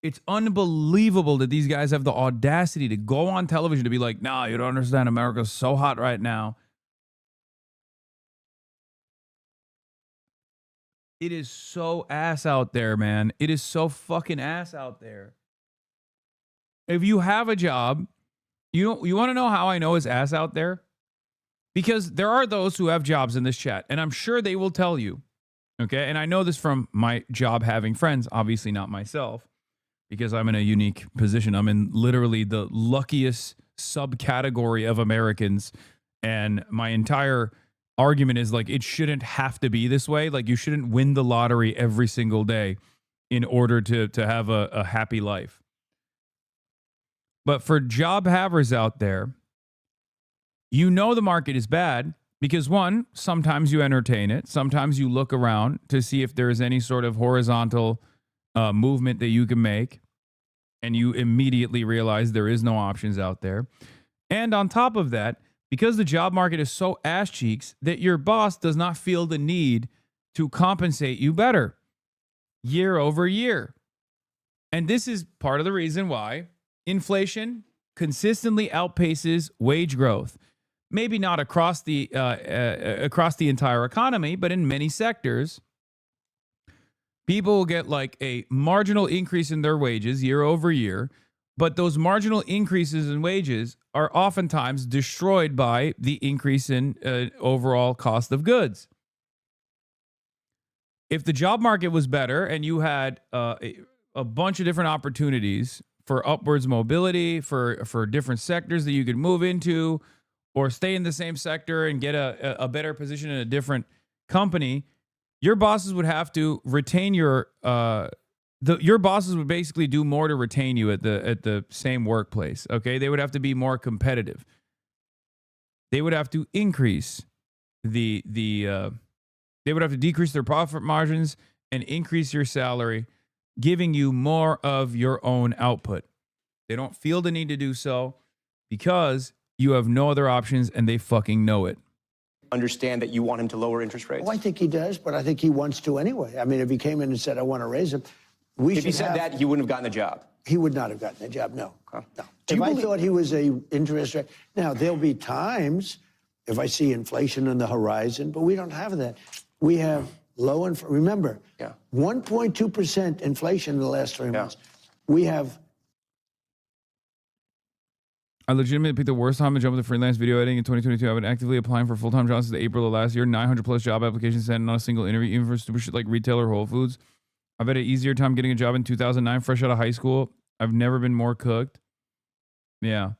It's unbelievable that these guys have the audacity to go on television to be like, nah, you don't understand. America's so hot right now. It is so ass out there, man. It is so fucking ass out there. If you have a job, you want to know how I know it's ass out there? Because there are those who have jobs in this chat, and I'm sure they will tell you. Okay? And I know this from my job having friends, obviously not myself, because I'm in a unique position. I'm in literally the luckiest subcategory of Americans, and my entire argument is like, it shouldn't have to be this way. Like, you shouldn't win the lottery every single day in order to have a happy life. But for job havers out there, you know the market is bad because, one, sometimes you entertain it. Sometimes you look around to see if there is any sort of horizontal movement that you can make, and you immediately realize there is no options out there. And on top of that, because the job market is so ass cheeks that your boss does not feel the need to compensate you better year over year. And this is part of the reason why inflation consistently outpaces wage growth. Maybe not across the entire economy, but in many sectors, people will get like a marginal increase in their wages year over year, but those marginal increases in wages are oftentimes destroyed by the increase in overall cost of goods. If the job market was better and you had a bunch of different opportunities for upwards mobility, for different sectors that you could move into or stay in the same sector and get a better position in a different company, your bosses would have to retain your bosses would basically do more to retain you at the same workplace. Okay, they would have to be more competitive. They would have to increase they would have to decrease their profit margins and increase your salary, giving you more of your own output. They don't feel the need to do so because you have no other options and they fucking know it. Understand that you want him to lower interest rates? Oh, I think he does, but I think he wants to anyway. I mean, if he came in and said, I want to raise them, if he said that, he wouldn't have gotten the job. He would not have gotten the job, no. Okay. No. If I thought he was a interest rate, now there'll be times if I see inflation on the horizon, but we don't have that. We have low inflation. Remember, 1.2% inflation in the last 3 months. We have. I legitimately picked the worst time to jump into freelance video editing in 2022. I've been actively applying for full-time jobs since April of last year. 900 plus job applications sent, not a single interview, even for stupid shit like retail or Whole Foods. I've had an easier time getting a job in 2009, fresh out of high school. I've never been more cooked. Yeah.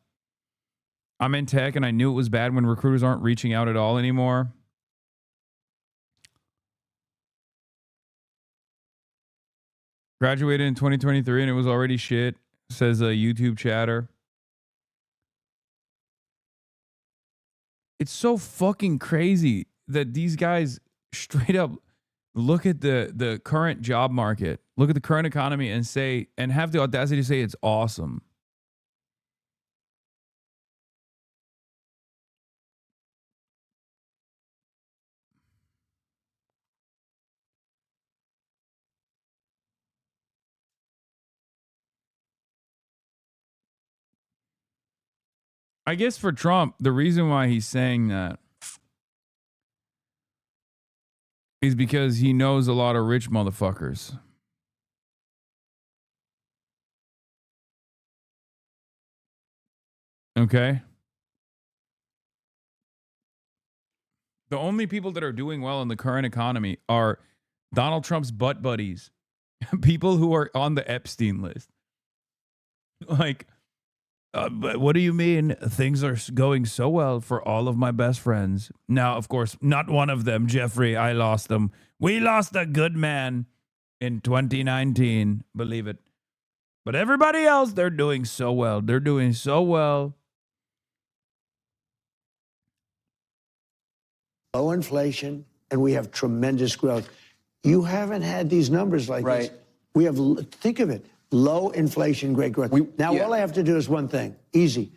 I'm in tech, and I knew it was bad when recruiters aren't reaching out at all anymore. Graduated in 2023, and it was already shit, says a YouTube chatter. It's so fucking crazy that these guys straight up look at the current job market, look at the current economy and say, and have the audacity to say it's awesome. I guess for Trump, the reason why he's saying that is because he knows a lot of rich motherfuckers. Okay? The only people that are doing well in the current economy are Donald Trump's butt buddies, people who are on the Epstein list. Like, but what do you mean things are going so well for all of my best friends? Now, of course, not one of them, Jeffrey. I lost them. We lost a good man in 2019. Believe it. But everybody else, they're doing so well. They're doing so well. Low inflation, and we have tremendous growth. You haven't had these numbers like this. We have, think of it. Low inflation, great growth. All I have to do is one thing, easy,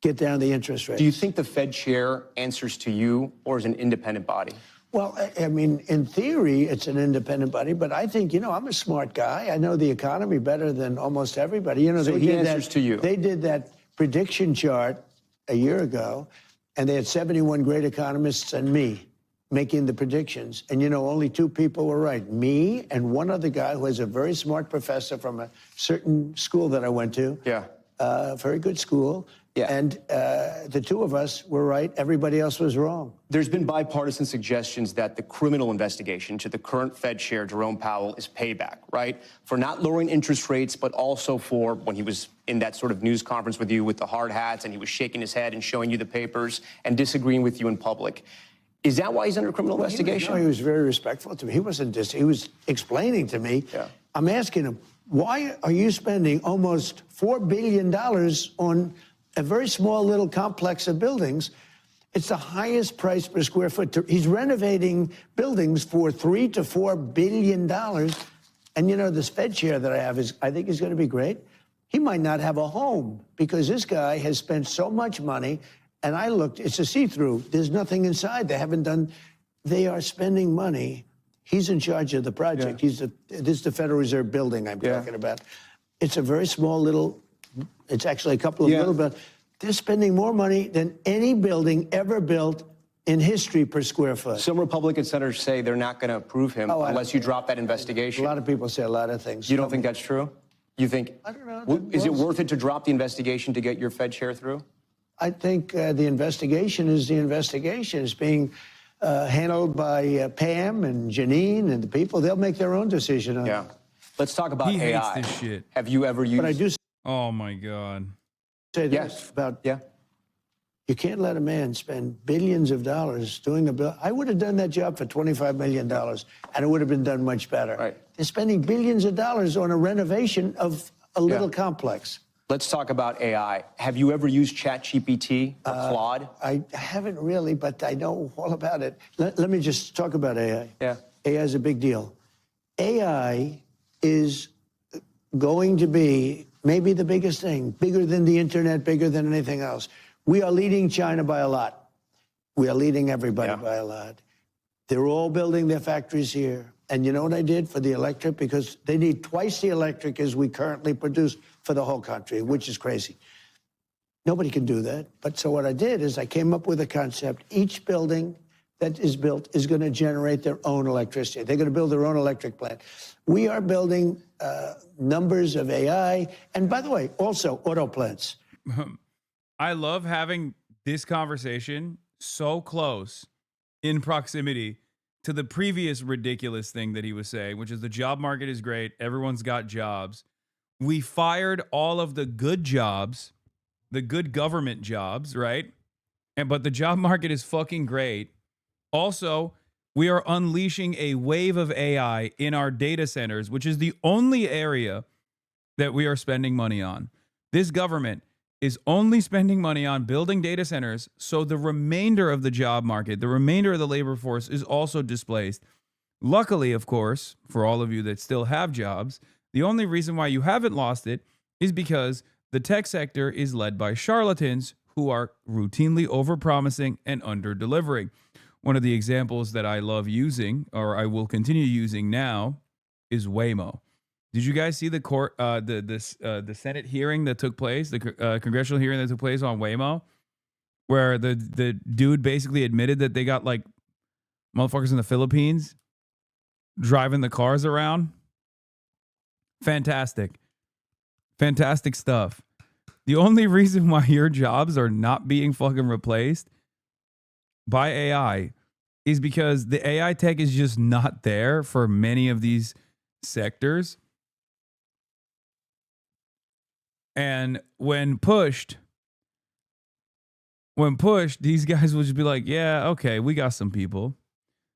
get down the interest rate. Do you think the Fed chair answers to you or is an independent body? Well, I mean, in theory, it's an independent body, but I think, I'm a smart guy. I know the economy better than almost everybody. So he answers to you. They did that prediction chart a year ago, and they had 71 great economists and me making the predictions. And, only two people were right, me and one other guy who is a very smart professor from a certain school that I went to. Yeah. Very good school. Yeah. And the two of us were right. Everybody else was wrong. There's been bipartisan suggestions that the criminal investigation to the current Fed chair, Jerome Powell, is payback, right? For not lowering interest rates, but also for when he was in that sort of news conference with you with the hard hats and he was shaking his head and showing you the papers and disagreeing with you in public. Is that why he's under criminal investigation? He was very respectful to me. He wasn't he was explaining to me. Yeah. I'm asking him, Why are you spending almost $4 billion on a very small little complex of buildings? It's the highest price per square foot. He's renovating buildings for $3 to $4 billion. And you know, this Fed chair that I have I think is going to be great. He might not have a home because this guy has spent so much money. And I looked, it's a see-through. There's nothing inside. They are spending money. He's in charge of the project. This is the Federal Reserve building I'm talking about. It's a very small little, it's actually a couple of little buildings. They're spending more money than any building ever built in history per square foot. Some Republican senators say they're not going to approve him unless you drop that investigation. A lot of people say a lot of things. You don't think that's true? You think, I don't know. Is it worth it to drop the investigation to get your Fed chair through? I think the investigation is the investigation. It's being handled by Pam and Janine and the people. They'll make their own decision on it. Let's talk about He AI. hates this shit. Have you ever used... But I do Oh my God. say this about you can't let a man spend billions of dollars doing a bill. I would have done that job for $25 million, and it would have been done much better. They're spending billions of dollars on a renovation of a little complex. Let's talk about AI. Have you ever used ChatGPT or Claude? I haven't really, but I know all about it. Let me just talk about AI. AI is a big deal. AI is going to be maybe the biggest thing, bigger than the internet, bigger than anything else. We are leading China by a lot. We are leading everybody by a lot. They're all building their factories here. And you know what I did for the electric? Because they need twice the electric as we currently produce for the whole country, which is crazy. Nobody can do that. But so what I did is I came up with a concept. Each building that is built is going to generate their own electricity. They're going to build their own electric plant. We are building numbers of AI. And by the way, also auto plants. I love having this conversation so close in proximity to the previous ridiculous thing that he was saying, which is the job market is great. Everyone's got jobs. We fired all of the good jobs, the good government jobs, right? But the job market is fucking great. Also, we are unleashing a wave of AI in our data centers, which is the only area that we are spending money on. This government is only spending money on building data centers, so the remainder of the job market, the remainder of the labor force is also displaced. Luckily, of course, for all of you that still have jobs, the only reason why you haven't lost it is because the tech sector is led by charlatans who are routinely overpromising and under-delivering. One of the examples that I love using, or I will continue using now, is Waymo. Did you guys see the court, the Senate hearing that took place, the congressional hearing that took place on Waymo, where the dude basically admitted that they got like motherfuckers in the Philippines driving the cars around? Fantastic. Fantastic stuff. The only reason why your jobs are not being fucking replaced by AI is because the AI tech is just not there for many of these sectors. And when pushed, these guys will just be like, yeah, okay, we got some people.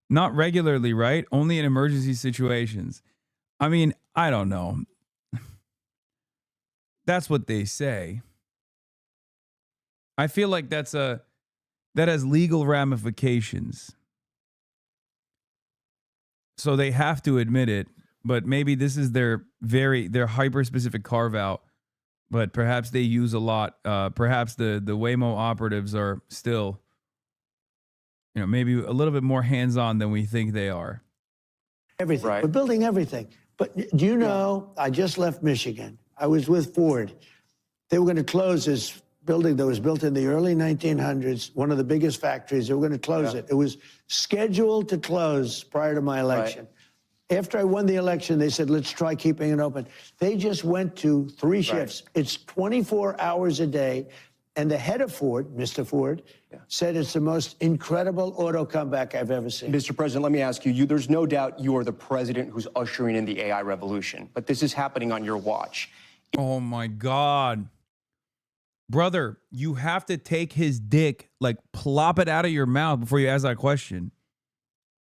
Not regularly, right? Only in emergency situations. I mean, I don't know. That's what they say. I feel like that has legal ramifications. So they have to admit it, but maybe this is their hyper-specific carve-out. But perhaps they use a lot. Perhaps the Waymo operatives are still, maybe a little bit more hands-on than we think they are. Everything. We're building everything. But do you know, I just left Michigan. I was with Ford. They were going to close this building that was built in the early 1900s, one of the biggest factories. They were going to close it. It was scheduled to close prior to my election. After I won the election, they said, let's try keeping it open. They just went to 3 shifts. It's 24 hours a day. And the head of Ford, Mr. Ford, said it's the most incredible auto comeback I've ever seen. Mr. President, let me ask you, there's no doubt you are the president who's ushering in the AI revolution, but this is happening on your watch. Oh my God. Brother, you have to take his dick, like plop it out of your mouth before you ask that question.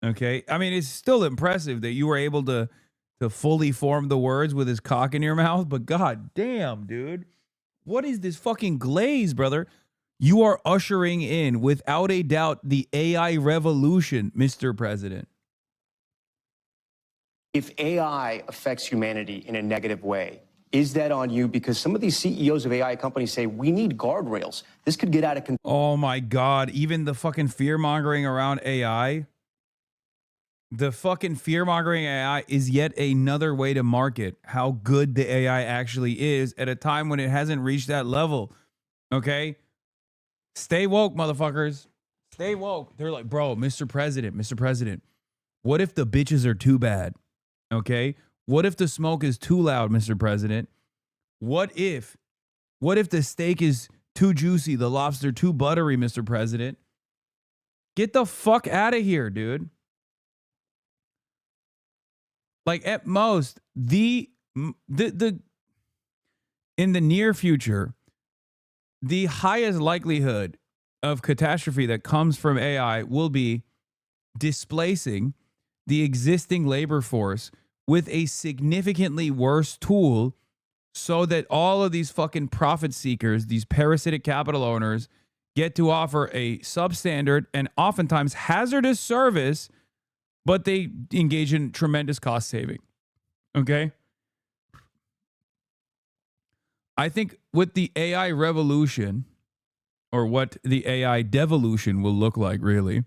Okay? I mean, it's still impressive that you were able to to fully form the words with his cock in your mouth, but god damn, dude. What is this fucking glaze, brother? You are ushering in, without a doubt, the AI revolution, Mr. President. If AI affects humanity in a negative way, is that on you? Because some of these CEOs of AI companies say we need guardrails. This could get out of control. Oh my God. Even the fucking fear mongering around AI. The fucking fear mongering AI is yet another way to market how good the AI actually is at a time when it hasn't reached that level. Okay? Stay woke, motherfuckers. Stay woke. They're like, bro, Mr. President, what if the bitches are too bad? Okay? What if the smoke is too loud, Mr. President? What if the steak is too juicy, the lobster too buttery, Mr. President? Get the fuck out of here, dude. Like at most, in the near future, the highest likelihood of catastrophe that comes from AI will be displacing the existing labor force with a significantly worse tool, so that all of these fucking profit seekers, these parasitic capital owners, get to offer a substandard and oftentimes hazardous service, but they engage in tremendous cost saving. Okay? I think with the AI revolution, or what the AI devolution will look like, really,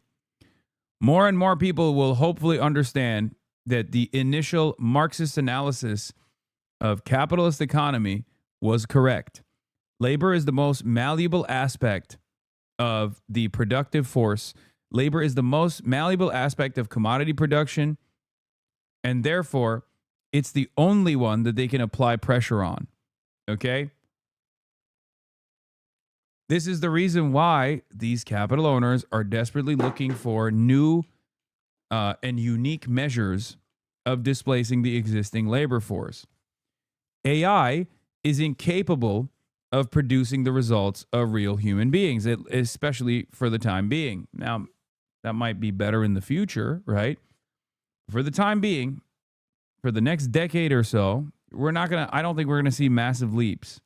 more and more people will hopefully understand that the initial Marxist analysis of capitalist economy was correct. Labor is the most malleable aspect of the productive force. Labor is the most malleable aspect of commodity production, and therefore, it's the only one that they can apply pressure on. Okay? This is the reason why these capital owners are desperately looking for new and unique measures of displacing the existing labor force. AI is incapable of producing the results of real human beings, especially for the time being. Now, that might be better in the future, right? For the time being, for the next decade or so, I don't think we're gonna see massive leaps.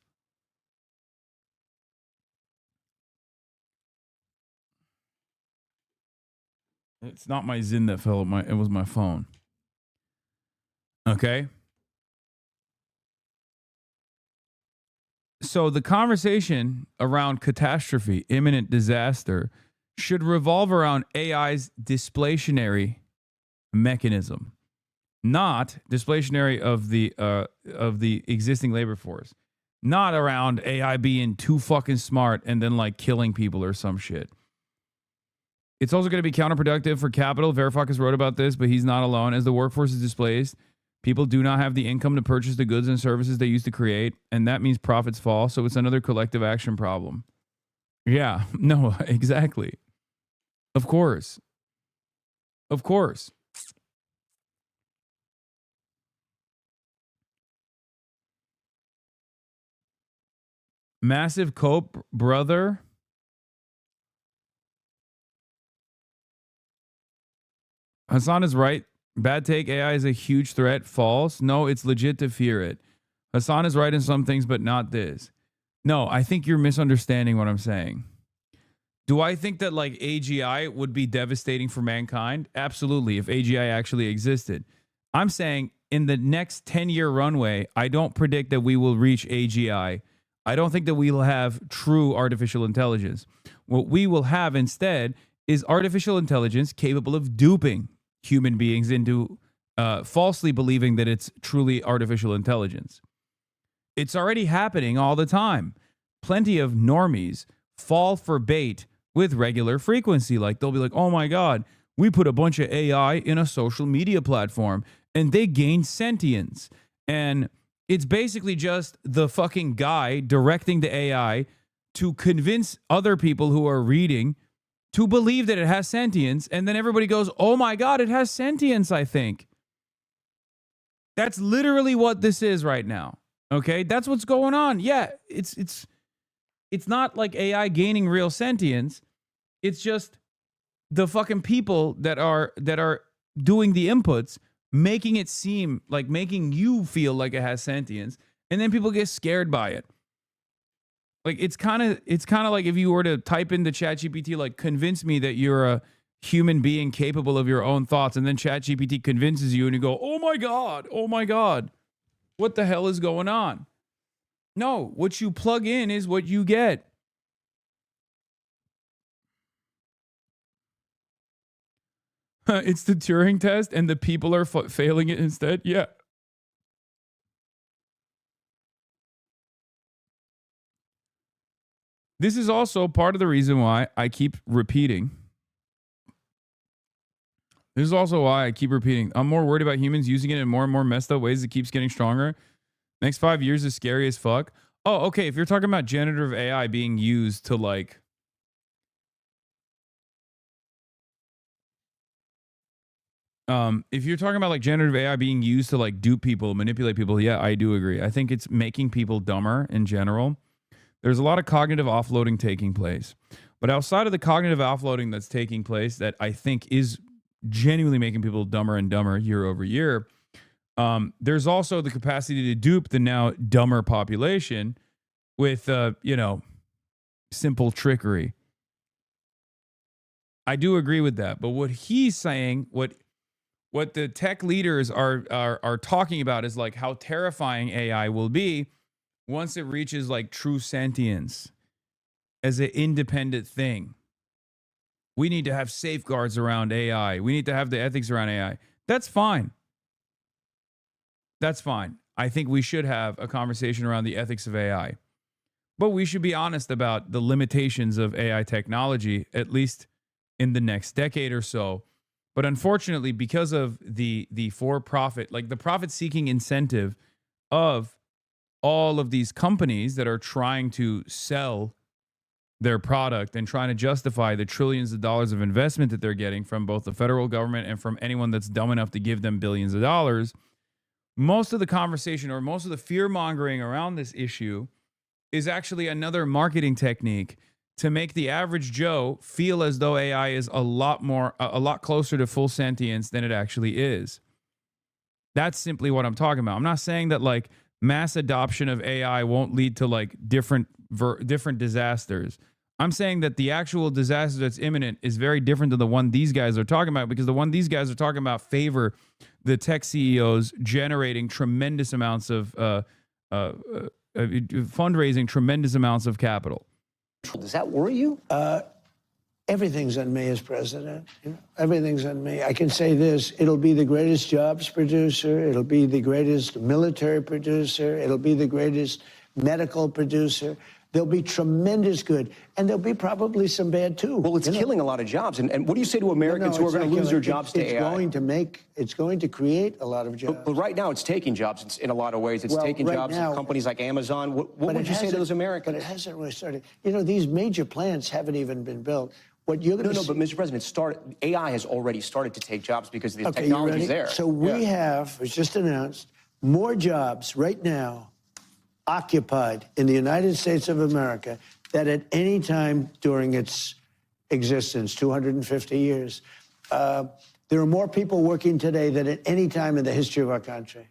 It's not my Zin that fell. It was my phone. Okay. So the conversation around catastrophe, imminent disaster, should revolve around AI's displationary mechanism, not displationary of the existing labor force, not around AI being too fucking smart and then like killing people or some shit. It's also going to be counterproductive for capital. Varoufakis wrote about this, but he's not alone. As the workforce is displaced, people do not have the income to purchase the goods and services they used to create, and that means profits fall. So it's another collective action problem. Yeah, no, exactly. Of course. Of course. Massive cope, brother. Hasan is right. Bad take. AI is a huge threat. False. No, it's legit to fear it. Hasan is right in some things, but not this. No, I think you're misunderstanding what I'm saying. Do I think that like AGI would be devastating for mankind? Absolutely, if AGI actually existed. I'm saying in the next 10-year runway, I don't predict that we will reach AGI. I don't think that we will have true artificial intelligence. What we will have instead is artificial intelligence capable of duping human beings into falsely believing that it's truly artificial intelligence. It's already happening all the time. Plenty of normies fall for bait with regular frequency. Like they'll be like, oh my God, we put a bunch of AI in a social media platform and they gain sentience. And it's basically just the fucking guy directing the AI to convince other people who are reading to believe that it has sentience, and then everybody goes, oh my God, it has sentience, I think. That's literally what this is right now. Okay? That's what's going on. Yeah, it's not like AI gaining real sentience. It's just the fucking people that are doing the inputs making it seem like, making you feel like it has sentience, and then people get scared by it. Like, it's kind of like if you were to type into ChatGPT, like, convince me that you're a human being capable of your own thoughts, and then ChatGPT convinces you and you go, oh my God, what the hell is going on? No, what you plug in is what you get. It's the Turing test and the people are failing it instead. Yeah. This is also part of the reason why I keep repeating. This is also why I keep repeating. I'm more worried about humans using it in more and more messed up ways. It keeps getting stronger. Next 5 years is scary as fuck. Oh, okay. If you're talking about generative AI being used to like, if you're talking about like generative AI being used to like dupe people, manipulate people, yeah, I do agree. I think it's making people dumber in general. There's a lot of cognitive offloading taking place. But outside of the cognitive offloading that's taking place that I think is genuinely making people dumber and dumber year over year, there's also the capacity to dupe the now dumber population with, simple trickery. I do agree with that. But what he's saying, what the tech leaders are talking about is like how terrifying AI will be once it reaches like true sentience as an independent thing. We need to have safeguards around AI. We need to have the ethics around AI. That's fine. That's fine. I think we should have a conversation around the ethics of AI. But we should be honest about the limitations of AI technology, at least in the next decade or so. But unfortunately, because of the for-profit, like the profit-seeking incentive of all of these companies that are trying to sell their product and trying to justify the trillions of dollars of investment that they're getting from both the federal government and from anyone that's dumb enough to give them billions of dollars, most of the conversation or most of the fear-mongering around this issue is actually another marketing technique to make the average Joe feel as though AI is a lot closer to full sentience than it actually is. That's simply what I'm talking about. I'm not saying that like mass adoption of AI won't lead to like different disasters. I'm saying that the actual disaster that's imminent is very different than the one these guys are talking about, because the one these guys are talking about favor the tech CEOs generating tremendous amounts of fundraising, tremendous amounts of capital. Does that worry you? Everything's on me as president. Everything's on me. I can say this: it'll be the greatest jobs producer. It'll be the greatest military producer. It'll be the greatest medical producer. There'll be tremendous good, and there'll be probably some bad too. Well, it's killing a lot of jobs. And what do you say to Americans who are going to lose their jobs to AI? It's going to create a lot of jobs. But right now, it's taking jobs in a lot of ways. It's taking jobs at companies like Amazon. What would you say to those Americans? But it hasn't really started. These major plants haven't even been built. What you're going to but Mr. President, AI has already started to take jobs because the technology's there. So we have, it's just announced, more jobs right now occupied in the United States of America than at any time during its existence, 250 years. There are more people working today than at any time in the history of our country.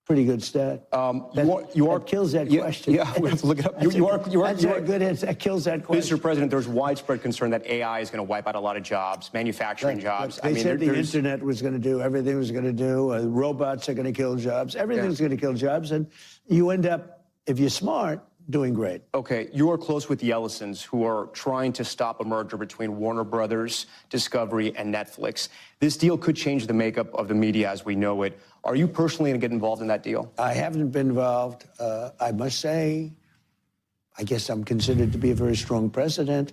Pretty good stat. That kills that question. Yeah, we have to look it up. That kills that question. Mr. President, there's widespread concern that AI is going to wipe out a lot of jobs, manufacturing jobs. They said the internet was going to do, everything was going to do, robots are going to kill jobs, everything's going to kill jobs, and you end up, if you're smart, doing great. Okay, you are close with the Ellisons, who are trying to stop a merger between Warner Brothers, Discovery, and Netflix. This deal could change the makeup of the media as we know it. Are you personally going to get involved in that deal? I haven't been involved. I must say, I guess I'm considered to be a very strong president.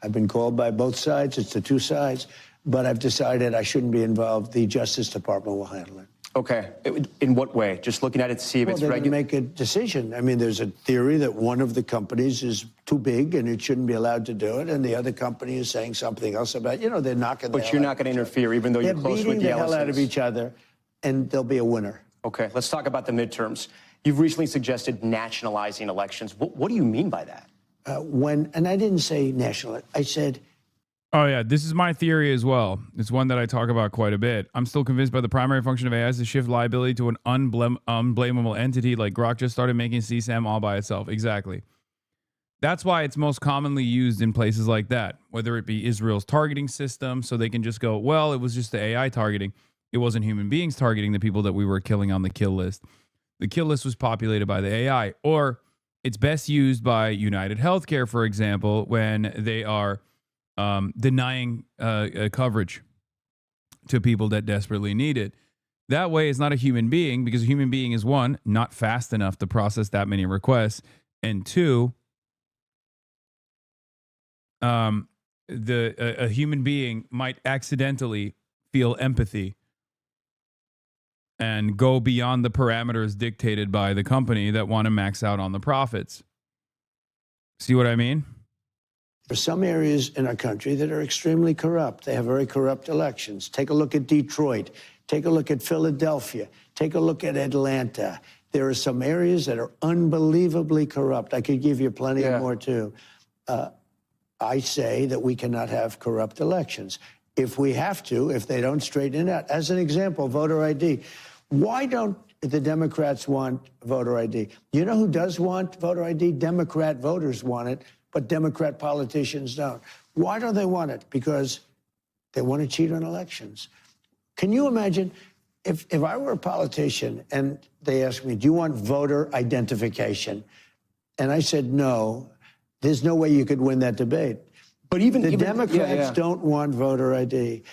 I've been called by both sides. It's the two sides. But I've decided I shouldn't be involved. The Justice Department will handle it. Okay. In what way? Just looking at it to see if it's regular? They're going to make a decision. I mean, there's a theory that one of the companies is too big and it shouldn't be allowed to do it, and the other company is saying something else about, they're knocking. But you're not going to interfere, even though you're close with the Ellisons. They're beating the hell out of each other, and there'll be a winner. Okay, let's talk about the midterms. You've recently suggested nationalizing elections. What do you mean by that? And I didn't say national. I said Oh, yeah. This is my theory as well. It's one that I talk about quite a bit. I'm still convinced by the primary function of AI is to shift liability to an unblamable entity like Grok just started making CSAM all by itself. Exactly. That's why it's most commonly used in places like that, whether it be Israel's targeting system, so they can just go, well, it was just the AI targeting. It wasn't human beings targeting the people that we were killing on the kill list. The kill list was populated by the AI. Or it's best used by United Healthcare, for example, when they are denying coverage to people that desperately need it. That way, it's not a human being, because a human being is, one, not fast enough to process that many requests, and two, a human being might accidentally feel empathy and go beyond the parameters dictated by the company that want to max out on the profits. See what I mean? There are some areas in our country that are extremely corrupt. They have very corrupt elections. Take a look at Detroit. Take a look at Philadelphia. Take a look at Atlanta. There are some areas that are unbelievably corrupt. I could give you plenty more, too. I say that we cannot have corrupt elections. If we have to, if they don't straighten it out. As an example, voter ID. Why don't the Democrats want voter ID? You know who does want voter ID? Democrat voters want it, but Democrat politicians don't. Why don't they want it? Because they want to cheat on elections. Can you imagine if I were a politician and they asked me, do you want voter identification? And I said, no, there's no way you could win that debate. But even the Democrats don't want voter ID.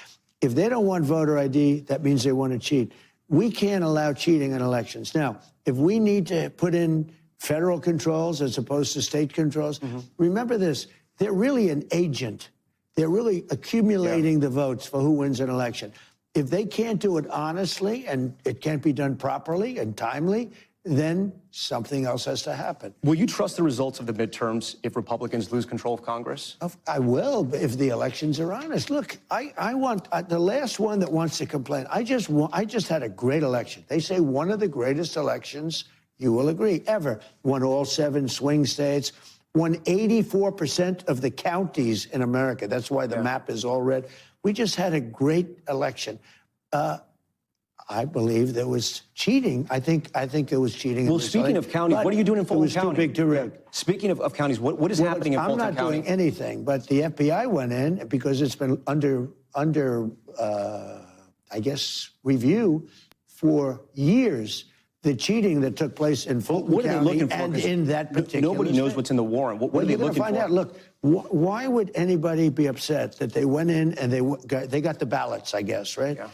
If they don't want voter ID, that means they want to cheat. We can't allow cheating in elections. Now, if we need to put in federal controls as opposed to state controls, remember this, they're really an agent. They're really accumulating the votes for who wins an election. If they can't do it honestly and it can't be done properly and timely, then something else has to happen. Will you trust the results of the midterms if Republicans lose control of Congress? I will, if the elections are honest. Look, I want the last one that wants to complain. I just had a great election. They say one of the greatest elections, you will agree, ever. Won all 7 swing states. Won 84% of the counties in America. That's why the map is all red. We just had a great election. I believe there was cheating. I think there was cheating. Well, speaking of counties, what are you doing in Fulton County? It was too big to rig. Speaking of counties, what is happening in Fulton County? I'm not doing anything, but the FBI went in because it's been under I guess, review for years. The cheating that took place in Fulton County and in that particular nobody knows what's in the warrant. What are they looking for? Find out. Look, why would anybody be upset that they went in and they got the ballots? I guess, right? Yeah.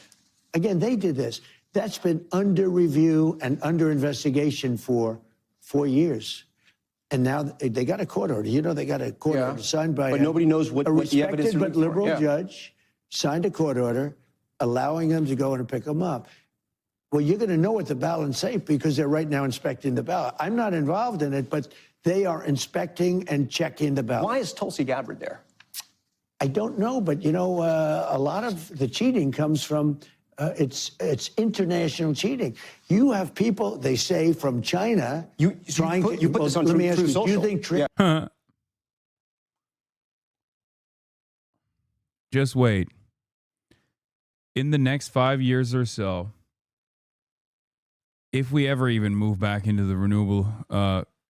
Again, they did this. That's been under review and under investigation for 4 years. And now they got a court order. You know, they got a court order signed by nobody knows what the evidence is. A respected but liberal judge signed a court order allowing them to go and pick them up. Well, you're going to know what the ballots say because they're right now inspecting the ballot. I'm not involved in it, but they are inspecting and checking the ballot. Why is Tulsi Gabbard there? I don't know, but, you know, a lot of the cheating comes from it's international cheating. You have people, they say, from China trying to... You put this on True Social. Do you think... Just wait. In the next 5 years or so, if we ever even move back into the renewable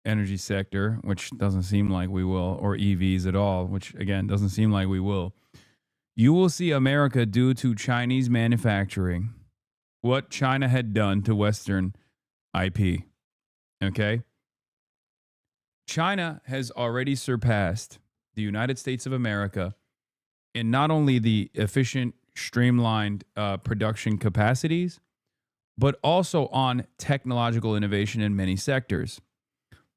energy sector, which doesn't seem like we will, or EVs at all, which, again, doesn't seem like we will, you will see America do to Chinese manufacturing what China had done to Western IP. Okay? China has already surpassed the United States of America in not only the efficient, streamlined production capacities, but also on technological innovation in many sectors.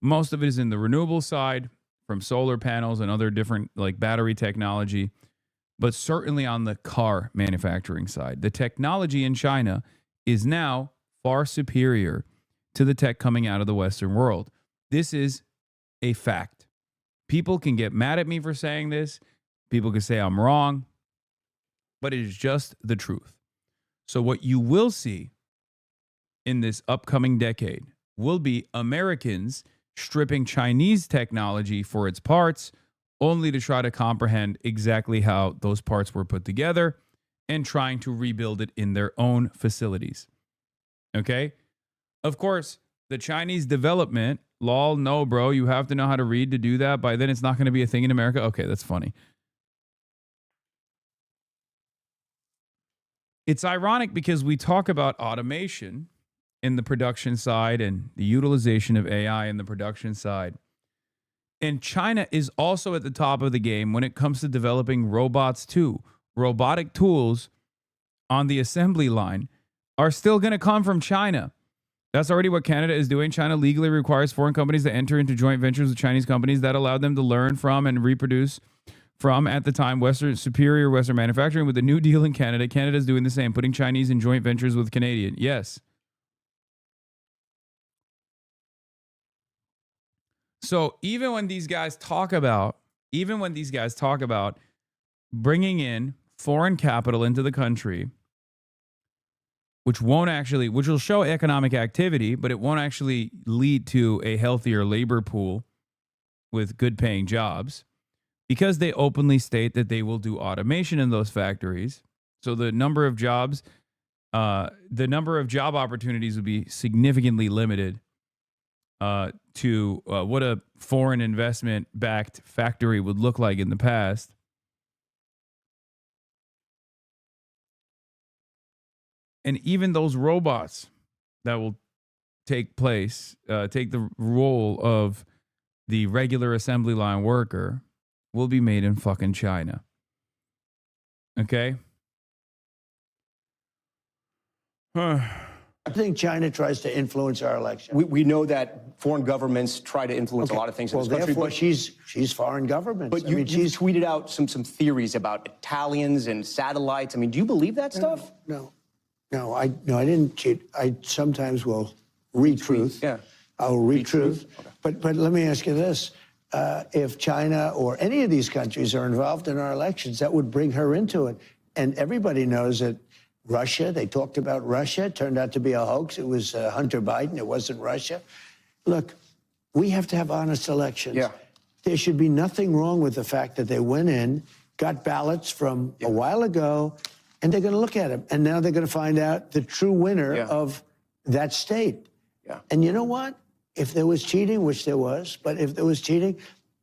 Most of it is in the renewable side, from solar panels and other different like battery technology, but certainly on the car manufacturing side. The technology in China is now far superior to the tech coming out of the Western world. This is a fact. People can get mad at me for saying this. People can say I'm wrong, but it is just the truth. So what you will see in this upcoming decade will be Americans stripping Chinese technology for its parts only to try to comprehend exactly how those parts were put together and trying to rebuild it in their own facilities. Okay? Of course, the Chinese development, lol, no, bro, you have to know how to read to do that. By then, it's not going to be a thing in America. Okay, that's funny. It's ironic because we talk about automation in the production side and the utilization of AI in the production side. And China is also at the top of the game when it comes to developing robots too. Robotic tools on the assembly line are still going to come from China. That's already what Canada is doing. China legally requires foreign companies to enter into joint ventures with Chinese companies that allow them to learn from and reproduce from, at the time, superior Western manufacturing. With the New Deal in Canada, Canada is doing the same, putting Chinese in joint ventures with Canadian. Yes. So even when these guys talk about bringing in foreign capital into the country, which will show economic activity, but it won't actually lead to a healthier labor pool with good paying jobs, because they openly state that they will do automation in those factories. So the number of job opportunities would be significantly limited to what a foreign investment backed factory would look like in the past. And even those robots that will take the role of the regular assembly line worker will be made in fucking China. Okay? I think China tries to influence our election. We know that foreign governments try to influence a lot of things in this country. Therefore, she's foreign government. But you've tweeted out some theories about Italians and satellites. I mean, do you believe that stuff? No, I didn't cheat. I sometimes will read truth. Yeah. I'll read truth. Okay. But let me ask you this. If China or any of these countries are involved in our elections, that would bring her into it. And everybody knows that Russia, they talked about Russia. It turned out to be a hoax. It was Hunter Biden. It wasn't Russia. Look, we have to have honest elections. Yeah. There should be nothing wrong with the fact that they went in, got ballots from a while ago, and they're going to look at them. And now they're going to find out the true winner of that state. Yeah. And you know what? If there was cheating, which there was, but if there was cheating,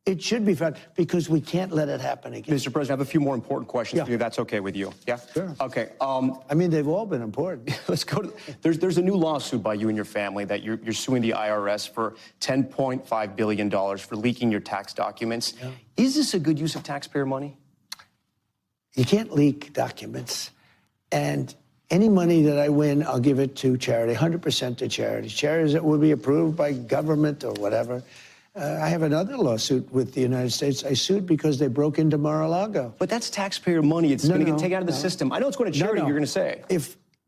it should be found, because we can't let it happen again. Mr. President, I have a few more important questions for you. That's okay with you? Yeah? Sure. Okay. I mean, they've all been important. Let's go to, there's a new lawsuit by you and your family that you're suing the IRS for $10.5 billion for leaking your tax documents. Yeah. Is this a good use of taxpayer money? You can't leak documents. And any money that I win, I'll give it to charity, 100% to charity. Charities that will be approved by government or whatever. I have another lawsuit with the United States. I sued because they broke into Mar-a-Lago. But that's taxpayer money. It's going to get taken out of the system. I know it's going to charity, you're going to say.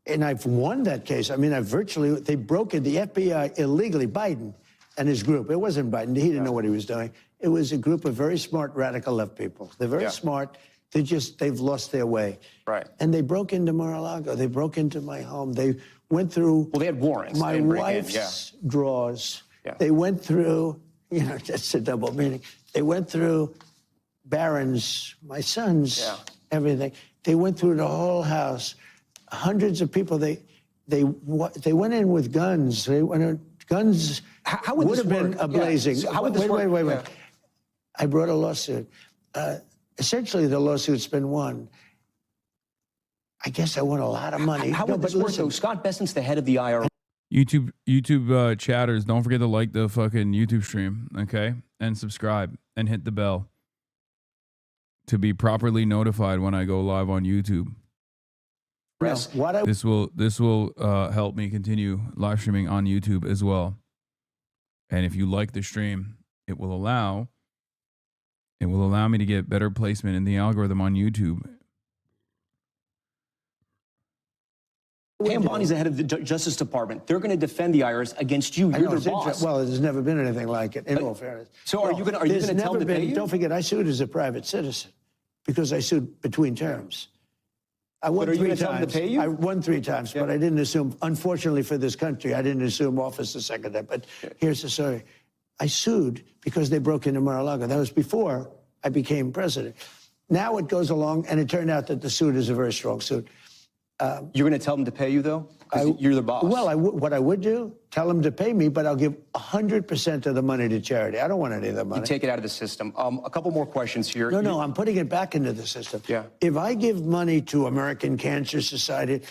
And I've won that case. I mean, they broke in, the FBI illegally, Biden and his group. It wasn't Biden. He didn't know what he was doing. It was a group of very smart radical left people. They're very smart. They've lost their way. Right. And they broke into Mar-a-Lago. They broke into my home. They went through they had warrants. My wife's drawers. Yeah. They went through, that's a double meaning. They went through Barron's, my son's, everything. They went through the whole house. Hundreds of people. They went in with guns. They went in, guns how would have been ablazing. So how would this work? Wait. Yeah. I brought a lawsuit. Essentially, the lawsuit's been won. I guess I won a lot of money. How would this work, though? Scott Bessent's the head of the IRS. YouTube chatters, don't forget to like the fucking YouTube stream, okay? And subscribe and hit the bell to be properly notified when I go live on YouTube. This will help me continue live streaming on YouTube as well. And if you like the stream, it will allow me to get better placement in the algorithm on YouTube. Pam Bonnie's the head of the Justice Department. They're going to defend the IRS against you. You're their boss. Well, there's never been anything like it, in all fairness. So are you going to tell them to pay you? Don't forget, I sued as a private citizen because I sued between terms. I won 3 times. Tell them to pay you? I won 3 times, but I didn't assume, unfortunately for this country, I didn't assume office the second time. But here's the story. I sued because they broke into Mar-a-Lago. That was before I became president. Now it goes along, and it turned out that the suit is a very strong suit. You're going to tell them to pay you, though? 'Cause you're the boss. Well, what I would do, tell them to pay me, but I'll give 100% of the money to charity. I don't want any of the money. You take it out of the system. A couple more questions here. No, I'm putting it back into the system. Yeah. If I give money to American Cancer Society,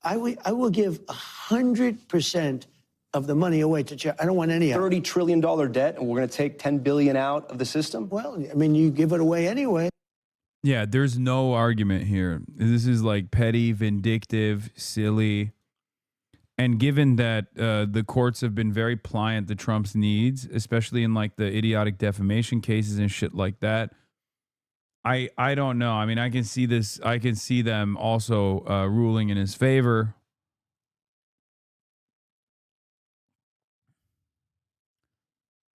I will give 100% of the money away to charity. I don't want any of it. $30 trillion debt, and we're going to take $10 billion out of the system? Well, I mean, you give it away anyway. Yeah, there's no argument here. This is like petty, vindictive, silly. And given that the courts have been very pliant to Trump's needs, especially in like the idiotic defamation cases and shit like that, I don't know. I mean, I can see this. I can see them also ruling in his favor.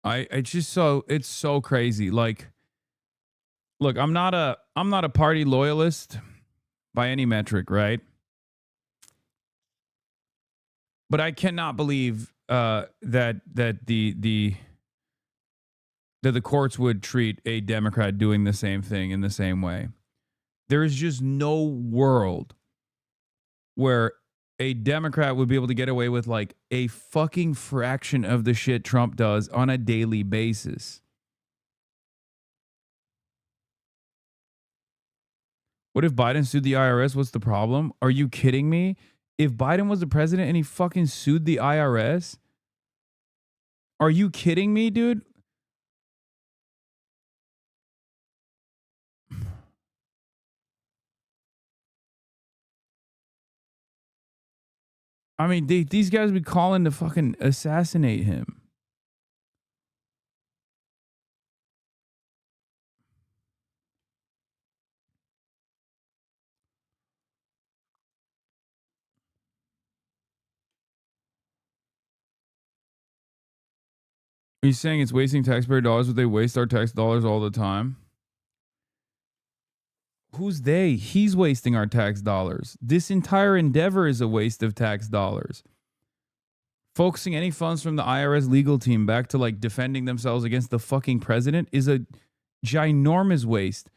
It's so crazy. Like, look, I'm not a party loyalist by any metric, right? But I cannot believe that the courts would treat a Democrat doing the same thing in the same way. There is just no world where a Democrat would be able to get away with like a fucking fraction of the shit Trump does on a daily basis. What if Biden sued the IRS? What's the problem? Are you kidding me? If Biden was the president and he fucking sued the IRS? Are you kidding me, dude? I mean, these guys be calling to fucking assassinate him. Are you saying it's wasting taxpayer dollars, but they waste our tax dollars all the time? Who's they? He's wasting our tax dollars. This entire endeavor is a waste of tax dollars. Focusing any funds from the IRS legal team back to like defending themselves against the fucking president is a ginormous waste.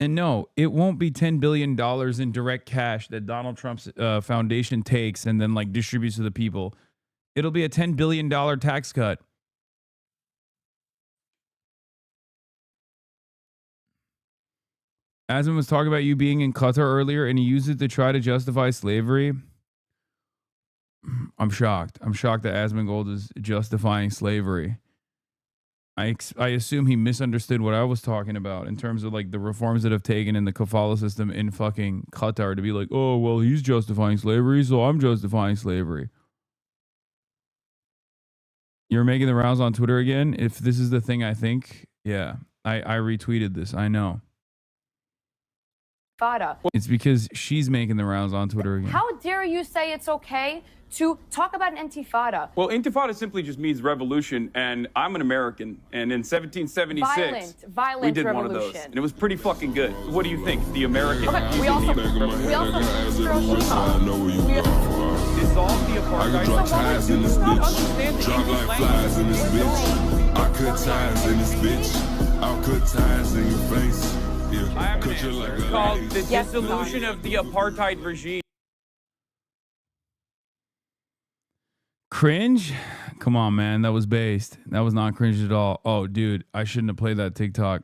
And no, it won't be $10 billion in direct cash that Donald Trump's foundation takes and then like distributes to the people. It'll be a $10 billion tax cut. Asman was talking about you being in Qatar earlier and he used it to try to justify slavery. I'm shocked. I'm shocked that Asman Gold is justifying slavery. I assume he misunderstood what I was talking about in terms of like the reforms that have taken in the kafala system in fucking Qatar to be like, oh, well, he's justifying slavery, so I'm justifying slavery. You're making the rounds on Twitter again? If this is the thing I think, yeah. I retweeted this. I know. It's because she's making the rounds on Twitter again. How dare you say it's okay to talk about an intifada? Well, intifada simply just means revolution, and I'm an American, and in 1776, violent we did revolution. one of those, and it was pretty fucking good. What do you think? The American... Okay, we also dissolve the apartheid. Drop ties in this bitch. Drop like flies in this bitch. I cut ties in this bitch. I'll cut ties in your face. Yeah, I have an answer. It's called the dissolution of the apartheid regime. Cringe? Come on, man. That was based. That was not cringe at all. Oh, dude, I shouldn't have played that TikTok.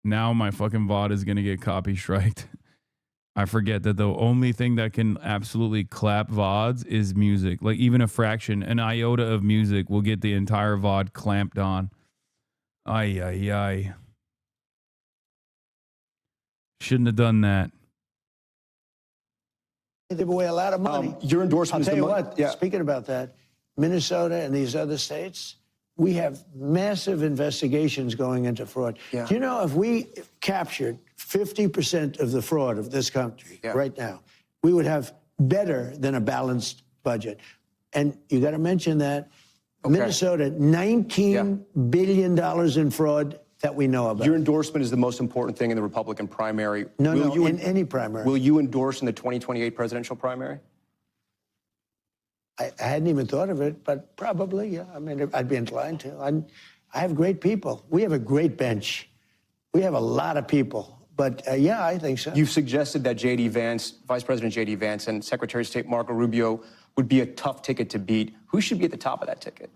Now my fucking VOD is going to get copy striked. I forget that the only thing that can absolutely clap VODs is music. Like even a fraction, an iota of music will get the entire VOD clamped on. Ay, ay, ay. Shouldn't have done that. They give away a lot of money. Your endorsement. I'll tell you what, speaking about that, Minnesota and these other states, we have massive investigations going into fraud. Yeah. Do you know if we captured 50% of the fraud of this country right now, we would have better than a balanced budget. And you got to mention that Minnesota, $19 billion in fraud that we know about. Your endorsement is the most important thing in the Republican primary. No, in any primary. Will you endorse in the 2028 presidential primary? I hadn't even thought of it, but probably, yeah. I mean, I'd be inclined to. I have great people. We have a great bench. We have a lot of people. But yeah, I think so. You've suggested that J.D. Vance, Vice President J.D. Vance, and Secretary of State Marco Rubio would be a tough ticket to beat. Who should be at the top of that ticket?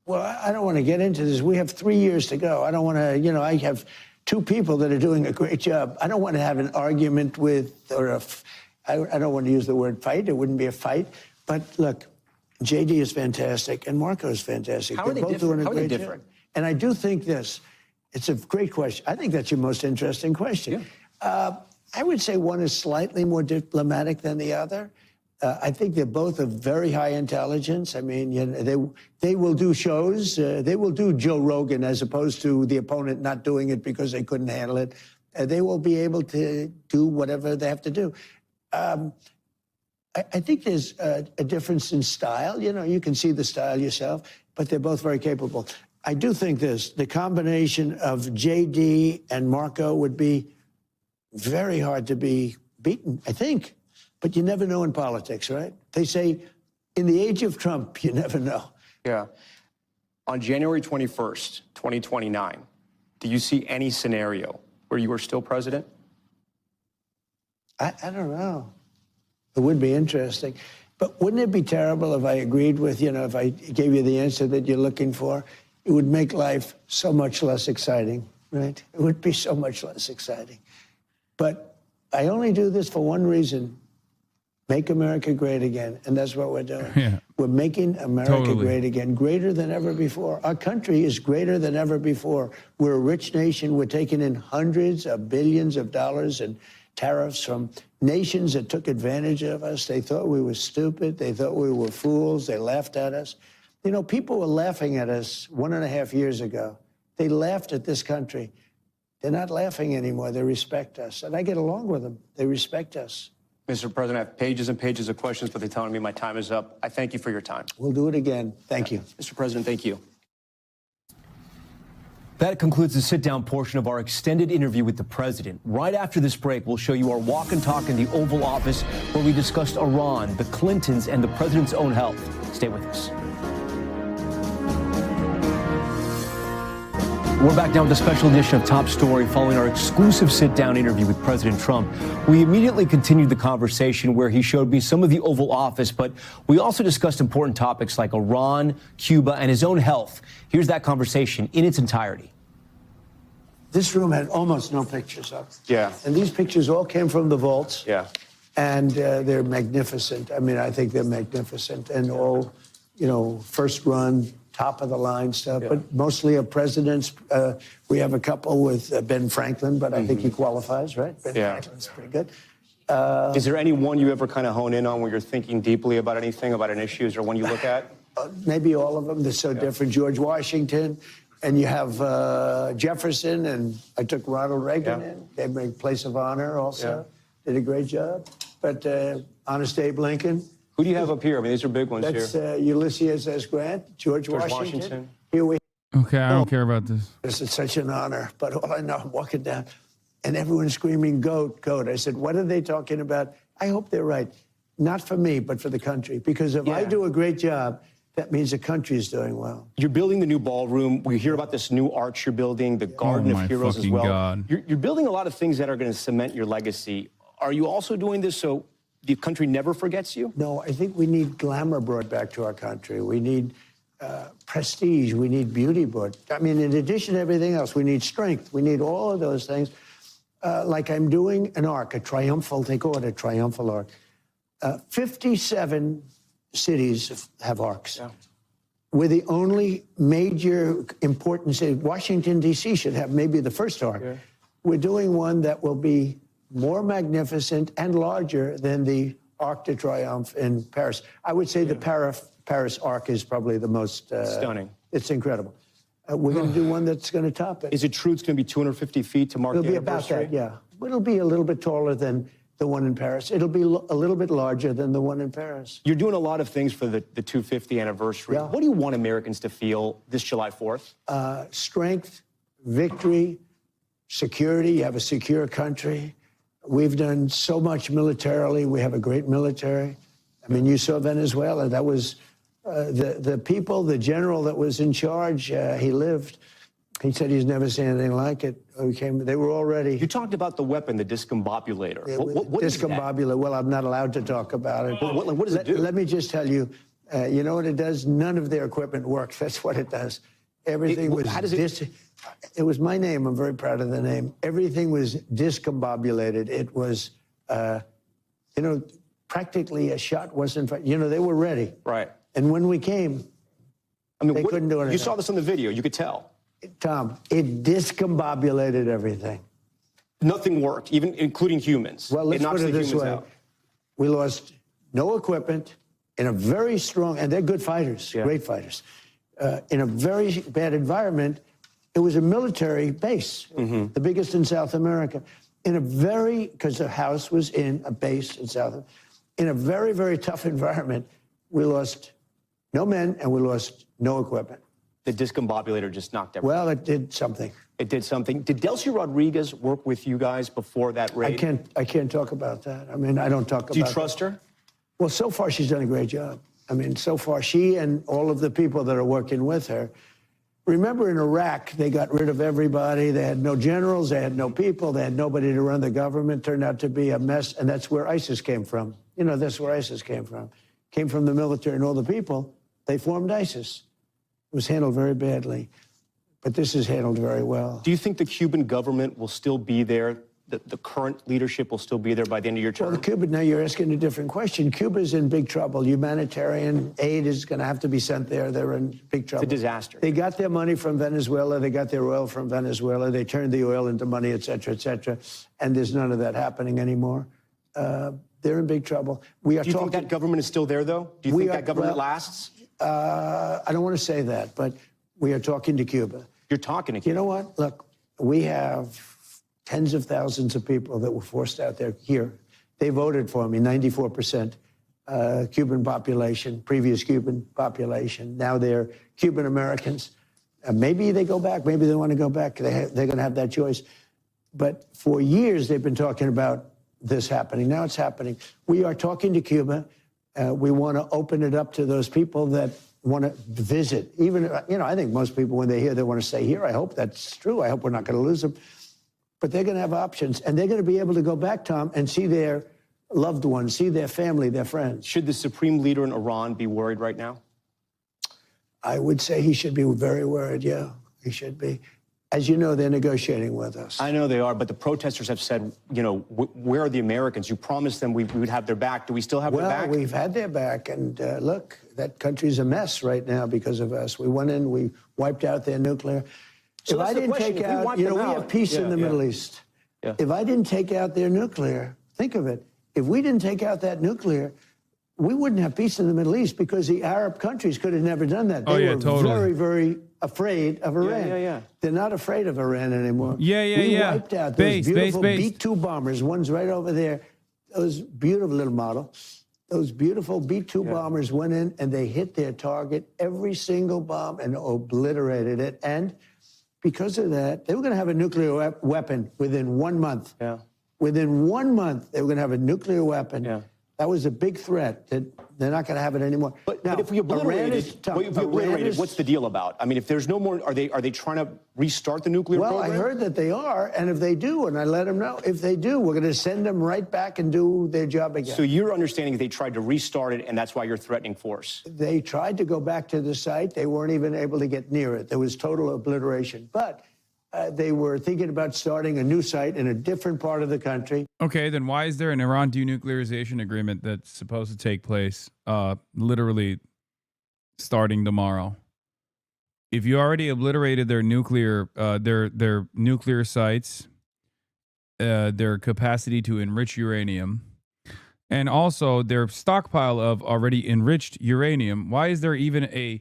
Well, I don't want to get into this. We have 3 years to go. I don't want to, you know, I have two people that are doing a great job. I don't want to have an argument with, or I don't want to use the word fight. It wouldn't be a fight. But look, J.D. is fantastic and Marco is fantastic. How are they both doing a different? How are they great different? job. And I do think this. It's a great question. I think that's your most interesting question. Yeah. I would say one is slightly more diplomatic than the other. I think they're both of very high intelligence. I mean, you know, they will do shows. They will do Joe Rogan as opposed to the opponent not doing it because they couldn't handle it. They will be able to do whatever they have to do. I think there's a difference in style. You know, you can see the style yourself, but they're both very capable. I do think this, the combination of J.D. and Marco would be very hard to be beaten, I think. But you never know in politics, right? They say, in the age of Trump, you never know. Yeah. On January 21st, 2029, do you see any scenario where you are still president? I don't know. It would be interesting. But wouldn't it be terrible if I agreed with, you know, if I gave you the answer that you're looking for? It would make life so much less exciting, right? It would be so much less exciting. But I only do this for one reason. Make America great again. And that's what we're doing. Yeah. We're making America great again, greater than ever before. Our country is greater than ever before. We're a rich nation. We're taking in hundreds of billions of dollars in tariffs from nations that took advantage of us. They thought we were stupid. They thought we were fools. They laughed at us. You know, people were laughing at us 1.5 years ago. They laughed at this country. They're not laughing anymore. They respect us. And I get along with them. They respect us. Mr. President, I have pages and pages of questions, but they're telling me my time is up. I thank you for your time. We'll do it again. Thank you. Mr. President, thank you. That concludes the sit-down portion of our extended interview with the president. Right after this break, we'll show you our walk and talk in the Oval Office, where we discussed Iran, the Clintons, and the president's own health. Stay with us. We're back now with a special edition of Top Story following our exclusive sit-down interview with President Trump. We immediately continued the conversation where he showed me some of the Oval Office, but we also discussed important topics like Iran, Cuba, and his own health. Here's that conversation in its entirety. This room had almost no pictures up. Yeah. And these pictures all came from the vaults. Yeah. And they're magnificent. I mean, I think they're magnificent and all, you know, first run, top of the line stuff, but mostly of presidents. We have a couple with Ben Franklin, but I think he qualifies, right? Ben Franklin's pretty good. Is there any one you ever kind of hone in on where you're thinking deeply about anything, about an issue? Is there one you look at? Maybe all of them. They're so different. George Washington, and you have Jefferson, and I took Ronald Reagan in. Gave me a place of honor also. Did a great job. But Honest Abe Lincoln. Who do you have up here? I mean, these are big ones That's, here. Ulysses S. Grant, George Washington. Here we Okay, I don't care about this. This is such an honor, but all I know, I'm walking down, and everyone's screaming, "Goat, goat." I said, what are they talking about? I hope they're right. Not for me, but for the country. Because if I do a great job, that means the country is doing well. You're building the new ballroom. We hear about this new arch you're building, the Garden of Heroes as well. God. You're building a lot of things that are going to cement your legacy. Are you also doing this so the country never forgets you? No, I think we need glamour brought back to our country. We need prestige. We need beauty brought. I mean, in addition to everything else, we need strength. We need all of those things. Like I'm doing an arc, a triumphal, they call it a triumphal arc. 57 cities have arcs. Yeah. We're the only major important city. Washington, D.C. should have maybe the first arc. Yeah. We're doing one that will be more magnificent and larger than the Arc de Triomphe in Paris. I would say the Paris Arc is probably the most... stunning. It's incredible. We're going to do one that's going to top it. Is it true it's going to be 250 feet to mark the anniversary? It'll be about that, yeah. It'll be a little bit taller than the one in Paris. It'll be a little bit larger than the one in Paris. You're doing a lot of things for the 250th anniversary. Yeah. What do you want Americans to feel this July 4th? Strength, victory, security. You have a secure country. We've done so much militarily. We have a great military. I mean, you saw Venezuela. That was the people, the general that was in charge, he lived. He said he's never seen anything like it. They were already. You talked about the weapon, the discombobulator. What is that? Discombobulator. Well, I'm not allowed to talk about it. What does it do? Let me just tell you. You know what it does? None of their equipment works. That's what it does. Everything was. How does it? It was my name. I'm very proud of the name. Everything was discombobulated. It was, practically a shot wasn't. They were ready. Right. And when we came, they couldn't do anything. You saw this on the video. You could tell. Tom, it discombobulated everything. Nothing worked, even including humans. Well, let's put it this way. Out. We lost no equipment in a very strong, and they're good fighters, great fighters. In a very bad environment, it was a military base, the biggest in South America. Because the house was in a base in in a very, very tough environment, we lost no men and we lost no equipment. The discombobulator just knocked everything. Well, it did something. It did something. Did Delcy Rodriguez work with you guys before that raid? I can't talk about that. I mean, I don't talk about. Do you trust her? Well, so far she's done a great job. I mean, so far she and all of the people that are working with her. Remember in Iraq, they got rid of everybody. They had no generals, they had no people, they had nobody to run the government. Turned out to be a mess, and that's where ISIS came from. That's where ISIS came from. Came from the military and all the people. They formed ISIS. It was handled very badly, but this is handled very well. Do you think the Cuban government will still be there? The current leadership will still be there by the end of your term? Well, now you're asking a different question. Cuba's in big trouble. Humanitarian aid is going to have to be sent there. They're in big trouble. It's a disaster. They got their money from Venezuela. They got their oil from Venezuela. They turned the oil into money, et cetera, and there's none of that happening anymore. They're in big trouble. Do you think that government is still there, though? Do you think that government lasts? I don't want to say that, but we are talking to Cuba. You're talking to Cuba. You know what? Look, we have tens of thousands of people that were forced out there here. They voted for me, 94% Cuban population, previous Cuban population. Now they're Cuban Americans. Maybe they go back. Maybe they want to go back. They're going to have that choice. But for years, they've been talking about this happening. Now it's happening. We are talking to Cuba. We want to open it up to those people that want to visit. Even, I think most people, when they hear they want to stay here, I hope that's true. I hope we're not going to lose them. But they're going to have options, and they're going to be able to go back, Tom, and see their loved ones, see their family, their friends. Should the supreme leader in Iran be worried right now? I would say he should be very worried, yeah. He should be. As you know, they're negotiating with us. I know they are, but the protesters have said, where are the Americans? You promised them we would have their back. Do we still have their back? Well, we've had their back, and look, that country's a mess right now because of us. We went in, we wiped out their nuclear. So if I didn't take out, we have peace in the Middle East. Yeah. If I didn't take out their nuclear, think of it. If we didn't take out that nuclear, we wouldn't have peace in the Middle East because the Arab countries could have never done that. They were very, very afraid of Iran. They're not afraid of Iran anymore. We wiped out those beautiful B-2 bombers. One's right over there. Those beautiful little model. Those beautiful B-2 bombers went in and they hit their target, every single bomb, and obliterated it. And because of that, they were going to have a nuclear weapon within 1 month. Within 1 month, they were going to have a nuclear weapon. That was a big threat. That they're not going to have it anymore. But if we obliterate it, what's the deal about? I mean, if there's no more, are they trying to restart the nuclear program? Well, I heard that they are, and if they do, and I let them know, if they do, we're going to send them right back and do their job again. So your understanding is they tried to restart it, and that's why you're threatening force? They tried to go back to the site. They weren't even able to get near it. There was total obliteration. But they were thinking about starting a new site in a different part of the country. Okay, then why is there an Iran denuclearization agreement that's supposed to take place literally starting tomorrow? If you already obliterated their nuclear sites, their capacity to enrich uranium, and also their stockpile of already enriched uranium, why is there even a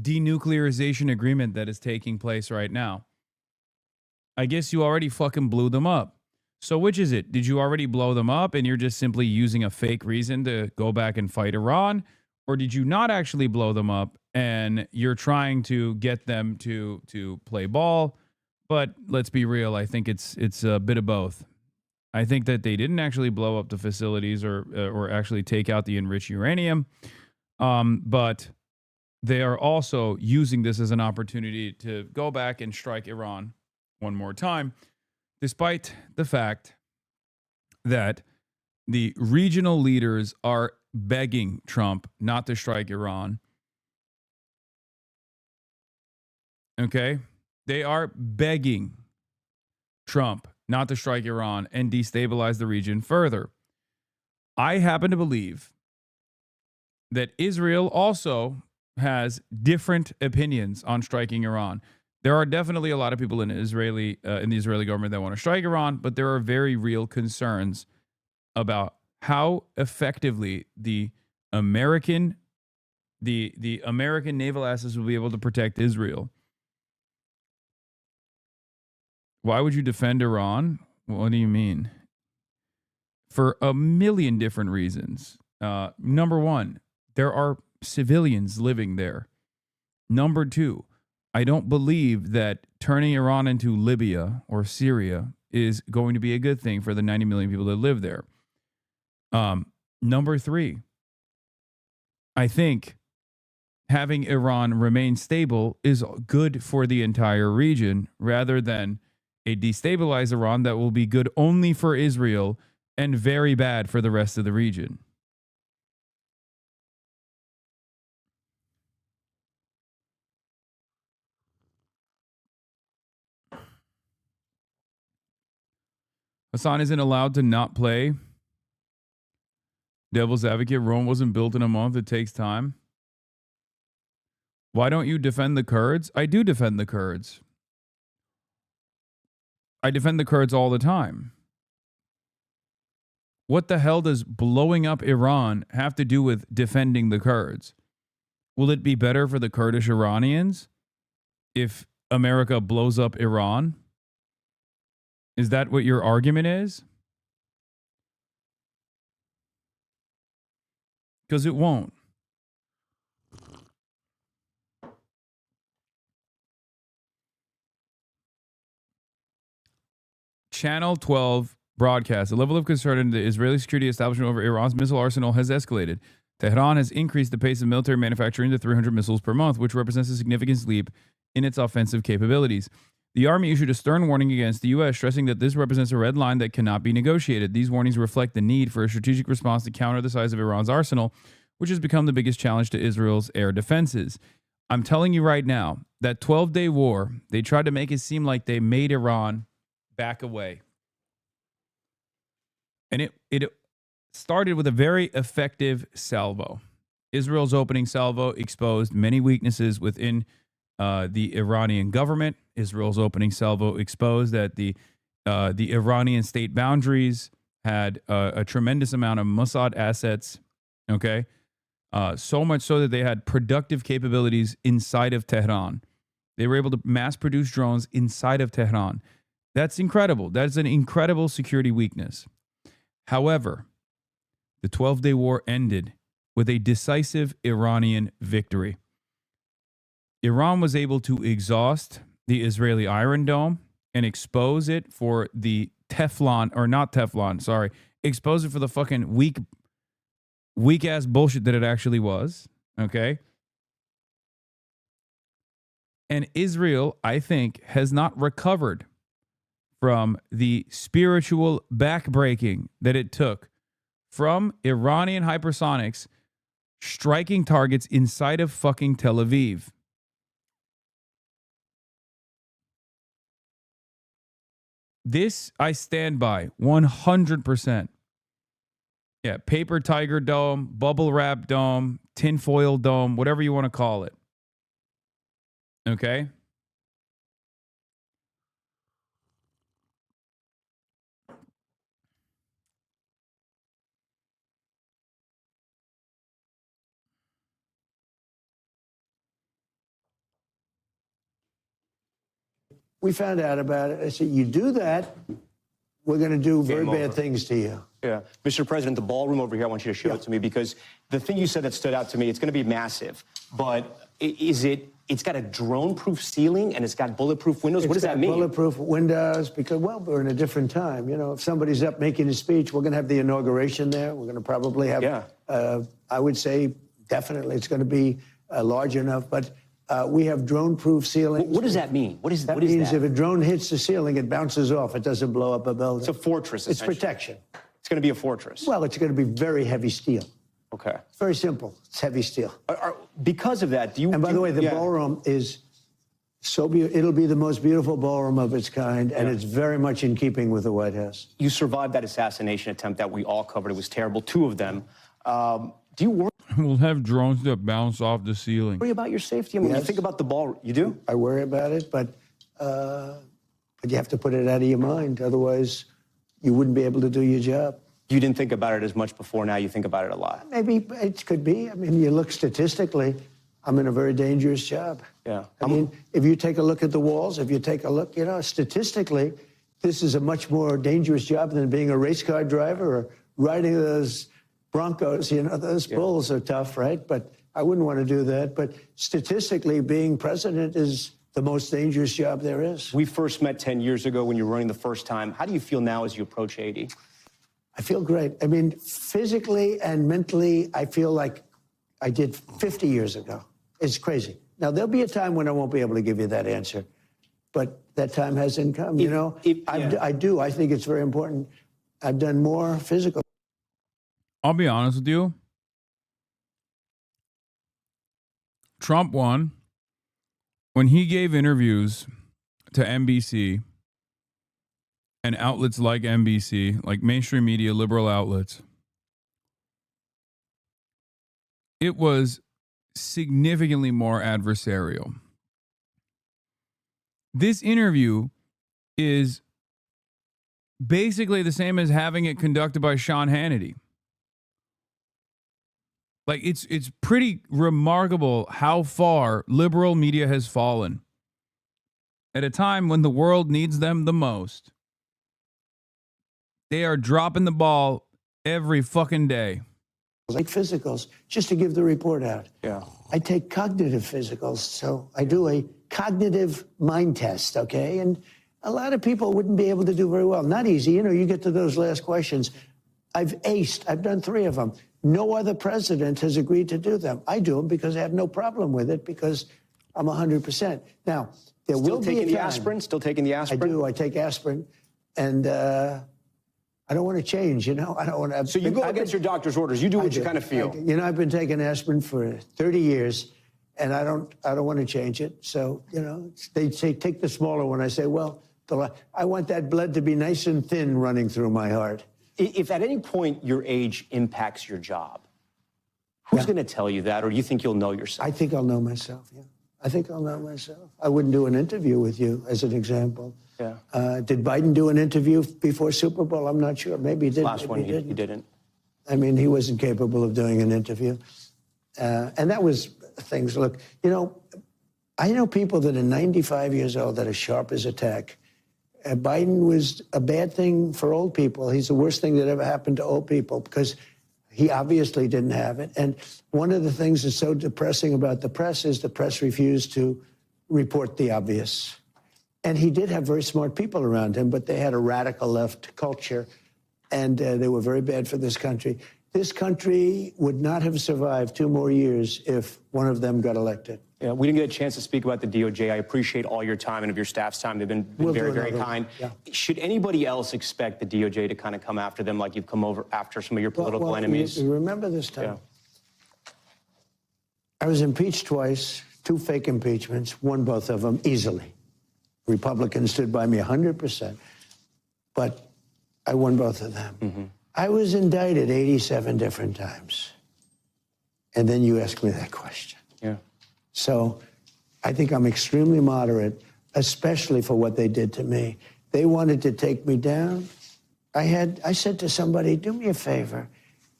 denuclearization agreement that is taking place right now? I guess you already fucking blew them up. So which is it? Did you already blow them up and you're just simply using a fake reason to go back and fight Iran? Or did you not actually blow them up and you're trying to get them to play ball? But let's be real, I think it's a bit of both. I think that they didn't actually blow up the facilities or actually take out the enriched uranium. But they are also using this as an opportunity to go back and strike Iran one more time, despite the fact that the regional leaders are begging Trump not to strike Iran. Okay? They are begging Trump not to strike Iran and destabilize the region further. I happen to believe that Israel also has different opinions on striking Iran. There are definitely a lot of people in the Israeli government that want to strike Iran, but there are very real concerns about how effectively the American naval assets will be able to protect Israel. Why would you defend Iran? What do you mean? For a million different reasons. Number one, there are civilians living there. Number two, I don't believe that turning Iran into Libya or Syria is going to be a good thing for the 90 million people that live there. Number three, I think having Iran remain stable is good for the entire region rather than a destabilized Iran that will be good only for Israel and very bad for the rest of the region. Hasan isn't allowed to not play devil's advocate. Rome wasn't built in a month. It takes time. Why don't you defend the Kurds? I do defend the Kurds. I defend the Kurds all the time. What the hell does blowing up Iran have to do with defending the Kurds? Will it be better for the Kurdish Iranians if America blows up Iran? Is that what your argument is? Because it won't. Channel 12 broadcast. The level of concern in the Israeli security establishment over Iran's missile arsenal has escalated. Tehran has increased the pace of military manufacturing to 300 missiles per month, which represents a significant leap in its offensive capabilities. The Army issued a stern warning against the U.S., stressing that this represents a red line that cannot be negotiated. These warnings reflect the need for a strategic response to counter the size of Iran's arsenal, which has become the biggest challenge to Israel's air defenses. I'm telling you right now, that 12-day war, they tried to make it seem like they made Iran back away. And it started with a very effective salvo. Israel's opening salvo exposed many weaknesses within the Iranian government. Israel's opening salvo exposed that the Iranian state boundaries had a tremendous amount of Mossad assets, okay? So much so that they had productive capabilities inside of Tehran. They were able to mass produce drones inside of Tehran. That's incredible. That's an incredible security weakness. However, the 12-day war ended with a decisive Iranian victory. Iran was able to exhaust the Israeli Iron Dome and expose it for the expose it for the fucking weak-ass bullshit that it actually was, okay? And Israel, I think, has not recovered from the spiritual backbreaking that it took from Iranian hypersonics striking targets inside of fucking Tel Aviv. This I stand by 100%. Yeah, paper tiger dome, bubble wrap dome, tinfoil dome, whatever you want to call it. Okay? We found out about it. I said, you do that, we're going to do very bad things to you. Yeah. Mr. President, the ballroom over here, I want you to show it to me because the thing you said that stood out to me, it's going to be massive, but it's got a drone-proof ceiling and it's got bulletproof windows? What does that mean? Bulletproof windows because, well, we're in a different time. You know, if somebody's up making a speech, we're going to have the inauguration there. We're going to probably have, I would say, definitely it's going to be large enough, but we have drone-proof ceilings. What does that mean? What is that? Means if a drone hits the ceiling, it bounces off. It doesn't blow up a building. It's a fortress, It's protection. It's going to be a fortress. Well, it's going to be very heavy steel. Okay. It's very simple. It's heavy steel. Because of that, do you... And by the way, the ballroom is so beautiful. It'll be the most beautiful ballroom of its kind, and it's very much in keeping with the White House. You survived that assassination attempt that we all covered. It was terrible, 2 of them. Do you worry We'll have drones that bounce off the ceiling. about your safety? I mean, when you think about the ball, you do? I worry about it, but you have to put it out of your mind. Otherwise, you wouldn't be able to do your job. You didn't think about it as much before. Now you think about it a lot. Maybe it could be. I mean, you look statistically, I'm in a very dangerous job. Yeah. I mean, if you take a look at the walls, if you take a look, statistically, this is a much more dangerous job than being a race car driver or riding those Broncos. Those bulls are tough, right? But I wouldn't want to do that. But statistically, being president is the most dangerous job there is. We first met 10 years ago when you were running the first time. How do you feel now as you approach 80? I feel great. I mean, physically and mentally, I feel like I did 50 years ago. It's crazy. Now, there'll be a time when I won't be able to give you that answer, but that time hasn't come, I do. I think it's very important. I've done more physical. I'll be honest with you. Trump won when he gave interviews to NBC and outlets like NBC, like mainstream media, liberal outlets. It was significantly more adversarial. This interview is basically the same as having it conducted by Sean Hannity. Like, it's pretty remarkable how far liberal media has fallen at a time when the world needs them the most. They are dropping the ball every fucking day. Like physicals, just to give the report out. Yeah. I take cognitive physicals, so I do a cognitive mind test, okay? And a lot of people wouldn't be able to do very well. Not easy. You get to those last questions. I've aced. I've done 3 of them. No other president has agreed to do them. I do them because I have no problem with it because I'm 100%. Now, there will be a time. Still taking the aspirin? Still taking the aspirin? I do. I take aspirin. And I don't want to change, I don't want to. So you go against your doctor's orders. You do what you kind of feel. I've been taking aspirin for 30 years, and I don't want to change it. So, they say take the smaller one. I say, well, I want that blood to be nice and thin running through my heart. If at any point your age impacts your job, who's going to tell you that, or do you think you'll know yourself? I think I'll know myself, I think I'll know myself. I wouldn't do an interview with you, as an example. Yeah. Did Biden do an interview before Super Bowl? I'm not sure. Maybe he did. Last one, he didn't. I mean, he wasn't capable of doing an interview. And that was things. Look, I know people that are 95 years old that are sharp as a tack. Biden was a bad thing for old people. He's the worst thing that ever happened to old people because he obviously didn't have it. And one of the things that's so depressing about the press is the press refused to report the obvious. And he did have very smart people around him, but they had a radical left culture, and they were very bad for this country. This country would not have survived 2 more years if one of them got elected. Yeah, we didn't get a chance to speak about the DOJ. I appreciate all your time and of your staff's time. They've been very, very kind. Yeah. Should anybody else expect the DOJ to kind of come after them like you've come over after some of your political enemies? You remember this time? Yeah. I was impeached twice, 2 fake impeachments, won both of them easily. Republicans stood by me 100%, but I won both of them. Mm-hmm. I was indicted 87 different times. And then you asked me that question. Yeah. So I think I'm extremely moderate, especially for what they did to me. They wanted to take me down. I said to somebody, do me a favor,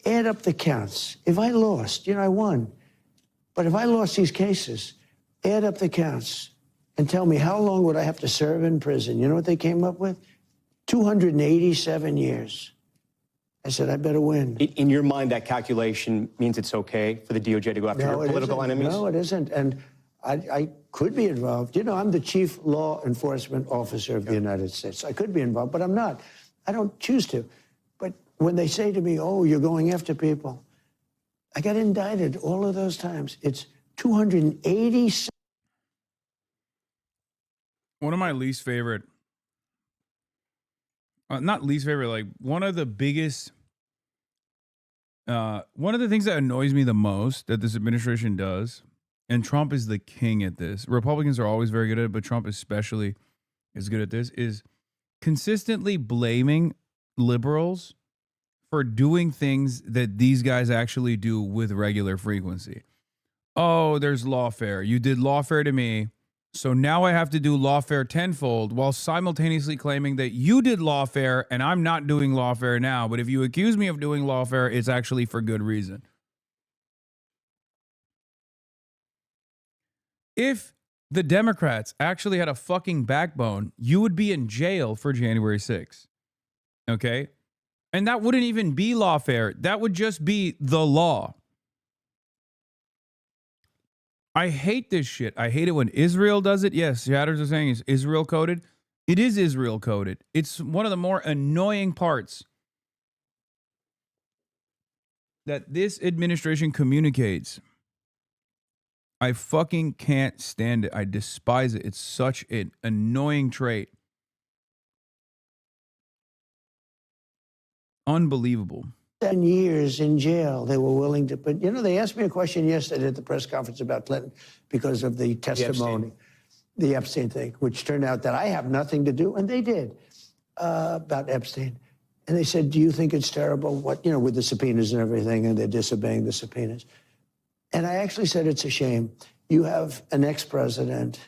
add up the counts. If I lost, I won. But if I lost these cases, add up the counts and tell me how long would I have to serve in prison. You know what they came up with? 287 years. I said, I better win. In your mind, that calculation means it's okay for the DOJ to go after your political enemies? No, it isn't. And I could be involved. I'm the chief law enforcement officer of the United States. I could be involved, but I'm not. I don't choose to. But when they say to me, oh, you're going after people, I got indicted all of those times. It's 280. One of my least favorite, not least favorite, like one of the biggest, one of the things that annoys me the most that this administration does, and Trump is the king at this. Republicans are always very good at it, but Trump especially is good at this, is consistently blaming liberals for doing things that these guys actually do with regular frequency. Oh, there's lawfare. You did lawfare to me, so now I have to do lawfare tenfold, while simultaneously claiming that you did lawfare and I'm not doing lawfare now. But if you accuse me of doing lawfare, it's actually for good reason. If the Democrats actually had a fucking backbone, you would be in jail for January 6th. Okay? And that wouldn't even be lawfare. That would just be the law. I hate this shit. I hate it when Israel does it. Yes, chatters are saying it's Israel coded. It is Israel coded. It's one of the more annoying parts that this administration communicates. I fucking can't stand it. I despise it. It's such an annoying trait. Unbelievable. 10 years in jail they were willing to put. You know, they asked me a question yesterday at the press conference about Clinton because of the testimony, the Epstein thing, which turned out that I have nothing to do, and they did, about Epstein. And they said, do you think it's terrible, what, you know, with the subpoenas and everything, and they're disobeying the subpoenas? And I actually said, it's a shame. You have an ex-president,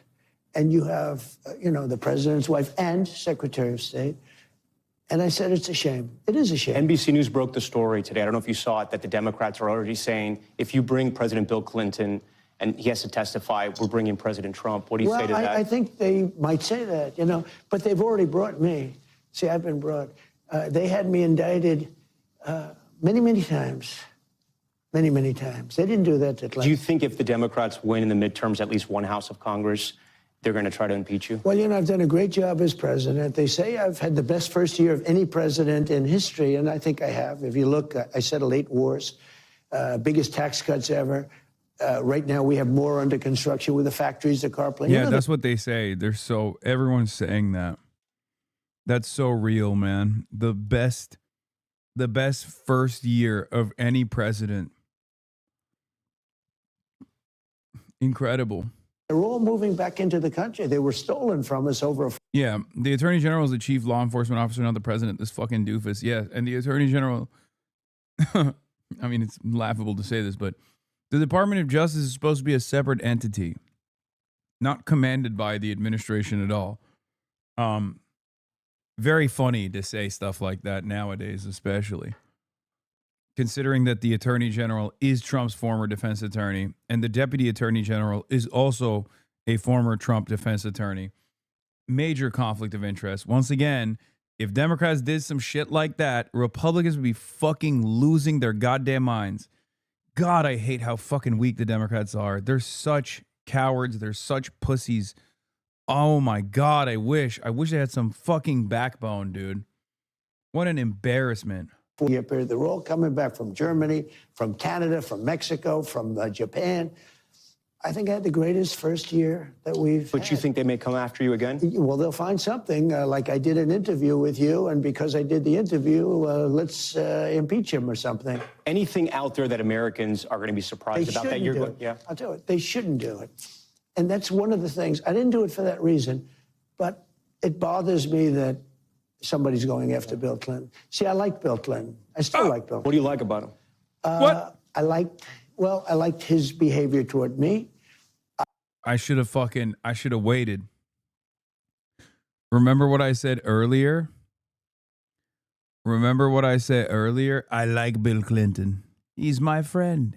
and you have, you know, the president's wife and Secretary of State. And I said, it's a shame. It is a shame. NBC News broke the story today. I don't know if you saw it, that the Democrats are already saying, if you bring President Bill Clinton and he has to testify, we're bringing President Trump. What do you say to that? I think they might say that, you know, but they've already brought me. See, I've been brought. They had me indicted many, many times. Many, many times. They didn't do that to Clinton. Do you think if the Democrats win in the midterms, at least one House of Congress, they're going to try to impeach you? Well, you know, I've done a great job as president. They say I've had the best first year of any president in history, and I think I have. If you look, I settled 8 wars, biggest tax cuts ever. Right now, we have more under construction with the factories, the car plant. Yeah, you know, that's what they say. Everyone's saying that. That's so real, man. The best first year of any president. Incredible. They're all moving back into the country. They were stolen from us over. Yeah, the Attorney General is the chief law enforcement officer, not the president. This fucking doofus. Yeah, and the Attorney General, I mean, it's laughable to say this, but the Department of Justice is supposed to be a separate entity, not commanded by the administration at all. Very funny to say stuff like that nowadays, especially considering that the Attorney General is Trump's former defense attorney and the Deputy Attorney General is also a former Trump defense attorney. Major conflict of interest. Once again, if Democrats did some shit like that, Republicans would be fucking losing their goddamn minds. God, I hate how fucking weak the Democrats are. They're such cowards. They're such pussies. Oh my God, I wish they had some fucking backbone, dude. What an embarrassment. 4-year period. They're all coming back from Germany, from Canada, from Mexico, from Japan. I think I had the greatest first year that we've But had. you think they may come after you again? Well, they'll find something. Like I did an interview with you, and because I did the interview, let's impeach him or something. Anything out there that Americans are going to be surprised about that you're going? Yeah. I'll tell you, they shouldn't do it. And that's one of the things. I didn't do it for that reason, but it bothers me that somebody's going after Bill Clinton. See, I like Bill Clinton. I still like Bill Clinton. What do you like about him? I liked his behavior toward me. I should have waited. Remember what I said earlier? I like Bill Clinton. He's my friend.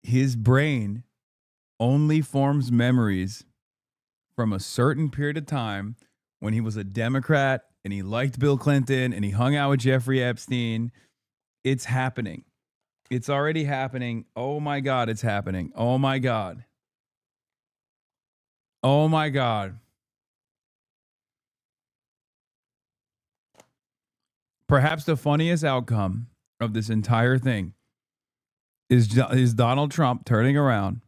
His brain only forms memories from a certain period of time when he was a Democrat and he liked Bill Clinton and he hung out with Jeffrey Epstein. It's happening. It's already happening. Oh my God, it's happening. Oh my God. Oh my God. Perhaps the funniest outcome of this entire thing is Donald Trump turning around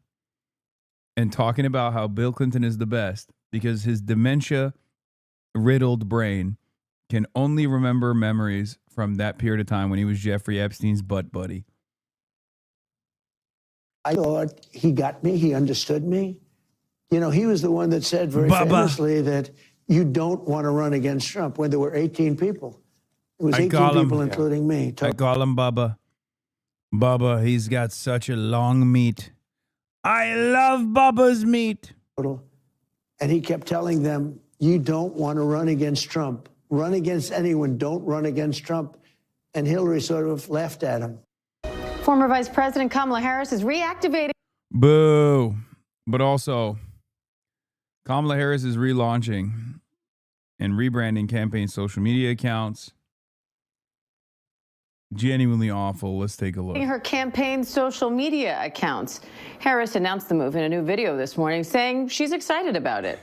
and talking about how Bill Clinton is the best because his dementia-riddled brain can only remember memories from that period of time when he was Jeffrey Epstein's butt buddy. I thought he got me. He understood me. You know, he was the one that said very famously that you don't want to run against Trump when there were 18 people. It was 18 people, including me. I call him Bubba. Bubba, he's got such a long meat. I love Bubba's meat. And he kept telling them, you don't want to run against Trump. Run against anyone. Don't run against Trump. And Hillary sort of laughed at him. Former Vice President Kamala Harris is reactivating. Boo. But also, Kamala Harris is relaunching and rebranding campaign social media accounts. Genuinely awful. Let's take a look. Her campaign social media accounts. Harris announced the move in a new video this morning, saying she's excited about it.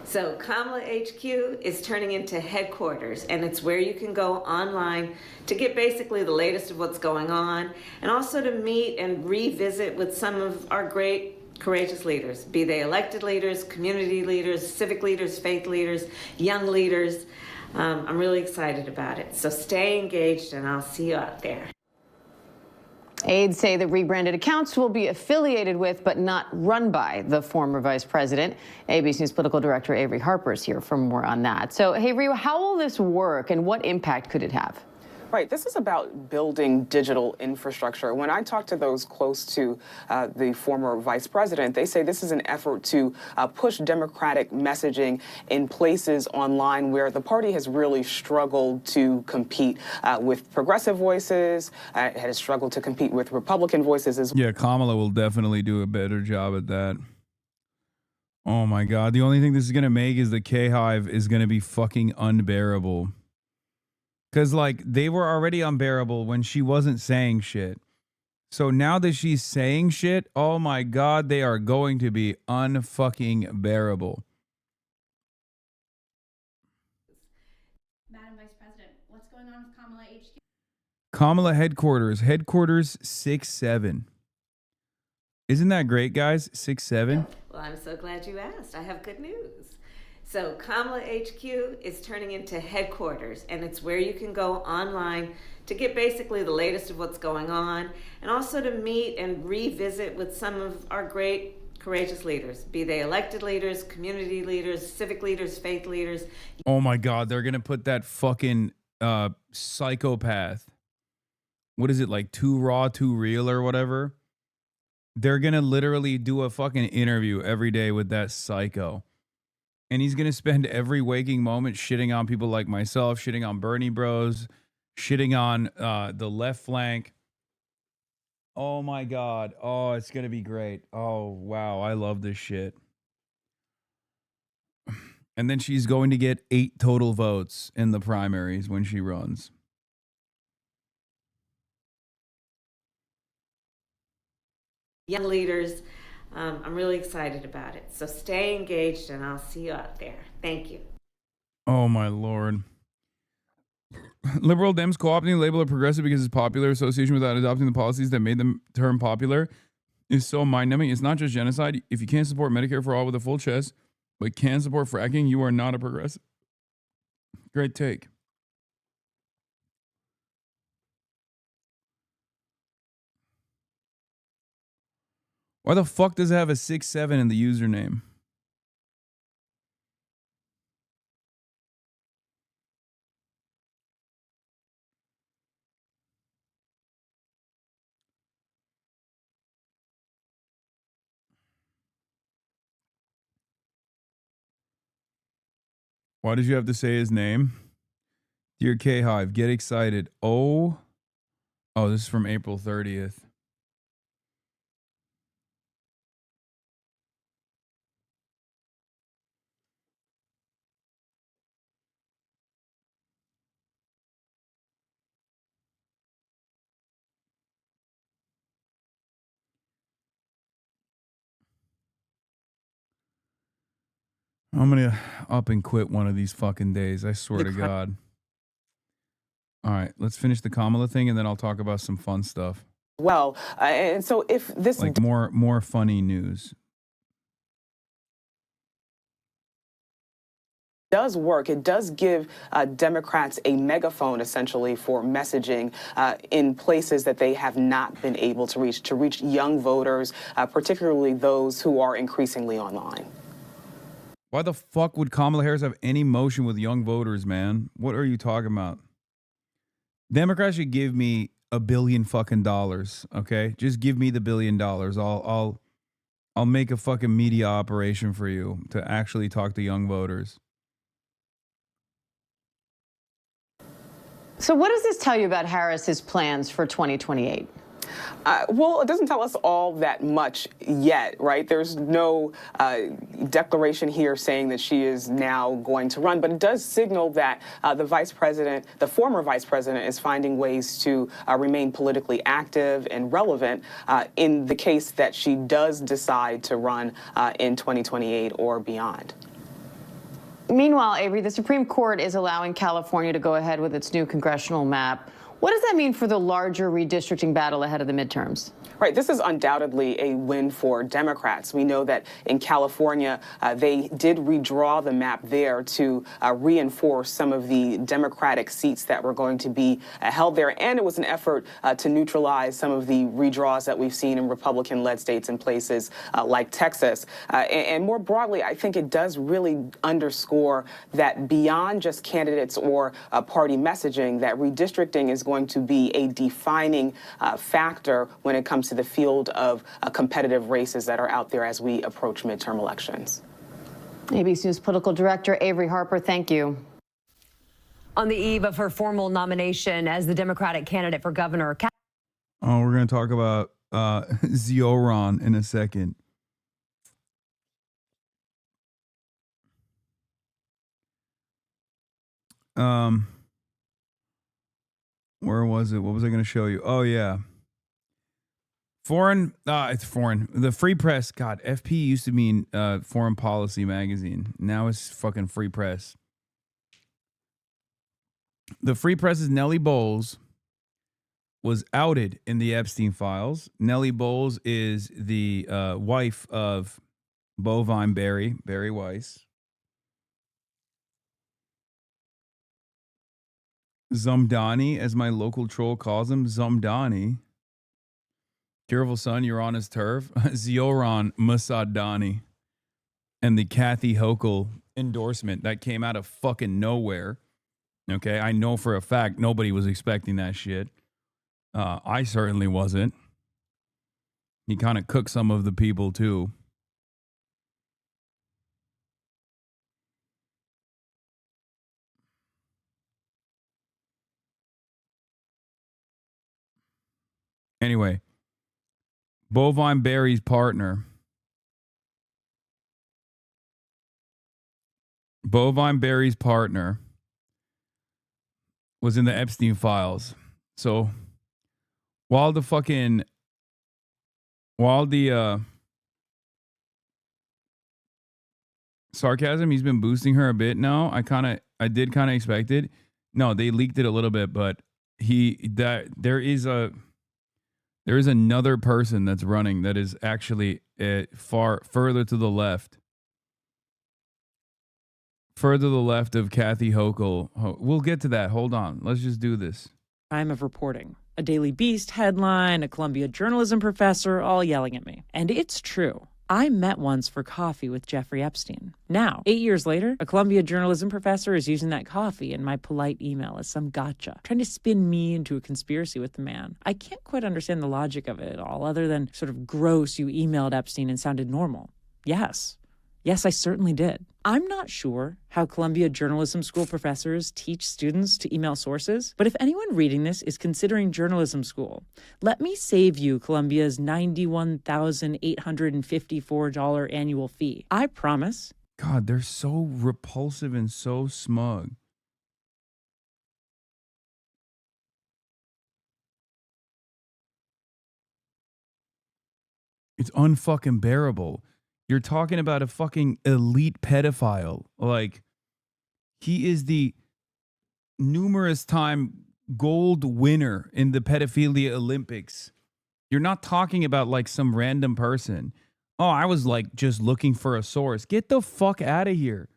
So Kamala HQ is turning into headquarters, and it's where you can go online to get basically the latest of what's going on, and also to meet and revisit with some of our great, courageous leaders, be they elected leaders, community leaders, civic leaders, faith leaders, young leaders. I'm really excited about it. So stay engaged, and I'll see you out there. Aides say the rebranded accounts will be affiliated with but not run by the former vice president. ABC News political director Avery Harper is here for more on that. So, hey, Rhea, how will this work and what impact could it have? Right. This is about building digital infrastructure. When I talk to those close to the former vice president, they say this is an effort to push democratic messaging in places online where the party has really struggled to compete with progressive voices, has struggled to compete with Republican voices as well. Yeah, Kamala will definitely do a better job at that. Oh, my God. The only thing this is going to make is the K-Hive is going to be fucking unbearable. Because, like, they were already unbearable when she wasn't saying shit. So now that she's saying shit, oh my God, they are going to be unfucking bearable. Madam Vice President, what's going on with Kamala HQ? Kamala headquarters 6'7". Isn't that great, guys? 6'7". Well, I'm so glad you asked. I have good news. So Kamala HQ is turning into headquarters, and it's where you can go online to get basically the latest of what's going on, and also to meet and revisit with some of our great, courageous leaders, be they elected leaders, community leaders, civic leaders, faith leaders. Oh my God, they're going to put that fucking psychopath. What is it, like Too Raw, Too Real or whatever? They're going to literally do a fucking interview every day with that psycho. And he's going to spend every waking moment shitting on people like myself, shitting on Bernie bros, shitting on the left flank. Oh, my God. Oh, it's going to be great. Oh, wow. I love this shit. And then she's going to get 8 total votes in the primaries when she runs. Young leaders. I'm really excited about it. So stay engaged, and I'll see you out there. Thank you. Oh, my Lord. Liberal Dems co-opting the label of progressive because it's popular association without adopting the policies that made the term popular is so mind-numbing. It's not just genocide. If you can't support Medicare for all with a full chest, but can support fracking, you are not a progressive. Great take. Why the fuck does it have a 6'7" in the username? Why did you have to say his name? Dear K-Hive, get excited. Oh, this is from April 30th. I'm going to up and quit one of these fucking days. I swear to God. All right, let's finish the Kamala thing, and then I'll talk about some fun stuff. Well, and so if this... Like more funny news. Does work. It does give Democrats a megaphone, essentially, for messaging in places that they have not been able to reach young voters, particularly those who are increasingly online. Why the fuck would Kamala Harris have any motion with young voters, man? What are you talking about? Democrats should give me $1 billion fucking dollars, okay? Just give me the $1 billion. I'll make a fucking media operation for you to actually talk to young voters. So what does this tell you about Harris's plans for 2028? Well, it doesn't tell us all that much yet, right? There's no declaration here saying that she is now going to run, but it does signal that the former vice president, is finding ways to remain politically active and relevant in the case that she does decide to run in 2028 or beyond. Meanwhile, Avery, the Supreme Court is allowing California to go ahead with its new congressional map. What does that mean for the larger redistricting battle ahead of the midterms? Right. This is undoubtedly a win for Democrats. We know that in California, they did redraw the map there to reinforce some of the Democratic seats that were going to be held there. And it was an effort to neutralize some of the redraws that we've seen in Republican-led states in places like Texas. And more broadly, I think it does really underscore that beyond just candidates or party messaging, that redistricting is going to be a defining factor when it comes to the field of competitive races that are out there as we approach midterm elections. ABC News political director Avery Harper, thank you. On the eve of her formal nomination as the Democratic candidate for governor. Oh, we're going to talk about Zioron in a second. Where was it? What was I going to show you? Oh, yeah. It's foreign. The Free Press. God, FP used to mean Foreign Policy magazine. Now it's fucking Free Press. The Free Press's Nellie Bowles was outed in the Epstein files. Nellie Bowles is the wife of Bovine Barry Weiss. Zumdani, as my local troll calls him, Zumdani. Careful, son, you're on his turf. Zioron Musadani. And the Kathy Hochul endorsement that came out of fucking nowhere. Okay, I know for a fact nobody was expecting that shit. I certainly wasn't. He kind of cooked some of the people too. Anyway, Bovine Barry's partner. Bovine Barry's partner was in the Epstein files. So while the sarcasm, he's been boosting her a bit now. I did kind of expect it. No, they leaked it a little bit, but there is another person that's running that is actually further to the left. Further to the left of Kathy Hochul. We'll get to that. Hold on. Let's just do this. Time of reporting. A Daily Beast headline, a Columbia journalism professor, all yelling at me. And it's true. I met once for coffee with Jeffrey Epstein. Now, 8 years later, a Columbia journalism professor is using that coffee in my polite email as some gotcha, trying to spin me into a conspiracy with the man. I can't quite understand the logic of it all, other than sort of gross, you emailed Epstein and sounded normal. Yes, I certainly did. I'm not sure how Columbia Journalism School professors teach students to email sources, but if anyone reading this is considering journalism school, let me save you Columbia's $91,854 annual fee. I promise. God, they're so repulsive and so smug. It's unfucking bearable. You're talking about a fucking elite pedophile. Like, he is the numerous time gold winner in the pedophilia Olympics. You're not talking about like some random person. Oh, I was like just looking for a source. Get the fuck out of here.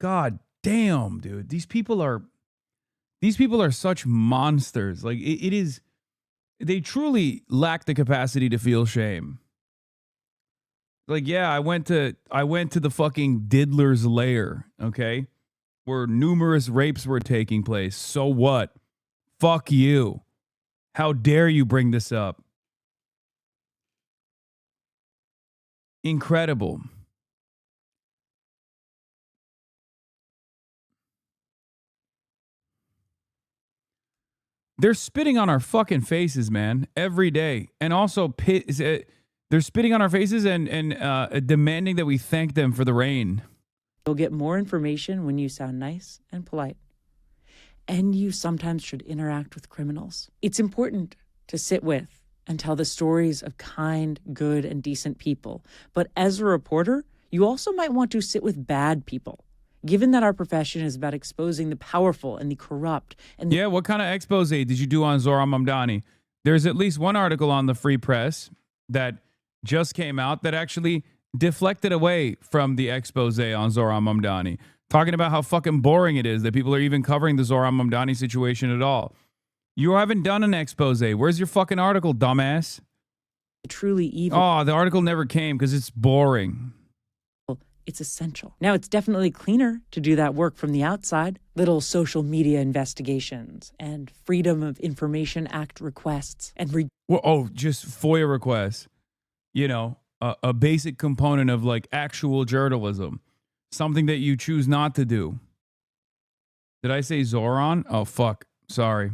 God damn, dude. These people are such monsters. Like it is, they truly lack the capacity to feel shame. Like, yeah, I went to the fucking diddler's lair, okay, where numerous rapes were taking place. So what? Fuck you. How dare you bring this up? Incredible. They're spitting on our fucking faces, man, every day. And also, they're spitting on our faces and demanding that we thank them for the rain. You'll get more information when you sound nice and polite. And you sometimes should interact with criminals. It's important to sit with and tell the stories of kind, good, and decent people. But as a reporter, you also might want to sit with bad people. Given that our profession is about exposing the powerful and the corrupt. And yeah, what kind of expose did you do on Zohran Mamdani? There's at least one article on the Free Press that just came out that actually deflected away from the expose on Zohran Mamdani, talking about how fucking boring it is that people are even covering the Zohran Mamdani situation at all. You haven't done an expose. Where's your fucking article, dumbass? Truly evil. Oh, the article never came because it's boring. It's essential. Now, it's definitely cleaner to do that work from the outside. Little social media investigations and Freedom of Information Act requests and just FOIA requests. You know, a basic component of like actual journalism. Something that you choose not to do. Did I say Zohran? Oh, fuck. Sorry.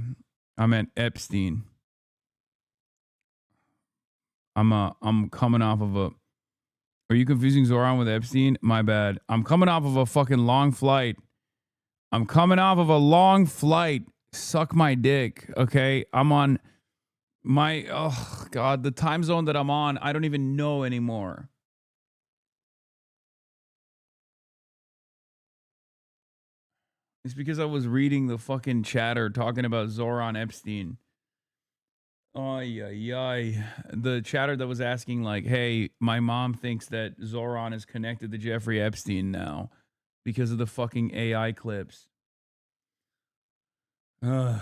I meant Epstein. I'm coming off of a... Are you confusing Zohran with Epstein? My bad. I'm coming off of a fucking long flight. Suck my dick, okay? I'm on my... Oh, God. The time zone that I'm on, I don't even know anymore. It's because I was reading the fucking chatter talking about Zohran Epstein. The chatter that was asking like, hey, my mom thinks that Zohran is connected to Jeffrey Epstein now because of the fucking AI clips. I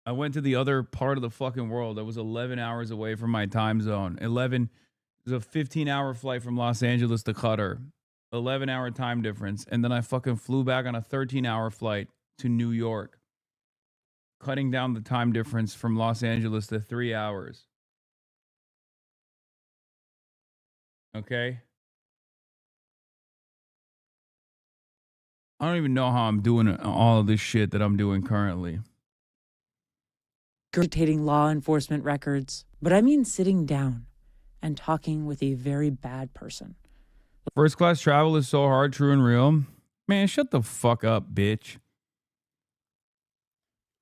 went to the other part of the fucking world. I was 11 hours away from my time zone. 11 is a 15-hour flight from Los Angeles to Qatar. 11-hour time difference. And then I fucking flew back on a 13-hour flight to New York, cutting down the time difference from Los Angeles to 3 hours. Okay? I don't even know how I'm doing all of this shit that I'm doing currently. Dictating law enforcement records. But I mean sitting down and talking with a very bad person. First class travel is so hard, true and real. Man, shut the fuck up, bitch.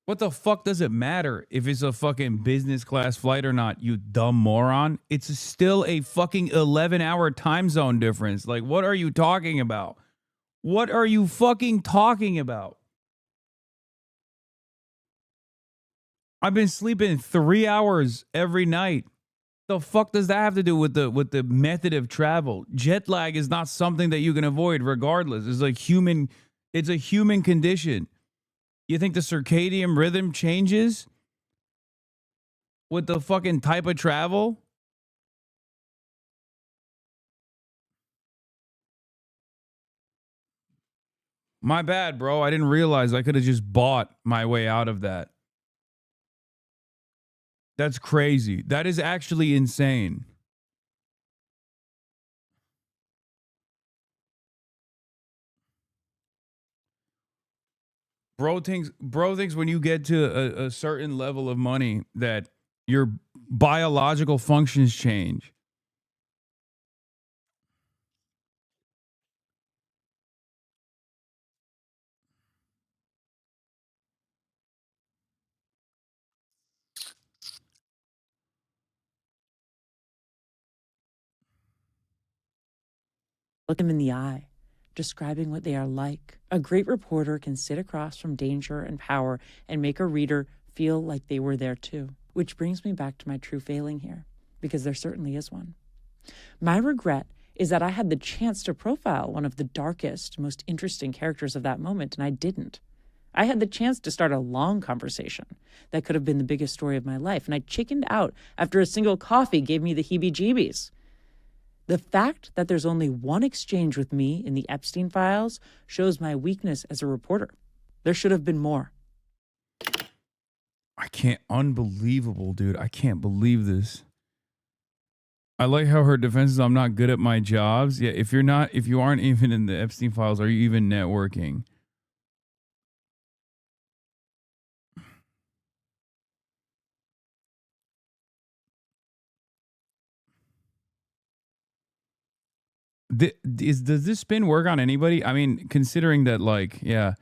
What the fuck does it matter if it's a fucking business class flight or not, you dumb moron? It's still a fucking 11-hour time zone difference. Like, what are you talking about? What are you fucking talking about? I've been sleeping 3 hours every night. The fuck does that have to do with the method of travel? Jet lag is not something that you can avoid regardless. It's a human condition. You think the circadian rhythm changes with the fucking type of travel? My bad, bro. I didn't realize I could have just bought my way out of that. That's crazy. That is actually insane. Bro thinks when you get to a certain level of money that your biological functions change. Look them in the eye, describing what they are like. A great reporter can sit across from danger and power and make a reader feel like they were there too. Which brings me back to my true failing here, because there certainly is one. My regret is that I had the chance to profile one of the darkest, most interesting characters of that moment, and I didn't. I had the chance to start a long conversation that could have been the biggest story of my life, and I chickened out after a single coffee gave me the heebie-jeebies. The fact that there's only one exchange with me in the Epstein files shows my weakness as a reporter. There should have been more. I can't, unbelievable, dude. I can't believe this. I like how her defense is, I'm not good at my jobs. Yeah, if you aren't even in the Epstein files, are you even networking? Does this spin work on anybody? I mean, considering that, like, yeah,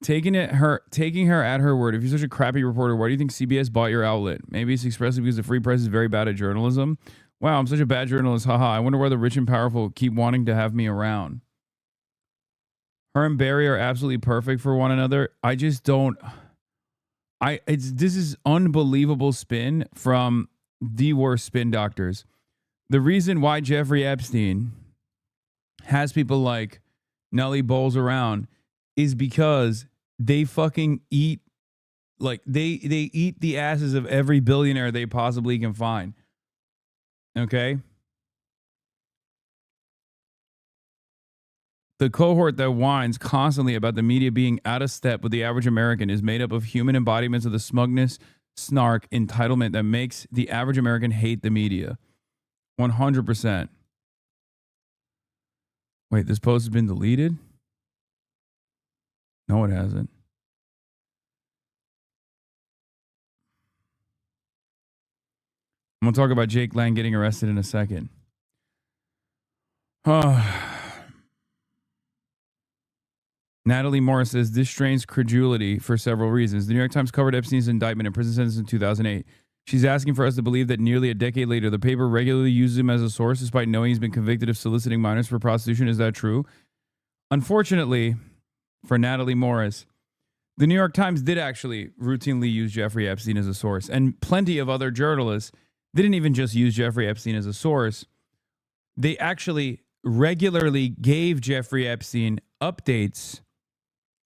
taking her at her word. If you're such a crappy reporter, why do you think CBS bought your outlet? Maybe it's expressly because the free press is very bad at journalism. Wow, I'm such a bad journalist. Haha. I wonder why the rich and powerful keep wanting to have me around. Her and Barry are absolutely perfect for one another. I just don't. This is unbelievable spin from the worst spin doctors. The reason why Jeffrey Epstein has people like Nellie Bowles around is because they fucking eat, like they eat the asses of every billionaire they possibly can find. Okay? The cohort that whines constantly about the media being out of step with the average American is made up of human embodiments of the smugness, snark, entitlement that makes the average American hate the media. 100%. Wait, this post has been deleted? No, it hasn't. I'm going to talk about Jake Lang getting arrested in a second. Natalie Morris says this strains credulity for several reasons. The New York Times covered Epstein's indictment and prison sentence in 2008. She's asking for us to believe that nearly a decade later, the paper regularly uses him as a source despite knowing he's been convicted of soliciting minors for prostitution. Is that true? Unfortunately, for Natalie Morris, the New York Times did actually routinely use Jeffrey Epstein as a source, and plenty of other journalists didn't even just use Jeffrey Epstein as a source. They actually regularly gave Jeffrey Epstein updates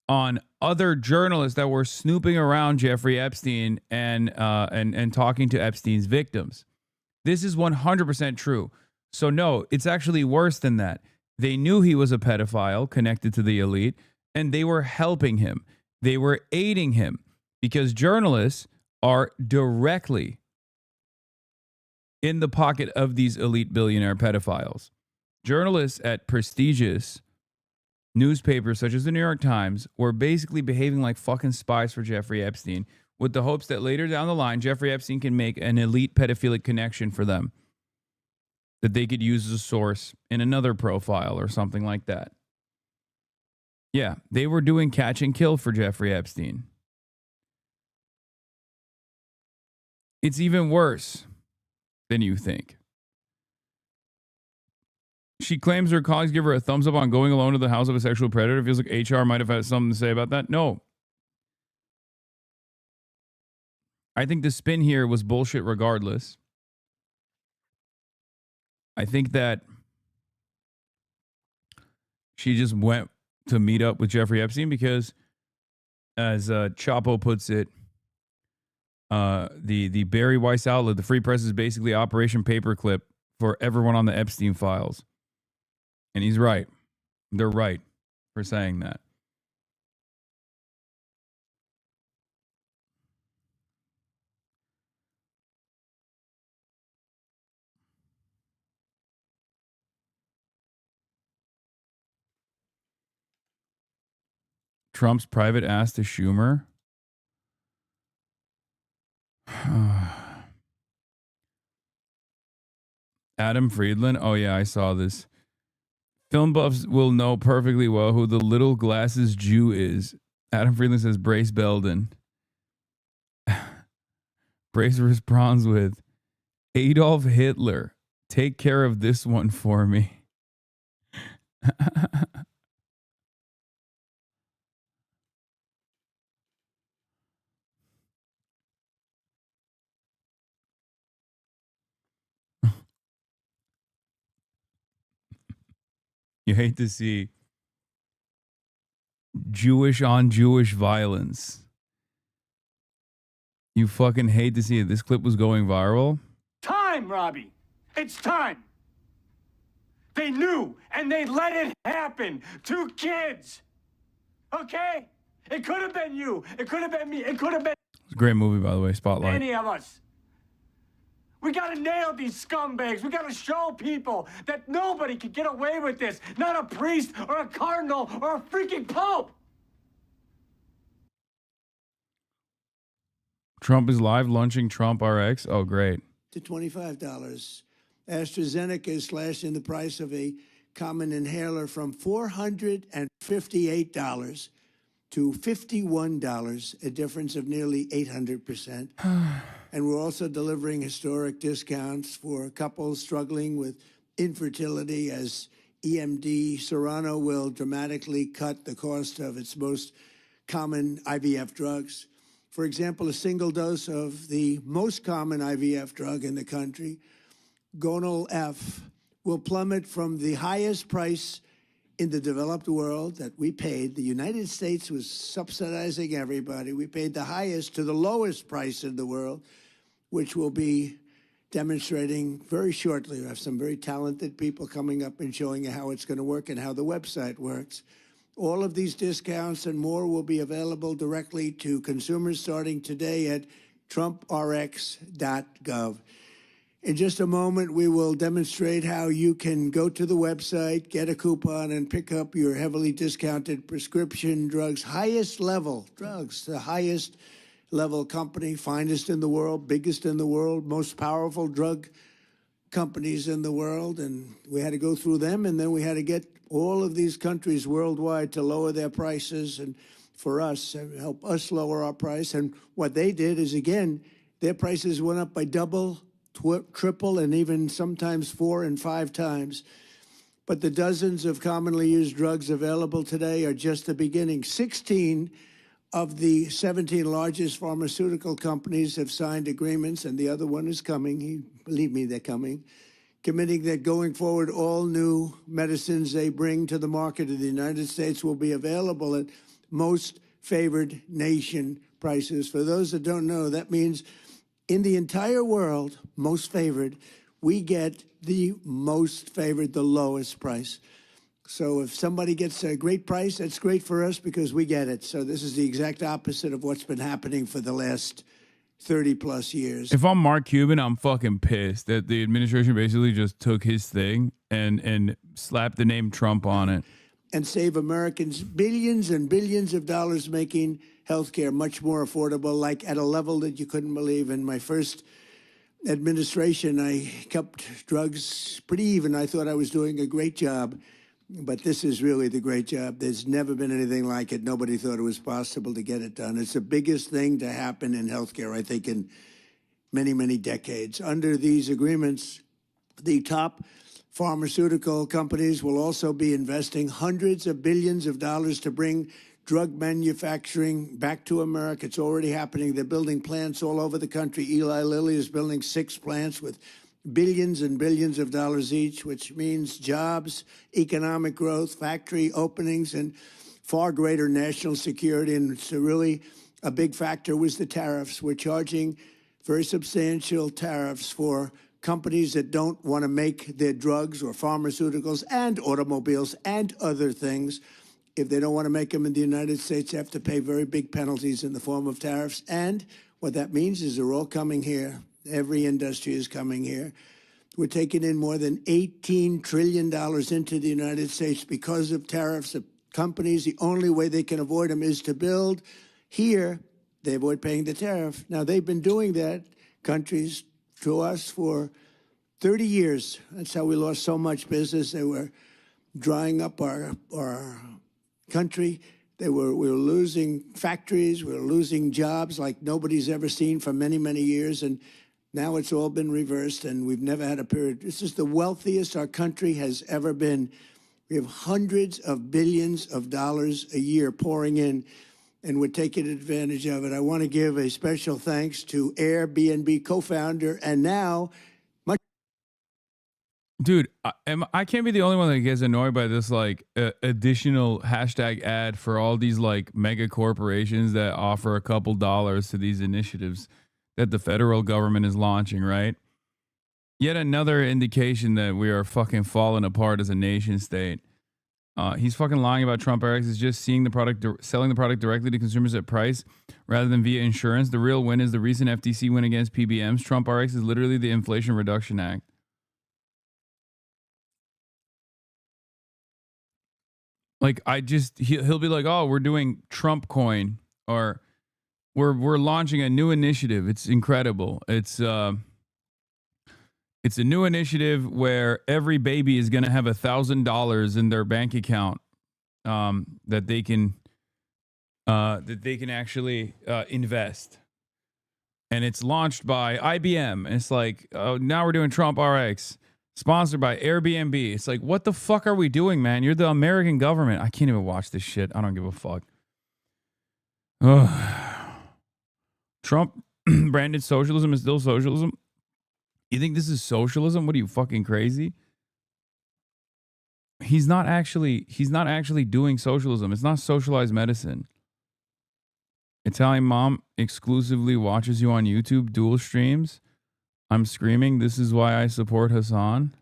on other journalists that were snooping around Jeffrey Epstein and talking to Epstein's victims. This is 100% true. So no, it's actually worse than that. They knew he was a pedophile connected to the elite, and they were helping him. They were aiding him because journalists are directly in the pocket of these elite billionaire pedophiles. Journalists at prestigious newspapers such as the New York Times were basically behaving like fucking spies for Jeffrey Epstein with the hopes that later down the line, Jeffrey Epstein can make an elite pedophilic connection for them that they could use as a source in another profile or something like that. Yeah, they were doing catch and kill for Jeffrey Epstein. It's even worse than you think. She claims her colleagues give her a thumbs up on going alone to the house of a sexual predator. Feels like HR might have had something to say about that. No. I think the spin here was bullshit regardless. I think that she just went to meet up with Jeffrey Epstein because, as Chapo puts it, the Barry Weiss outlet, the Free Press, is basically Operation Paperclip for everyone on the Epstein files. And he's right. They're right for saying that. Trump's private ass to Schumer. Adam Friedland. Oh, yeah, I saw this. Film buffs will know perfectly well who the little glasses Jew is. Adam Friedland says Brace Belden. Brace responds with Adolf Hitler. Take care of this one for me. You hate to see Jewish on Jewish violence. You fucking hate to see it. This clip was going viral. Time, Robbie. It's time. They knew and they let it happen. 2 kids. Okay? It could have been you. It could have been me. It could have been It's a great movie, by the way. Spotlight. any of us. We got to nail these scumbags. We got to show people that nobody can get away with this. Not a priest or a cardinal or a freaking pope. Trump is live launching Trump RX. Oh, great. To $25. AstraZeneca is slashing the price of a common inhaler from $458 to $51, a difference of nearly 800%. And we're also delivering historic discounts for couples struggling with infertility, as EMD Serrano will dramatically cut the cost of its most common IVF drugs. For example, a single dose of the most common IVF drug in the country, Gonal F, will plummet from the highest price in the developed world that we paid. The United States was subsidizing everybody. We paid the highest to the lowest price in the world, which will be demonstrating very shortly. We have some very talented people coming up and showing you how it's going to work and how the website works. All of these discounts and more will be available directly to consumers starting today at trumprx.gov. In just a moment, we will demonstrate how you can go to the website, get a coupon, and pick up your heavily discounted prescription drugs, highest level drugs, the highest level company, finest in the world, biggest in the world, most powerful drug companies in the world. And we had to go through them, and then we had to get all of these countries worldwide to lower their prices, and for us, help us lower our price. And what they did is, again, their prices went up by double, triple, and even sometimes 4 and 5 times. But the dozens of commonly used drugs available today are just the beginning. 16 of the 17 largest pharmaceutical companies have signed agreements, and the other one is coming. Believe me, they're coming, committing that going forward, all new medicines they bring to the market in the United States will be available at most favored nation prices. For those that don't know, that means in the entire world, most favored, we get the most favored, the lowest price. So if somebody gets a great price, that's great for us because we get it. So this is the exact opposite of what's been happening for the last 30-plus years. If I'm Mark Cuban, I'm fucking pissed that the administration basically just took his thing and slapped the name Trump on it. And save Americans billions and billions of dollars, making healthcare much more affordable, like at a level that you couldn't believe. In my first administration, I kept drugs pretty even. I thought I was doing a great job, but this is really the great job. There's never been anything like it. Nobody thought it was possible to get it done. It's the biggest thing to happen in healthcare, I think, in many, many decades. Under these agreements, the top pharmaceutical companies will also be investing hundreds of billions of dollars to bring drug manufacturing back to America. It's already happening. They're building plants all over the country. Eli Lilly is building 6 plants with billions and billions of dollars each, which means jobs, economic growth, factory openings, and far greater national security. And it's really a big factor was the tariffs. We're charging very substantial tariffs for companies that don't want to make their drugs or pharmaceuticals and automobiles and other things. If they don't want to make them in the United States, they have to pay very big penalties in the form of tariffs. And what that means is they're all coming here. Every industry is coming here. We're taking in more than $18 trillion into the United States because of tariffs. The companies, the only way they can avoid them is to build here. They avoid paying the tariff. Now, they've been doing that, countries, to us for 30 years. That's how we lost so much business. They were drying up our country. We were losing factories. We were losing jobs like nobody's ever seen for many, many years. And now it's all been reversed, and we've never had a period. This is the wealthiest our country has ever been. We have hundreds of billions of dollars a year pouring in, and we're taking advantage of it. I want to give a special thanks to Airbnb co-founder and now Dude, I can't be the only one that gets annoyed by this like additional hashtag ad for all these like mega corporations that offer a couple dollars to these initiatives that the federal government is launching, right? Yet another indication that we are fucking falling apart as a nation state. He's fucking lying about Trump RX is just seeing the product, selling the product directly to consumers at price rather than via insurance. The real win is the recent FTC win against PBMs. Trump RX is literally the Inflation Reduction Act. Like he'll be like, oh, we're doing Trump coin, or we're launching a new initiative. It's incredible. It's a new initiative where every baby is going to have $1,000 in their bank account that they can actually invest. And it's launched by IBM. And it's like, oh, now we're doing Trump RX. Sponsored by Airbnb. It's like, what the fuck are we doing, man? You're the American government. I can't even watch this shit. I don't give a fuck. Ugh. Trump branded socialism is still socialism. You think this is socialism? What are you, fucking crazy? He's not actually doing socialism. It's not socialized medicine. Italian mom exclusively watches you on YouTube, dual streams. I'm screaming, this is why I support Hasan.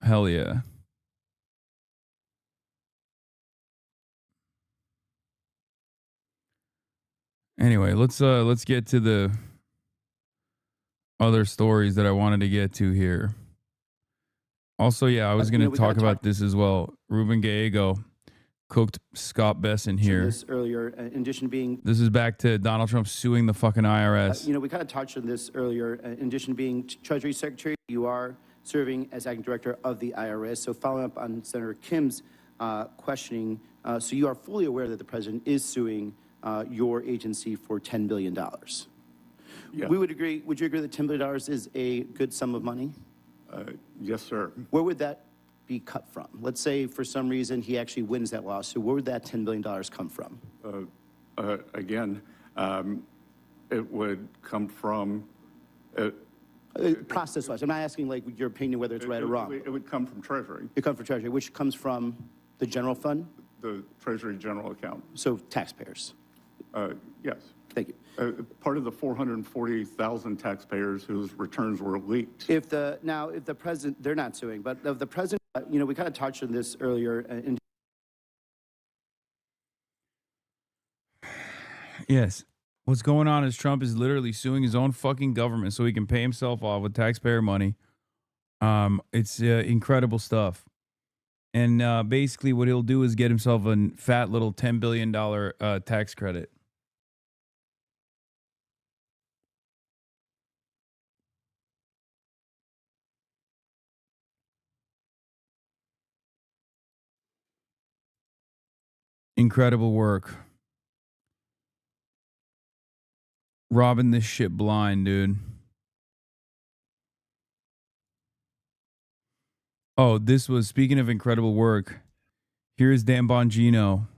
Hell yeah. Anyway, let's get to the other stories that I wanted to get to here. Also, yeah, I was going to talk about this as well. Ruben Gallego cooked Scott Besson here. This earlier, in addition to being... This is back to Donald Trump suing the fucking IRS. we kind of touched on this earlier. In addition to being Treasury Secretary, you are serving as acting director of the IRS. So following up on Senator Kim's questioning, so you are fully aware that the president is suing your agency for $10 billion. Yeah. We would agree. Would you agree that $10 billion is a good sum of money? Yes, sir. Where would that be cut from? Let's say for some reason he actually wins that lawsuit. Where would that $10 billion come from? Again, it would come from... process-wise. I'm not asking like your opinion whether it's right or wrong. It would come from Treasury. It comes from Treasury, which comes from the general fund? The Treasury general account. So taxpayers? Yes. Thank you. Part of the 440,000 taxpayers whose returns were leaked. If the president, they're not suing, but if the president, we kind of touched on this earlier. Yes. What's going on is Trump is literally suing his own fucking government so he can pay himself off with taxpayer money. It's incredible stuff. And basically what he'll do is get himself a fat little $10 billion tax credit. Incredible work. Robbing this shit blind, dude. Oh, this was, speaking of incredible work, here's Dan Bongino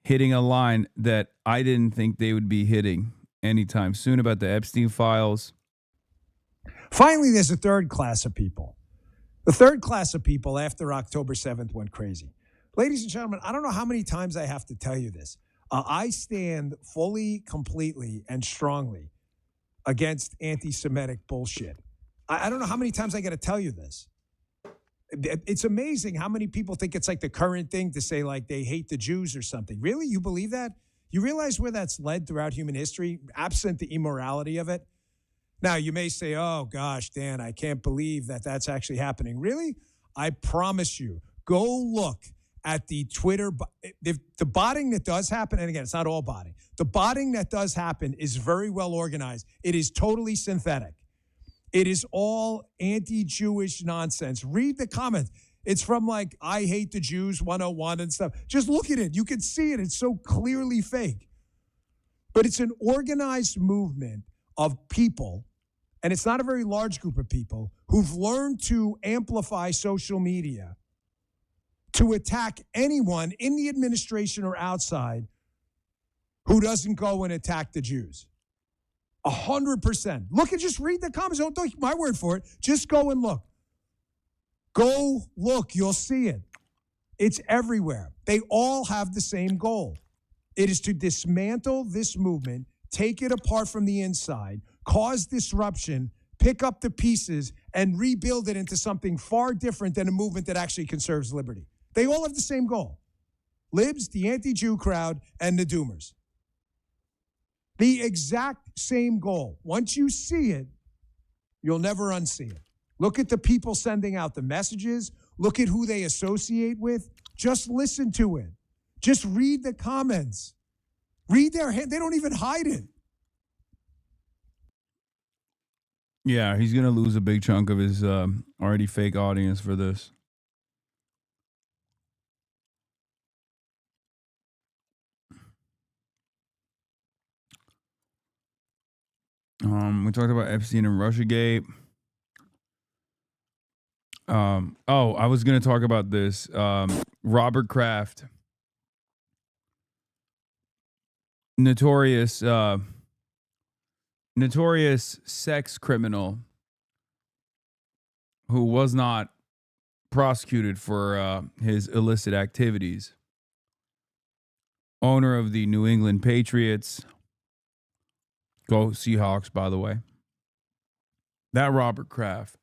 hitting a line that I didn't think they would be hitting anytime soon about the Epstein files. Finally, there's a third class of people. The third class of people after October 7th went crazy. Ladies and gentlemen, I don't know how many times I have to tell you this. I stand fully, completely, and strongly against anti-Semitic bullshit. I don't know how many times I got to tell you this. It's amazing how many people think it's like the current thing to say like they hate the Jews or something. Really? You believe that? You realize where that's led throughout human history, absent the immorality of it? Now, you may say, oh, gosh, Dan, I can't believe that that's actually happening. Really? I promise you, go look at the Twitter, if the botting that does happen, and again, it's not all botting. The botting that does happen is very well organized. It is totally synthetic. It is all anti-Jewish nonsense. Read the comments. It's from like, I hate the Jews 101 and stuff. Just look at it. You can see it. It's so clearly fake. But it's an organized movement of people, and it's not a very large group of people, who've learned to amplify social media to attack anyone in the administration or outside who doesn't go and attack the Jews. 100%. Look and just read the comments. Don't take my word for it. Just go and look. Go look. You'll see it. It's everywhere. They all have the same goal. It is to dismantle this movement, take it apart from the inside, cause disruption, pick up the pieces, and rebuild it into something far different than a movement that actually conserves liberty. They all have the same goal. Libs, the anti-Jew crowd, and the Doomers. The exact same goal. Once you see it, you'll never unsee it. Look at the people sending out the messages. Look at who they associate with. Just listen to it. Just read the comments. Read their hand. They don't even hide it. Yeah, he's going to lose a big chunk of his already fake audience for this. We talked about Epstein and Russiagate. I was going to talk about this. Robert Kraft, notorious sex criminal who was not prosecuted for his illicit activities. Owner of the New England Patriots. Go Seahawks, by the way. That Robert Kraft.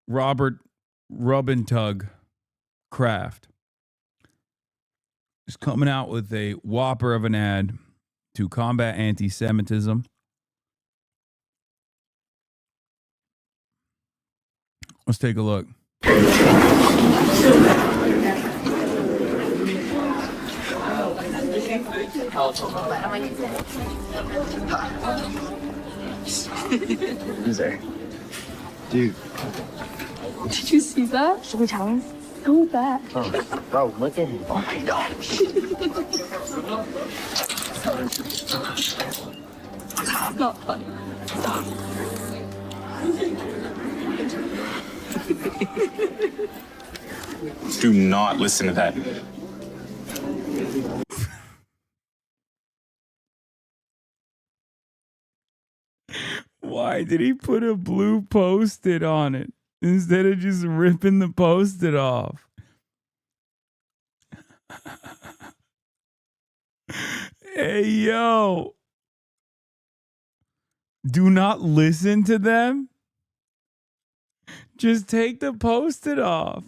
Robert Rub-and-Tug Kraft is coming out with a whopper of an ad to combat anti-Semitism. Let's take a look. Loser. Dude. Did you see that? Should we tell him? So bad. Oh, bro, look at him. Oh my gosh. It's not funny. Stop. Do not listen to that. Why did he put a blue Post-it on it instead of just ripping the Post-it off? Hey, yo. Do not listen to them. Just take the Post-it off.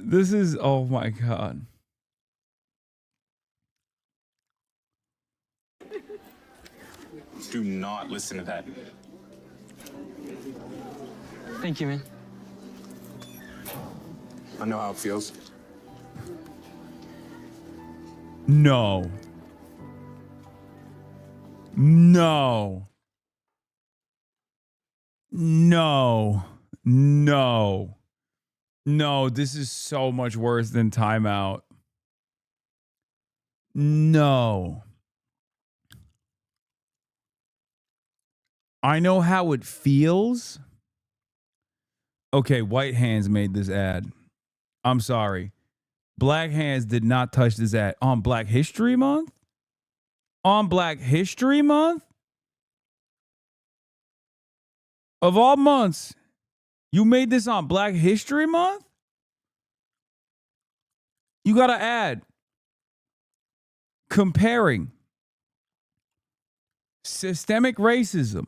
This is, oh my God. Do not listen to that. Thank you, man. I know how it feels. No. No. No. No. No, this is so much worse than timeout. No. I know how it feels. Okay, white hands made this ad. I'm sorry. Black hands did not touch this ad. On Black History Month? On Black History Month? Of all months, you made this on Black History Month? You got to add comparing systemic racism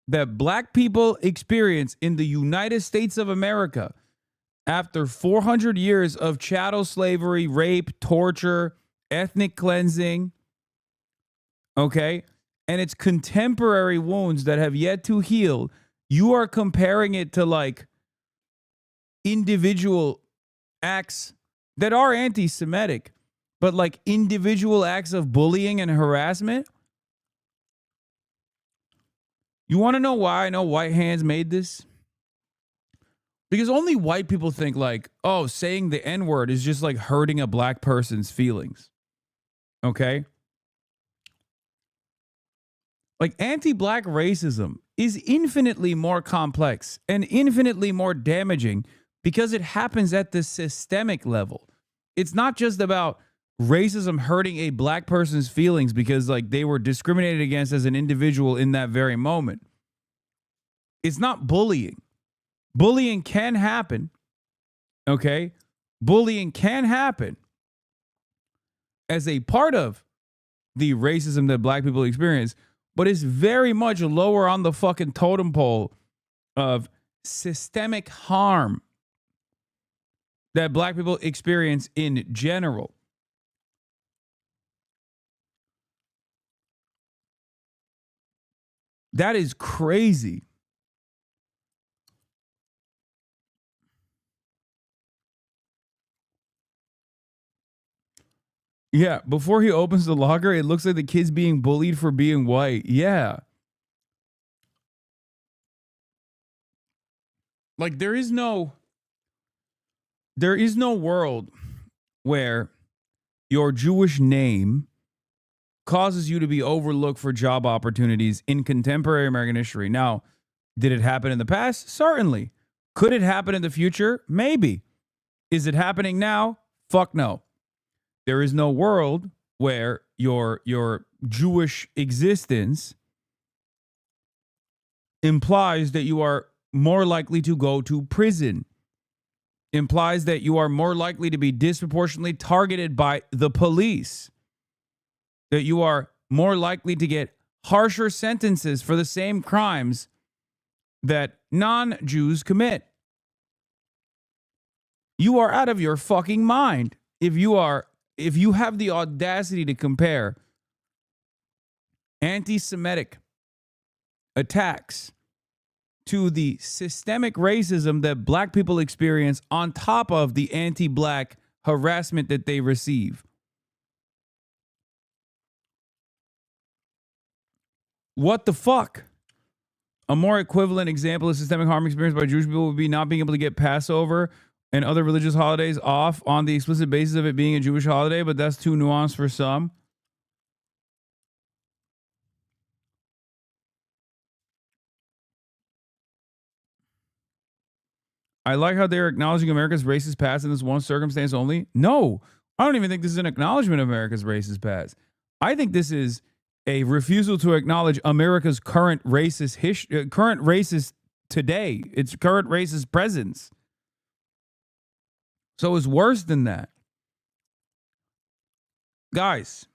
that black people experience in the United States of America after 400 years of chattel slavery, rape, torture, ethnic cleansing, okay? And its contemporary wounds that have yet to heal. You are comparing it to like individual acts that are anti-Semitic, but like individual acts of bullying and harassment. You want to know why I know white hands made this? Because only white people think like, oh, saying the N-word is just like hurting a black person's feelings. Okay? Like anti-black racism is infinitely more complex and infinitely more damaging because it happens at the systemic level. It's not just about racism hurting a black person's feelings because like they were discriminated against as an individual in that very moment. It's not bullying. Bullying can happen. Okay? Bullying can happen as a part of the racism that black people experience, but it's very much lower on the fucking totem pole of systemic harm that black people experience in general. That is crazy. Yeah, before he opens the locker, it looks like the kid's being bullied for being white. Yeah. Like there is no world where your Jewish name causes you to be overlooked for job opportunities in contemporary American history. Now, did it happen in the past? Certainly. Could it happen in the future? Maybe. Is it happening now? Fuck no. There is no world where your Jewish existence implies that you are more likely to go to prison, implies that you are more likely to be disproportionately targeted by the police, that you are more likely to get harsher sentences for the same crimes that non-Jews commit. You are out of your fucking mind if you have the audacity to compare anti-Semitic attacks to the systemic racism that black people experience on top of the anti-black harassment that they receive. What the fuck? A more equivalent example of systemic harm experienced by Jewish people would be not being able to get Passover and other religious holidays off on the explicit basis of it being a Jewish holiday, but that's too nuanced for some. I like how they're acknowledging America's racist past in this one circumstance only. No, I don't even think this is an acknowledgement of America's racist past. I think this is a refusal to acknowledge America's current racist today. Its current racist presence. So it's worse than that. Guys,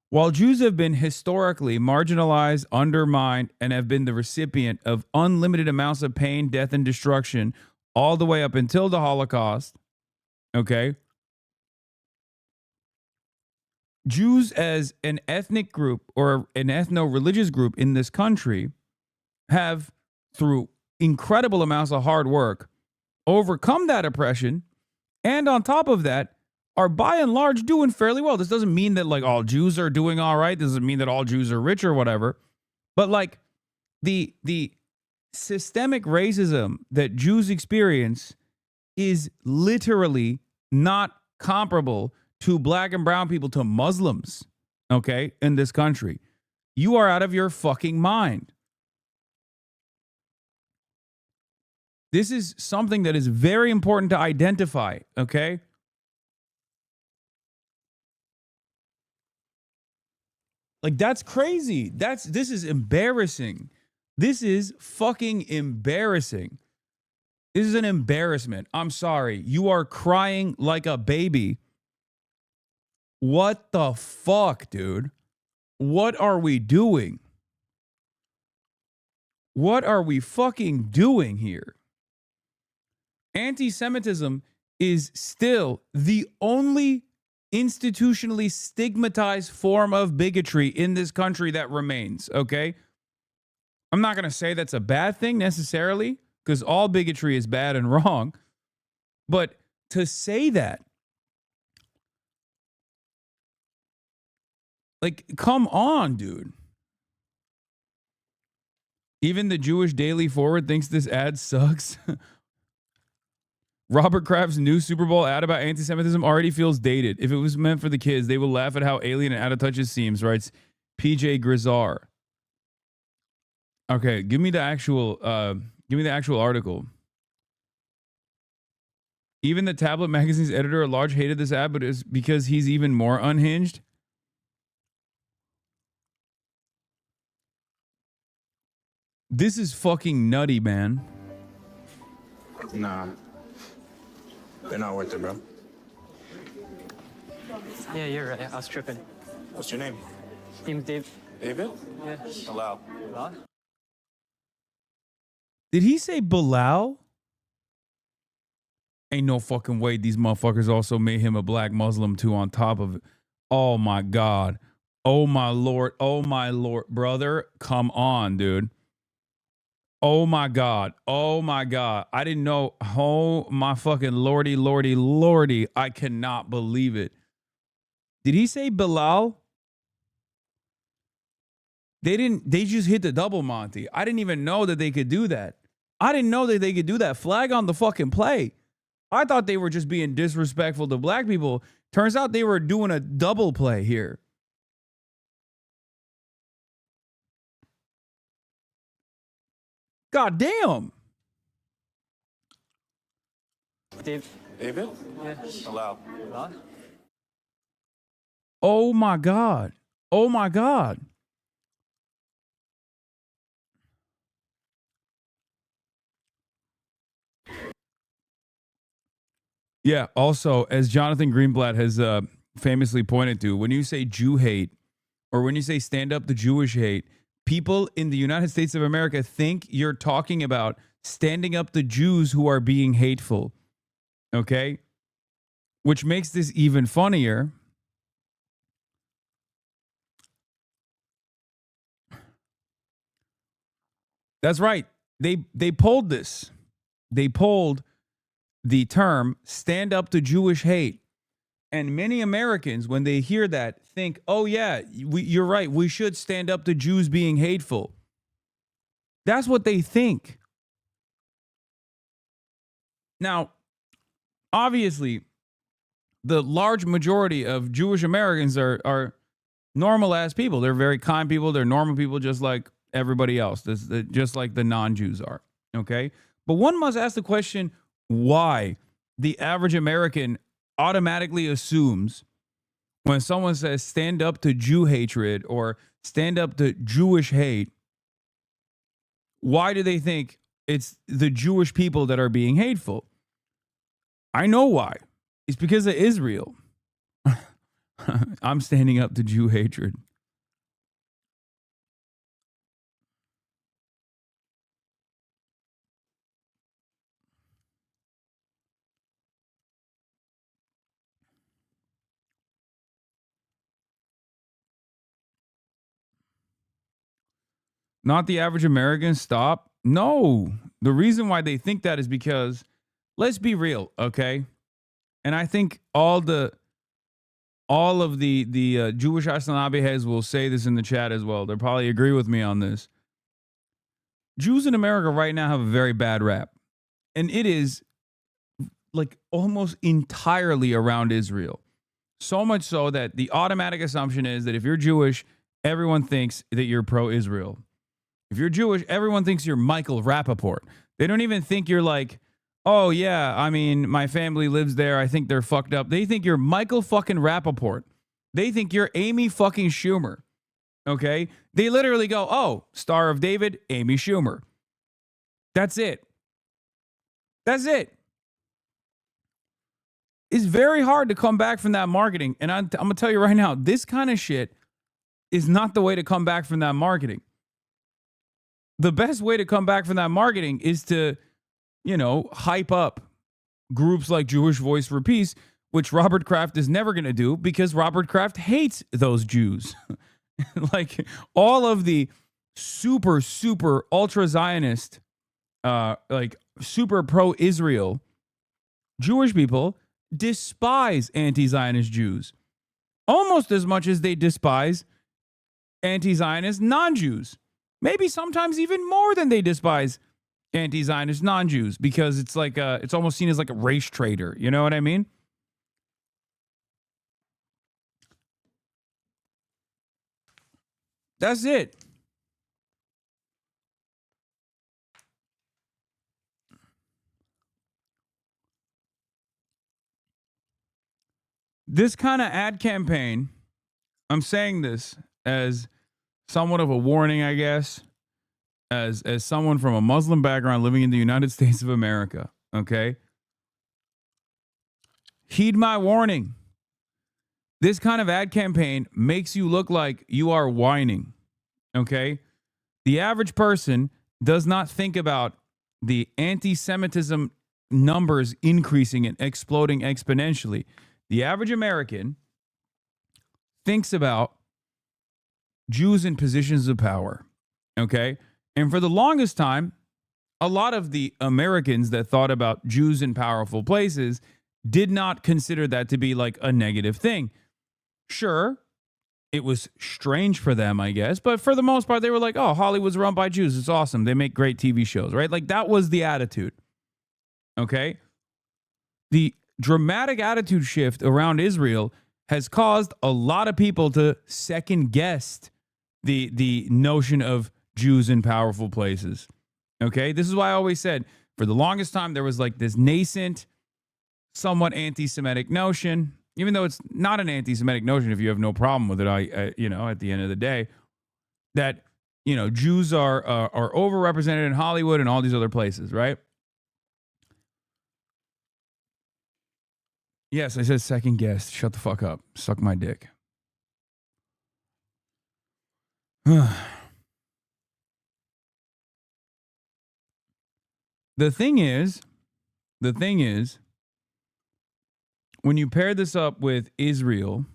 while Jews have been historically marginalized, undermined, and have been the recipient of unlimited amounts of pain, death, and destruction all the way up until the Holocaust, okay? Jews as an ethnic group or an ethno-religious group in this country have, through incredible amounts of hard work, overcome that oppression, and on top of that, are by and large doing fairly well. This doesn't mean that like all Jews are doing all right. This doesn't mean that all Jews are rich or whatever. But like the systemic racism that Jews experience is literally not comparable to black and brown people, to Muslims, okay, in this country. You are out of your fucking mind. This is something that is very important to identify, okay? Like, that's crazy. This is embarrassing. This is fucking embarrassing. This is an embarrassment. I'm sorry. You are crying like a baby. What the fuck, dude? What are we doing? What are we fucking doing here? Anti-Semitism is still the only institutionally stigmatized form of bigotry in this country that remains, okay? I'm not going to say that's a bad thing necessarily, because all bigotry is bad and wrong. But to say that, like, come on, dude. Even the Jewish Daily Forward thinks this ad sucks. Robert Kraft's new Super Bowl ad about anti-Semitism already feels dated. If it was meant for the kids, they will laugh at how alien and out of touch it seems, writes PJ Grizzar. Okay, give me the actual Give me the actual article. Even the tablet magazine's editor at large hated this ad, but it's because he's even more unhinged. This is fucking nutty, man. Nah. They're not worth it, bro. Yeah, you're right. I was tripping. What's your name? Name's Dave. David? Yeah. Allow. Did he say Bilal? Ain't no fucking way these motherfuckers also made him a black Muslim too on top of it. Oh my God. Oh my Lord. Oh my Lord. Brother, come on, dude. Oh my God. Oh my God. I didn't know. Oh my fucking lordy, lordy, lordy. I cannot believe it. Did he say Bilal? They just hit the double Monty. I didn't even know that they could do that. I didn't know that they could do that. Flag on the fucking play. I thought they were just being disrespectful to black people. Turns out they were doing a double play here. God damn. Dave. David? Yeah. Allow. Oh my God. Oh my God. Yeah. Also, as Jonathan Greenblatt has famously pointed to, when you say Jew hate or when you say stand up to Jewish hate, people in the United States of America think you're talking about standing up to Jews who are being hateful. Okay? Which makes this even funnier. That's right. They polled this. They polled the term stand up to Jewish hate. And many Americans, when they hear that, think, oh, yeah, you're right. We should stand up to Jews being hateful. That's what they think. Now, obviously, the large majority of Jewish Americans are normal-ass people. They're very kind people. They're normal people just like everybody else, just like the non-Jews are, okay? But one must ask the question, why the average American automatically assumes when someone says stand up to Jew hatred or stand up to Jewish hate, why do they think it's the Jewish people that are being hateful? I know why. It's because of Israel. I'm standing up to Jew hatred. Not the average American. Stop. No. The reason why they think that is because, let's be real, okay? And I think all of the Jewish HasanAbi heads will say this in the chat as well. They'll probably agree with me on this. Jews in America right now have a very bad rap. And it is like almost entirely around Israel. So much so that the automatic assumption is that if you're Jewish, everyone thinks that you're pro-Israel. If you're Jewish, everyone thinks you're Michael Rappaport. They don't even think you're like, oh, yeah, I mean, my family lives there. I think they're fucked up. They think you're Michael fucking Rappaport. They think you're Amy fucking Schumer. Okay? They literally go, oh, Star of David, Amy Schumer. That's it. That's it. It's very hard to come back from that marketing. And I'm going to tell you right now, this kind of shit is not the way to come back from that marketing. The best way to come back from that marketing is to, you know, hype up groups like Jewish Voice for Peace, which Robert Kraft is never going to do because Robert Kraft hates those Jews. Like all of the super, super ultra Zionist, like super pro-Israel Jewish people despise anti-Zionist Jews almost as much as they despise anti-Zionist non-Jews. Maybe sometimes even more than they despise anti-Zionist non-Jews, because it's like it's almost seen as like a race traitor. You know what I mean? That's it. This kind of ad campaign, I'm saying this as somewhat of a warning, I guess, as someone from a Muslim background living in the United States of America, okay? Heed my warning. This kind of ad campaign makes you look like you are whining, okay? The average person does not think about the anti-Semitism numbers increasing and exploding exponentially. The average American thinks about Jews in positions of power, okay? And for the longest time, a lot of the Americans that thought about Jews in powerful places did not consider that to be like a negative thing. Sure, it was strange for them, I guess, but for the most part, they were like, oh, Hollywood's run by Jews. It's awesome. They make great TV shows, right? Like that was the attitude, okay? The dramatic attitude shift around Israel has caused a lot of people to second guess the notion of Jews in powerful places, okay? This is why I always said, for the longest time, there was like this nascent, somewhat anti-Semitic notion, even though it's not an anti-Semitic notion if you have no problem with it, at the end of the day, that, Jews are overrepresented in Hollywood and all these other places, right? Yes, I said second guess. Shut the fuck up. Suck my dick. The thing is, when you pair this up with Israel,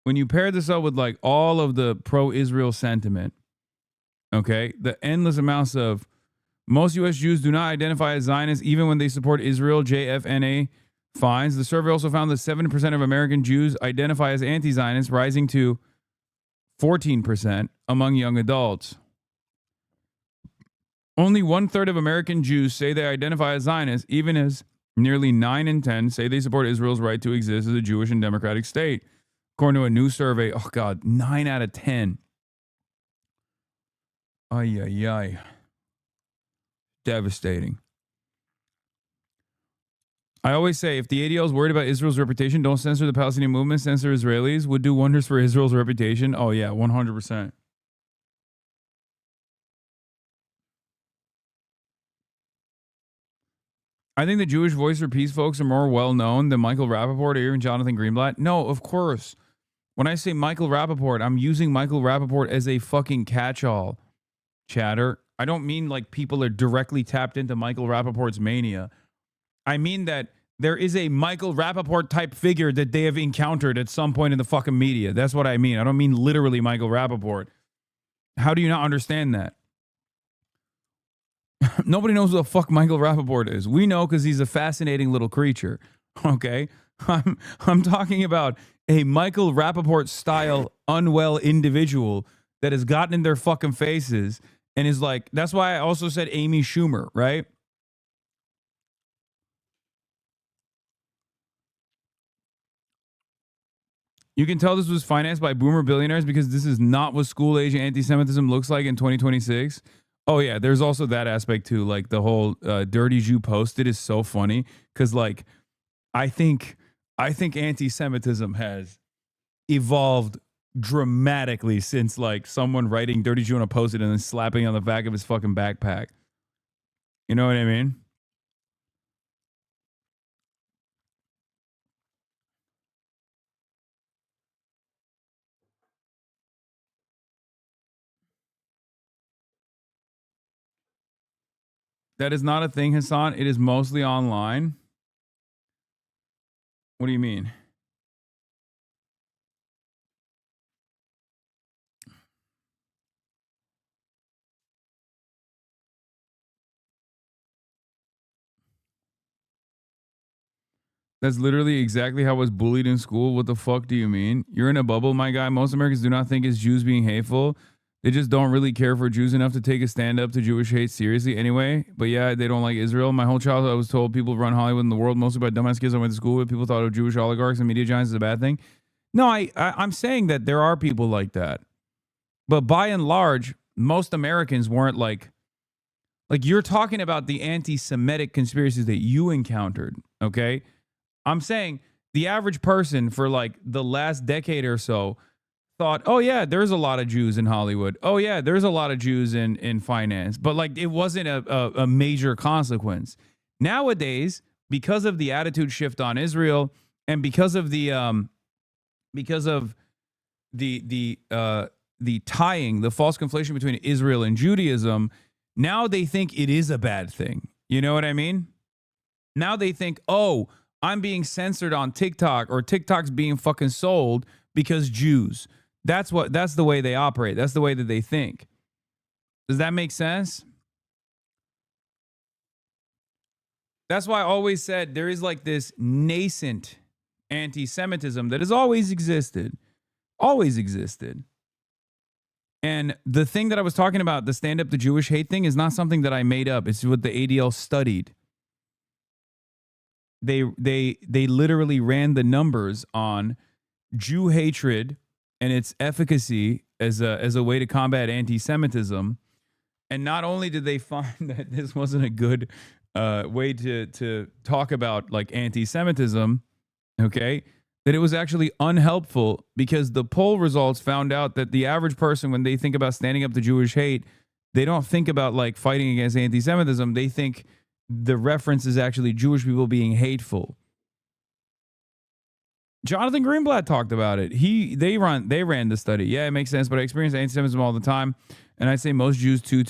when you pair this up with like all of the pro-Israel sentiment, okay, the endless amounts of most U.S. Jews do not identify as Zionists even when they support Israel, JFNA finds. The survey also found that 7% of American Jews identify as anti-Zionists, rising to 14% among young adults. Only 1/3 of American Jews say they identify as Zionists, even as nearly 9 in 10 say they support Israel's right to exist as a Jewish and democratic state. According to a new survey, 9 out of 10. Ay, ay, ay. Devastating. I always say, if the ADL is worried about Israel's reputation, don't censor the Palestinian movement, censor Israelis. Would do wonders for Israel's reputation. Oh, yeah, 100%. I think the Jewish Voice for Peace folks are more well-known than Michael Rappaport or even Jonathan Greenblatt. No, of course. When I say Michael Rappaport, I'm using Michael Rappaport as a fucking catch-all, chatter. I don't mean like people are directly tapped into Michael Rappaport's mania. I mean that there is a Michael Rappaport type figure that they have encountered at some point in the fucking media. That's what I mean. I don't mean literally Michael Rappaport. How do you not understand that? Nobody knows who the fuck Michael Rappaport is. We know because he's a fascinating little creature. Okay? I'm talking about a Michael Rappaport style unwell individual that has gotten in their fucking faces and is like, that's why I also said Amy Schumer, right? You can tell this was financed by boomer billionaires because this is not what school-age anti-Semitism looks like in 2026. Oh, yeah, there's also that aspect, too. Like, the whole Dirty Jew posted is so funny because, like, I think anti-Semitism has evolved dramatically since, like, someone writing Dirty Jew on a post-it and then slapping on the back of his fucking backpack. You know what I mean? That is not a thing, Hasan. It is mostly online. What do you mean? That's literally exactly how I was bullied in school. What the fuck do you mean? You're in a bubble, my guy. Most Americans do not think it's Jews being hateful. They just don't really care for Jews enough to take a stand up to Jewish hate seriously anyway. But yeah, they don't like Israel. My whole childhood, I was told people run Hollywood in the world, mostly by dumbass kids I went to school with. People thought of Jewish oligarchs and media giants as a bad thing. No, I'm saying that there are people like that. But by and large, most Americans weren't like you're talking about the anti-Semitic conspiracies that you encountered, okay? I'm saying the average person for like the last decade or so thought, oh yeah, there's a lot of Jews in Hollywood. Oh yeah, there's a lot of Jews in finance. But like it wasn't a major consequence. Nowadays, because of the attitude shift on Israel and because of the tying, the false conflation between Israel and Judaism, now they think it is a bad thing. You know what I mean? Now they think, oh, I'm being censored on TikTok, or TikTok's being fucking sold because Jews. That's the way they operate. That's the way that they think. Does that make sense? That's why I always said there is like this nascent anti-Semitism that has always existed. Always existed. And the thing that I was talking about, the stand up to Jewish hate thing, is not something that I made up. It's what the ADL studied. They literally ran the numbers on Jew hatred and its efficacy as a way to combat anti-Semitism. And not only did they find that this wasn't a good way to talk about like anti-Semitism, okay, that it was actually unhelpful, because the poll results found out that the average person, when they think about standing up to Jewish hate, they don't think about like fighting against anti-Semitism. They think the reference is actually Jewish people being hateful. Jonathan Greenblatt talked about it. They ran the study. Yeah, it makes sense, but I experience anti-Semitism all the time, and I say most Jews do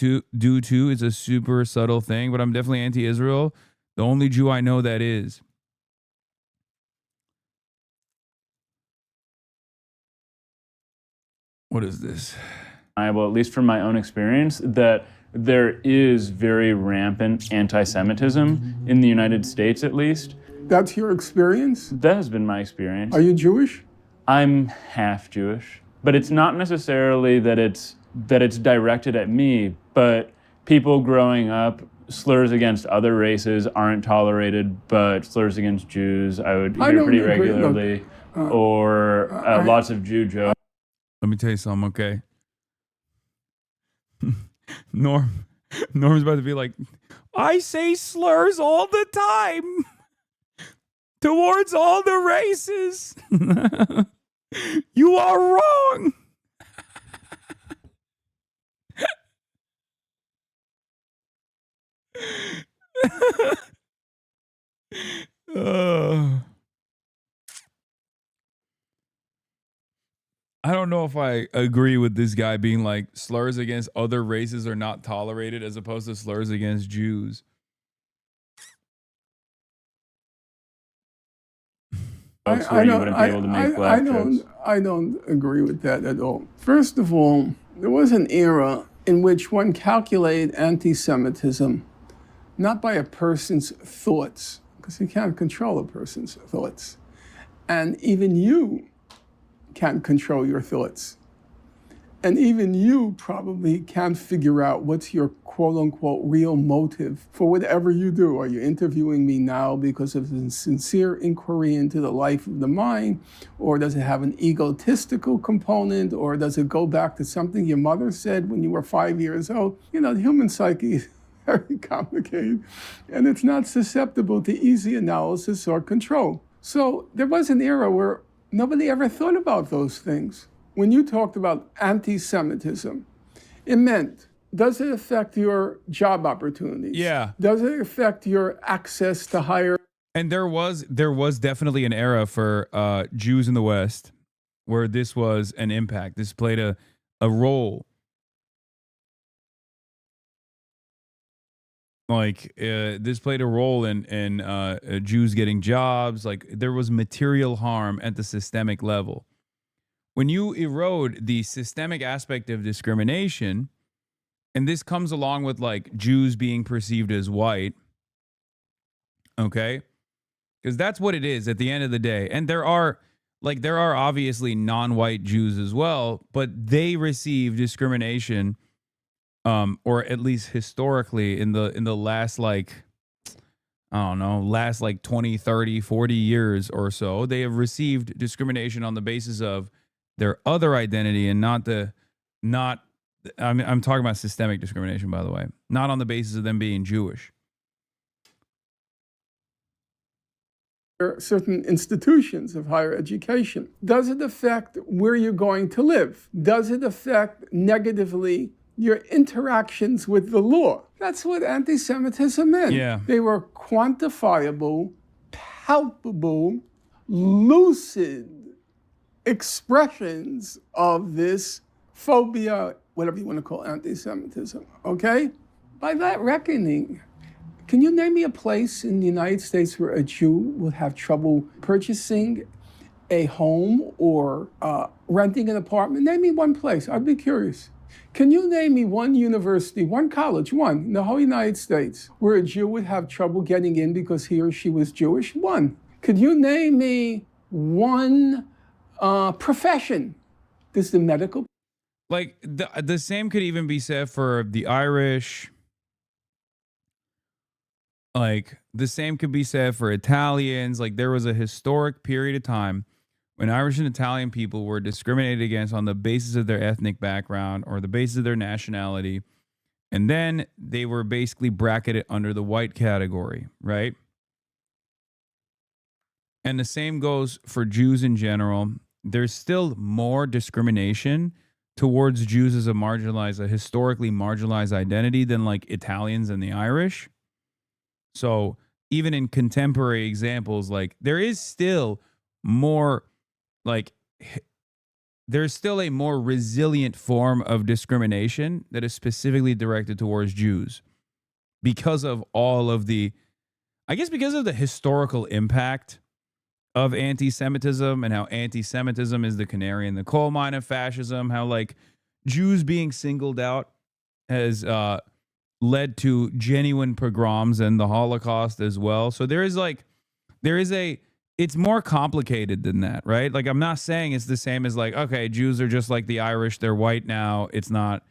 too. It's a super subtle thing, but I'm definitely anti-Israel. The only Jew I know that is. What is this? At least from my own experience, that there is very rampant anti-Semitism in the United States, at least. That's your experience? That has been my experience. Are you Jewish? I'm half Jewish, but it's not necessarily that it's directed at me, but people growing up, slurs against other races aren't tolerated, but slurs against Jews I would hear pretty regularly, or lots of Jew jokes. Let me tell you something, okay? Norm's about to be like, I say slurs all the time towards all the races. You are wrong. I don't know if I agree with this guy being like slurs against other races are not tolerated as opposed to slurs against Jews. I don't agree with that at all. First of all, there was an era in which one calculated anti-Semitism not by a person's thoughts, because you can't control a person's thoughts. And even you can't control your thoughts. And even you probably can't figure out what's your quote-unquote real motive for whatever you do. Are you interviewing me now because of a sincere inquiry into the life of the mind? Or does it have an egotistical component? Or does it go back to something your mother said when you were 5 years old? You know, the human psyche is very complicated, and it's not susceptible to easy analysis or control. So there was an era where nobody ever thought about those things. When you talked about anti-Semitism, it meant, does it affect your job opportunities? Yeah. Does it affect your access to higher? And there was definitely an era for Jews in the West where this was an impact. This played a role. Like this played a role in Jews getting jobs. Like there was material harm at the systemic level. When you erode the systemic aspect of discrimination, and this comes along with like Jews being perceived as white, okay? Because that's what it is at the end of the day. And there are obviously non-white Jews as well, but they receive discrimination, or at least historically in the last like, I don't know, last like 20, 30, 40 years or so, they have received discrimination on the basis of their other identity and I'm talking about systemic discrimination, by the way, not on the basis of them being Jewish. certain institutions of higher education? Does it affect where you're going to live? Does it affect negatively your interactions with the law? That's what anti-Semitism meant. Yeah. They were quantifiable, palpable, lucid expressions of this phobia, whatever you want to call anti-Semitism, okay? By that reckoning, can you name me a place in the United States where a Jew would have trouble purchasing a home or renting an apartment? Name me one place. I'd be curious. Can you name me one university, one college, one in the whole United States where a Jew would have trouble getting in because he or she was Jewish? One. Could you name me one profession? Does the medical... Like, the same could even be said for the Irish. Like, the same could be said for Italians. Like, there was a historic period of time when Irish and Italian people were discriminated against on the basis of their ethnic background or the basis of their nationality. And then they were basically bracketed under the white category, right? And the same goes for Jews in general. There's still more discrimination towards Jews as a historically marginalized identity than like Italians and the Irish. So even in contemporary examples, like there is still more, like there's still a more resilient form of discrimination that is specifically directed towards Jews because of all of the, I guess because of the historical impact of anti-Semitism and how anti-Semitism is the canary in the coal mine of fascism, how like Jews being singled out has led to genuine pogroms and the Holocaust as well. So it's more complicated than that, right? Like I'm not saying it's the same as like, okay, Jews are just like the Irish, they're white now. It's not,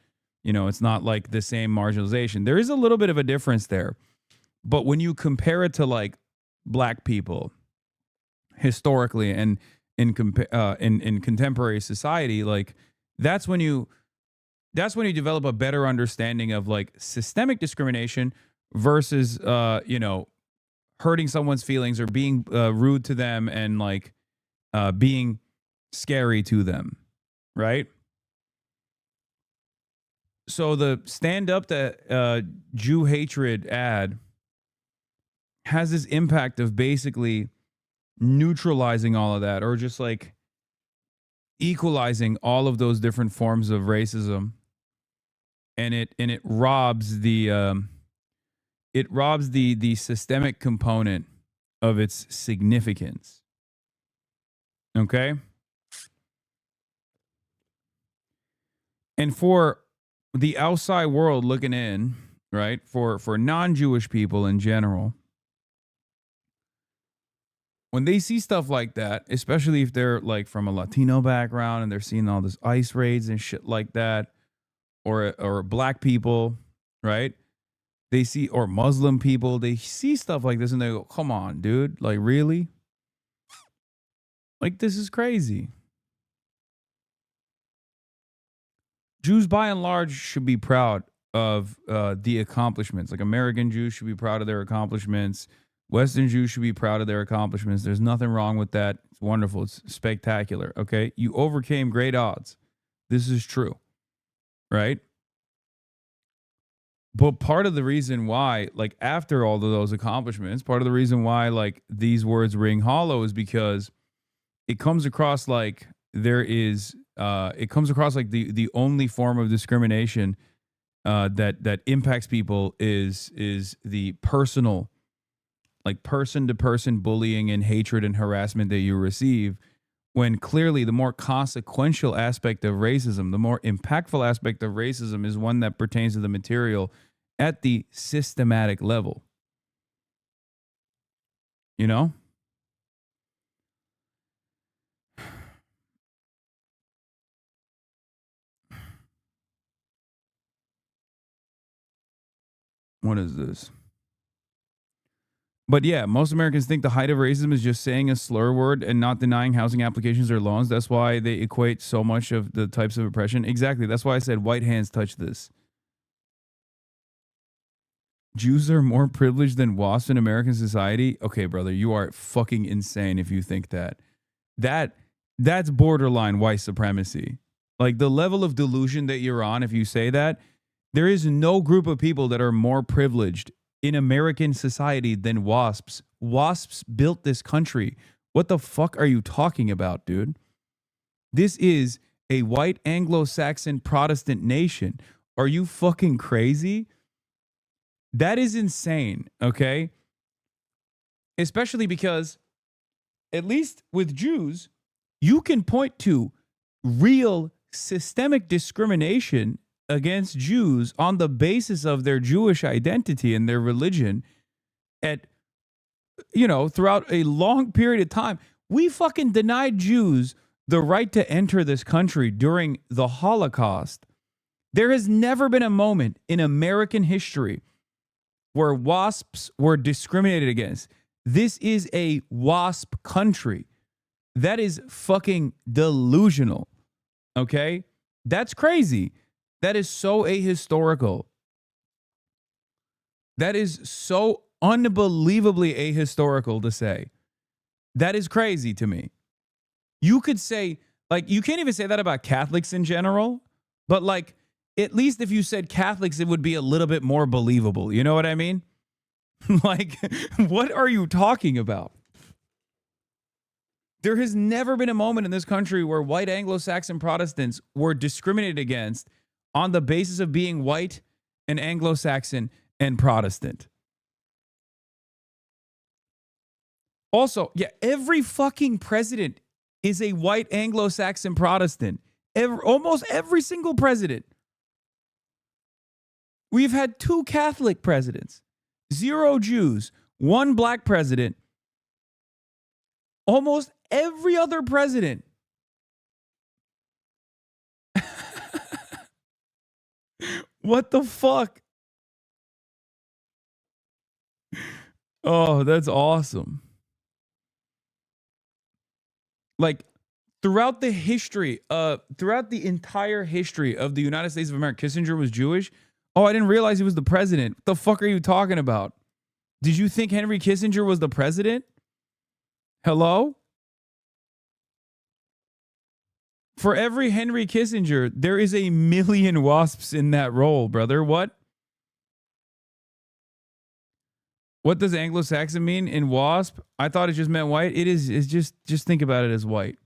it's not like the same marginalization. There is a little bit of a difference there. But when you compare it to like black people, historically and in contemporary society, like that's when you develop a better understanding of like systemic discrimination versus hurting someone's feelings or being rude to them and like being scary to them, right? So the Stand Up to Jew Hatred ad has this impact of basically neutralizing all of that, or just like equalizing all of those different forms of racism, and it robs the systemic component of its significance. Okay? And for the outside world looking in, right? For non-Jewish people in general, when they see stuff like that, especially if they're like from a Latino background and they're seeing all this ICE raids and shit like that, or black people, right? They see, or Muslim people, they see stuff like this and they go, come on, dude, like really? Like this is crazy. Jews by and large should be proud of the accomplishments. Like American Jews should be proud of their accomplishments. Western Jews should be proud of their accomplishments. There's nothing wrong with that. It's wonderful. It's spectacular. Okay. You overcame great odds. This is true. Right. But part of the reason why, like after all of those accomplishments, part of the reason why like these words ring hollow is because it comes across like it comes across like the only form of discrimination that impacts people is the personal, like person-to-person bullying and hatred and harassment that you receive, when clearly the more consequential aspect of racism, the more impactful aspect of racism is one that pertains to the material at the systematic level. You know? What is this? But yeah, most Americans think the height of racism is just saying a slur word and not denying housing applications or loans. That's why they equate so much of the types of oppression. Exactly. That's why I said white hands touch this. Jews are more privileged than WASPs in American society. Okay, brother, you are fucking insane if you think that. That's borderline white supremacy. Like the level of delusion that you're on if you say that, there is no group of people that are more privileged in American society than WASPs. WASPs built this country. What the fuck are you talking about, dude? This is a white Anglo-Saxon Protestant nation. Are you fucking crazy? That is insane, okay? Especially because, at least with Jews, you can point to real systemic discrimination against Jews on the basis of their Jewish identity and their religion at, you know, throughout a long period of time. We fucking denied Jews the right to enter this country during the Holocaust. There has never been a moment in American history where WASPs were discriminated against. This is a WASP country. That is fucking delusional. Okay? That's crazy. That is so ahistorical. That is so unbelievably ahistorical to say. That is crazy to me. You could say, like, you can't even say that about Catholics in general, but like, at least if you said Catholics, it would be a little bit more believable. You know what I mean? Like, what are you talking about? There has never been a moment in this country where white Anglo-Saxon Protestants were discriminated against on the basis of being white and Anglo-Saxon and Protestant. Also, yeah, every fucking president is a white Anglo-Saxon Protestant. Almost every single president. We've had 2 Catholic presidents, 0 Jews, 1 black president. Almost every other president. What the fuck? Oh, that's awesome. Like, throughout the history, throughout the entire history of the United States of America, Kissinger was Jewish. Oh, I didn't realize he was the president. What the fuck are you talking about? Did you think Henry Kissinger was the president? Hello? For every Henry Kissinger, there is a million WASPs in that role, brother. What? What does Anglo-Saxon mean in WASP? I thought it just meant white. It is. It's just think about it as white.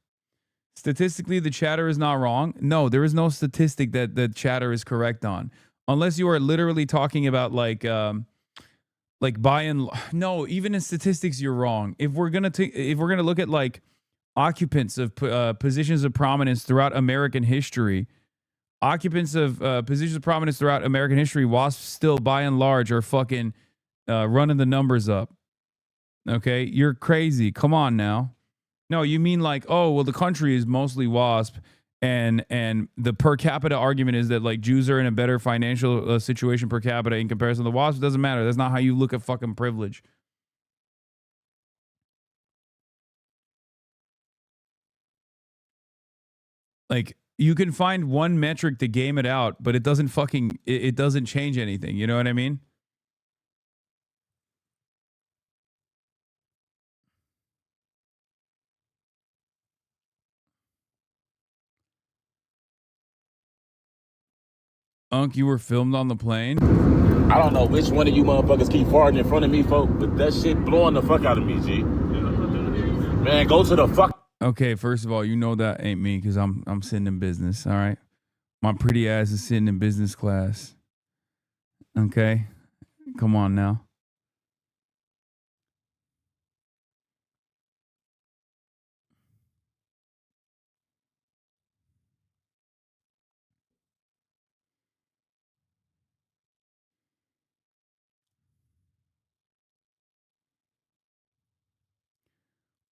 Statistically, the chatter is not wrong. No, there is no statistic that the chatter is correct on. Unless you are literally talking about like by and no, even in statistics you're wrong. If we're gonna look at like occupants of positions of prominence throughout American history, occupants of positions of prominence throughout American history, WASPs still by and large are fucking running the numbers up. Okay, you're crazy. Come on now. No, you mean like, oh well, the country is mostly WASP. And the per capita argument is that like Jews are in a better financial situation per capita in comparison to the WASP. It doesn't matter. That's not how you look at fucking privilege. Like you can find one metric to game it out, but it doesn't fucking it doesn't change anything. You know what I mean? Unc, you were filmed on the plane? I don't know which one of you motherfuckers keep farting in front of me, folk, but that shit blowing the fuck out of me, G. Man, go to the fuck. Okay, first of all, you know that ain't me because I'm sitting in business, all right? My pretty ass is sitting in business class. Okay? Come on now.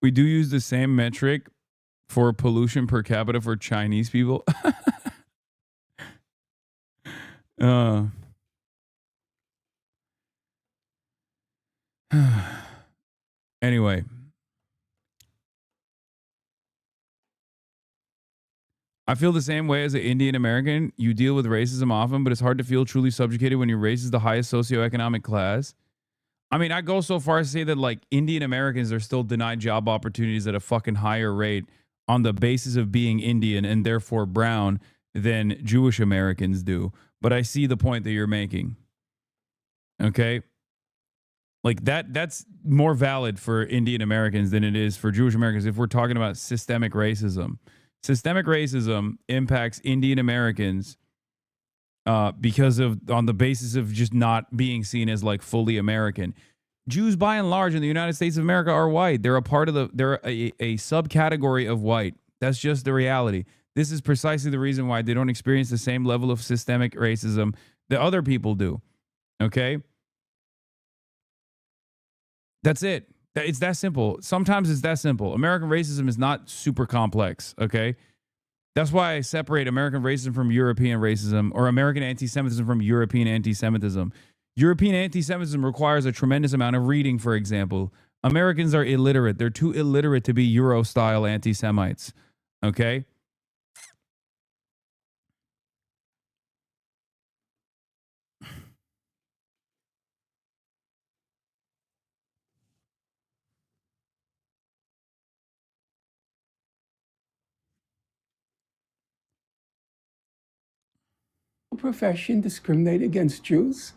We do use the same metric for pollution per capita for Chinese people. Anyway. I feel the same way as an Indian American. You deal with racism often, but it's hard to feel truly subjugated when your race is the highest socioeconomic class. I mean, I go so far as to say that like Indian Americans are still denied job opportunities at a fucking higher rate on the basis of being Indian and therefore brown than Jewish Americans do. But I see the point that you're making. Okay? Like that's more valid for Indian Americans than it is for Jewish Americans if we're talking about systemic racism. Systemic racism impacts Indian Americans because of on the basis of just not being seen as like fully American. Jews, by and large, in the United States of America are white. They're a part of they're a subcategory of white. That's just the reality. This is precisely the reason why they don't experience the same level of systemic racism that other people do. Okay? That's it. It's that simple. Sometimes it's that simple. American racism is not super complex, okay? That's why I separate American racism from European racism or American anti-Semitism from European anti-Semitism. European anti-Semitism requires a tremendous amount of reading, for example. Americans are illiterate. They're too illiterate to be Euro-style anti-Semites, okay? Profession discriminate against Jews?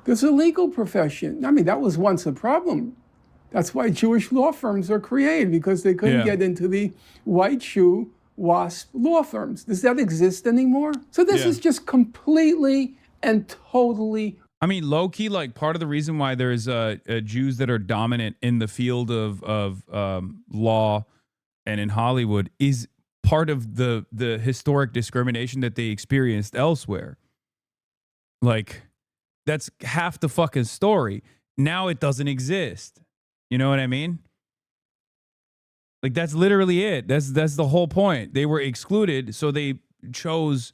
There's a legal profession. I mean, that was once a problem. That's why Jewish law firms are created, because they couldn't get into the white shoe WASP law firms. Does that exist anymore? So this is just completely and totally. I mean, low key, like part of the reason why there's Jews that are dominant in the field of law and in Hollywood is part of the historic discrimination that they experienced elsewhere. Like, that's half the fucking story. Now it doesn't exist. You know what I mean? Like, that's literally it. That's the whole point. They were excluded, so they chose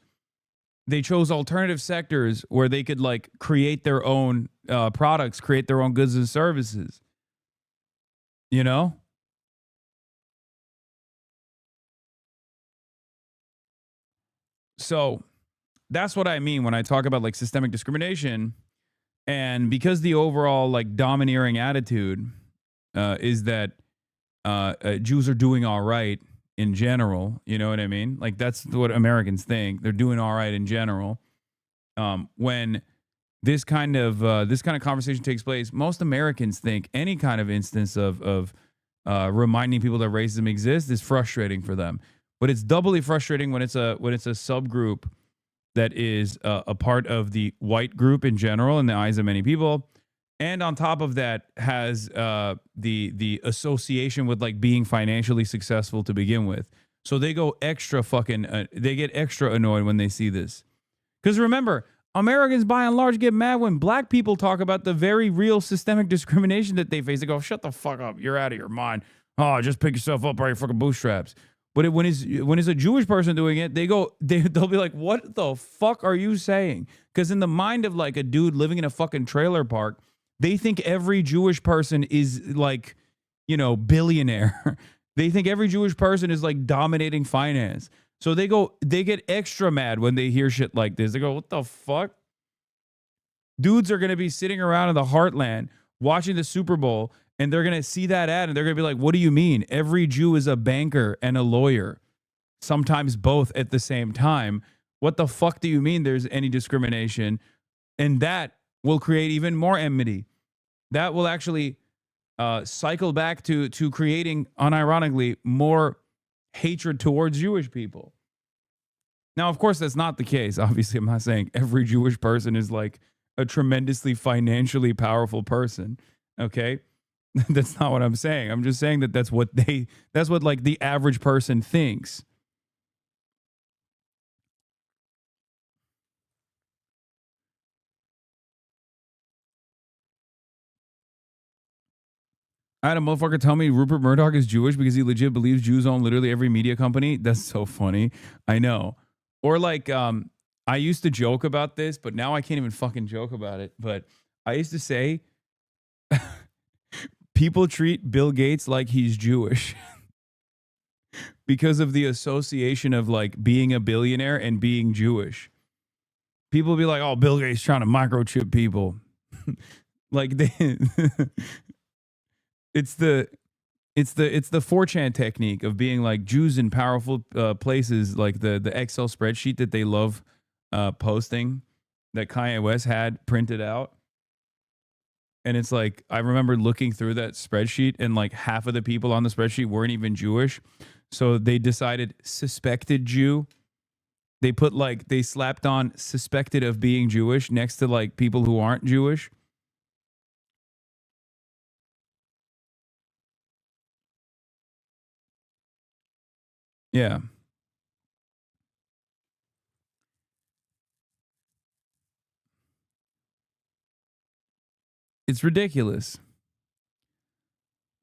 alternative sectors where they could like create their own products, create their own goods and services. You know? So that's what I mean when I talk about like systemic discrimination. And because the overall like domineering attitude is that Jews are doing all right in general, you know what I mean? Like that's what Americans think. They're doing all right in general. When this kind of conversation takes place, most Americans think any kind of instance of reminding people that racism exists is frustrating for them. But it's doubly frustrating when it's a subgroup that is a part of the white group in general in the eyes of many people, and on top of that has the association with like being financially successful to begin with. So they go extra fucking they get extra annoyed when they see this, because remember, Americans by and large get mad when black people talk about the very real systemic discrimination that they face. They go, "Shut the fuck up! You're out of your mind. Oh, just pick yourself up by your fucking bootstraps." But when it's a Jewish person doing it, they'll be like, "What the fuck are you saying?" Because in the mind of like a dude living in a fucking trailer park, they think every Jewish person is like, you know, billionaire. They think every Jewish person is like dominating finance. So they get extra mad when they hear shit like this. They go, "What the fuck?" Dudes are gonna be sitting around in the heartland watching the Super Bowl, and they're going to see that ad and they're going to be like, "What do you mean? Every Jew is a banker and a lawyer, sometimes both at the same time. What the fuck do you mean there's any discrimination?" And that will create even more enmity. That will actually cycle back to creating, unironically, more hatred towards Jewish people. Now, of course, that's not the case. Obviously, I'm not saying every Jewish person is like a tremendously financially powerful person. Okay? That's not what I'm saying. I'm just saying that's what like the average person thinks. I had a motherfucker tell me Rupert Murdoch is Jewish because he legit believes Jews own literally every media company. That's so funny. I know. Or like, I used to joke about this, but now I can't even fucking joke about it. But I used to say, people treat Bill Gates like he's Jewish. because of the association of like being a billionaire and being Jewish. People will be like, oh, Bill Gates trying to microchip people. Like they it's the 4chan technique of being like Jews in powerful places, like the Excel spreadsheet that they love posting that Kanye West had printed out. And it's like, I remember looking through that spreadsheet and like half of the people on the spreadsheet weren't even Jewish. So they decided suspected Jew. They put like, they slapped on suspected of being Jewish next to like people who aren't Jewish. Yeah. It's ridiculous.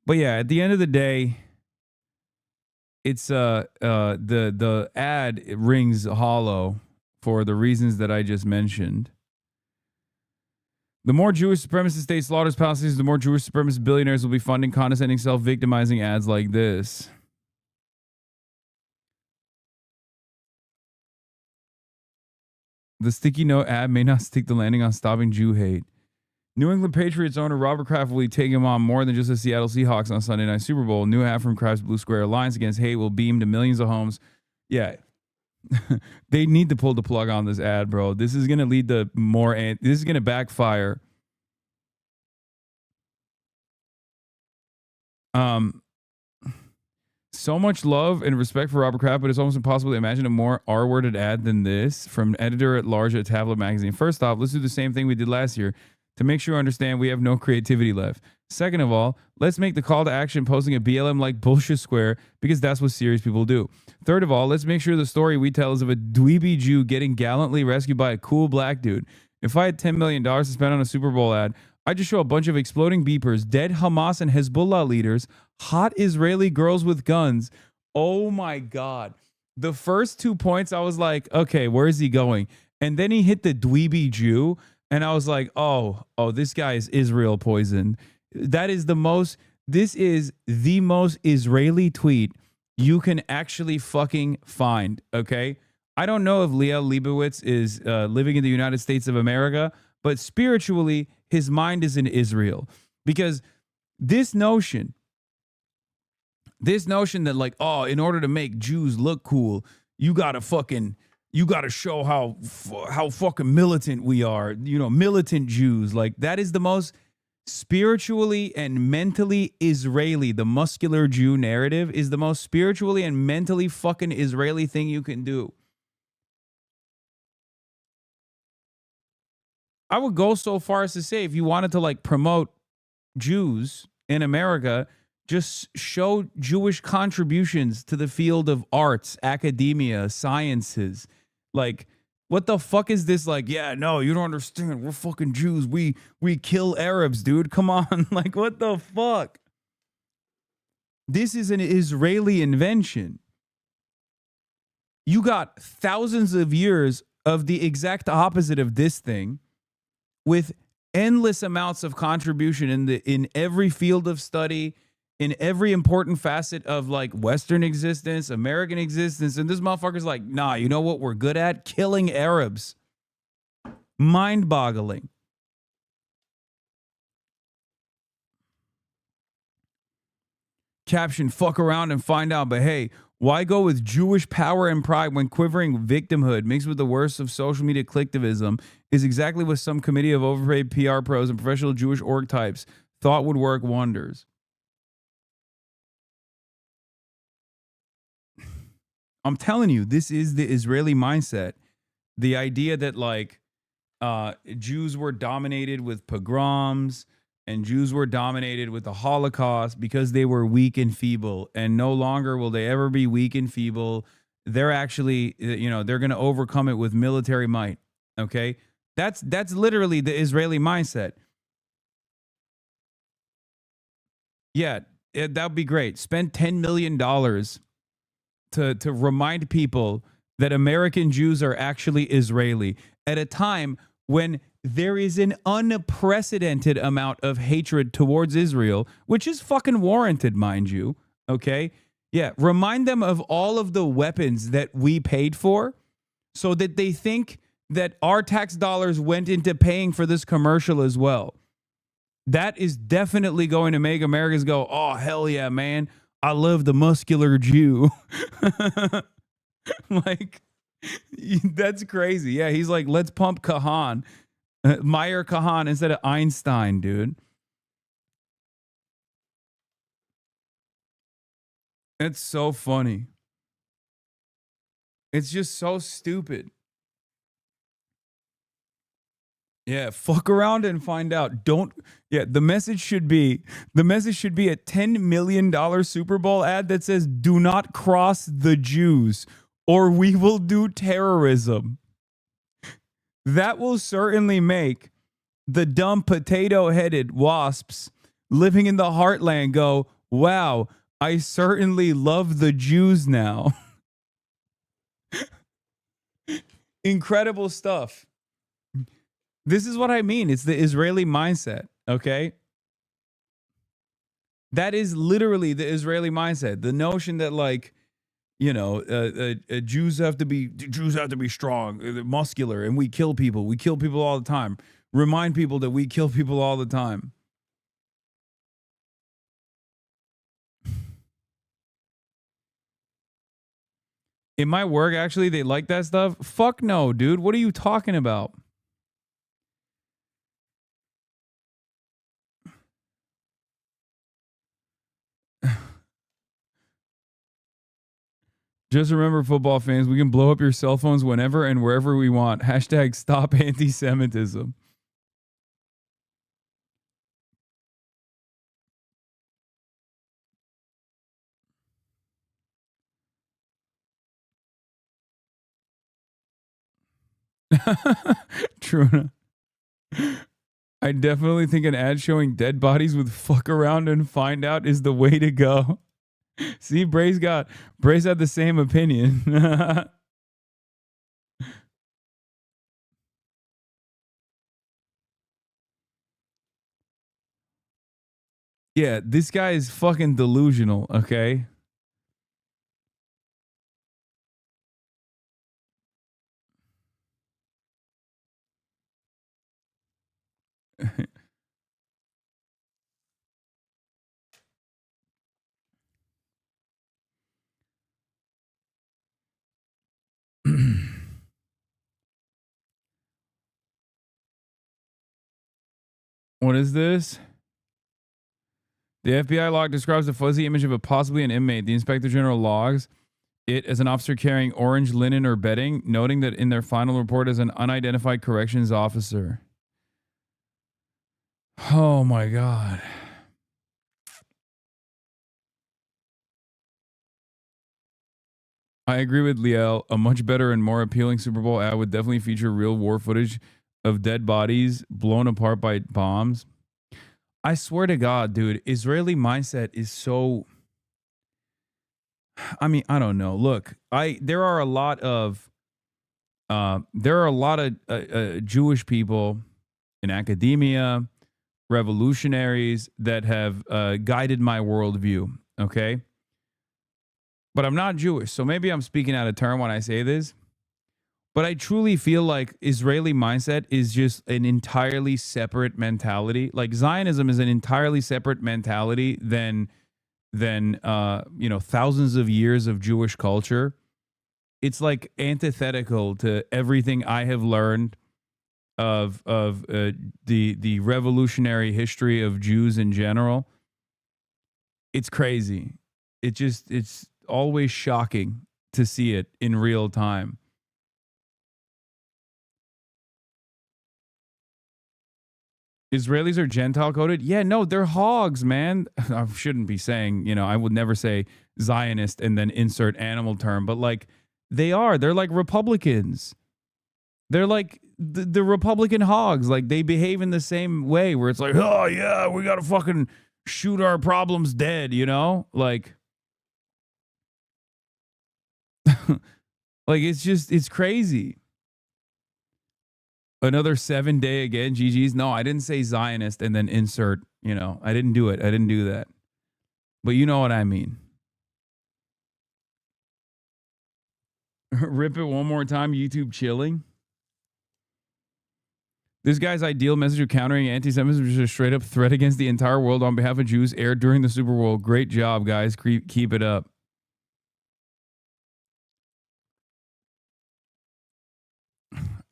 But yeah, at the end of the day, it's the ad rings hollow for the reasons that I just mentioned. The more Jewish supremacist state slaughters Palestinians, the more Jewish supremacist billionaires will be funding condescending, self-victimizing ads like this. The sticky note ad may not stick the landing on stopping Jew hate. New England Patriots owner Robert Kraft will be taking on more than just the Seattle Seahawks on Sunday Night Super Bowl. New ad from Kraft's Blue Square Alliance Against Hate will beam to millions of homes. Yeah. They need to pull the plug on this ad, bro. This is going to lead to more. This is going to backfire. So much love and respect for Robert Kraft, but it's almost impossible to imagine a more R-worded ad than this from editor-at-large at Tablet Magazine. First off, let's do the same thing we did last year to make sure you understand we have no creativity left. Second of all, let's make the call to action posting a BLM-like bullshit square because that's what serious people do. Third of all, let's make sure the story we tell is of a dweeby Jew getting gallantly rescued by a cool black dude. If I had $10 million to spend on a Super Bowl ad, I'd just show a bunch of exploding beepers, dead Hamas and Hezbollah leaders, hot Israeli girls with guns. Oh my God. The first 2 points, I was like, okay, where is he going? And then he hit the dweeby Jew. And I was like, oh, this guy is Israel poisoned. This is the most Israeli tweet you can actually fucking find, okay? I don't know if Leah Leibowitz is living in the United States of America, but spiritually, his mind is in Israel. Because this notion that like, oh, in order to make Jews look cool, you gotta show how fucking militant we are, you know, militant Jews. Like, that is the most spiritually and mentally Israeli. The muscular Jew narrative is the most spiritually and mentally fucking Israeli thing you can do. I would go so far as to say, if you wanted to like promote Jews in America, just show Jewish contributions to the field of arts, academia, sciences. Like, what the fuck is this? Like, yeah, no, you don't understand. We're fucking Jews. We kill Arabs, dude. Come on. Like, what the fuck? This is an Israeli invention. You got thousands of years of the exact opposite of this thing with endless amounts of contribution in every field of study, in every important facet of like Western existence, American existence. And this motherfucker's like, nah, you know what we're good at? Killing Arabs. Mind-boggling. Caption, fuck around and find out. But hey, why go with Jewish power and pride when quivering victimhood mixed with the worst of social media clicktivism is exactly what some committee of overpaid PR pros and professional Jewish org types thought would work wonders. I'm telling you, this is the Israeli mindset. The idea that like Jews were dominated with pogroms and Jews were dominated with the Holocaust because they were weak and feeble, and no longer will they ever be weak and feeble. They're actually, you know, they're going to overcome it with military might. Okay. That's literally the Israeli mindset. Yeah, that would be great. Spend $10 million to remind people that American Jews are actually Israeli at a time when there is an unprecedented amount of hatred towards Israel, which is fucking warranted, mind you. Okay. Yeah, remind them of all of the weapons that we paid for so that they think that our tax dollars went into paying for this commercial as well. That is definitely going to make Americans go, oh, hell yeah, man. I love the muscular Jew. Like, that's crazy. Yeah, he's like, let's pump Kahan. Meyer Kahan instead of Einstein, dude. It's so funny. It's just so stupid. Yeah, fuck around and find out. The message should be a $10 million Super Bowl ad that says, do not cross the Jews or we will do terrorism. That will certainly make the dumb potato-headed wasps living in the heartland go, wow, I certainly love the Jews now. Incredible stuff. This is what I mean. It's the Israeli mindset, okay? That is literally the Israeli mindset. The notion that, like, you know, Jews have to be strong, muscular, and we kill people. We kill people all the time. Remind people that we kill people all the time. In my work, actually, they like that stuff. Fuck no, dude. What are you talking about? Just remember, football fans, we can blow up your cell phones whenever and wherever we want. Hashtag stop anti-Semitism. True enough. I definitely think an ad showing dead bodies with fuck around and find out is the way to go. See, Brace had the same opinion. Yeah, this guy is fucking delusional, okay? What is this? The FBI log describes a fuzzy image of a possibly an inmate. The Inspector General logs it as an officer carrying orange linen or bedding, noting that in their final report as an unidentified corrections officer. Oh my God. I agree with Liel. A much better and more appealing Super Bowl ad would definitely feature real war footage of dead bodies blown apart by bombs. I swear to God, dude, Israeli mindset is so... I mean, I don't know. Look, there are a lot of Jewish people in academia, revolutionaries that have guided my worldview, okay? But I'm not Jewish, so maybe I'm speaking out of turn when I say this. But I truly feel like Israeli mindset is just an entirely separate mentality. Like Zionism is an entirely separate mentality than thousands of years of Jewish culture. It's like antithetical to everything I have learned of the revolutionary history of Jews in general. It's crazy. It's always shocking to see it in real time. Israelis are Gentile coded? Yeah, no, they're hogs, man. I shouldn't be saying, I would never say Zionist and then insert animal term, but like they are. They're like Republicans. They're like the Republican hogs. Like they behave in the same way where it's like, oh yeah, we got to fucking shoot our problems dead, Like, like it's crazy. Another 7-day again, GG's. No, I didn't say Zionist and then insert, I didn't do it. I didn't do that. But you know what I mean. Rip it one more time. YouTube chilling. This guy's ideal message of countering anti-Semitism is a straight up threat against the entire world on behalf of Jews aired during the Super Bowl. Great job, guys. Keep it up.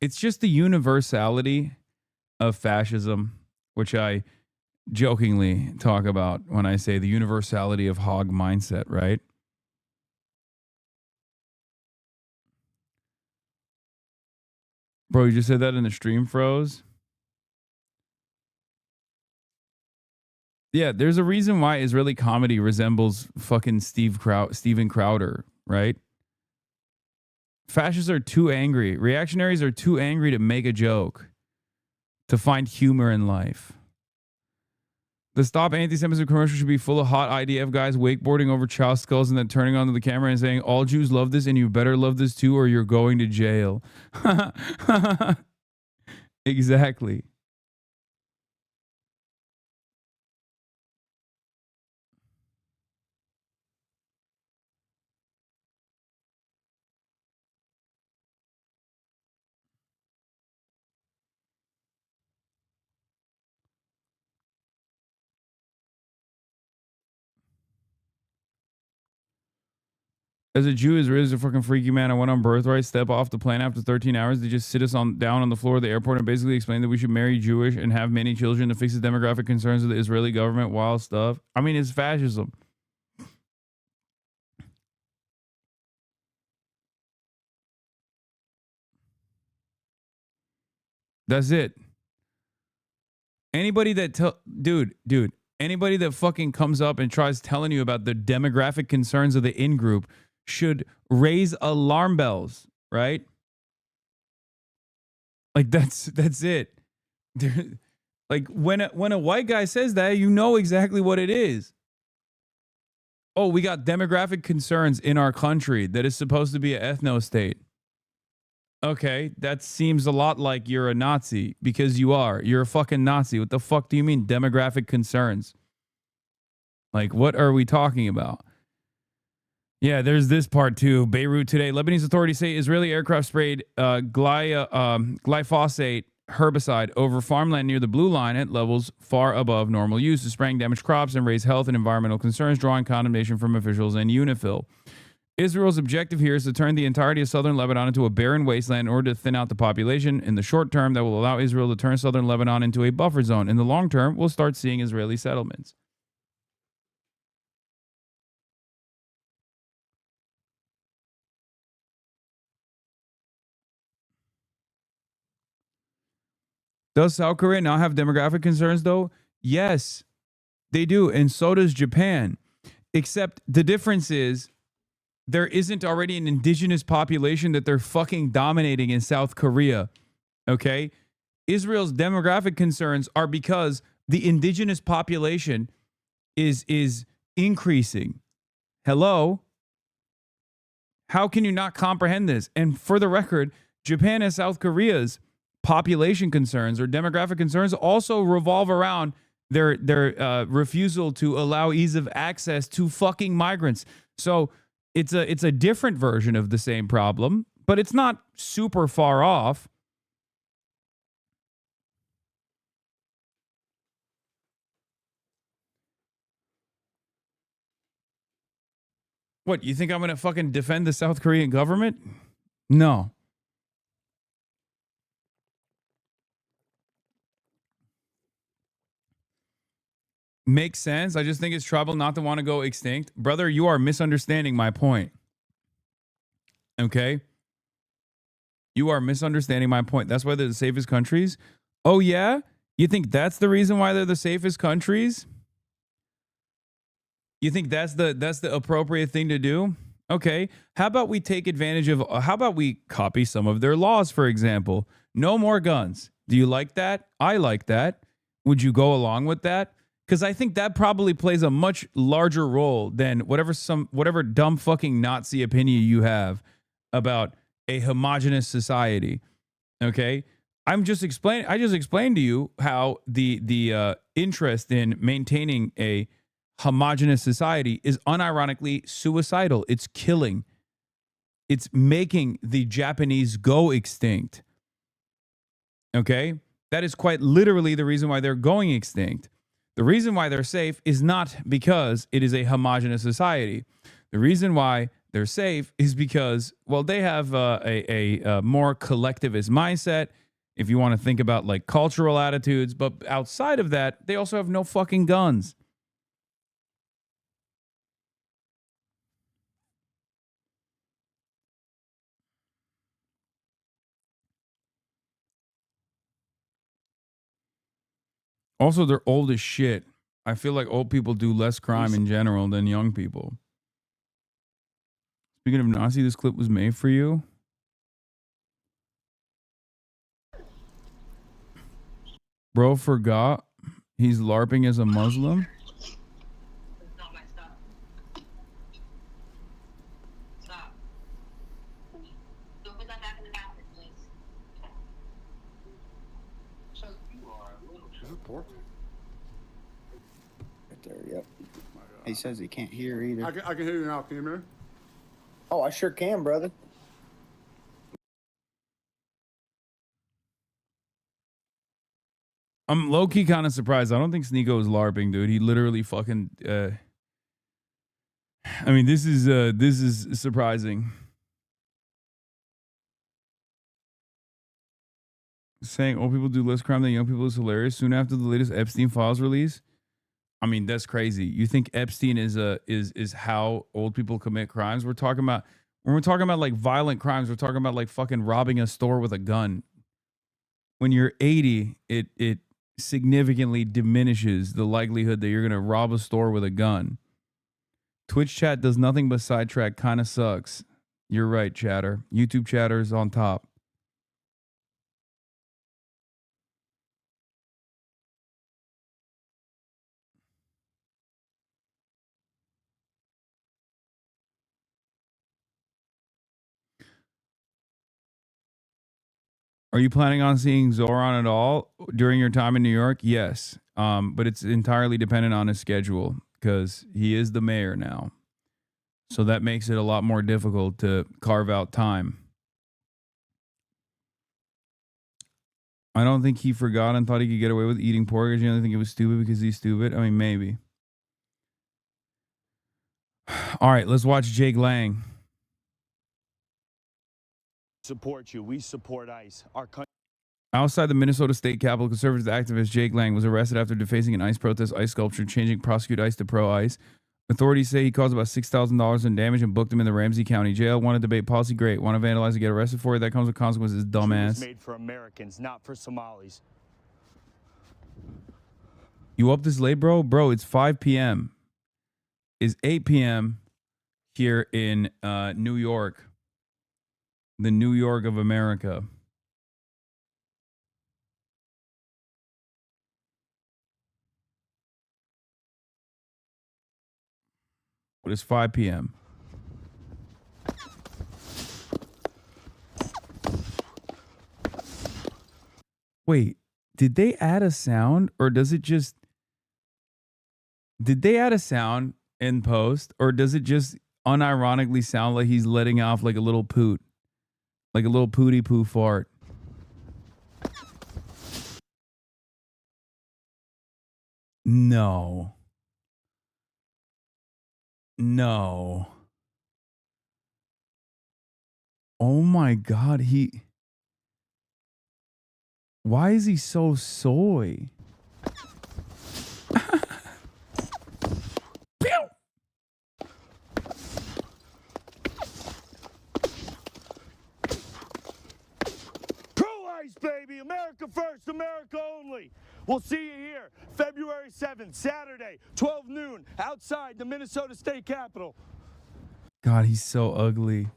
It's just the universality of fascism, which I jokingly talk about when I say the universality of hog mindset, right? Bro, you just said that and the stream froze? Yeah, there's a reason why Israeli comedy resembles fucking Steven Crowder, right? Fascists are too angry. Reactionaries are too angry to make a joke, to find humor in life. The Stop Anti-Semitism commercial should be full of hot IDF guys wakeboarding over child skulls and then turning onto the camera and saying, all Jews love this and you better love this too or you're going to jail. Exactly. As a Jew, Israel is a fucking freaky man. I went on birthright, step off the plane after 13 hours. They just sit us down on the floor of the airport and basically explain that we should marry Jewish and have many children to fix the demographic concerns of the Israeli government. Wild stuff. I mean, it's fascism. That's it. Anybody that dude, anybody that fucking comes up and tries telling you about the demographic concerns of the in-group should raise alarm bells, right? Like that's it. Like when a white guy says that, you know exactly what it is. Oh, we got demographic concerns in our country that is supposed to be an ethno state. Okay, that seems a lot like you're a Nazi because you are. You're a fucking Nazi. What the fuck do you mean demographic concerns? Like, what are we talking about? Yeah, there's this part too. Beirut today. Lebanese authorities say Israeli aircraft sprayed glyphosate herbicide over farmland near the Blue Line at levels far above normal use. The spraying damaged crops and raised health and environmental concerns, drawing condemnation from officials and UNIFIL. Israel's objective here is to turn the entirety of southern Lebanon into a barren wasteland in order to thin out the population. In the short term, that will allow Israel to turn southern Lebanon into a buffer zone. In the long term, we'll start seeing Israeli settlements. Does South Korea now have demographic concerns, though? Yes, they do. And so does Japan. Except the difference is there isn't already an indigenous population that they're fucking dominating in South Korea. Okay? Israel's demographic concerns are because the indigenous population is increasing. Hello? How can you not comprehend this? And for the record, Japan and South Korea's population concerns or demographic concerns also revolve around their refusal to allow ease of access to fucking migrants. So it's a different version of the same problem, but it's not super far off. What, you think I'm going to fucking defend the South Korean government? No. Makes sense. I just think it's trouble not to want to go extinct. Brother, you are misunderstanding my point. Okay? You are misunderstanding my point. That's why they're the safest countries. Oh, yeah? You think that's the reason why they're the safest countries? You think that's the appropriate thing to do? Okay. How about we take advantage of, how about we copy some of their laws, for example? No more guns. Do you like that? I like that. Would you go along with that? Because I think that probably plays a much larger role than whatever dumb fucking Nazi opinion you have about a homogenous society. Okay? I just explained to you how the interest in maintaining a homogenous society is unironically suicidal. It's killing. It's making the Japanese go extinct. Okay? That is quite literally the reason why they're going extinct. The reason why they're safe is not because it is a homogenous society. The reason why they're safe is because, well, they have a more collectivist mindset, if you want to think about like cultural attitudes. But outside of that, they also have no fucking guns. Also, they're old as shit. I feel like old people do less crime in general than young people. Speaking of Nazi, this clip was made for you. Bro forgot he's LARPing as a Muslim. Right there, yep. He says he can't hear either. I can hear you now. Can you hear me? Oh, I sure can, brother. I'm low-key kind of surprised. I don't think Sneeko is LARPing, dude. He literally fucking I mean, this is surprising. Saying old people do less crime than young people is hilarious. Soon after the latest Epstein files release. I mean, that's crazy. You think Epstein is how old people commit crimes? We're talking about, when we're talking about like violent crimes, we're talking about like fucking robbing a store with a gun. When you're 80, it significantly diminishes the likelihood that you're going to rob a store with a gun. Twitch chat does nothing but sidetrack. Kind of sucks. You're right, chatter. YouTube chatter is on top. Are you planning on seeing Zoran at all during your time in New York? Yes. But it's entirely dependent on his schedule because he is the mayor now. So that makes it a lot more difficult to carve out time. I don't think he forgot and thought he could get away with eating pork. I generally think it was stupid because he's stupid. I mean, maybe. All right, let's watch Jake Lang. Support you. We support ICE. Our country. Outside the Minnesota State Capitol, conservative activist Jake Lang was arrested after defacing an ICE protest ICE sculpture, changing prosecute ICE to pro-ICE. Authorities say he caused about $6,000 in damage and booked him in the Ramsey County Jail. Want to debate policy? Great. Want to vandalize and get arrested for it? That comes with consequences, dumbass. Made for Americans, not for Somalis. You up this late, bro? Bro, it's 5 p.m. It's 8 p.m. here in New York. The New York of America. But it's 5 p.m. Wait, did they add a sound or does it just... Did they add a sound in post or does it just unironically sound like he's letting off like a little poot? Like a little pooty poo fart. No. No. Oh my God, why is he so soy? Pro-ICE, baby. America first, America only. We'll see you here February 7th, Saturday, 12 noon, outside the Minnesota State Capitol. God, he's so ugly.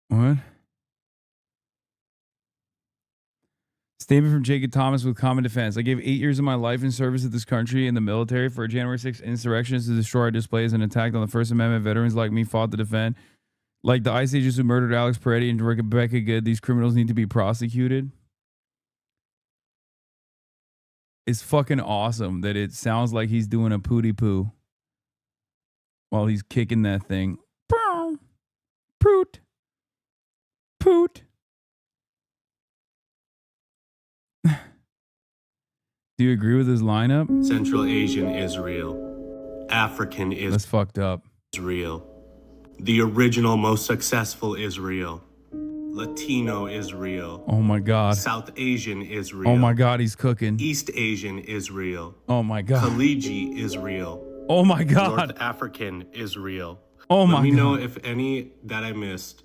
What? Statement from Jacob Thomas with Common Defense. I gave 8 years of my life in service of this country in the military for a January 6th insurrection to destroy our displays and attack on the First Amendment. Veterans like me fought to defend. Like the ICE agents who murdered Alex Peretti and Rebecca Good, these criminals need to be prosecuted. It's fucking awesome that it sounds like he's doing a pooty poo. while he's kicking that thing. Poot. Poot. Do you agree with his lineup? Central Asian is real. African is That's fucked up. real. The original most successful is real. Latino is real. Oh my God. South Asian is real. Oh my God, he's cooking. East Asian is real. Oh my God. Khaliji is real. Oh my God. North African is real. Oh my God. Let me know if any that I missed.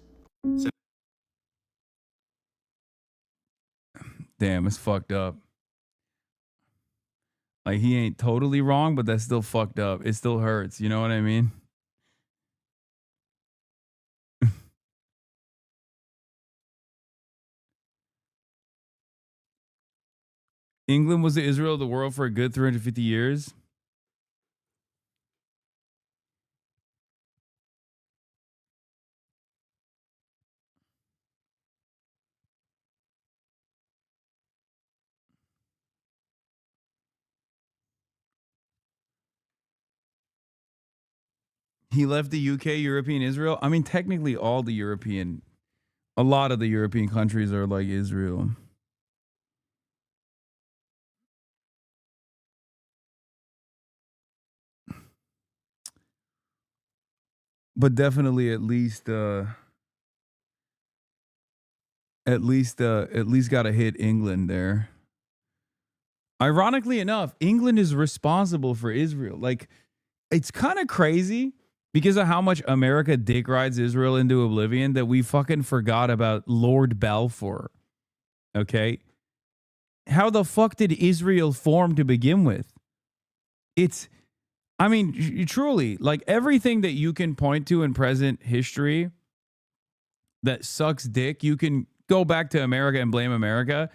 Damn, it's fucked up. Like, he ain't totally wrong, but that's still fucked up. It still hurts. You know what I mean? England was the Israel of the world for a good 350 years. He left the UK, European Israel. I mean, technically a lot of the European countries are like Israel. But definitely at least got to hit England there. Ironically enough, England is responsible for Israel. Like, it's kind of crazy because of how much America dick rides Israel into oblivion that we fucking forgot about Lord Balfour. Okay? How the fuck did Israel form to begin with? Truly, like, everything that you can point to in present history that sucks dick, you can go back to America and blame America.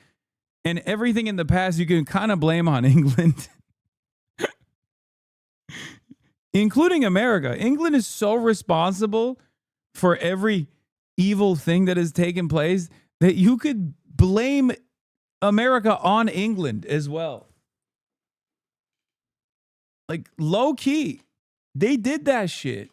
And everything in the past, you can kind of blame on England. Including America. England is so responsible for every evil thing that has taken place that you could blame America on England as well. Like, low key, they did that shit.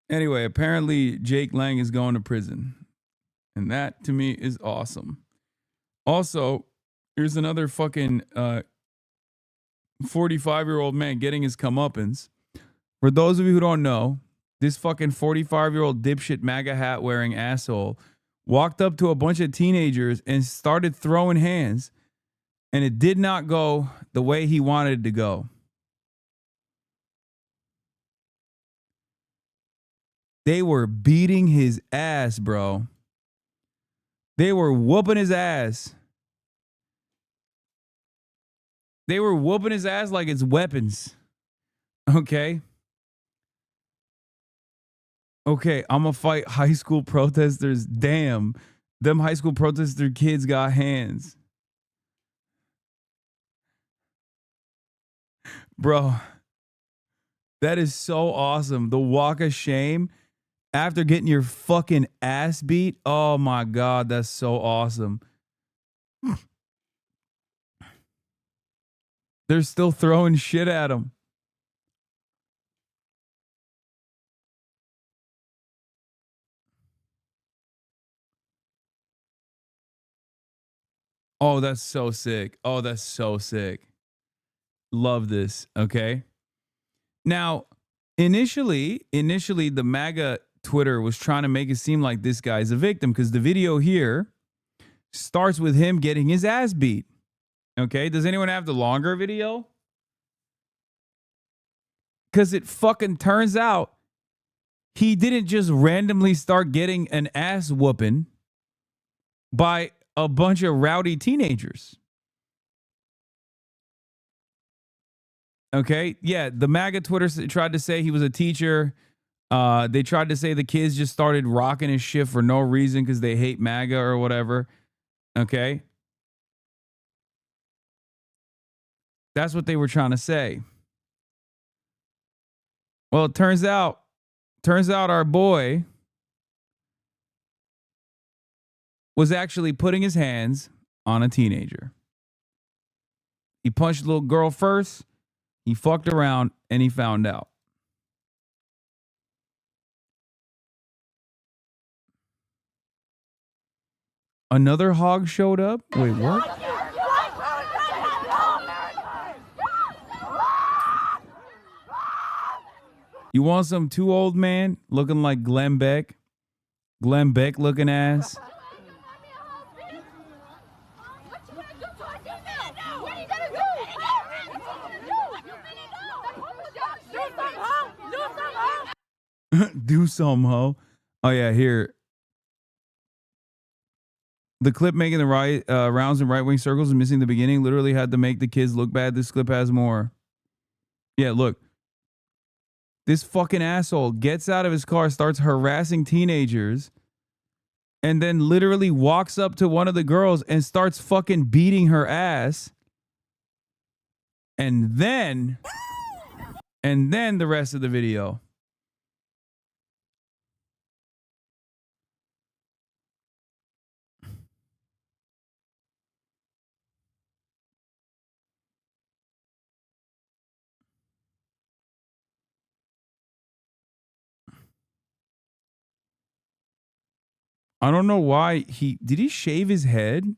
Anyway, apparently Jake Lang is going to prison. And that, to me, is awesome. Also, here's another fucking 45-year-old man getting his comeuppance. For those of you who don't know, this fucking 45-year-old dipshit MAGA hat wearing asshole walked up to a bunch of teenagers and started throwing hands. And it did not go the way he wanted it to go. They were beating his ass, bro. They were whooping his ass. They were whooping his ass like it's weapons. Okay? Okay, I'm gonna fight high school protesters. Damn. Them high school protester kids got hands. Bro, that is so awesome. The walk of shame after getting your fucking ass beat. Oh my God, that's so awesome. They're still throwing shit at him. Oh, that's so sick. Oh, that's so sick. Love this. Okay. Now, initially, the MAGA Twitter was trying to make it seem like this guy's a victim because the video here starts with him getting his ass beat. Okay. Does anyone have the longer video? Because it fucking turns out he didn't just randomly start getting an ass whooping by a bunch of rowdy teenagers. Okay. Yeah. The MAGA Twitter tried to say he was a teacher. They tried to say the kids just started rocking his shit for no reason because they hate MAGA or whatever. Okay. That's what they were trying to say. Well, it turns out turns out our boy was actually putting his hands on a teenager. He punched the little girl first, he fucked around, and he found out. Another hog showed up? Wait, what? You want some too old man looking like Glenn Beck? Glenn Beck looking ass? Do some, ho. Oh, yeah, here. The clip making the rounds in right-wing circles and missing the beginning literally had to make the kids look bad. This clip has more. Yeah, look. This fucking asshole gets out of his car, starts harassing teenagers, and then literally walks up to one of the girls and starts fucking beating her ass. And then the rest of the video. I don't know why did he shave his head?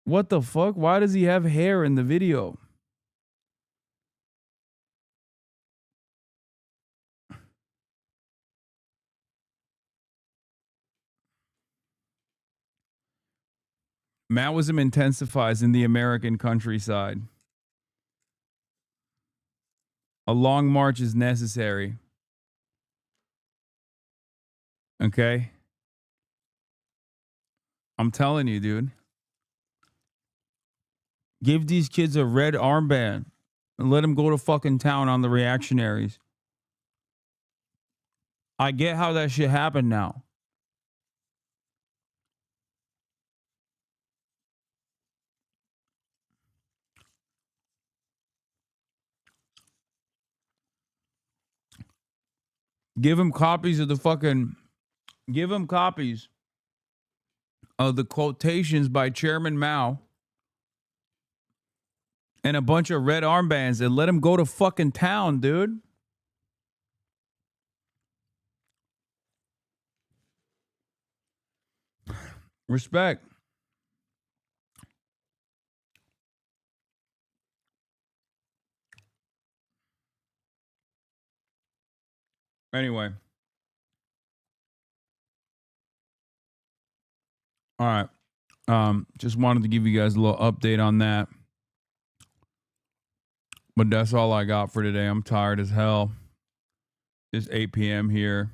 What the fuck? Why does he have hair in the video? Maoism intensifies in the American countryside. A long march is necessary. Okay? I'm telling you, dude. Give these kids a red armband and let them go to fucking town on the reactionaries. I get how that shit happened now. Give him copies of the fucking... Give him copies of the quotations by Chairman Mao and a bunch of red armbands and let him go to fucking town, dude. Respect. Anyway. All right. Just wanted to give you guys a little update on that. But that's all I got for today. I'm tired as hell. It's 8 p.m. here.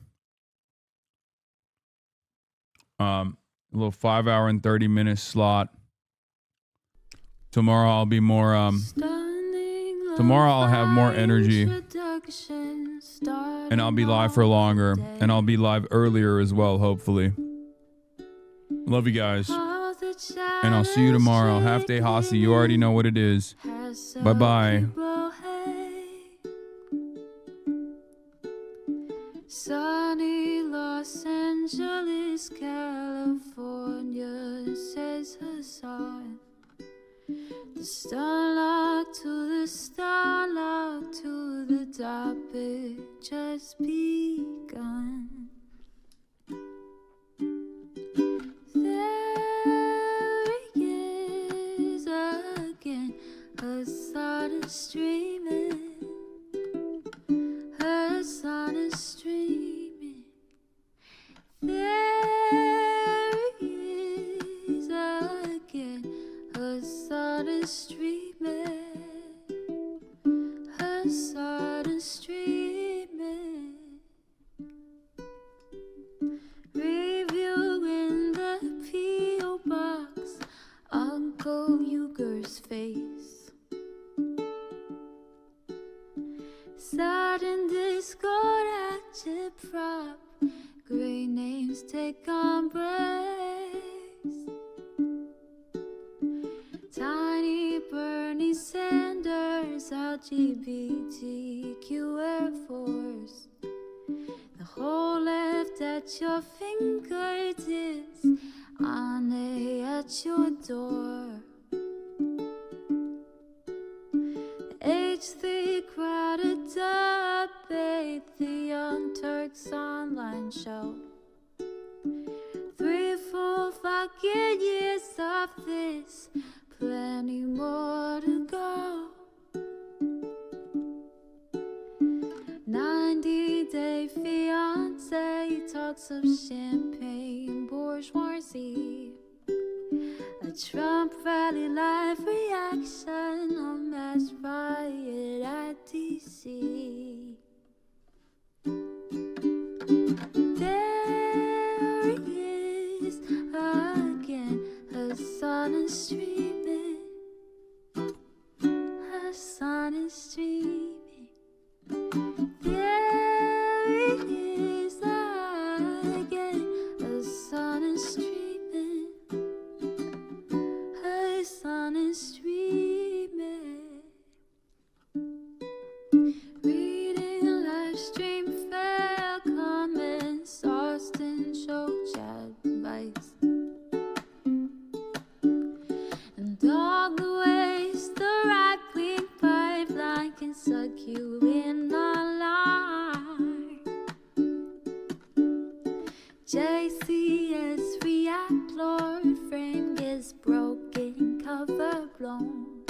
A little 5 hour and 30 minute slot. Tomorrow I'll be more tomorrow I'll have more energy. And I'll be live for longer. And I'll be live earlier as well, hopefully. Love you guys. And I'll see you tomorrow. Half day Hasi. You already know what it is. Bye-bye. Sunny Los Angeles, California, says Hasan. The starlight to the starlight to the topic just begun. There he is again, Hasan is streaming. Hasan is streaming. There he is again. Hasan is streaming. Hasan is streaming. Reviewing the P.O. box. Uncle Uger's face. Sudden discord agitprop. Great names take embrace. Tiny bird. Sanders, LGBTQ Air Force. The whole left at your fingertips, on at your door. H3 crowded debate, the Young Turks online show. 3 full fucking years of this, plenty more to go. 90-day fiance talks of champagne bourgeoisie. A Trump rally live reaction, a mass riot at DC. There he is again, Hasan is streaming. Hasan is streaming. There he is again, Hasan is streaming. Hasan is streaming. Reading live stream fair comments, Austin show chat advice. And all the ways the right-wing pipeline can suck you in online. JCS react, Lord frame gets broken, cover blown.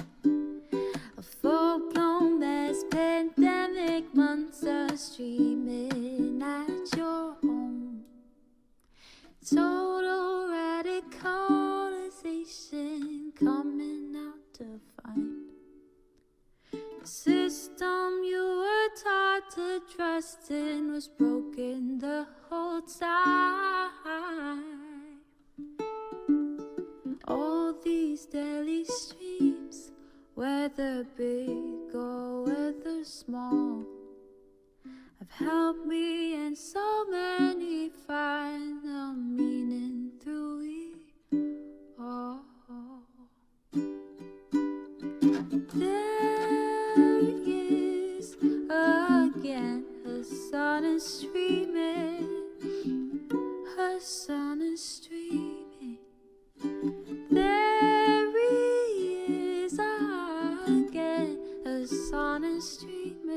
A full-blown mass pandemic, monster streaming at your home. Total radicalization coming out to find. The system you were taught to trust in was broken the whole time. All these daily streams, whether big or whether small, have helped me and so many find the meaning through it all. There he is again, Hasan is streaming. Hasan is streaming. There he is again, Hasan is streaming.